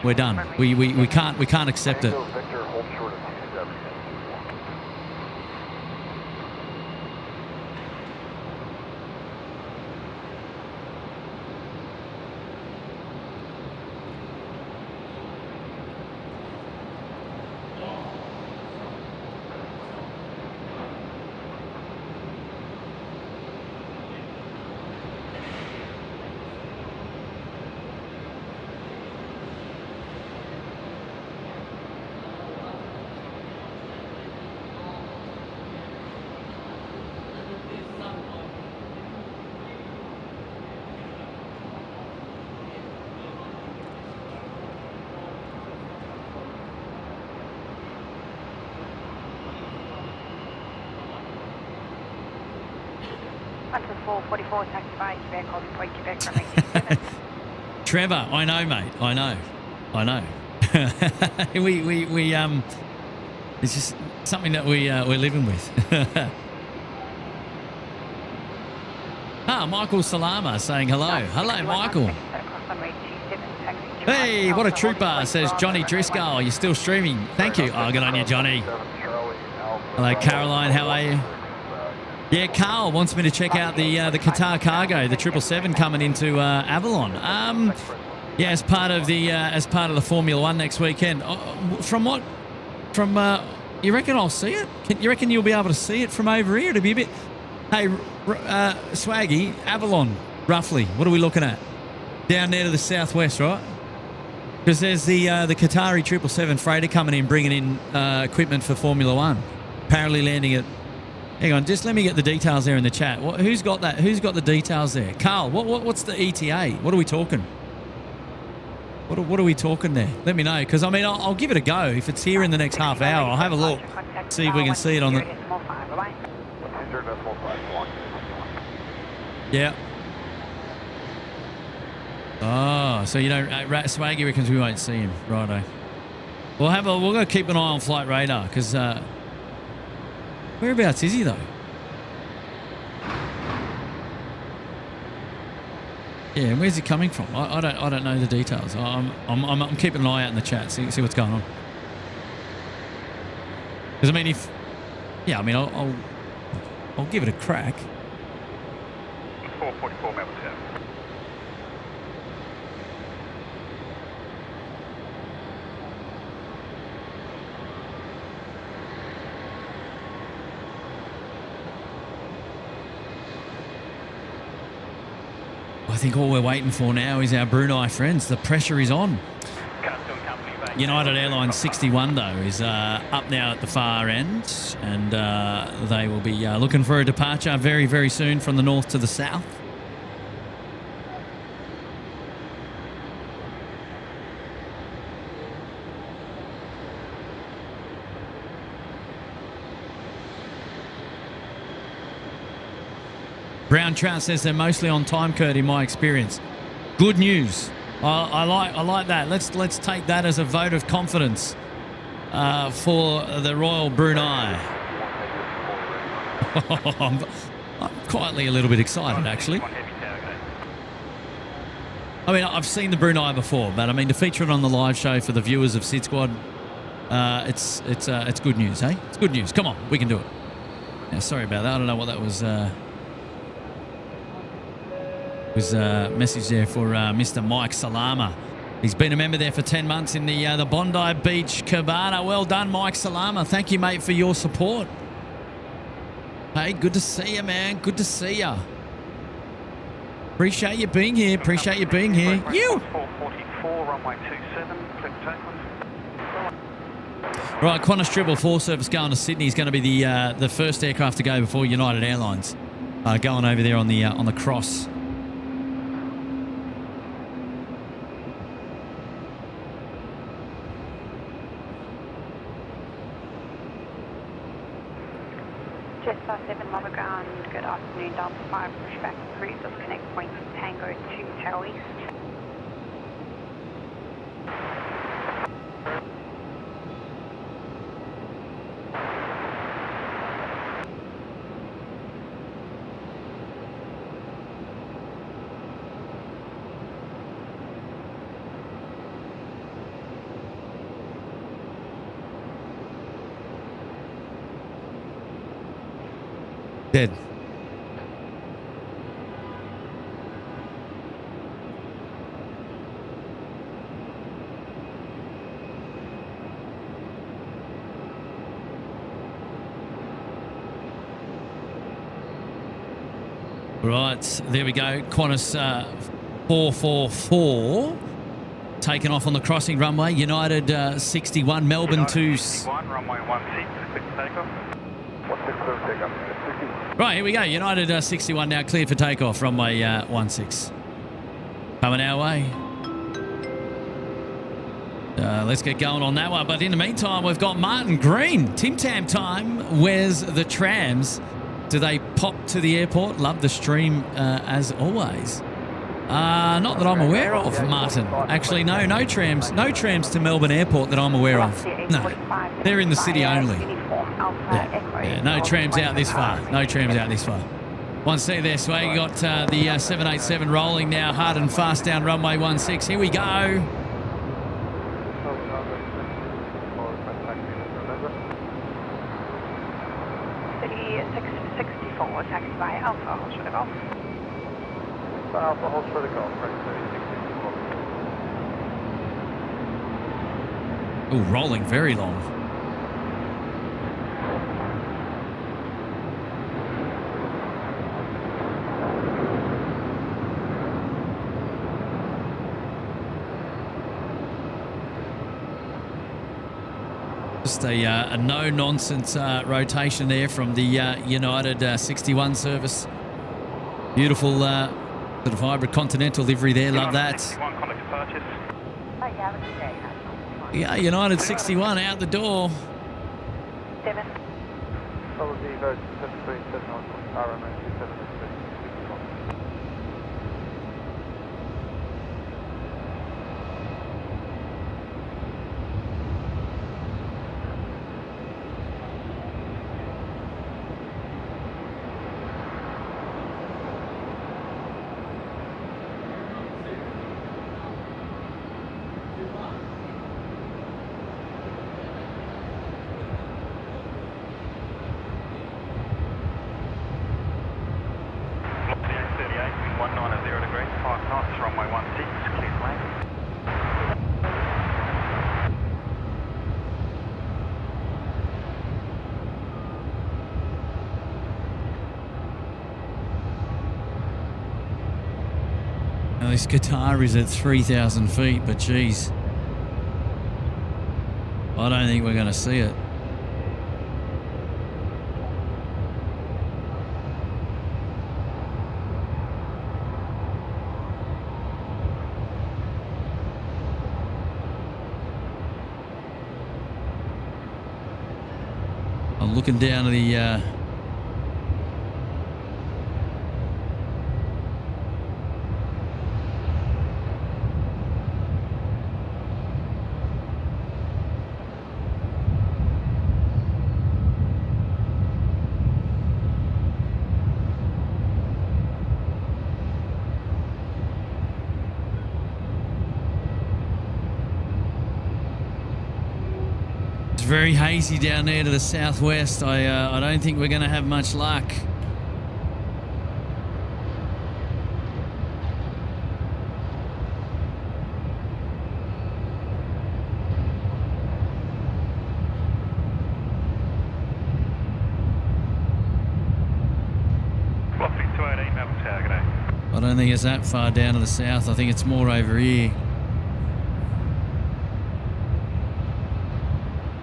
We're done. We can't accept it. Trevor, I know, mate. I know. we it's just something that we're living with. Michael Salama saying hello. Hello, Michael. Hey, what a trooper, says Johnny Driscoll. You're still streaming. Thank you. Oh, good on you, Johnny. Hello, Caroline. How are you? Yeah, Carl wants me to check out the Qatar cargo, the 777 coming into Avalon. Yeah, as part of the Formula One next weekend. You reckon I'll see it? You reckon you'll be able to see it from over here? It'll be a bit. Hey, Swaggy, Avalon, roughly. What are we looking at? Down there to the southwest, right? Because there's the Qatari 777 freighter coming in, bringing in equipment for Formula One. Apparently landing at. Hang on, just let me get the details there in the chat. Who's got that? Who's got the details there? Carl, what's the ETA? What are we talking? What are we talking there? Let me know, because I mean I'll give it a go. If it's here in the next half hour, I'll have a look, see if we can see it on the. Yeah. Oh, so you know, Swaggy reckons we won't see him. Righto. We're gonna keep an eye on flight radar, because. Whereabouts is he though? Yeah, where's he coming from? I don't know the details. I'm keeping an eye out in the chat, see what's going on. Because I mean, I'll give it a crack. 444 Melbourne. I think all we're waiting for now is our Brunei friends. The pressure is on. United Airlines 61, though, is up now at the far end, and they will be looking for a departure very, very soon from the north to the south. Brown Trout says they're mostly on time, Kurt, in my experience. Good news. I like that. Let's take that as a vote of confidence for the Royal Brunei. I'm quietly a little bit excited, actually. I mean, I've seen the Brunei before, but I mean to feature it on the live show for the viewers of SydSquad, it's good news, hey? It's good news. Come on, we can do it. Yeah, sorry about that. I don't know what that was. Was a message there for Mr. Mike Salama. He's been a member there for 10 months in the Bondi Beach Cabana. Well done, Mike Salama. Thank you, mate, for your support. Hey, good to see you, man. Good to see you. Appreciate you being here. Appreciate you being here. You. 444, runway 27, click takeoff. Right, Qantas 444 service going to Sydney is going to be the first aircraft to go before United Airlines. Going over there on the cross. Jetstar 7 Lava Ground, good afternoon, Delta 5 pushback cruise of connect point Tango 2 tail east. Dead. Right, there we go. Qantas 444 taken off on the crossing runway. United 61, Melbourne to... 61, runway 16, quick takeoff. Right, here we go. United 61 now cleared for takeoff. Runway 16. Coming our way. Let's get going on that one. But in the meantime, we've got Martin Green. Tim Tam time. Where's the trams? Do they pop to the airport? Love the stream as always. Not that I'm aware of, Martin. Actually, no trams. No trams to Melbourne Airport that I'm aware of. No, they're in the city only. Yeah, no trams out this far. No trams out this far. One sec there, Swag. You got the 787 rolling now, hard and fast down runway 16. Here we go. Taxi by Alpha, hold short of golf. Alpha, hold short of golf, right, 3664. Oh, rolling very long. Just a no-nonsense rotation there from the United 61 service. Beautiful sort of hybrid continental livery there. Love that. Yeah, United 61 out the door. 7. Now, this guitar is at 3,000 feet, but geez, I don't think we're going to see it. I'm looking down to the very hazy down there to the southwest. I don't think we're going to have much luck. I don't think it's that far down to the south. I think it's more over here.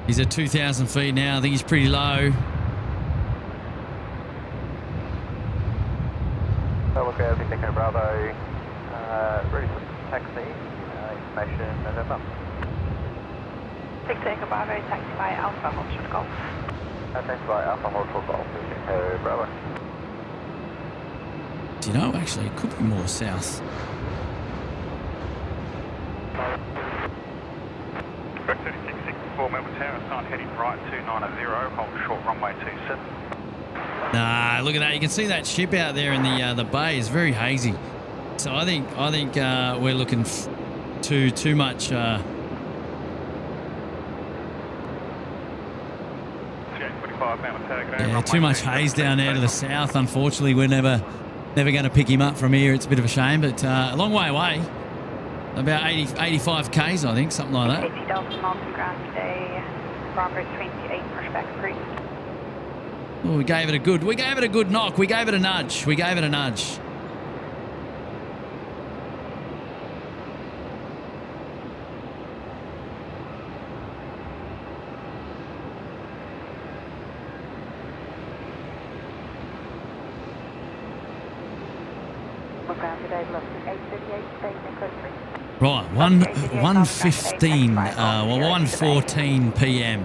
He's at 2,000 feet now. I think he's pretty low. Okay, I'll be taking a Bravo. Ready for taxi. Information November. Take a Bravo, taxi by Alpha, hold short Golf. Taxi by Alpha, hold short Golf. Echo Bravo. Do you know, actually, it could be more south. Back 3664 Melbourne Tower, sign heading right 290, hold short runway 27. Nah, look at that. You can see that ship out there in the bay is very hazy. So I think we're looking too much. Yeah, too much haze down there to the south. Unfortunately, we're never going to pick him up from here. It's a bit of a shame, but a long way away. About 85 Ks, I think, something like that. 80,000 miles to ground today. Bravo 28 pushback approved. Oh, we gave it a good knock. We gave it a nudge. Right, 1:15, 1:14 p.m.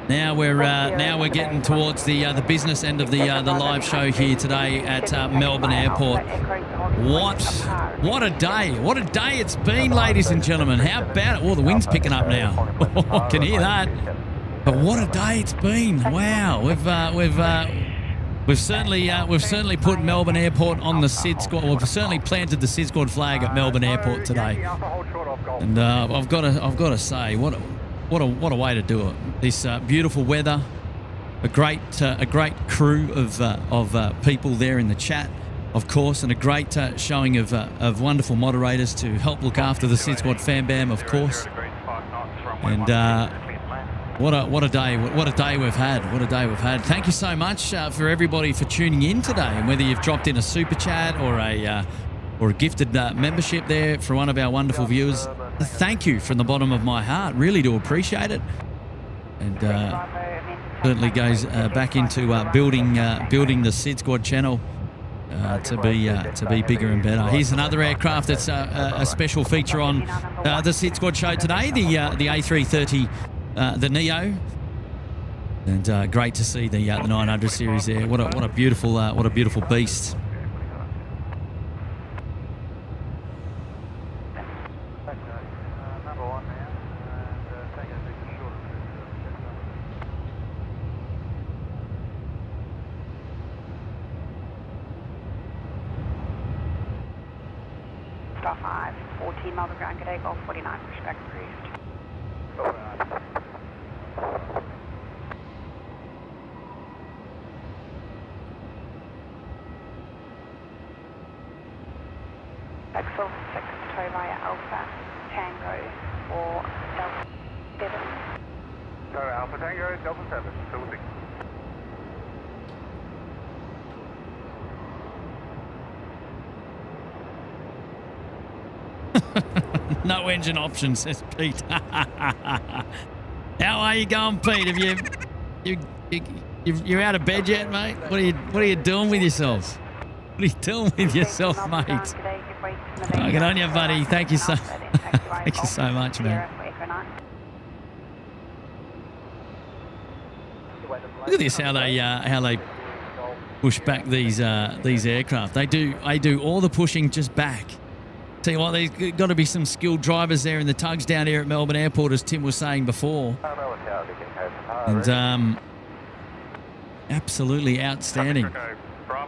Now we're getting towards the business end of the live show here today at Melbourne Airport. What a day! What a day it's been, ladies and gentlemen. How about it? Oh, the wind's picking up now. I can hear that. But what a day it's been! Wow, we've certainly put Melbourne Airport on the SydSquad. We've certainly planted the SydSquad flag at Melbourne Airport today. And I've got to say, what a way to do it. This beautiful weather, a great crew of people there in the chat, of course, and a great showing of wonderful moderators to help look after the SydSquad fan bam, of course. And what a day we've had. Thank you so much for everybody for tuning in today, and whether you've dropped in a super chat or a gifted membership there for one of our wonderful viewers. Thank you from the bottom of my heart. Really do appreciate it. And certainly goes back into building the SydSquad channel to be bigger and better. Here's another aircraft that's a special feature on the SydSquad show today, the A330, the Neo. And great to see the 900 series there. What a beautiful beast. Star 5, 14 Melbourne ground, good day, Golf 49, pushback approved. Axel 6, tow via Alpha, Tango for Delta 7. So Alpha Tango, Delta 7, still 6. No engine option, says Pete. How are you going, Pete? Have you're out of bed yet, mate? What are you doing with yourself? What are you doing with yourself, mate? Oh, good on you, buddy. Thank you so much, man. Look at this, how they push back these aircraft. They do all the pushing just back. Tell you what, there's got to be some skilled drivers there in the tugs down here at Melbourne Airport, as Tim was saying before. And absolutely outstanding.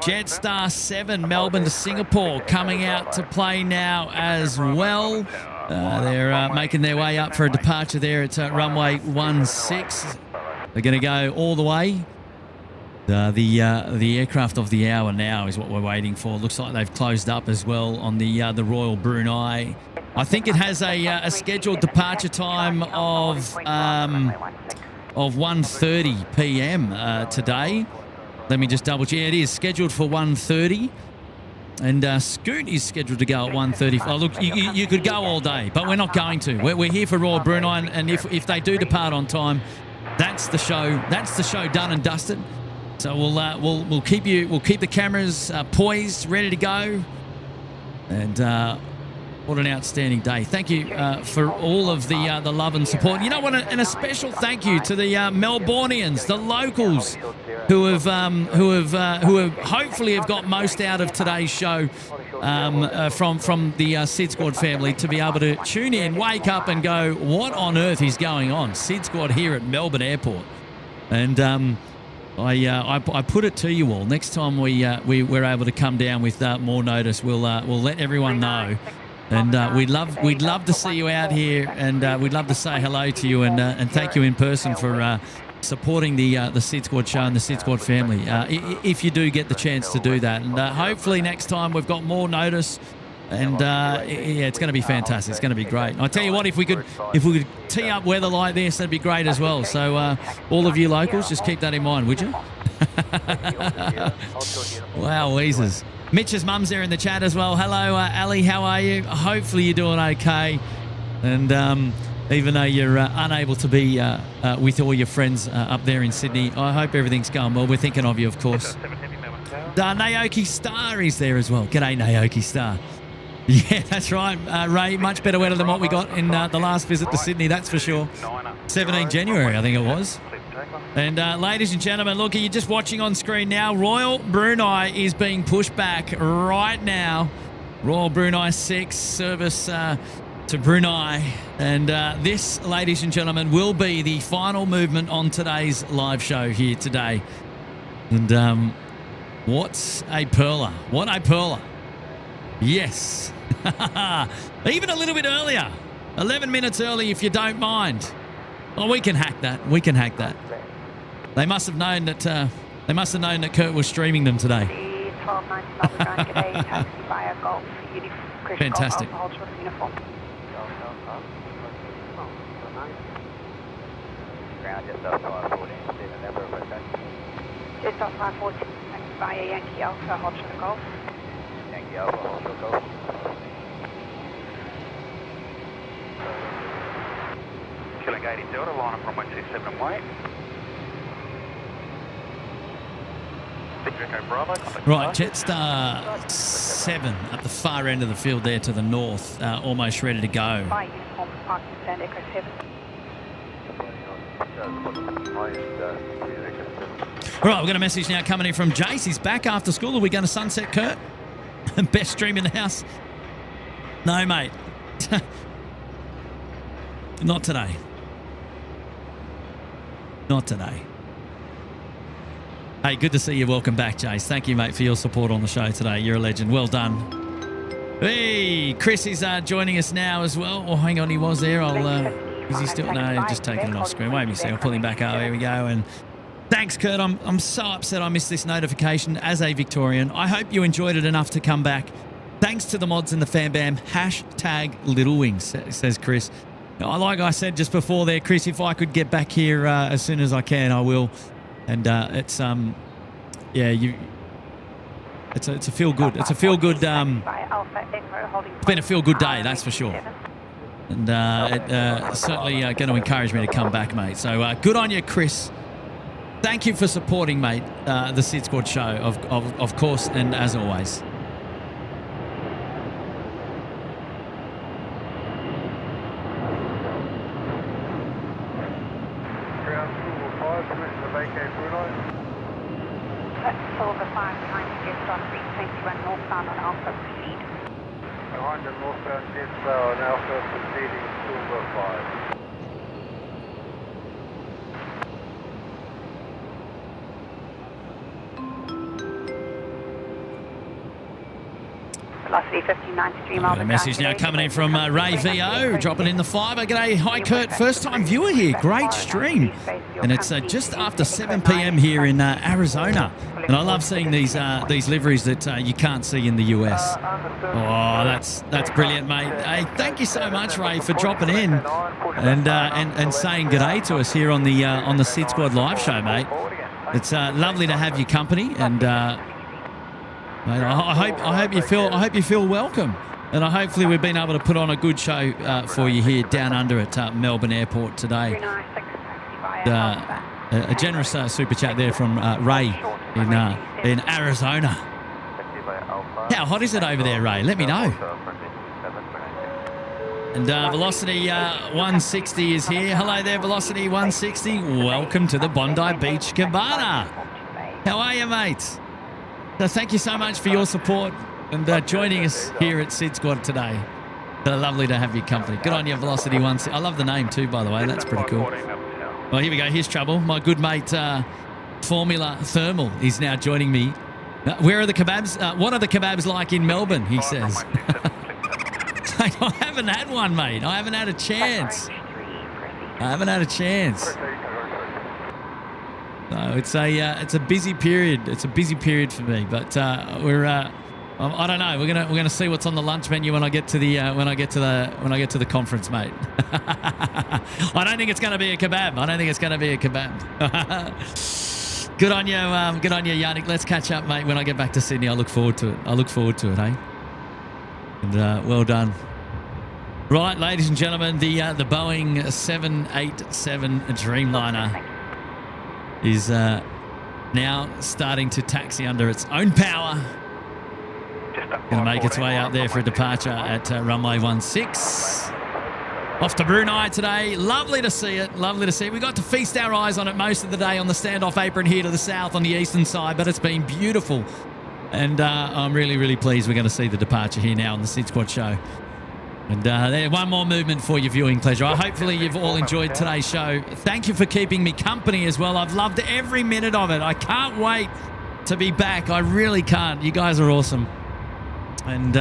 Jetstar 7, Melbourne to Singapore, coming out to play now as well. They're making their way up for a departure there at runway 16. They're going to go all the way. The aircraft of the hour now is what we're waiting for. Looks like they've closed up as well on the Royal Brunei. I think it has a scheduled departure time of 1:30 p.m. Today. Let me just double check. It is scheduled for 1:30. And Scoot is scheduled to go at 1:30. Oh, look, you could go all day, but we're not going to. We're here for Royal Brunei, and if they do depart on time, that's the show. That's the show done and dusted. So we'll keep the cameras poised, ready to go. And what an outstanding day! Thank you for all of the love and support. You know what? And a special thank you to the Melbournians, the locals, who have hopefully have got most out of today's show from the SydSquad family, to be able to tune in, wake up, and go, "What on earth is going on?" SydSquad here at Melbourne Airport, and I put it to you all. Next time we're able to come down with more notice, we'll let everyone know. And we'd love to see you out here, and we'd love to say hello to you and thank you in person for supporting the SydSquad show and the SydSquad family. If you do get the chance to do that, and hopefully next time we've got more notice, and yeah, it's going to be fantastic. It's going to be great. I tell you what, if we could tee up weather like this, that'd be great as well. So all of you locals, just keep that in mind, would you? Wow, Weezers. Mitch's mum's there in the chat as well. Hello, Ali, how are you? Hopefully you're doing okay. And even though you're unable to be with all your friends up there in Sydney, I hope everything's going well. We're thinking of you, of course. Naoki Star is there as well. G'day, Naoki Star. Yeah, that's right, Ray. Much better weather than what we got in the last visit to Sydney, that's for sure. 17 January, I think it was. And ladies and gentlemen, look, you're just watching on screen now. Royal Brunei is being pushed back right now. Royal Brunei 6 service to Brunei. And this, ladies and gentlemen, will be the final movement on today's live show here today. And what a perler. What a perler. Yes. Even a little bit earlier. 11 minutes early if you don't mind. Oh, we can hack that. We can hack that. They must have known that Kurt was streaming them today. Fantastic. Just off 514 via Yankee Alpha, hold short of Golf. Yankee Alpha, hold short of Golf. Killing 80 Delta, line up runway 27 and wait. Right, Jetstar 7 at the far end of the field there to the north, almost ready to go. By uniform, parking stand, Echo 7. All right, we've got a message now coming in from Jace. He's back after school. Are we going to sunset, Kurt? Best stream in the house? No, mate. Not today. Not today. Hey, good to see you. Welcome back, Jace. Thank you, mate, for your support on the show today. You're a legend. Well done. Hey, Chris is joining us now as well. Oh, hang on, he was there. Is he still? No, just taking it off screen. Wait a second. I'll pull him back up. Here we go. And thanks, Kurt. I'm so upset I missed this notification as a Victorian. I hope you enjoyed it enough to come back. Thanks to the mods and the fan bam. #Little Wings, says Chris. Now, like I said just before there, Chris, if I could get back here as soon as I can, I will. And it's yeah, it's a feel good. It's a feel good. It's been a feel good day, that's for sure. And it's certainly going to encourage me to come back, mate. So good on you, Chris. Thank you for supporting, mate, the SydSquad show, of course, and as always. Silver 590 Jetstar 321 northbound on Alpha, proceed. 100 northbound Jetstar on Alpha, proceeding Silver 5. Velocity 1593 miles. A message now coming in from Ray VO, dropping in the 5. G'day, hi Kurt, first time viewer here, great stream. And it's just after 7 p.m. here in Arizona. And I love seeing these liveries that you can't see in the US. Oh, that's brilliant, mate. Hey, thank you so much, Ray, for dropping in and saying g'day to us here on the SydSquad live show, mate. It's lovely to have your company, and Mate, I hope you feel welcome, and hopefully we've been able to put on a good show for you here down under at Melbourne Airport today. A generous super chat there from Ray in Arizona. How hot is it over there, Ray? Let me know. And Velocity 160 is here. Hello there, Velocity 160. Welcome to the Bondi Beach Cabana. How are you, mates? So thank you so much for your support and joining us here at SydSquad today. Lovely to have your company. Good on you, Velocity 160. I love the name too, by the way. That's pretty cool. Well, here we go. Here's trouble. My good mate Formula Thermal is now joining me. Where are the kebabs? What are the kebabs like in Melbourne, he says. I haven't had one, mate. I haven't had a chance. No, it's a busy period. It's a busy period for me, but we're I don't know. We're gonna see what's on the lunch menu when I get to the conference, mate. I don't think it's gonna be a kebab. Good on you, Yannick. Let's catch up, mate. When I get back to Sydney, I look forward to it, eh? And well done. Right, ladies and gentlemen, the Boeing 787 Dreamliner is now starting to taxi under its own power. Going to make its way up there for a departure at runway 16. Off to Brunei today. Lovely to see it. We got to feast our eyes on it most of the day on the standoff apron here to the south on the eastern side, but it's been beautiful. And I'm really, really pleased we're going to see the departure here now on the SydSquad show. And there, one more movement for your viewing pleasure. Hopefully you've all enjoyed today's show. Thank you for keeping me company as well. I've loved every minute of it. I can't wait to be back. I really can't. You guys are awesome. And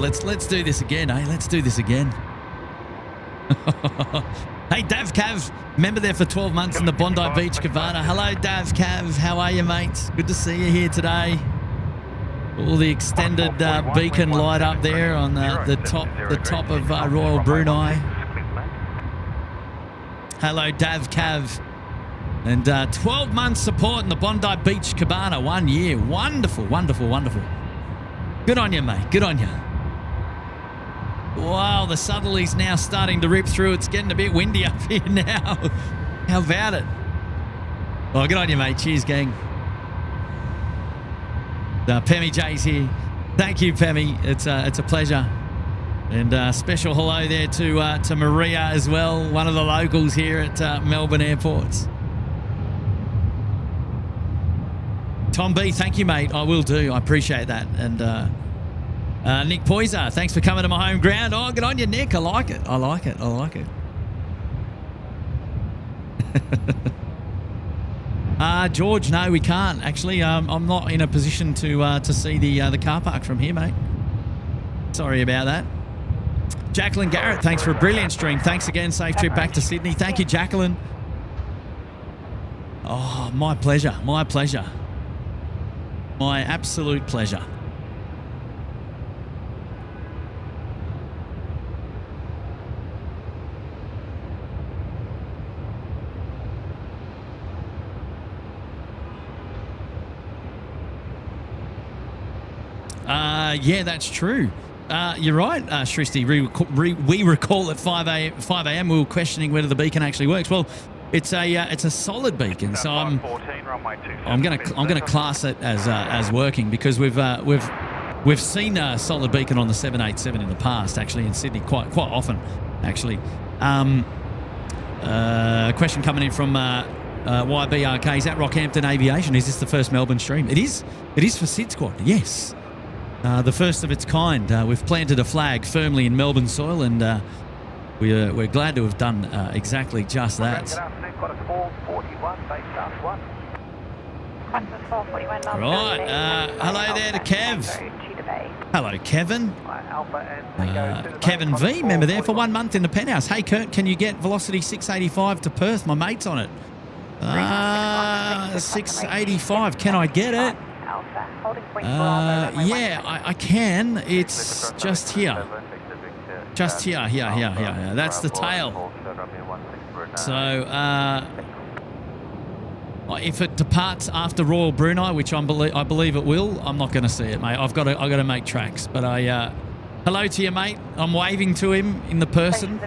let's do this again, eh? Let's do this again. Hey, Dav Cav, member there for 12 months in the Bondi Beach Cabana. Hello, Dav Cav. How are you, mates? Good to see you here today. All the extended beacon light up there on the top of Royal Brunei. Hello, Dav Cav. And 12 months support in the Bondi Beach Cabana. 1 year. Wonderful. Good on you, mate. Good on you. Wow, the southerly's now starting to rip through. It's getting a bit windy up here now. How about it? Oh, good on you, mate. Cheers, gang. Pemmy J's here. Thank you, Pemmy. It's a pleasure. And special hello there to Maria as well, one of the locals here at Melbourne Airports. Tom B, thank you, mate. I will do. I appreciate that. And Nick Poyser, thanks for coming to my home ground. Oh, good on you, Nick. I like it. George, no, we can't. Actually, I'm not in a position to see the car park from here, mate. Sorry about that. Jacqueline Garrett, thanks for a brilliant stream. Thanks again. Safe trip back to Sydney. Thank you, Jacqueline. Oh, my pleasure. My absolute pleasure. Yeah, that's true. You're right, Shristi. We recall at 5 a.m. we were questioning whether the beacon actually works. Well, it's a solid beacon, so I'm gonna class it as working, because we've seen a solid beacon on the 787 in the past, actually, in Sydney quite often, actually. A question coming in from YBRK. Is that Rockhampton Aviation? Is this the first Melbourne stream? It is for SydSquad, yes. The first of its kind. We've planted a flag firmly in Melbourne soil, and we're glad to have done exactly just that. Good afternoon, got a 441, base class 1. Right, hello there to Kev. Hello, Kevin. Kevin V, member there for 1 month in the penthouse. Hey, Kurt, can you get Velocity 685 to Perth? My mate's on it. 685, can I get it? Yeah, I can. It's just here. Just here. That's the tail. So, If it departs after Royal Brunei, which I believe it will, I'm not going to see it, mate. I've got to make tracks. But hello to you, mate. I'm waving to him in the person.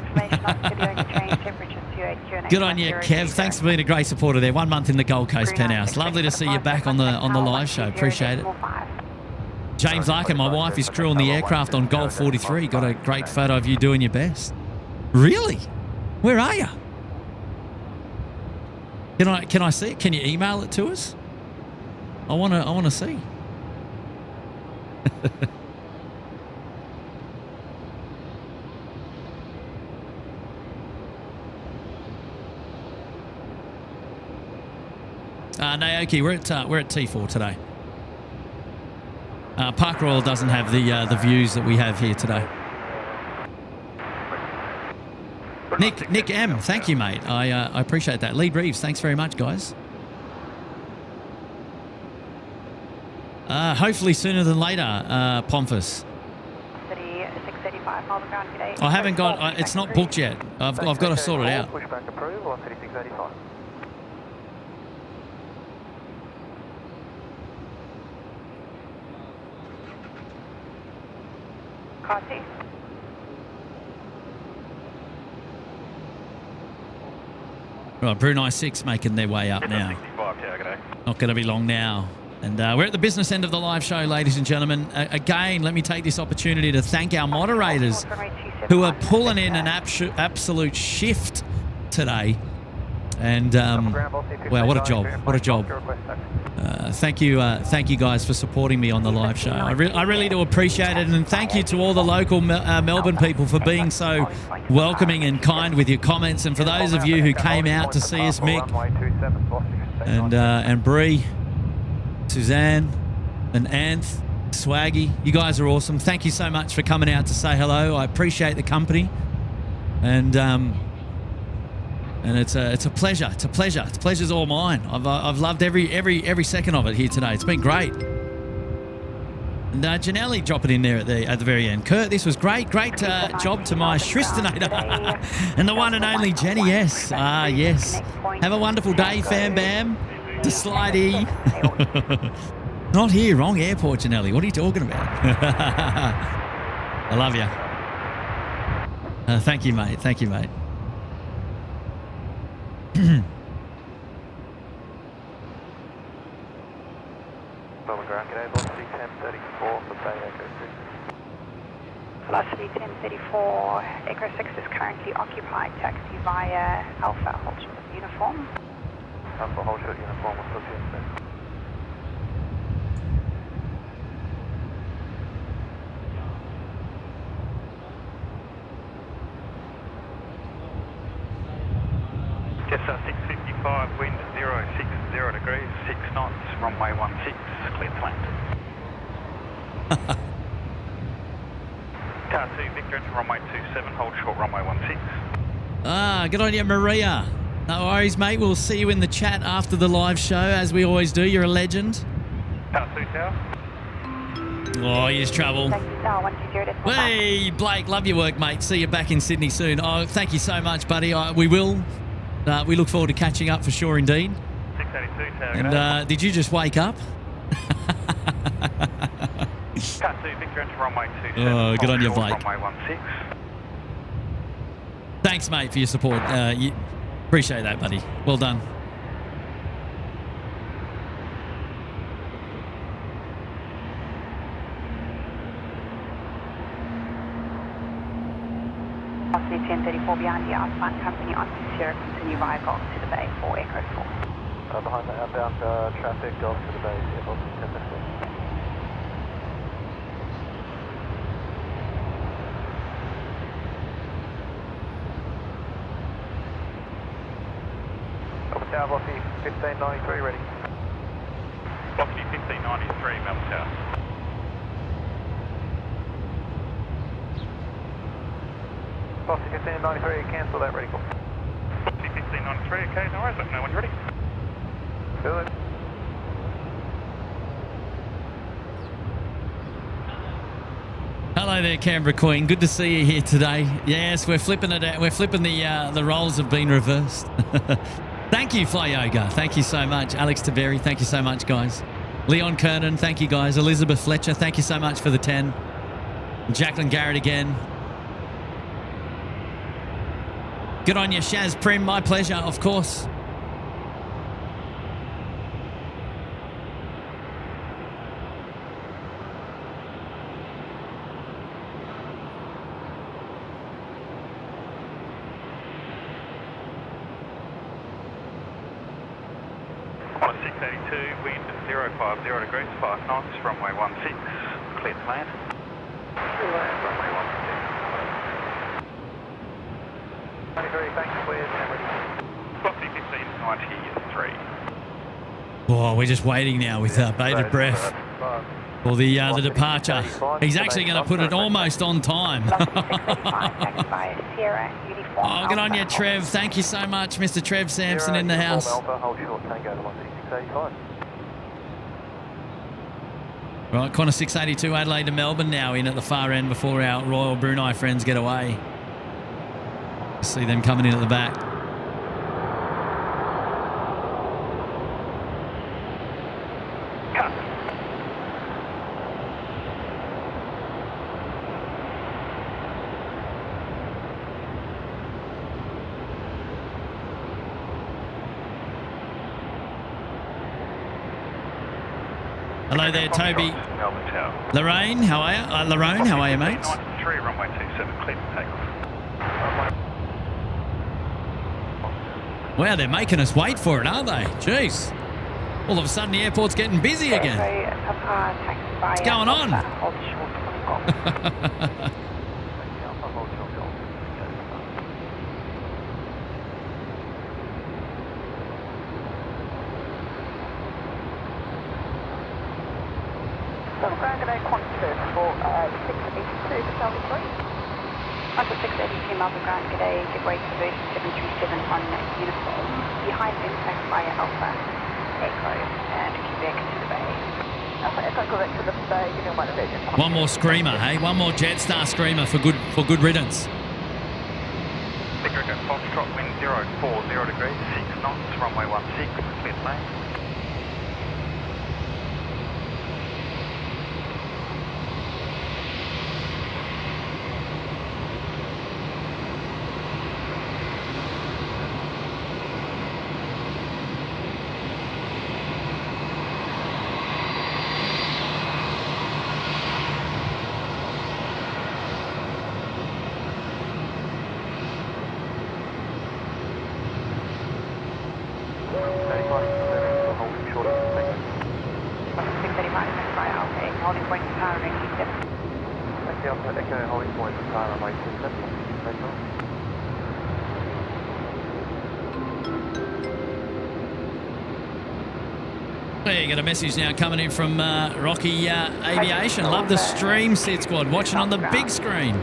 Good on you, Kev. Thanks for being a great supporter there. 1 month in the Gold Coast penthouse. Lovely to see you back on the live show. Appreciate it. James Larkin, my wife is crewing the aircraft on Golf 43. Got a great photo of you doing your best. Really? Where are you? Can I see it? Can you email it to us? I want to see. Naoki, we're at T4 today. Park Royal doesn't have the views that we have here today. Nick M, thank you, mate. I appreciate that. Lee Reeves, thanks very much, guys. Hopefully sooner than later, Pomphus. I haven't got. It's not booked yet. I've got to sort it out. Pushback approved on 3685. Copy. Right, Brunei 6 making their way up now. Not going to be long now. And we're at the business end of the live show, ladies and gentlemen. Again, let me take this opportunity to thank our moderators who are pulling in an absolute shift today. And, wow, what a job. What a job. Thank you guys for supporting me on the live show. I really do appreciate it. And thank you to all the local Melbourne people for being so welcoming and kind with your comments. And for those of you who came out to see us, Mick and Bree, Suzanne and Anth, Swaggy, you guys are awesome. Thank you so much for coming out to say hello. I appreciate the company. And it's a pleasure. It's a pleasure. The pleasure's all mine. I've loved every second of it here today. It's been great. And Janelle dropping in there at the very end. Kurt, this was great. Great job to my Shristinator. And the one and only Jenny S. Yes. Have a wonderful day, Fam Bam. To Slidey. Not here, wrong airport, Janelle. What are you talking about? I love you. Thank you, mate. Thank you, mate. Velocity 1034, Echo 6 is currently occupied. Taxi via Alpha, hold short of uniform. Alpha, hold short uniform, what's up here? Jessa 655, wind 060 degrees, 6 knots, runway 16, clear to land. Car 2, Victor into runway 27, hold short runway 16. Good on you, Maria. No worries, mate. We'll see you in the chat after the live show, as we always do. You're a legend. Car 2 tower. Oh, here's trouble. Hey, Blake, love your work, mate. See you back in Sydney soon. Oh, thank you so much, buddy. We will. We look forward to catching up for sure, indeed. 682 tower. And did you just wake up? Car 2, Victor into runway 27. Oh, good on you, Blake. Runway 16. Thanks, mate, for your support. Appreciate that, buddy. Well done. Velocity 1034 behind the outbound company on Sierra, continue via Golf to the Bay for Echo 4. Behind the outbound traffic, Golf to the Bay, Velocity 1034. Tower, Velocity 1593, ready. Velocity 1593, Melbourne Tower. Velocity 1593, cancel that, ready. Velocity 1593, okay, no worries, let me know when you're ready. Good. Hello there, Canberra Queen. Good to see you here today. Yes, we're flipping it out. We're flipping the roles have been reversed. Thank you, Fly Yoga. Thank you so much. Alex Taveri, thank you so much, guys. Leon Kernan, thank you, guys. Elizabeth Fletcher, thank you so much for the 10. Jacqueline Garrett again. Good on you, Shaz Prim. My pleasure, of course. On 682, wind 050 degrees, 5 knots, runway 16, clear to land. Runway 16. 23, thanks, clear, Clocky 1593. Oh, we're just waiting now with bated breath for the departure. He's actually going to put it almost on time. Oh, good on you, Trev. Thank you so much, Mr. Trev Sampson in the house. Right, Qantas 682 Adelaide to Melbourne now in at the far end before our Royal Brunei friends get away. See them coming in at the back. Hello there, Toby. Lorraine, how are you? Lorraine, how are you, mate? 93, runway 27, clear to takeoff. Wow, they're making us wait for it, aren't they? Jeez. All of a sudden, the airport's getting busy again. What's going on? Under 682 Melbourne Ground, g'day, give way to version 737 on uniform. Behind impact via Alpha Echo and Quebec to the bay. Alpha Echo, Quebec to the bay, give me one version. One more screamer, hey? One more Jetstar screamer for good riddance. Echo Foxtrot, wind 040 degrees, 6 knots, runway 16, clear to land. There you got a message now coming in from Rocky Aviation. Love the stream, SydSquad. Watching on the big screen.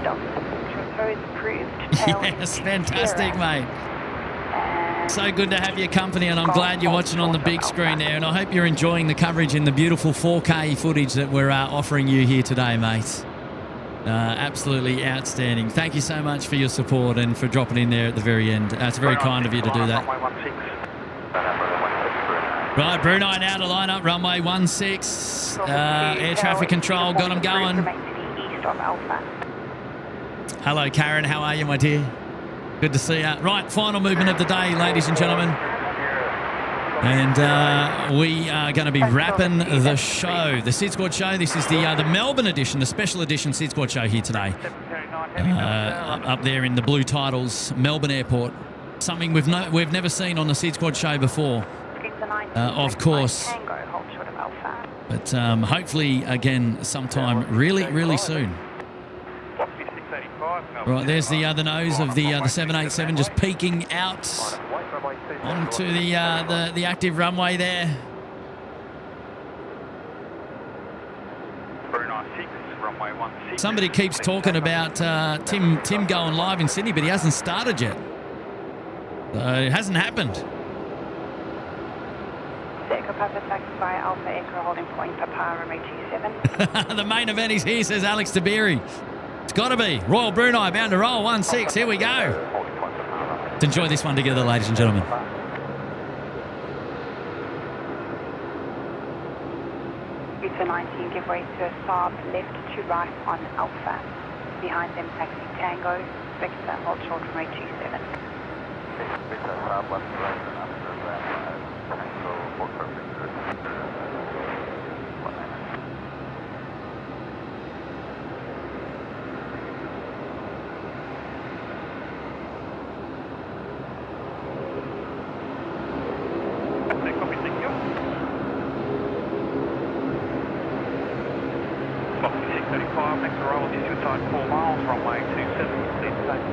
Yes, fantastic, mate. So good to have your company, and I'm glad you're watching on the big screen there. And I hope you're enjoying the coverage in the beautiful 4K footage that we're offering you here today, mate. Absolutely outstanding. Thank you so much for your support and for dropping in there at the very end. It's very kind of you to do that. Right, Brunei now to line up, runway 16. Air traffic control, got them going. Hello, Karen. How are you, my dear? Good to see you. Right, final movement of the day, ladies and gentlemen. And we are going to be wrapping the show, the SydSquad show. This is the Melbourne edition, the special edition SydSquad show here today. Up there in the blue titles, Melbourne Airport. Something we've never seen on the SydSquad show before. Of course, but hopefully again sometime really soon. Right, there's the other nose of the 787 just peeking out onto the active runway there. Somebody keeps talking about Tim going live in Sydney, but he hasn't started yet. It hasn't happened. The main event is here, says Alex Tabiri. It's got to be. Royal Brunei bound to roll 16. Here we go. Let's enjoy this one together, ladies and gentlemen. Delta 19, give way to a Saab left to right on Alpha. Behind them, taxi Tango, Victor, hold short runway 27. Victor, Saab left to right and after that, Tango, hold short Victor. Copy, thank you. Fox 635, next arrival, distance time 4 miles, runway 27, clear to take.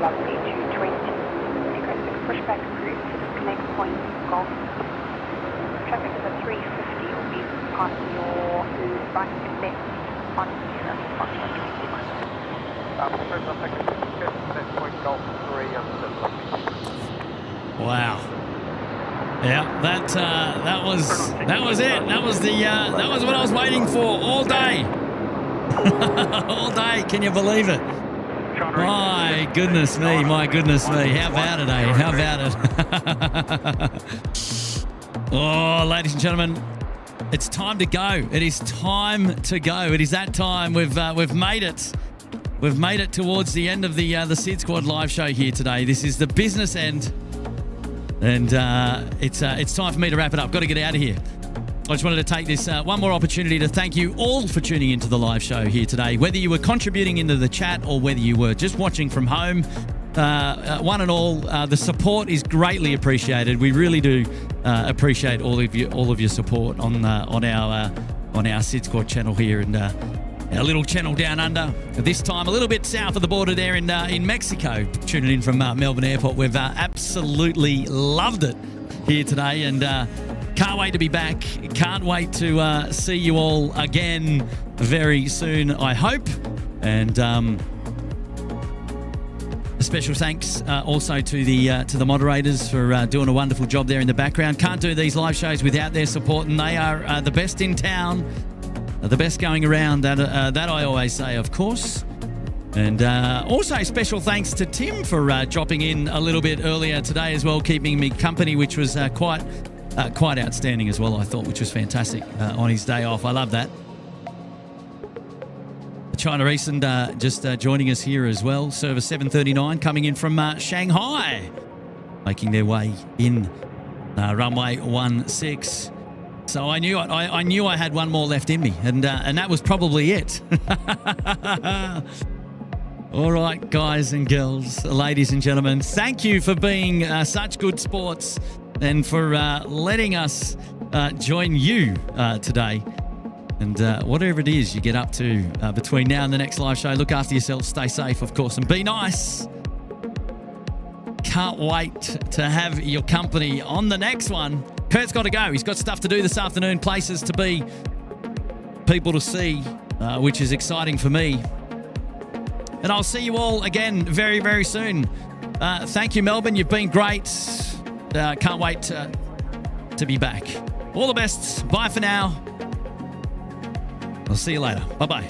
Lovely 220, Echo 6 pushback route, connect point Golf. Traffic to the 350 will be passing your right and left on Foxtrot 21. Next point Golf 3 Wow. Yeah, that was it. That was what I was waiting for all day. All day. Can you believe it? My goodness me. How about it, eh? How about it? Oh, ladies and gentlemen, it's time to go. It is time to go. It is that time. We've made it. We've made it towards the end of the SydSquad live show here today. This is the business end, and it's time for me to wrap it up. Got to get out of here. I just wanted to take this one more opportunity to thank you all for tuning into the live show here today. Whether you were contributing into the chat or whether you were just watching from home, one and all, the support is greatly appreciated. We really do appreciate all of your support on our SydSquad channel here and our little channel down under. This time a little bit south of the border there in Mexico. Tuning in from Melbourne Airport. We've absolutely loved it here today and can't wait to be back. Can't wait to see you all again very soon, I hope. And a special thanks also to the moderators for doing a wonderful job there in the background. Can't do these live shows without their support, and they are the best in town, the best going around. That I always say, of course. And also special thanks to Tim for dropping in a little bit earlier today as well, keeping me company, which was quite outstanding as well, I thought, which was fantastic on his day off. I love that. China Eastern just joining us here as well. Service 739 coming in from Shanghai, making their way in runway 16. So I knew I had one more left in me, and that was probably it. All right, guys and girls, ladies and gentlemen, thank you for being such good sports and for letting us join you today. And whatever it is you get up to between now and the next live show, look after yourself, stay safe, of course, and be nice. Can't wait to have your company on the next one. Kurt's got to go. He's got stuff to do this afternoon, places to be, people to see, which is exciting for me. And I'll see you all again very, very soon. Thank you, Melbourne. You've been great. Can't wait to be back. All the best. Bye for now. I'll see you later. Bye-bye.